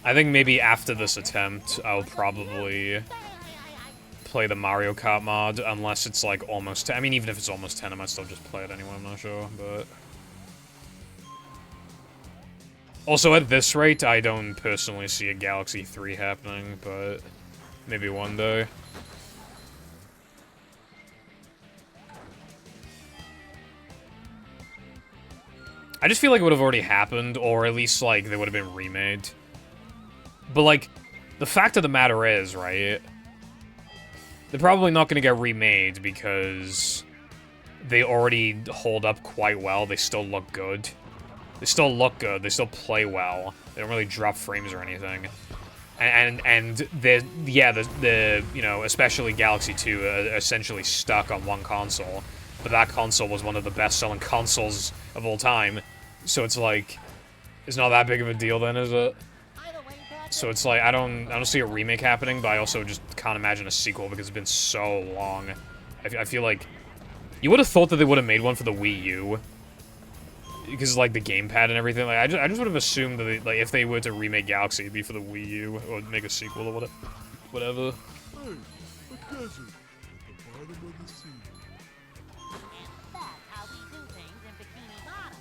I think maybe after this attempt, I'll probably play the Mario Kart mod, unless it's like almost 10. I mean, even if it's almost 10, I might still just play it anyway, I'm not sure, but... Also, at this rate, I don't personally see a Galaxy 3 happening, but maybe one day. I just feel like it would have already happened, or at least, like, they would have been remade. But, like, the fact of the matter is, right, they're probably not going to get remade because they already hold up quite well. They still look good. They still look good. They still play well. They don't really drop frames or anything. And the you know, especially Galaxy 2, essentially stuck on one console. But that console was one of the best-selling consoles of all time. So it's like, it's not that big of a deal then, is it? So it's like, I don't see a remake happening, but I also just can't imagine a sequel because it's been so long. I feel like, you would have thought that they would have made one for the Wii U. Because, like, the gamepad and everything, like, I just would have assumed that, they, like, if they were to remake Galaxy, it'd be for the Wii U, or make a sequel or whatever.
Hey, a desert at the bottom of the sea.
And that's how we do things in Bikini Bottom.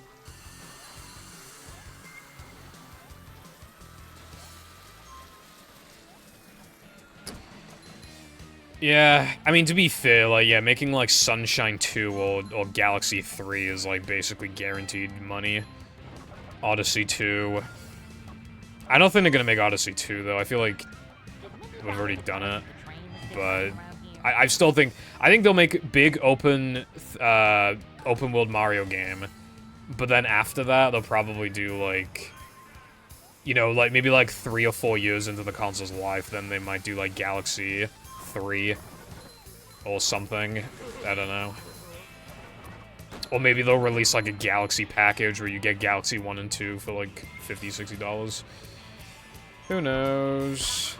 Yeah, I mean, to be fair, like, yeah, making, like, Sunshine 2 or Galaxy 3 is, like, basically guaranteed money. Odyssey 2. I don't think they're gonna make Odyssey 2, though. I feel like we've already done it. But I still think they'll make big open world Mario game, but then after that they'll probably do like, you know, like maybe like 3 or 4 years into the console's life, then they might do like Galaxy 3 or something. I don't know. Or maybe they'll release like a Galaxy package where you get Galaxy 1 and 2 for like $50, $60. Who knows?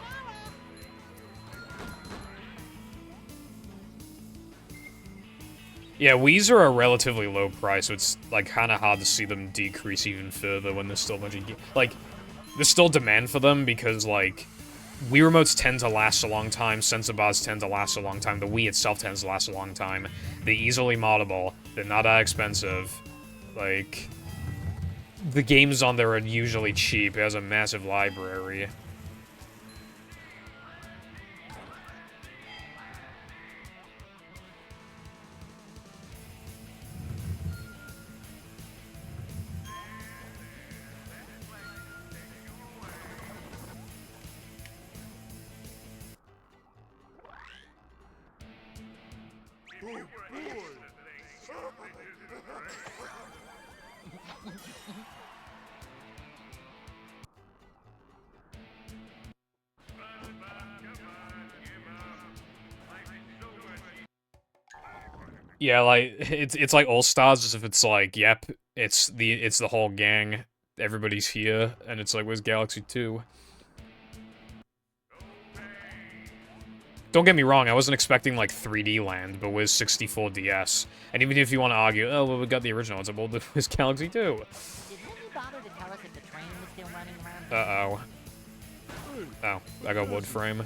Yeah, Wii's are a relatively low price, so it's like kind of hard to see them decrease even further when there's still a bunch of like, there's still demand for them because like Wii remotes tend to last a long time, sensor bars tend to last a long time, the Wii itself tends to last a long time. They're easily moddable, they're not that expensive. Like, the games on there are usually cheap. It has a massive library. Yeah, like it's like All Stars, as if it's like, yep, it's the whole gang, everybody's here, and it's like, where's Galaxy 2? Don't get me wrong, I wasn't expecting like 3D land, but where's 64 DS? And even if you want to argue, oh well, we got the original, it's like, well, where's Galaxy 2?
Did nobody bother to tell us if the train was still running around?
Oh, I got wood frame.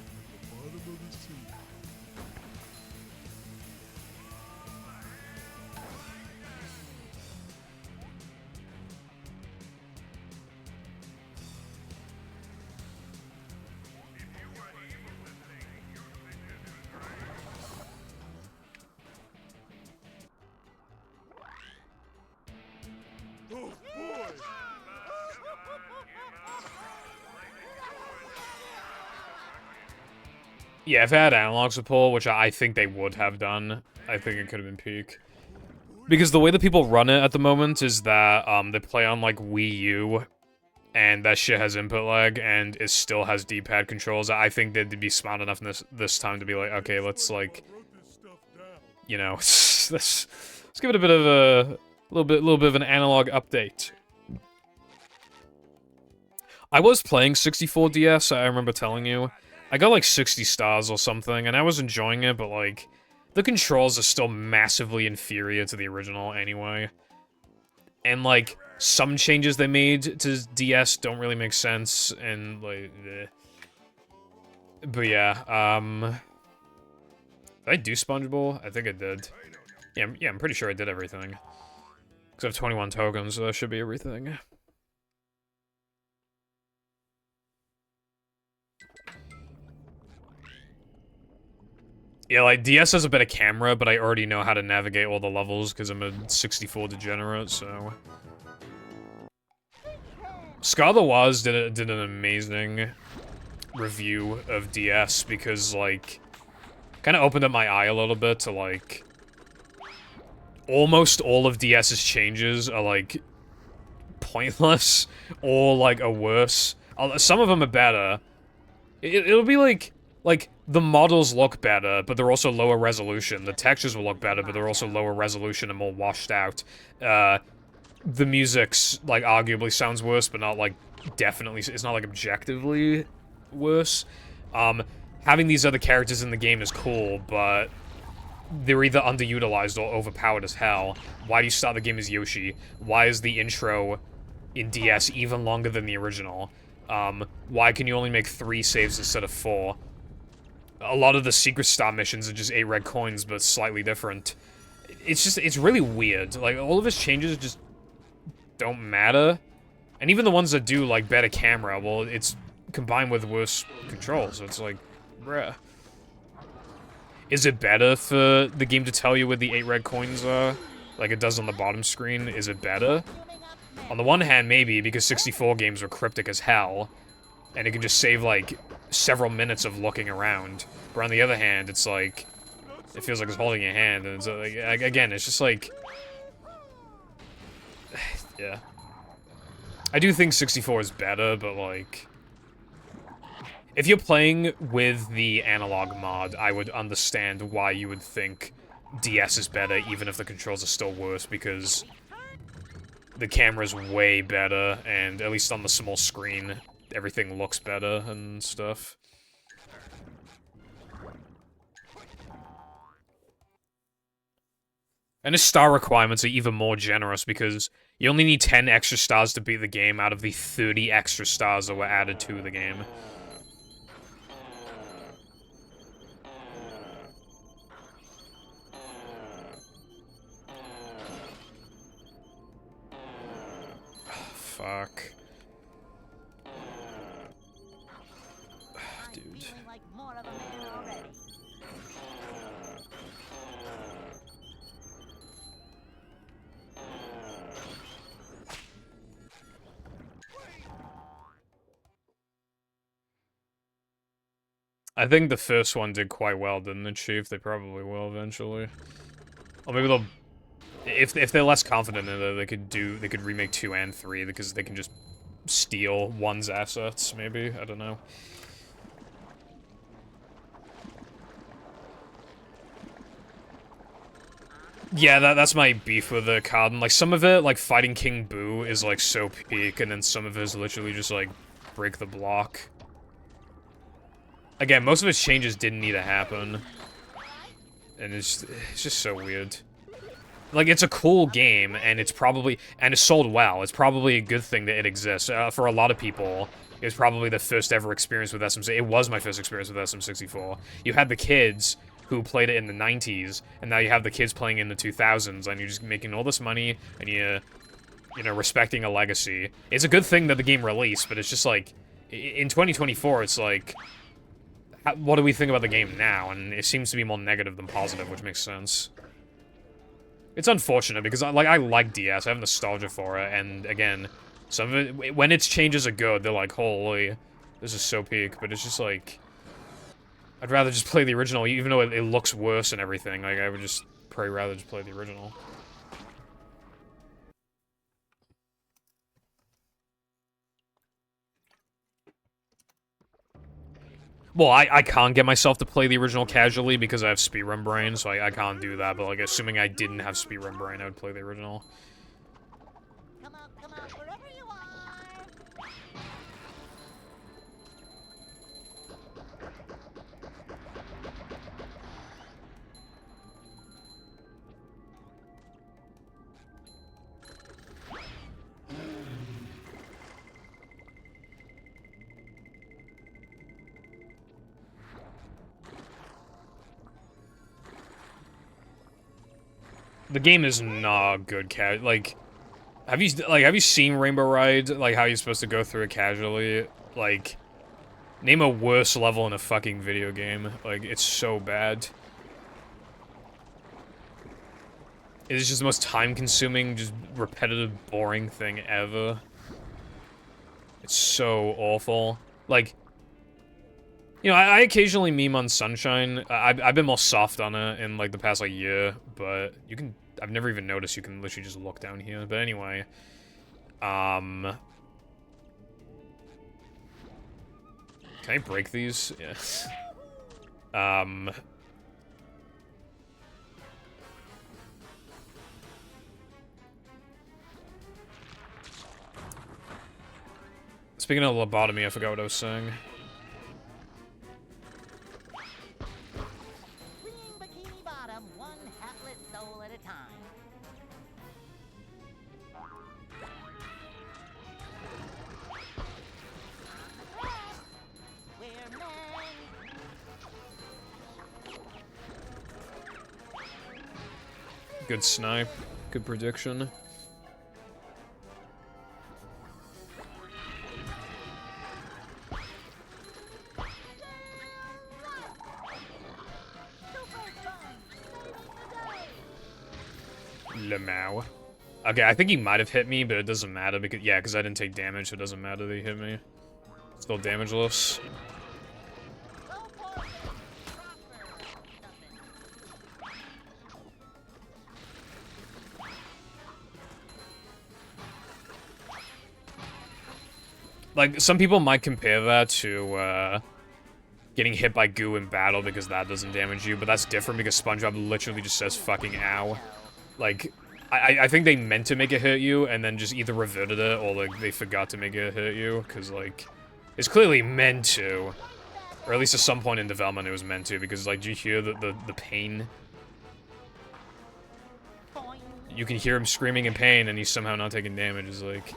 Yeah, if it had analog support, which I think they would have done, I think it could have been peak. Because the way that people run it at the moment is that they play on like Wii U, and that shit has input lag, and it still has D-pad controls. I think they'd be smart enough this time to be like, okay, let's like, you know, let's give it a bit of a little bit of an analog update. I was playing 64 DS, I remember telling you. I got like 60 stars or something, and I was enjoying it, but like, the controls are still massively inferior to the original anyway. And like, some changes they made to DS don't really make sense, and like, but yeah, did I do Spongeball? I think I did. Yeah, I'm pretty sure I did everything. Because I have 21 tokens, so that should be everything. Yeah, like, DS has a better camera, but I already know how to navigate all the levels because I'm a 64 degenerate, so... Scar the Waz did an amazing review of DS because, like, kind of opened up my eye a little bit to, like... Almost all of DS's changes are, like, pointless, or, like, are worse. Some of them are better. It'll be, like, the models look better, but they're also lower resolution. The textures will look better, but they're also lower resolution and more washed out. The music's, like, arguably sounds worse, but not, like, definitely... It's not, like, objectively worse. Having these other characters in the game is cool, but... they're either underutilized or overpowered as hell. Why do you start the game as Yoshi? Why is the intro in DS even longer than the original? Why can you only make 3 saves instead of 4? A lot of the Secret Star missions are just 8 red coins, but slightly different. It's really weird. Like, all of his changes just don't matter. And even the ones that do, like, better camera, well, it's combined with worse controls, so it's like, bruh. Is it better for the game to tell you where the 8 red coins are? Like it does on the bottom screen? Is it better? On the one hand, maybe, because 64 games are cryptic as hell, and it can just save, like, several minutes of looking around. But on the other hand, it's like, it feels like it's holding your hand, and it's like, again, it's just like, yeah. I do think 64 is better, but like, if you're playing with the analog mod, I would understand why you would think DS is better, even if the controls are still worse, because the camera's way better, and at least on the small screen, everything looks better and stuff. And the star requirements are even more generous, because you only need 10 extra stars to beat the game out of the 30 extra stars that were added to the game. Fuck. Dude.
Feeling like more of a man already.
I think the first one did quite well, didn't it, Chief? They probably will eventually. Or maybe they'll... If they're less confident in it, they could remake 2 and 3, because they can just steal 1's assets, maybe? I don't know. Yeah, that's my beef with the card. And, like, some of it, like, fighting King Boo is, like, so peak, and then some of it is literally just, like, break the block. Again, most of its changes didn't need to happen. And it's just so weird. Like, it's a cool game, and it's probably... And it's sold well. It's probably a good thing that it exists. For a lot of people, it was probably the first ever experience with SM64. It was my first experience with SM64. You had the kids who played it in the 90s, and now you have the kids playing in the 2000s, and you're just making all this money, and you're, you know, respecting a legacy. It's a good thing that the game released, but it's just like... In 2024, it's like... What do we think about the game now? And it seems to be more negative than positive, which makes sense. It's unfortunate, because I like DS, I have nostalgia for it, and again, some of it, when its changes are good, they're like, holy, this is so peak, but it's just like, I'd rather just play the original, even though it looks worse and everything, like, I would just probably rather just play the original. Well, I can't get myself to play the original casually because I have speedrun brain, so I can't do that, but, like, assuming I didn't have speedrun brain, I would play the original.
Come out, wherever you are.
The game is not good like, have you seen Rainbow Ride? Like, how you're supposed to go through it casually? Like, name a worse level in a fucking video game. Like, it's so bad. It is just the most time-consuming, just repetitive, boring thing ever. It's so awful. Like, you know, I occasionally meme on Sunshine. I've been more soft on it in, like, the past, like, year, but you can... I've never even noticed you can literally just look down here. But anyway, can I break these? Yes. Speaking of lobotomy, I forgot what I was saying.
Bikini Bottom, one hapless soul at a time. We're men.
Good snipe. Good prediction. Lemau. Okay, I think he might have hit me, but it doesn't matter because because I didn't take damage, so it doesn't matter that he hit me. Still damageless. Like, some people might compare that to, getting hit by goo in battle because that doesn't damage you, but that's different because SpongeBob literally just says fucking ow. Like, I think they meant to make it hit you and then just either reverted it or, like, they forgot to make it hit you, because, like, it's clearly meant to. Or at least at some point in development it was meant to, because, like, do you hear the pain? You can hear him screaming in pain and he's somehow not taking damage. It's like...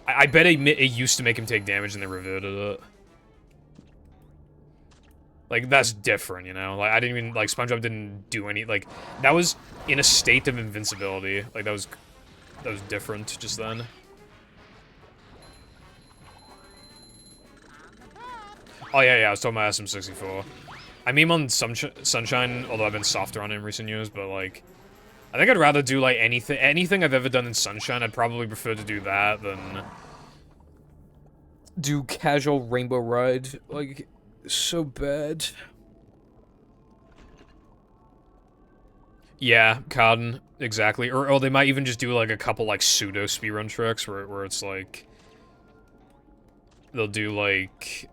I bet it used to make him take damage and they reverted it. Like, that's different, you know? Like, I didn't even... Like, SpongeBob didn't do any... Like, that was in a state of invincibility. Like, that was different just then. Oh, yeah, I was talking about SM64. I meme on Sunshine, although I've been softer on it in recent years, but, like... I think I'd rather do, like, anything I've ever done in Sunshine, I'd probably prefer to do that than... do casual Rainbow Ride. Like, so bad. Yeah, Cotton, exactly. Or they might even just do, like, a couple, like, pseudo speedrun tricks where it's, like... They'll do, like...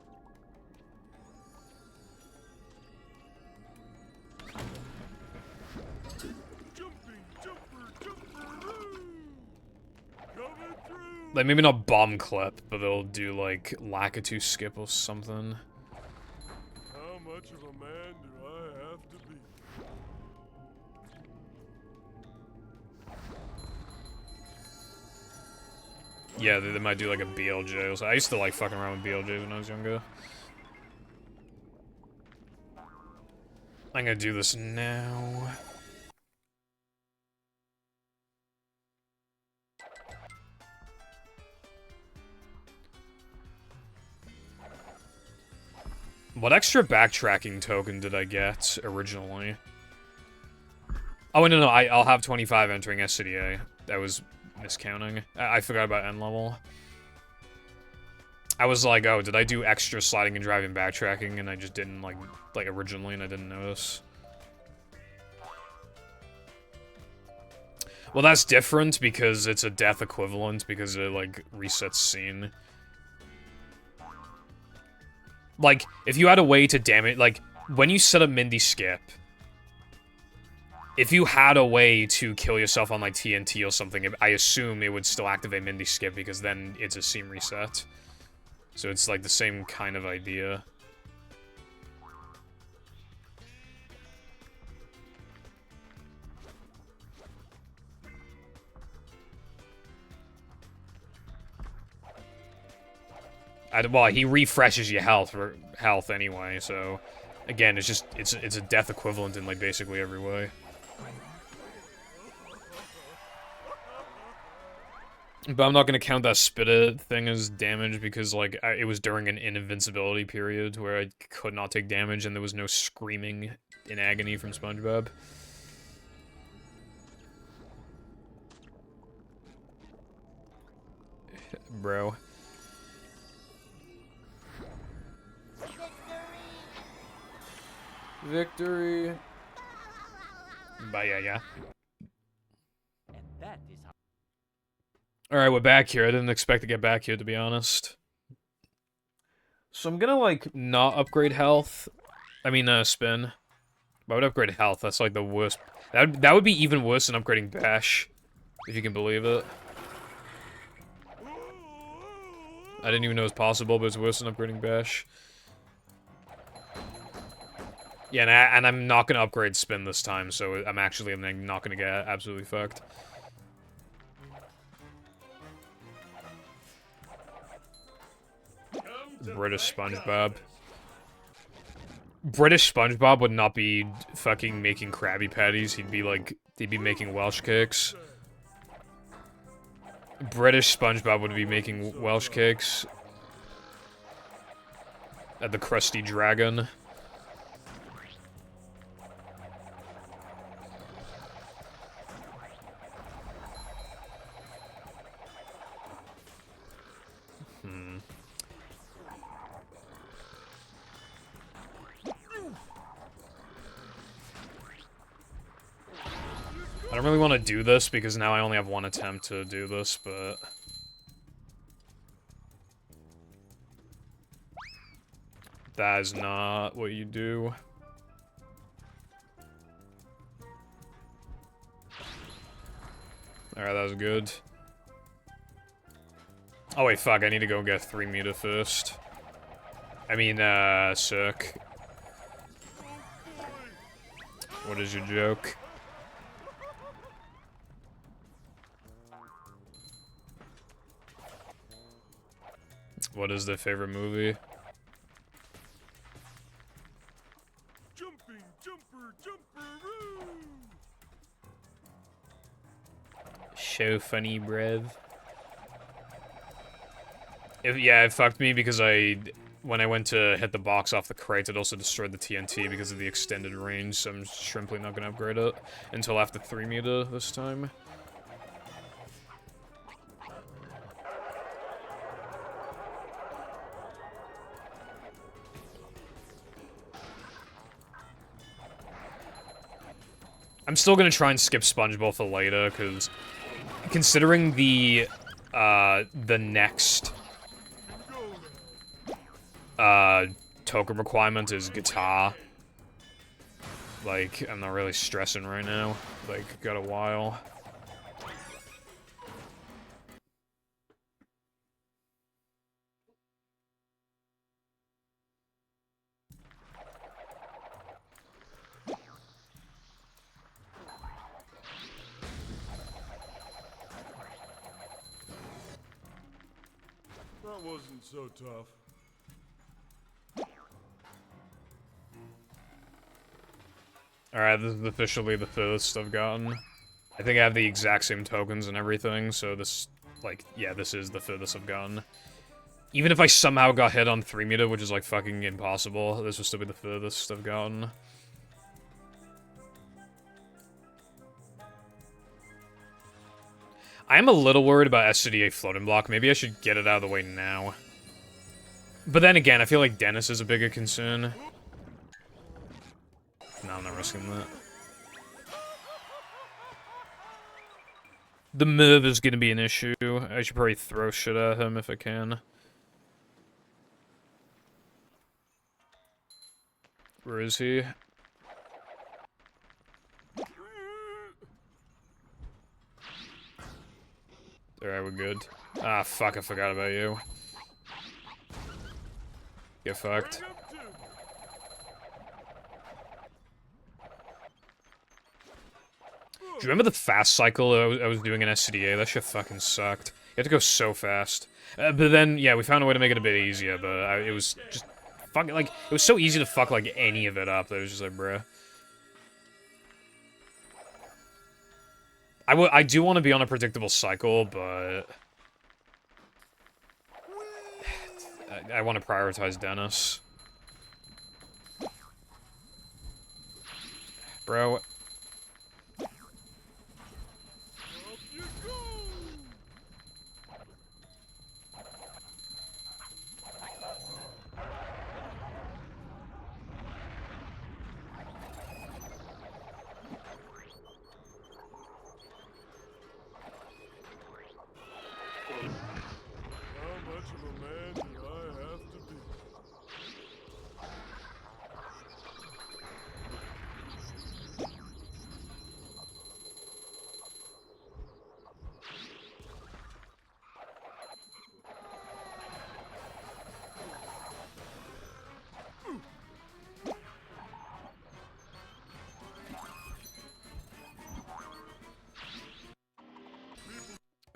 Like, maybe not bomb clip, but they'll do, like, Lakitu skip or something.
How much of a man do I have to be?
Yeah, they might do, like, a BLJ. So I used to, like, fucking around with BLJs when I was younger. I'm gonna do this now. What extra backtracking token did I get originally? Oh, no, I'll have 25 entering SCDA. That was miscounting. I forgot about end level. I was like, oh, did I do extra sliding and driving backtracking? And I just didn't, like originally, and I didn't notice. Well, that's different because it's a death equivalent because it, like, resets scene. Like, if you had a way to damage, like, when you set up Mindy Skip, if you had a way to kill yourself on, like, TNT or something, I assume it would still activate Mindy Skip because then it's a scene reset. So it's, like, the same kind of idea. Well, he refreshes your health anyway, so... Again, it's just, it's a death equivalent in, like, basically every way. But I'm not gonna count that spit thing as damage because, like, it was during an invincibility period where I could not take damage and there was no screaming in agony from SpongeBob. Bro. Victory. Bye, yeah.
And that is how.
Alright, we're back here. I didn't expect to get back here, to be honest. So I'm gonna, like, not upgrade health. I mean, spin. But I would upgrade health. That's, like, the worst. That would be even worse than upgrading bash. If you can believe it. I didn't even know it was possible, but it's worse than upgrading bash. Yeah, and I'm not gonna upgrade spin this time, so I'm not gonna get absolutely fucked. British SpongeBob. British SpongeBob would not be fucking making Krabby Patties, he'd be making Welsh cakes. British SpongeBob would be making Welsh cakes. At the Krusty Dragon. I don't really want to do this because now I only have one attempt to do this, but... That is not what you do. Alright, that was good. Oh wait, fuck, I need to go get 3 meter first. I mean, Cirque. What is your joke? What is their favorite movie?
Jumping, jumper, jumperoo!
So funny, bruv. Yeah, it fucked me because when I went to hit the box off the crate, it also destroyed the TNT because of the extended range, so I'm simply not gonna upgrade it until after 3 meter this time. I'm still gonna try and skip SpongeBob for later, because considering the next token requirement is guitar, like, I'm not really stressing right now. Like, got a while.
That wasn't so tough.
Alright, this is officially the furthest I've gotten. I think I have the exact same tokens and everything, so this, like, yeah, this is the furthest I've gotten. Even if I somehow got hit on 3 meter, which is, like, fucking impossible, this would still be the furthest I've gotten. I am a little worried about SCDA floating block. Maybe I should get it out of the way now. But then again, I feel like Dennis is a bigger concern. No, I'm not risking that. The move is gonna be an issue. I should probably throw shit at him if I can. Where is he? Alright, we're good. Ah, fuck, I forgot about you. Get fucked. Do you remember the fast cycle I was doing in SCDA? That shit fucking sucked. You had to go so fast. But then, yeah, we found a way to make it a bit easier, but it was just fucking, like, it was so easy to fuck, like, any of it up that it was just like, bruh. I do want to be on a predictable cycle, but I want to prioritize Dennis. Bro.
How much of a man do I have to be?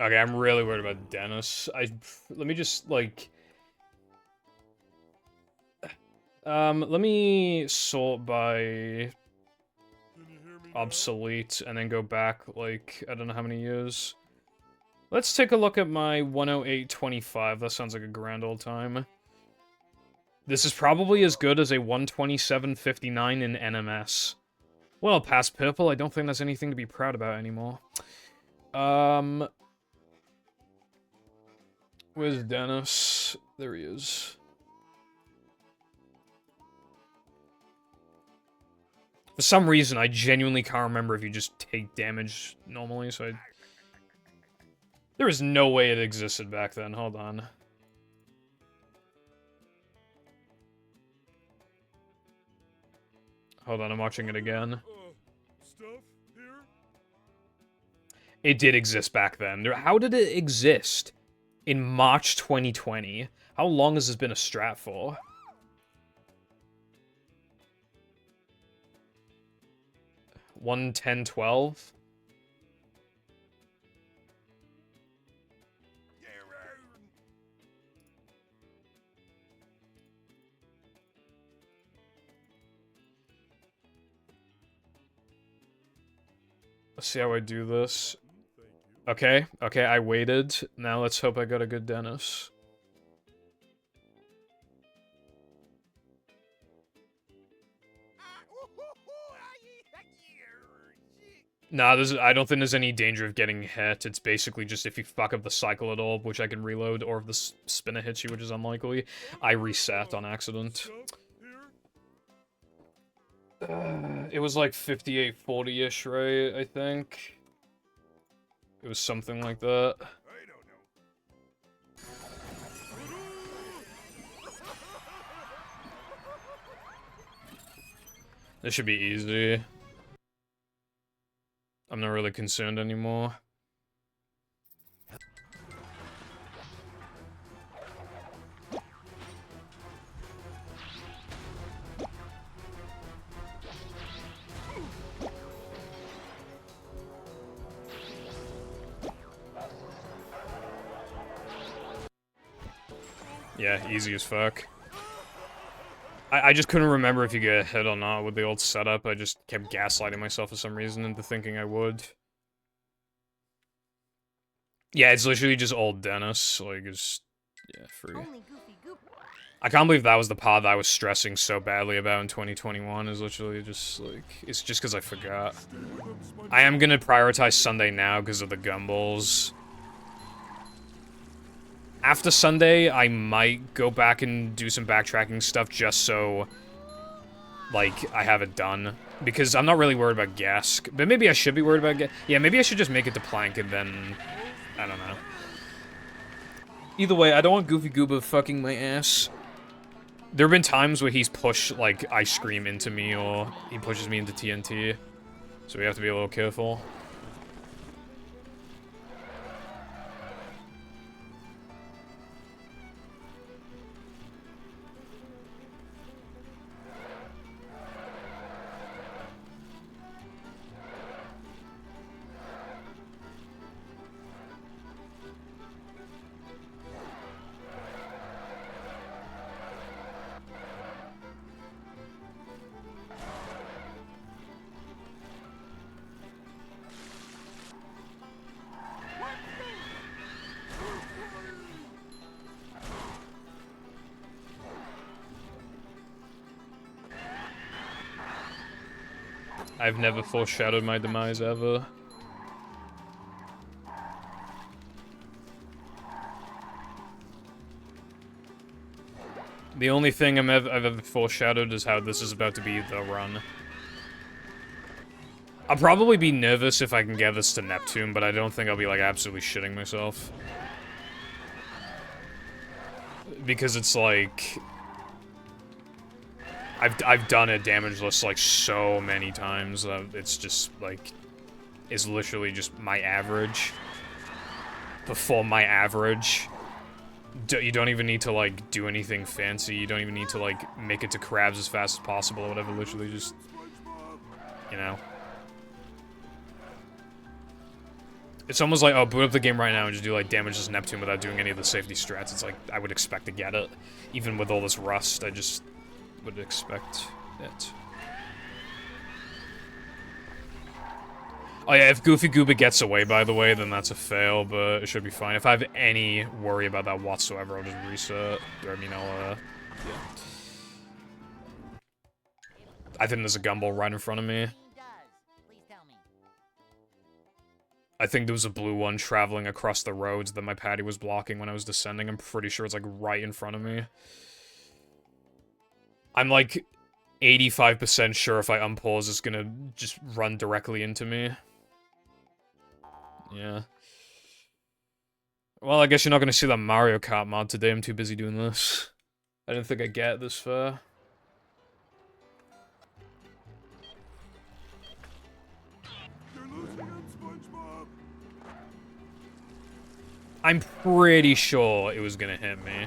Okay, I'm really worried about Dennis. Let me just, like... let me sort by
Can you hear me now?
obsolete and then go back, like, I don't know how many years. Let's take a look at my 108.25. That sounds like a grand old time. This is probably as good as a 127.59 in NMS. Well, past purple, I don't think there's anything to be proud about anymore. Where's Dennis? There he is. For some reason, I genuinely can't remember if you just take damage normally, so there is no way it existed back then. Hold on. Hold on, I'm watching it again.
Stuff here?
It did exist back then. How did it exist in March 2020? How long has this been a strat for? One 10-12? Let's see how I do this. Okay, I waited. Now let's hope I got a good Dennis. Nah, I don't think there's any danger of getting hit. It's basically just if you fuck up the cycle at all, which I can reload, or if the spinner hits you, which is unlikely, I reset on accident. It was like 58-40-ish, right? I think. It was something like that. This should be easy. I'm not really concerned anymore. Yeah, easy as fuck. I just couldn't remember if you get hit or not with the old setup. I just kept gaslighting myself for some reason into thinking I would. Yeah, it's literally just old Dennis. Like, it's... yeah, free. I can't believe that was the part that I was stressing so badly about in 2021, is literally just, like... it's just because I forgot. I am gonna prioritize Sunday now because of the gumballs. After Sunday, I might go back and do some backtracking stuff just so, like, I have it done. Because I'm not really worried about Gask. But maybe I should be worried about Gask. Yeah, maybe I should just make it to Plank and then... I don't know. Either way, I don't want Goofy Gooba fucking my ass. There have been times where he's pushed, like, ice cream into me or he pushes me into TNT. So we have to be a little careful. I've never foreshadowed my demise ever. The only thing I've ever foreshadowed is how this is about to be the run. I'll probably be nervous if I can get this to Neptune, but I don't think I'll be, like, absolutely shitting myself. Because it's like... I've done a damageless, like, so many times that it's just, like... it's literally just my average. Before my average. You don't even need to, like, do anything fancy. You don't even need to, like, make it to crabs as fast as possible or whatever. Literally just... you know. It's almost like, oh, boot up the game right now and just do, like, damageless Neptune without doing any of the safety strats. It's like, I would expect to get it. Even with all this rust, I just would expect it. Oh yeah, if Goofy Gooba gets away, by the way, then that's a fail, but it should be fine. If I have any worry about that whatsoever, I'll just reset. Or, I mean, yeah. I think there's a gumball right in front of me. I think there was a blue one traveling across the roads that my patty was blocking when I was descending. I'm pretty sure it's, like, right in front of me. I'm, like, 85% sure if I unpause, it's gonna just run directly into me. Yeah. Well, I guess you're not gonna see that Mario Kart mod today. I'm too busy doing this. I didn't think I'd get this far. I'm pretty sure it was gonna hit me.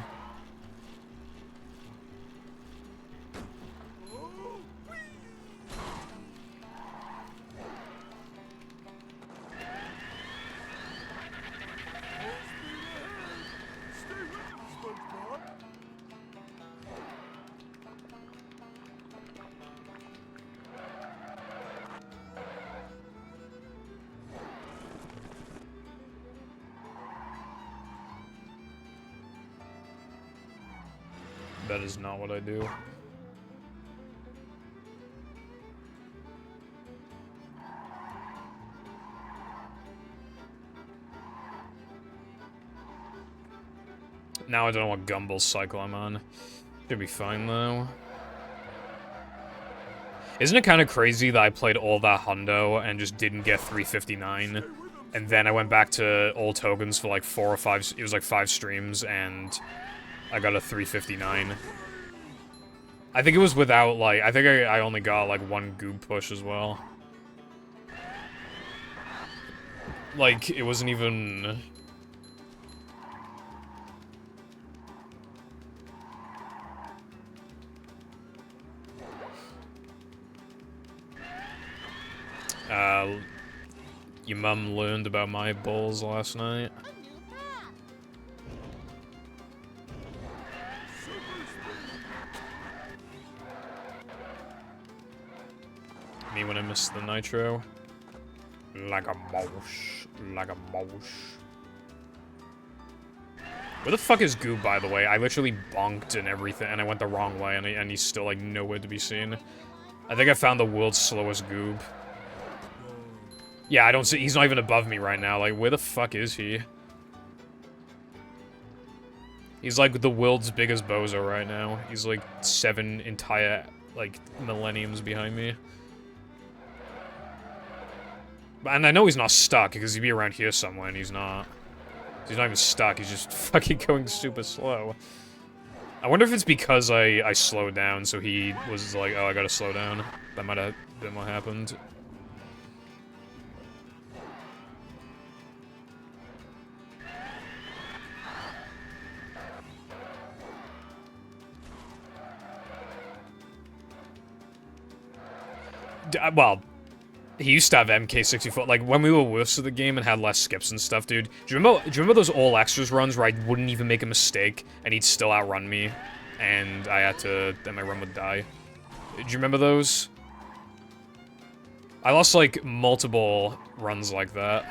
Stay with him, SpongeBob.
That is not what I do. Now I don't know what Gumball cycle I'm on. Should be fine, though. Isn't it kind of crazy that I played all that hundo and just didn't get 359? And then I went back to all tokens for like 4 or 5, it was like 5 streams, and I got a 359. I think it was without, like, I think I only got like 1 goob push as well. Like, it wasn't even... Your mum learned about my balls last night. Me when I missed the nitro. Like a mouse. Like a mouse. Where the fuck is Goob, by the way? I literally bonked and everything, and I went the wrong way, and he's still, like, nowhere to be seen. I think I found the world's slowest Goob. Yeah, I don't see- he's not even above me right now. Like, where the fuck is he? He's like the world's biggest bozo right now. He's like 7 entire, like, millenniums behind me. And I know he's not stuck, because he'd be around here somewhere, and he's not. He's not even stuck, he's just fucking going super slow. I wonder if it's because I slowed down, so he was like, oh, I gotta slow down. That might have been what happened. Well, he used to have MK64. Like, when we were worse at the game and had less skips and stuff, dude. Do you remember those all extras runs where I wouldn't even make a mistake and he'd still outrun me? And I had to... then my run would die. Do you remember those? I lost, like, multiple runs like that.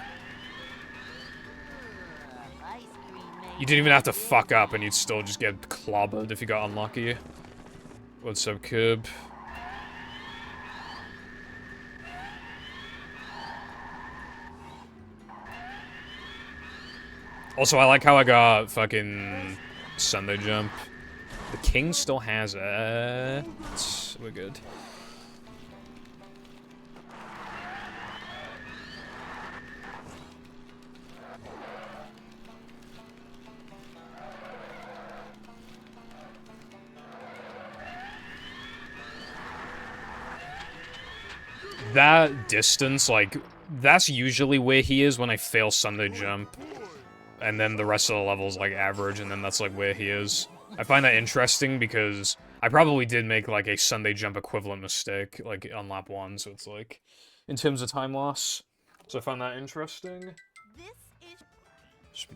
You didn't even have to fuck up and you'd still just get clobbered if you got unlucky. What's up, Curb? Also, I like how I got fucking Sunday Jump. The King still has it. We're good. That distance, like, that's usually where he is when I fail Sunday Jump. And then the rest of the level's, like, average, and then that's, like, where he is. I find that interesting because I probably did make, like, a Sunday Jump equivalent mistake, like, on lap 1, so it's, like, in terms of time loss. So I find that interesting.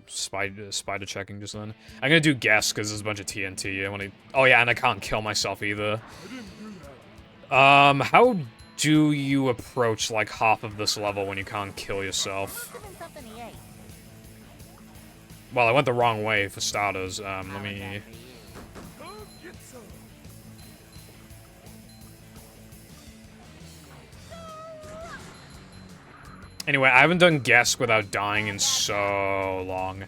Spider checking just then. I'm gonna do guess, because there's a bunch of TNT. Oh, yeah, and I can't kill myself, either. How do you approach, like, half of this level when you can't kill yourself? Well, I went the wrong way, for starters. Let me... Anyway, I haven't done guess without dying in so long.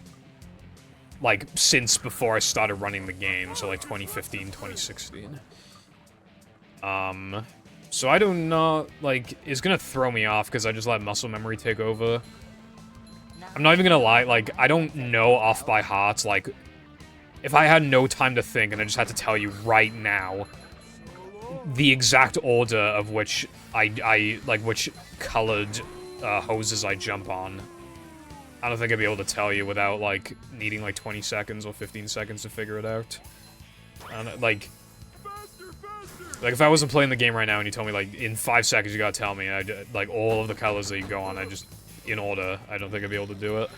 Like, since before I started running the game, so like 2015, 2016. So I do not, like, it's gonna throw me off because I just let muscle memory take over. I'm not even gonna lie, like, I don't know off by heart, like, if I had no time to think and I just had to tell you right now the exact order of which I like, which colored hoses I jump on. I don't think I'd be able to tell you without, like, needing, like, 20 seconds or 15 seconds to figure it out. I don't know, like, if I wasn't playing the game right now and you told me, like, in 5 seconds you gotta tell me, like, all of the colors that you go on, in order, I don't think I'd be able to do it.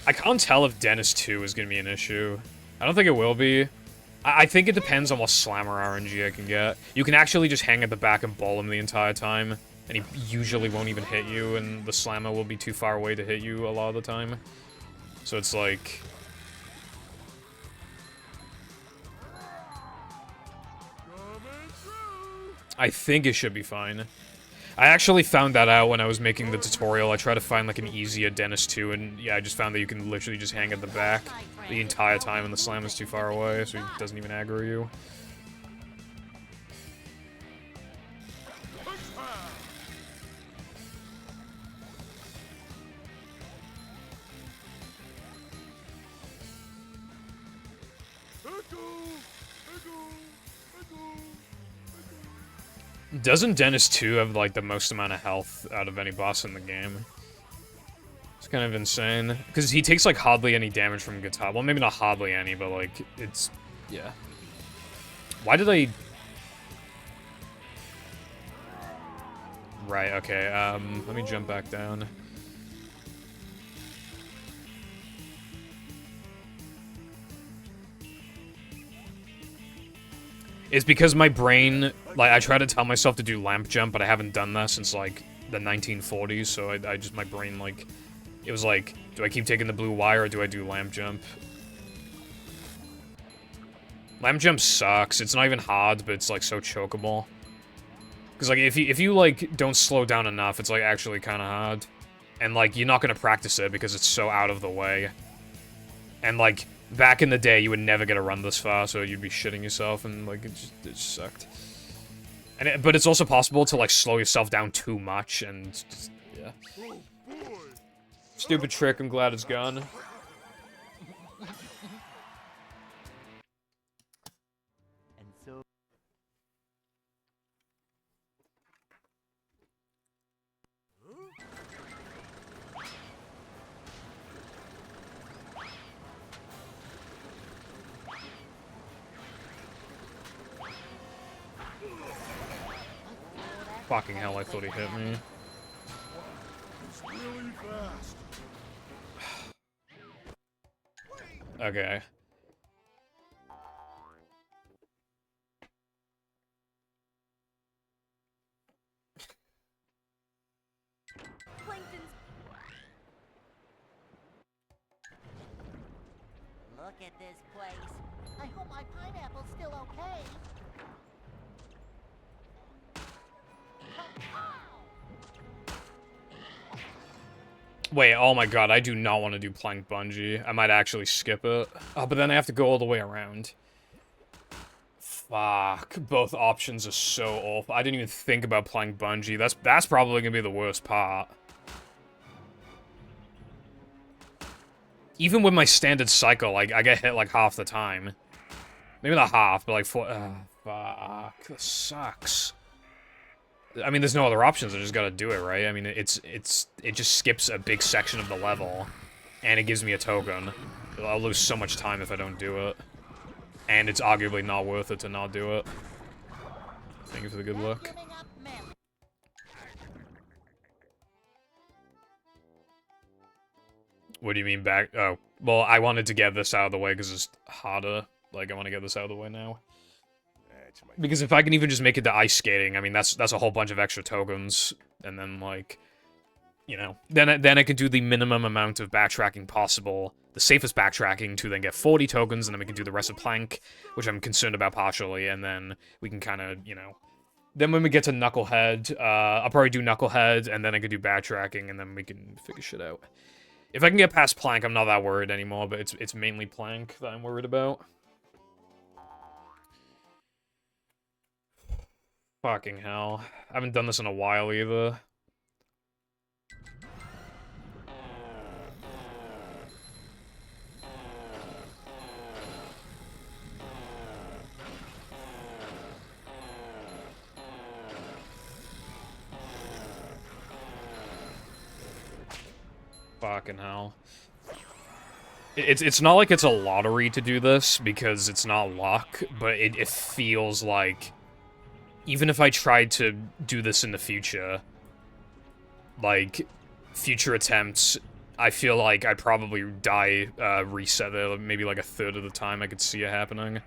I can't tell if Dennis 2 is gonna be an issue. I don't think it will be. I think it depends on what Slammer RNG I can get. You can actually just hang at the back and ball him the entire time, and he usually won't even hit you, and the Slammer will be too far away to hit you a lot of the time. So it's like... I think it should be fine. I actually found that out when I was making the tutorial. I tried to find, like, an easier Dennis 2, and yeah, I just found that you can literally just hang at the back the entire time, and the slam is too far away, so he doesn't even aggro you. Doesn't Dennis 2 have, like, the most amount of health out of any boss in the game? It's kind of insane. Because he takes, like, hardly any damage from guitar. Well, maybe not hardly any, but, like, it's... yeah. Why did I... Right, okay, let me jump back down. It's because my brain, like, I try to tell myself to do lamp jump, but I haven't done that since, like, the 1940s, so I just, my brain, like, it was like, do I keep taking the blue wire, or do I do lamp jump? Lamp jump sucks. It's not even hard, but it's, like, so chokeable. Because, like, if you, like, don't slow down enough, it's, like, actually kind of hard. And, like, you're not going to practice it because it's so out of the way. And, like... back in the day, you would never get a run this far, so you'd be shitting yourself, and, like, it just sucked. And but it's also possible to, like, slow yourself down too much, and just, yeah. Stupid trick, I'm glad it's gone.
And so...
Fucking hell, I thought he hit me.
It's really fast.
Okay.
Plankton's
Look at this place. I hope my pineapple's still okay.
Wait, oh my god, I do not want to do plank bungee. I might actually skip it. Oh, but then I have to go all the way around. Fuck, both options are so awful. I didn't even think about plank bungee. That's probably gonna be the worst part. Even with my standard cycle, like, I get hit like half the time. Maybe not half, but like fuck, this sucks. I mean, there's no other options. I just gotta do it, right? I mean, it just skips a big section of the level, and it gives me a token. I'll lose so much time if I don't do it, and it's arguably not worth it to not do it. Thank you for the good luck. What do you mean back? Oh, well, I wanted to get this out of the way because it's harder. Like, I want to get this out of the way now. Because if I can even just make it to ice skating, I mean, that's a whole bunch of extra tokens, and then, like, you know, then I can do the minimum amount of backtracking possible, the safest backtracking to then get 40 tokens, and then we can do the rest of Plank, which I'm concerned about partially, and then we can kind of, you know, then when we get to Knucklehead, I'll probably do Knucklehead, and then I can do backtracking, and then we can figure shit out. If I can get past Plank, I'm not that worried anymore, but it's mainly Plank that I'm worried about. Fucking hell. I haven't done this in a while either. fucking hell. It's not like it's a lottery to do this, because it's not luck, but it feels like... Even if I tried to do this in the future, like, future attempts, I feel like I'd probably die, reset there, maybe like a third of the time I could see it happening.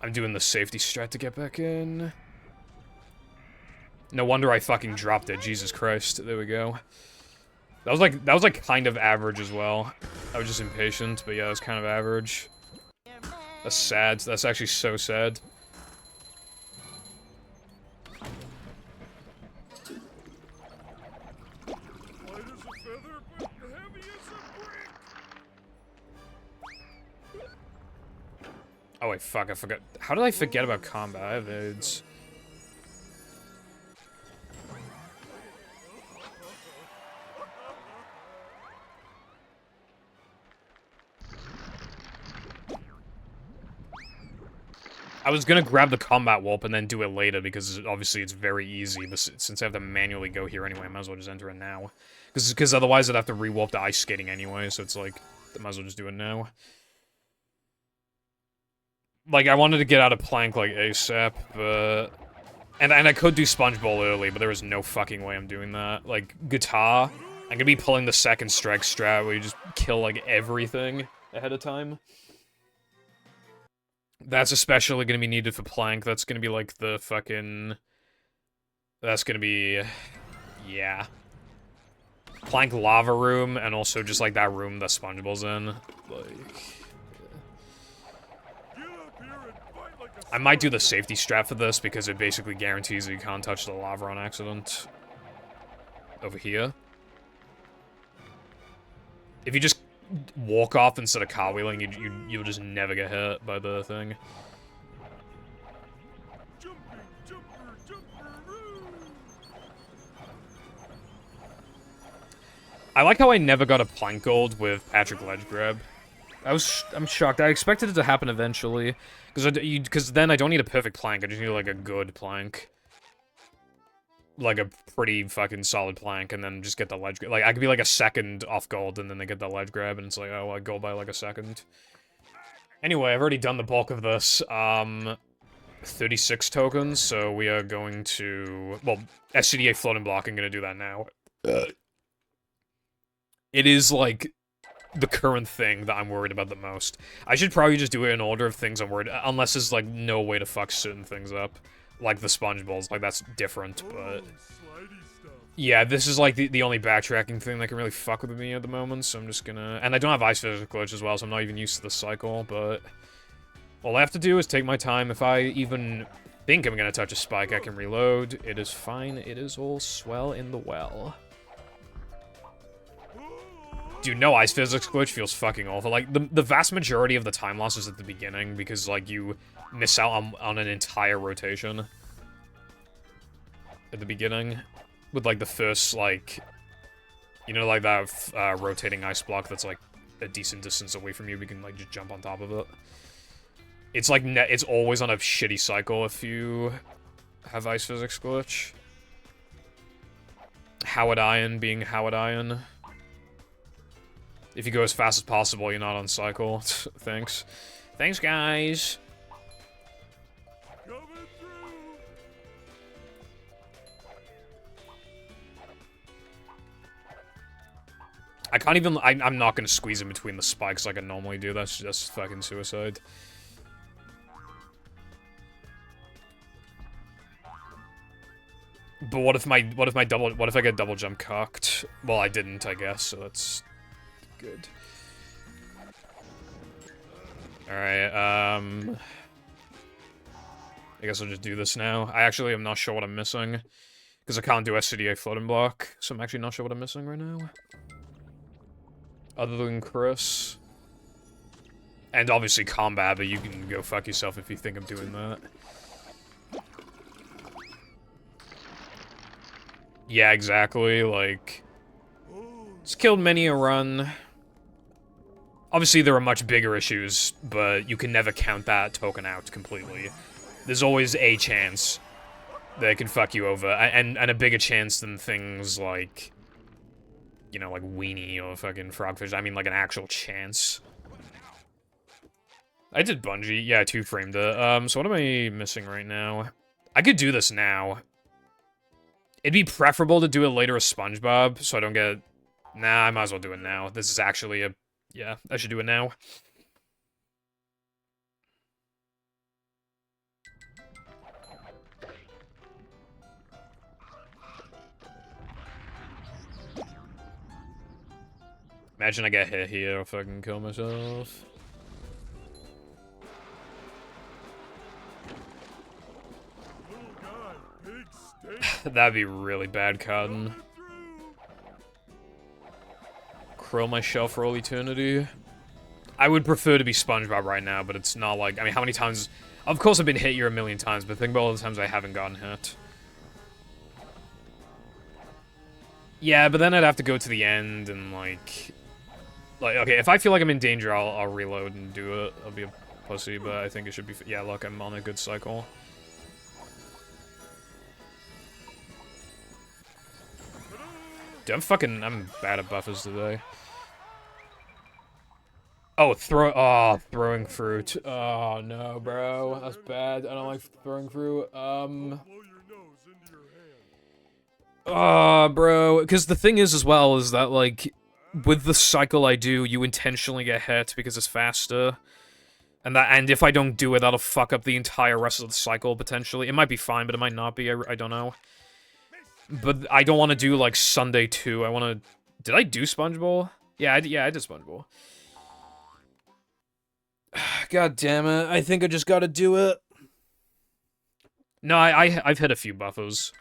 I'm doing the safety strat to get back in. No wonder I fucking dropped it, Jesus Christ. There we go. That was like kind of average as well. I was just impatient, but yeah, it was kind of average. That's sad. That's actually so sad.
Light as a feather, but heavy as a brick.
Oh wait, fuck, I forgot. How did I forget about combat? I have AIDS. I was gonna grab the combat warp and then do it later, because obviously it's very easy, but since I have to manually go here anyway, I might as well just enter it now. Because otherwise I'd have to re-warp to ice skating anyway, so it's like, I might as well just do it now. Like, I wanted to get out of plank, like, ASAP, but... And I could do sponge bowl early, but there is no fucking way I'm doing that. Like, guitar, I'm gonna be pulling the second strike strat, where you just kill, like, everything ahead of time. That's especially gonna be needed for plank. That's gonna be like the fucking... That's gonna be... Yeah. Plank lava room, and also just like that room that SpongeBob's in. Like... I might do the safety strap for this, because it basically guarantees that you can't touch the lava on accident. Over here. If you just walk off instead of cartwheeling, you'll just never get hit by the thing. I like how I never got a plank gold with Patrick Ledge Grab. I'm shocked. I expected it to happen eventually, because then I don't need a perfect plank. I just need like a good plank. Like a pretty fucking solid plank, and then just get the ledge grab. Like, I could be like a second off gold, and then they get the ledge grab, and it's like, oh, I go by like a second. Anyway, I've already done the bulk of this. 36 tokens, so we are going to... Well, SCDA floating block, I'm gonna do that now. It is, like, the current thing that I'm worried about the most. I should probably just do it in order of things I'm worried... Unless there's, like, no way to fuck certain things up. Like the sponge bowls, like, that's different, but... Yeah, this is, like, the only backtracking thing that can really fuck with me at the moment, so I'm just gonna... And I don't have ice physical glitch as well, so I'm not even used to the cycle, but... All I have to do is take my time. If I even think I'm gonna touch a spike, I can reload. It is fine. It is all swell in the well. Dude, no ice physics glitch feels fucking awful. Like, the vast majority of the time loss is at the beginning, because, like, you miss out on an entire rotation. At the beginning. With, like, the first, like... You know, like, that rotating ice block that's, like, a decent distance away from you, we can, like, just jump on top of it. It's, like, it's always on a shitty cycle if you have ice physics glitch. Howard Iron being Howard Iron. If you go as fast as possible, you're not on cycle. Thanks. Thanks, guys. I can't even... I'm not gonna squeeze in between the spikes like I normally do. That's just fucking suicide. But what if I get double jump cocked? Well, I didn't, I guess, so that's good. Alright, I guess I'll just do this now. I actually am not sure what I'm missing, because I can't do SCDA floating block, so I'm actually not sure what I'm missing right now. Other than Chris. And obviously combat, but you can go fuck yourself if you think I'm doing that. Yeah, exactly, like... It's killed many a run. Obviously, there are much bigger issues, but you can never count that token out completely. There's always a chance that it can fuck you over, and a bigger chance than things like... you know, like weenie or fucking frogfish. I mean, like an actual chance. I did bungee. Yeah, I two-framed it. So what am I missing right now? I could do this now. It'd be preferable to do it later as SpongeBob, so I don't get... Nah, I might as well do it now. This is actually a... Yeah, I should do it now. Imagine I get hit here, I'll fucking kill myself.
Little guy, big steak.
That'd be really bad, Cotton. Curl my shell for all eternity. I would prefer to be SpongeBob right now, but it's not like... I mean, how many times... Of course I've been hit here a million times, but think about all the times I haven't gotten hit. Yeah, but then I'd have to go to the end and, like... okay, if I feel like I'm in danger, I'll reload and do it. I'll be a pussy, but I think it should be... Yeah, look, I'm on a good cycle. Dude, I'm bad at buffers today. Oh, throwing fruit. Oh, no, bro. That's bad. I don't like throwing fruit.
Blow your nose into your hand.
Bro. Because the thing is, as well, is that, like, with the cycle I do, you intentionally get hit because it's faster. And if I don't do it, that'll fuck up the entire rest of the cycle, potentially. It might be fine, but it might not be. I don't know. But I don't want to do, like, Sunday 2. I want to... Did I do SpongeBob? Yeah, I did SpongeBob. God damn it. I think I just gotta do it. No, I've hit a few buffers.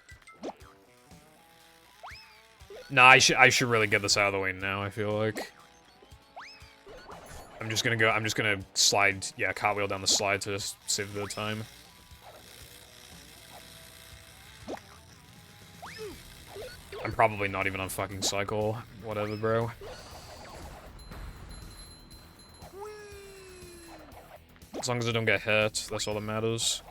No, I should really get this out of the way now, I feel like. I'm just gonna slide, yeah, cartwheel down the slide to save the time. I'm probably not even on fucking cycle. Whatever, bro. As long as I don't get hit, that's all that matters.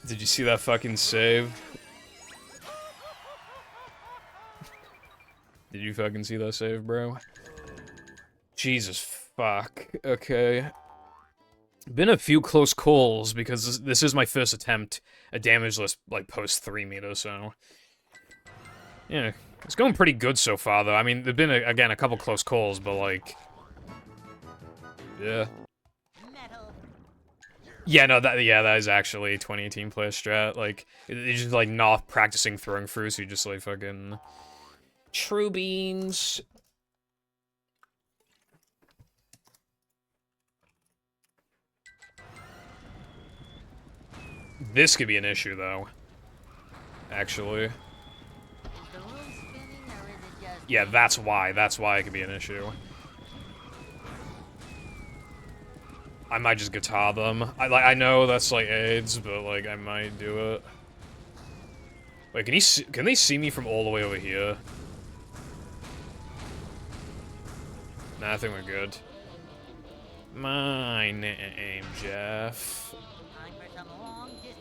Did you see that fucking save? Did you fucking see that save, bro? Jesus fuck. Okay. Been a few close calls, because this is my first attempt at damageless, like, post 3 meter, so... Yeah, it's going pretty good so far, though. I mean, there've been, again, a couple close calls, but, like... Yeah. Yeah, no, that is actually 2018 player strat. Like, you're just, like, not practicing throwing through, so you just, like, fucking... True beans. This could be an issue, though. Actually. Yeah, that's why. That's why it could be an issue. I might just guitar them. I know that's, like, AIDS, but, like, I might do it. Wait, can they see me from all the way over here? Nah, I think we're good. My name, Jeff.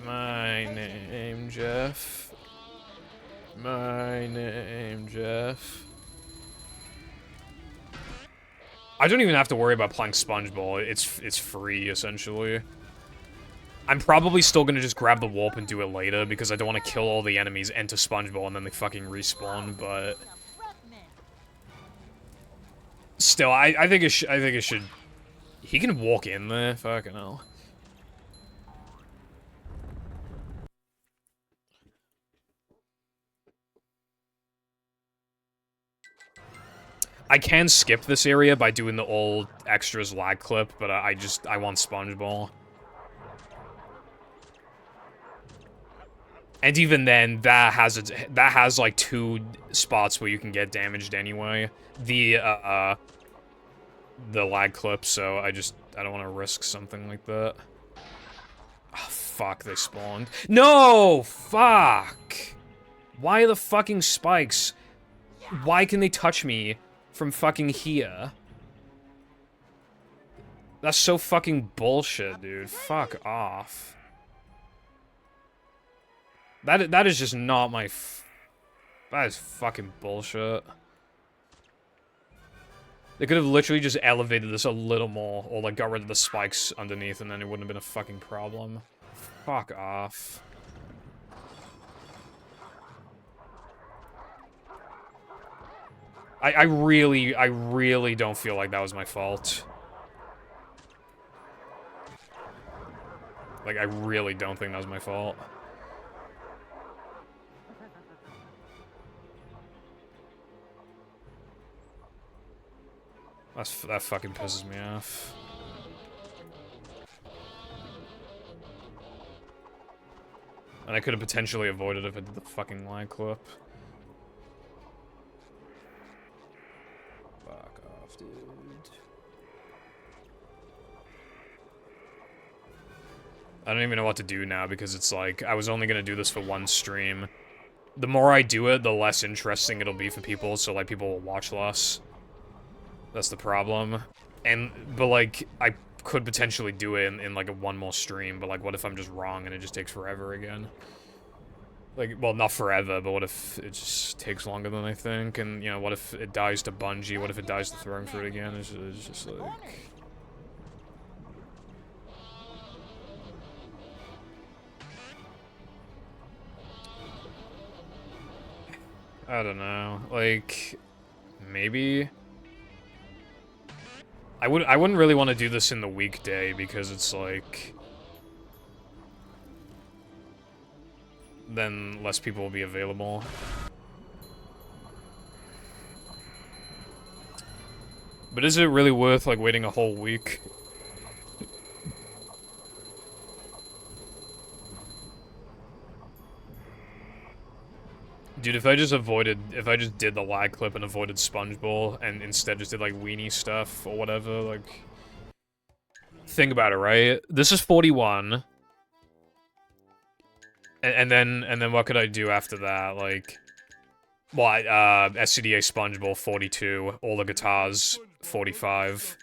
My name, Jeff. My name, Jeff. I don't even have to worry about playing SpongeBob. It's free, essentially. I'm probably still gonna just grab the warp and do it later, because I don't want to kill all the enemies, enter SpongeBob, and then they fucking respawn, but... Still, I think it should... He can walk in there, fucking hell. I can skip this area by doing the old extras lag clip, but I want SpongeBob. And even then, that has like 2 spots where you can get damaged anyway. The lag clip, so I don't want to risk something like that. Oh, fuck, they spawned. No! Fuck! Why the fucking spikes? why can they touch me from fucking here? That's so fucking bullshit, dude. Fuck off. That is just not my that is fucking bullshit. They could have literally just elevated this a little more, or like got rid of the spikes underneath, and then it wouldn't have been a fucking problem. Fuck off. I really don't feel like that was my fault. Like, I really don't think that was my fault. That fucking pisses me off. And I could have potentially avoided it if I did the fucking line clip. Fuck off, dude. I don't even know what to do now because it's like, I was only gonna do this for one stream. The more I do it, the less interesting it'll be for people, so like people will watch less. That's the problem. But like, I could potentially do it in like a one more stream, but like, what if I'm just wrong and it just takes forever again? Like, well, not forever, but what if it just takes longer than I think? And, you know, what if it dies to Bungie? What if it dies to Throwing Fruit again? It's just like... I don't know. Like, maybe... I wouldn't really want to do this in the weekday because it's like... then less people will be available. But is it really worth, like, waiting a whole week? Dude, if I just did the lag clip and avoided SpongeBob, and instead just did, like, weenie stuff or whatever, like... Think about it, right? This is 41. And then what could I do after that? Like, well, SCDA SpongeBob 42, all the guitars 45,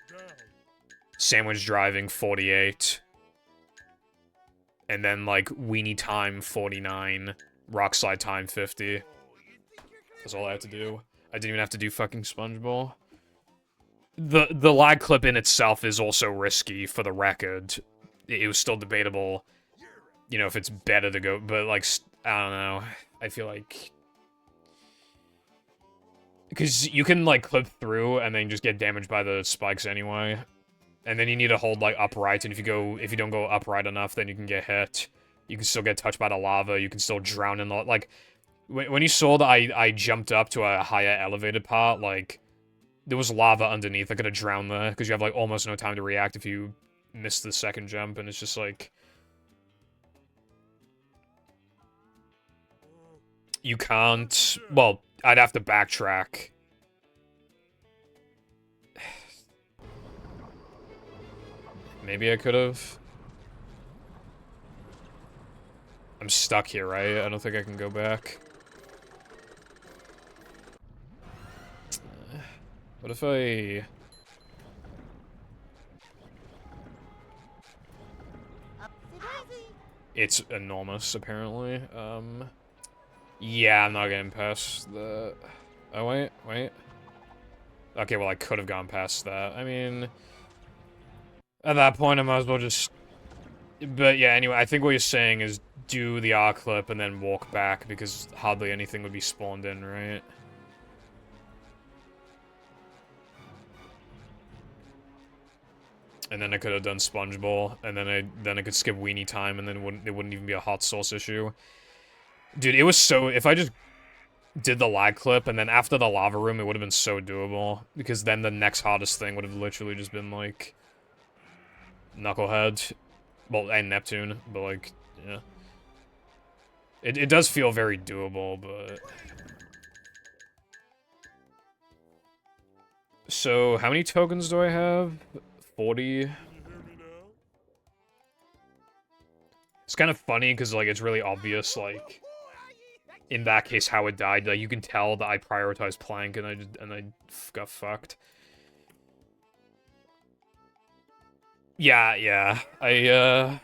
sandwich driving 48, and then like weenie time 49, rock slide time 50. That's all I had to do. I didn't even have to do fucking SpongeBob. The lag clip in itself is also risky for the record. It was still debatable. You know, if it's better to go, but, like, I don't know. I feel like... because you can, like, clip through and then just get damaged by the spikes anyway. And then you need to hold, like, upright, and if you don't go upright enough, then you can get hit. You can still get touched by the lava, you can still drown in the... like, when you saw that I jumped up to a higher elevated part, like, there was lava underneath. I could have drowned there, because you have, like, almost no time to react if you miss the second jump, and it's just, like... you can't... well, I'd have to backtrack. Maybe I could've. I'm stuck here, right? I don't think I can go back. What if I... it's enormous, apparently. Yeah, I'm not getting past the... oh, wait. Okay, well, I could have gone past that. I mean... at that point, I might as well just... but yeah, anyway, I think what you're saying is do the R clip and then walk back, because hardly anything would be spawned in, right? And then I could have done SpongeBob, and then I could skip weenie time, and then it wouldn't even be a hot sauce issue. Dude, it was so... if I just did the lag clip, and then after the lava room, it would have been so doable. Because then the next hardest thing would have literally just been, like... Knucklehead. Well, and Neptune, but, like, yeah. It does feel very doable, but... so, how many tokens do I have? 40? It's kind of funny, because, like, it's really obvious, like... in that case how it died. Like, you can tell that I prioritized plank and I got fucked. Yeah, yeah. Yeah.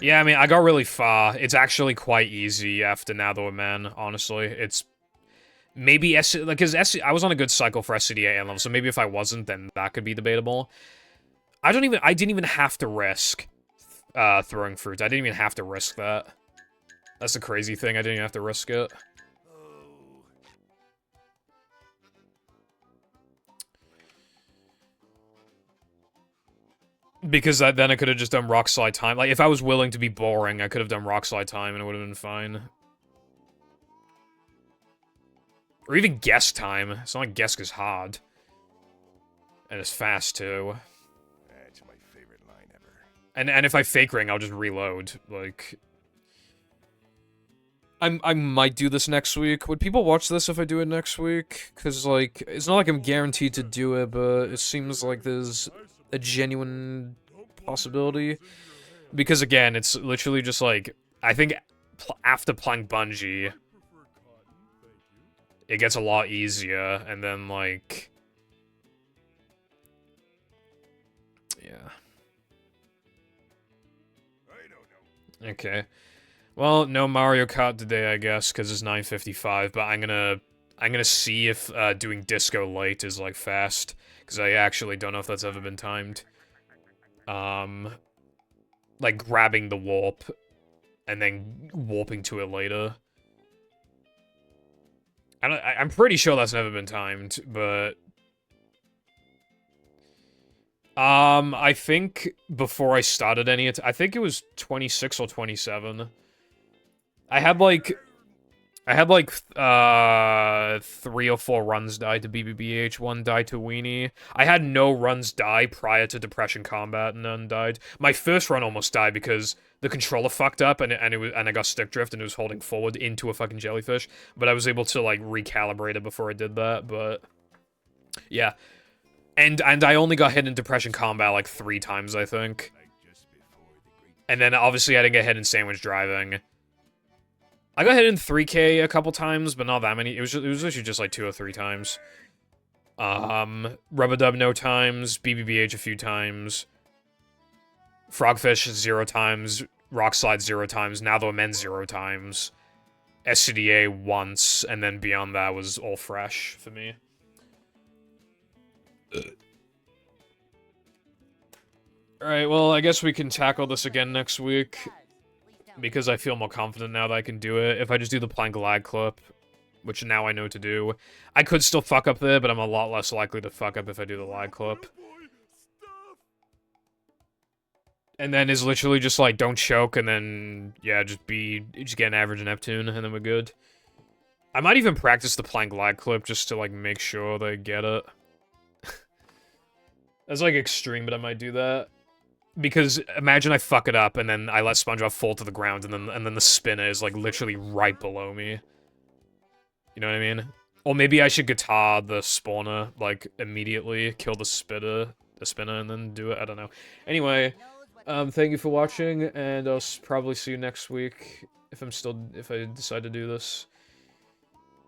Yeah, I mean, I got really far. It's actually quite easy after Now That We're Men, honestly. It's maybe because I was on a good cycle for SCDA level, so maybe if I wasn't, then that could be debatable. I didn't even have to risk throwing fruit. I didn't even have to risk that. That's the crazy thing. I didn't even have to risk it. Because then I could have just done rock slide time. Like, if I was willing to be boring, I could have done rock slide time and it would have been fine. Or even guess time. It's not like guess is hard. And it's fast, too.
That's my favorite line ever.
And if I fake ring, I'll just reload. Like... I might do this next week. Would people watch this if I do it next week? Because, like, it's not like I'm guaranteed to do it, but it seems like there's a genuine possibility. Because, again, it's literally just, like, I think after playing Bungie, it gets a lot easier, and then, like... Yeah. Okay. Well, no Mario Kart today, I guess, because it's 9:55. But I'm gonna see if doing Disco late is like fast, because I actually don't know if that's ever been timed. Like grabbing the warp and then warping to it later. I'm pretty sure that's never been timed, but I think before I started I think it was 26 or 27. I had like 3 or 4 runs die to BBBH, 1 died to Weenie. I had no runs die prior to Depression Combat, and none died. My first run almost died because the controller fucked up and I got stick drift and it was holding forward into a fucking jellyfish. But I was able to like recalibrate it before I did that. But yeah, and I only got hit in Depression Combat like 3 times, I think. And then obviously I didn't get hit in Sandwich Driving. I got hit in 3K a couple times, but not that many. It was literally just like 2 or 3 times. Rubber Dub no times, BBBH a few times, Frogfish 0 times, Rock Slide 0 times, Now That We're Men 0 times, SCDA once, and then beyond that was all fresh for me. Alright, well, I guess we can tackle this again next week. Because I feel more confident now that I can do it. If I just do the plank lag clip, which now I know to do, I could still fuck up there, but I'm a lot less likely to fuck up if I do the lag clip. And then is literally just like, don't choke, and then, yeah, just get an average Neptune, and then we're good. I might even practice the plank lag clip just to, like, make sure they get it. That's, like, extreme, but I might do that. Because imagine I fuck it up and then I let SpongeBob fall to the ground and then the spinner is like literally right below me. You know what I mean? Or maybe I should guitar the spawner like immediately, kill the spinner and then do it. I don't know. Anyway, thank you for watching, and I'll probably see you next week if I decide to do this.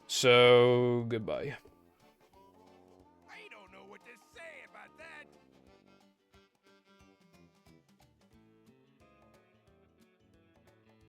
So goodbye.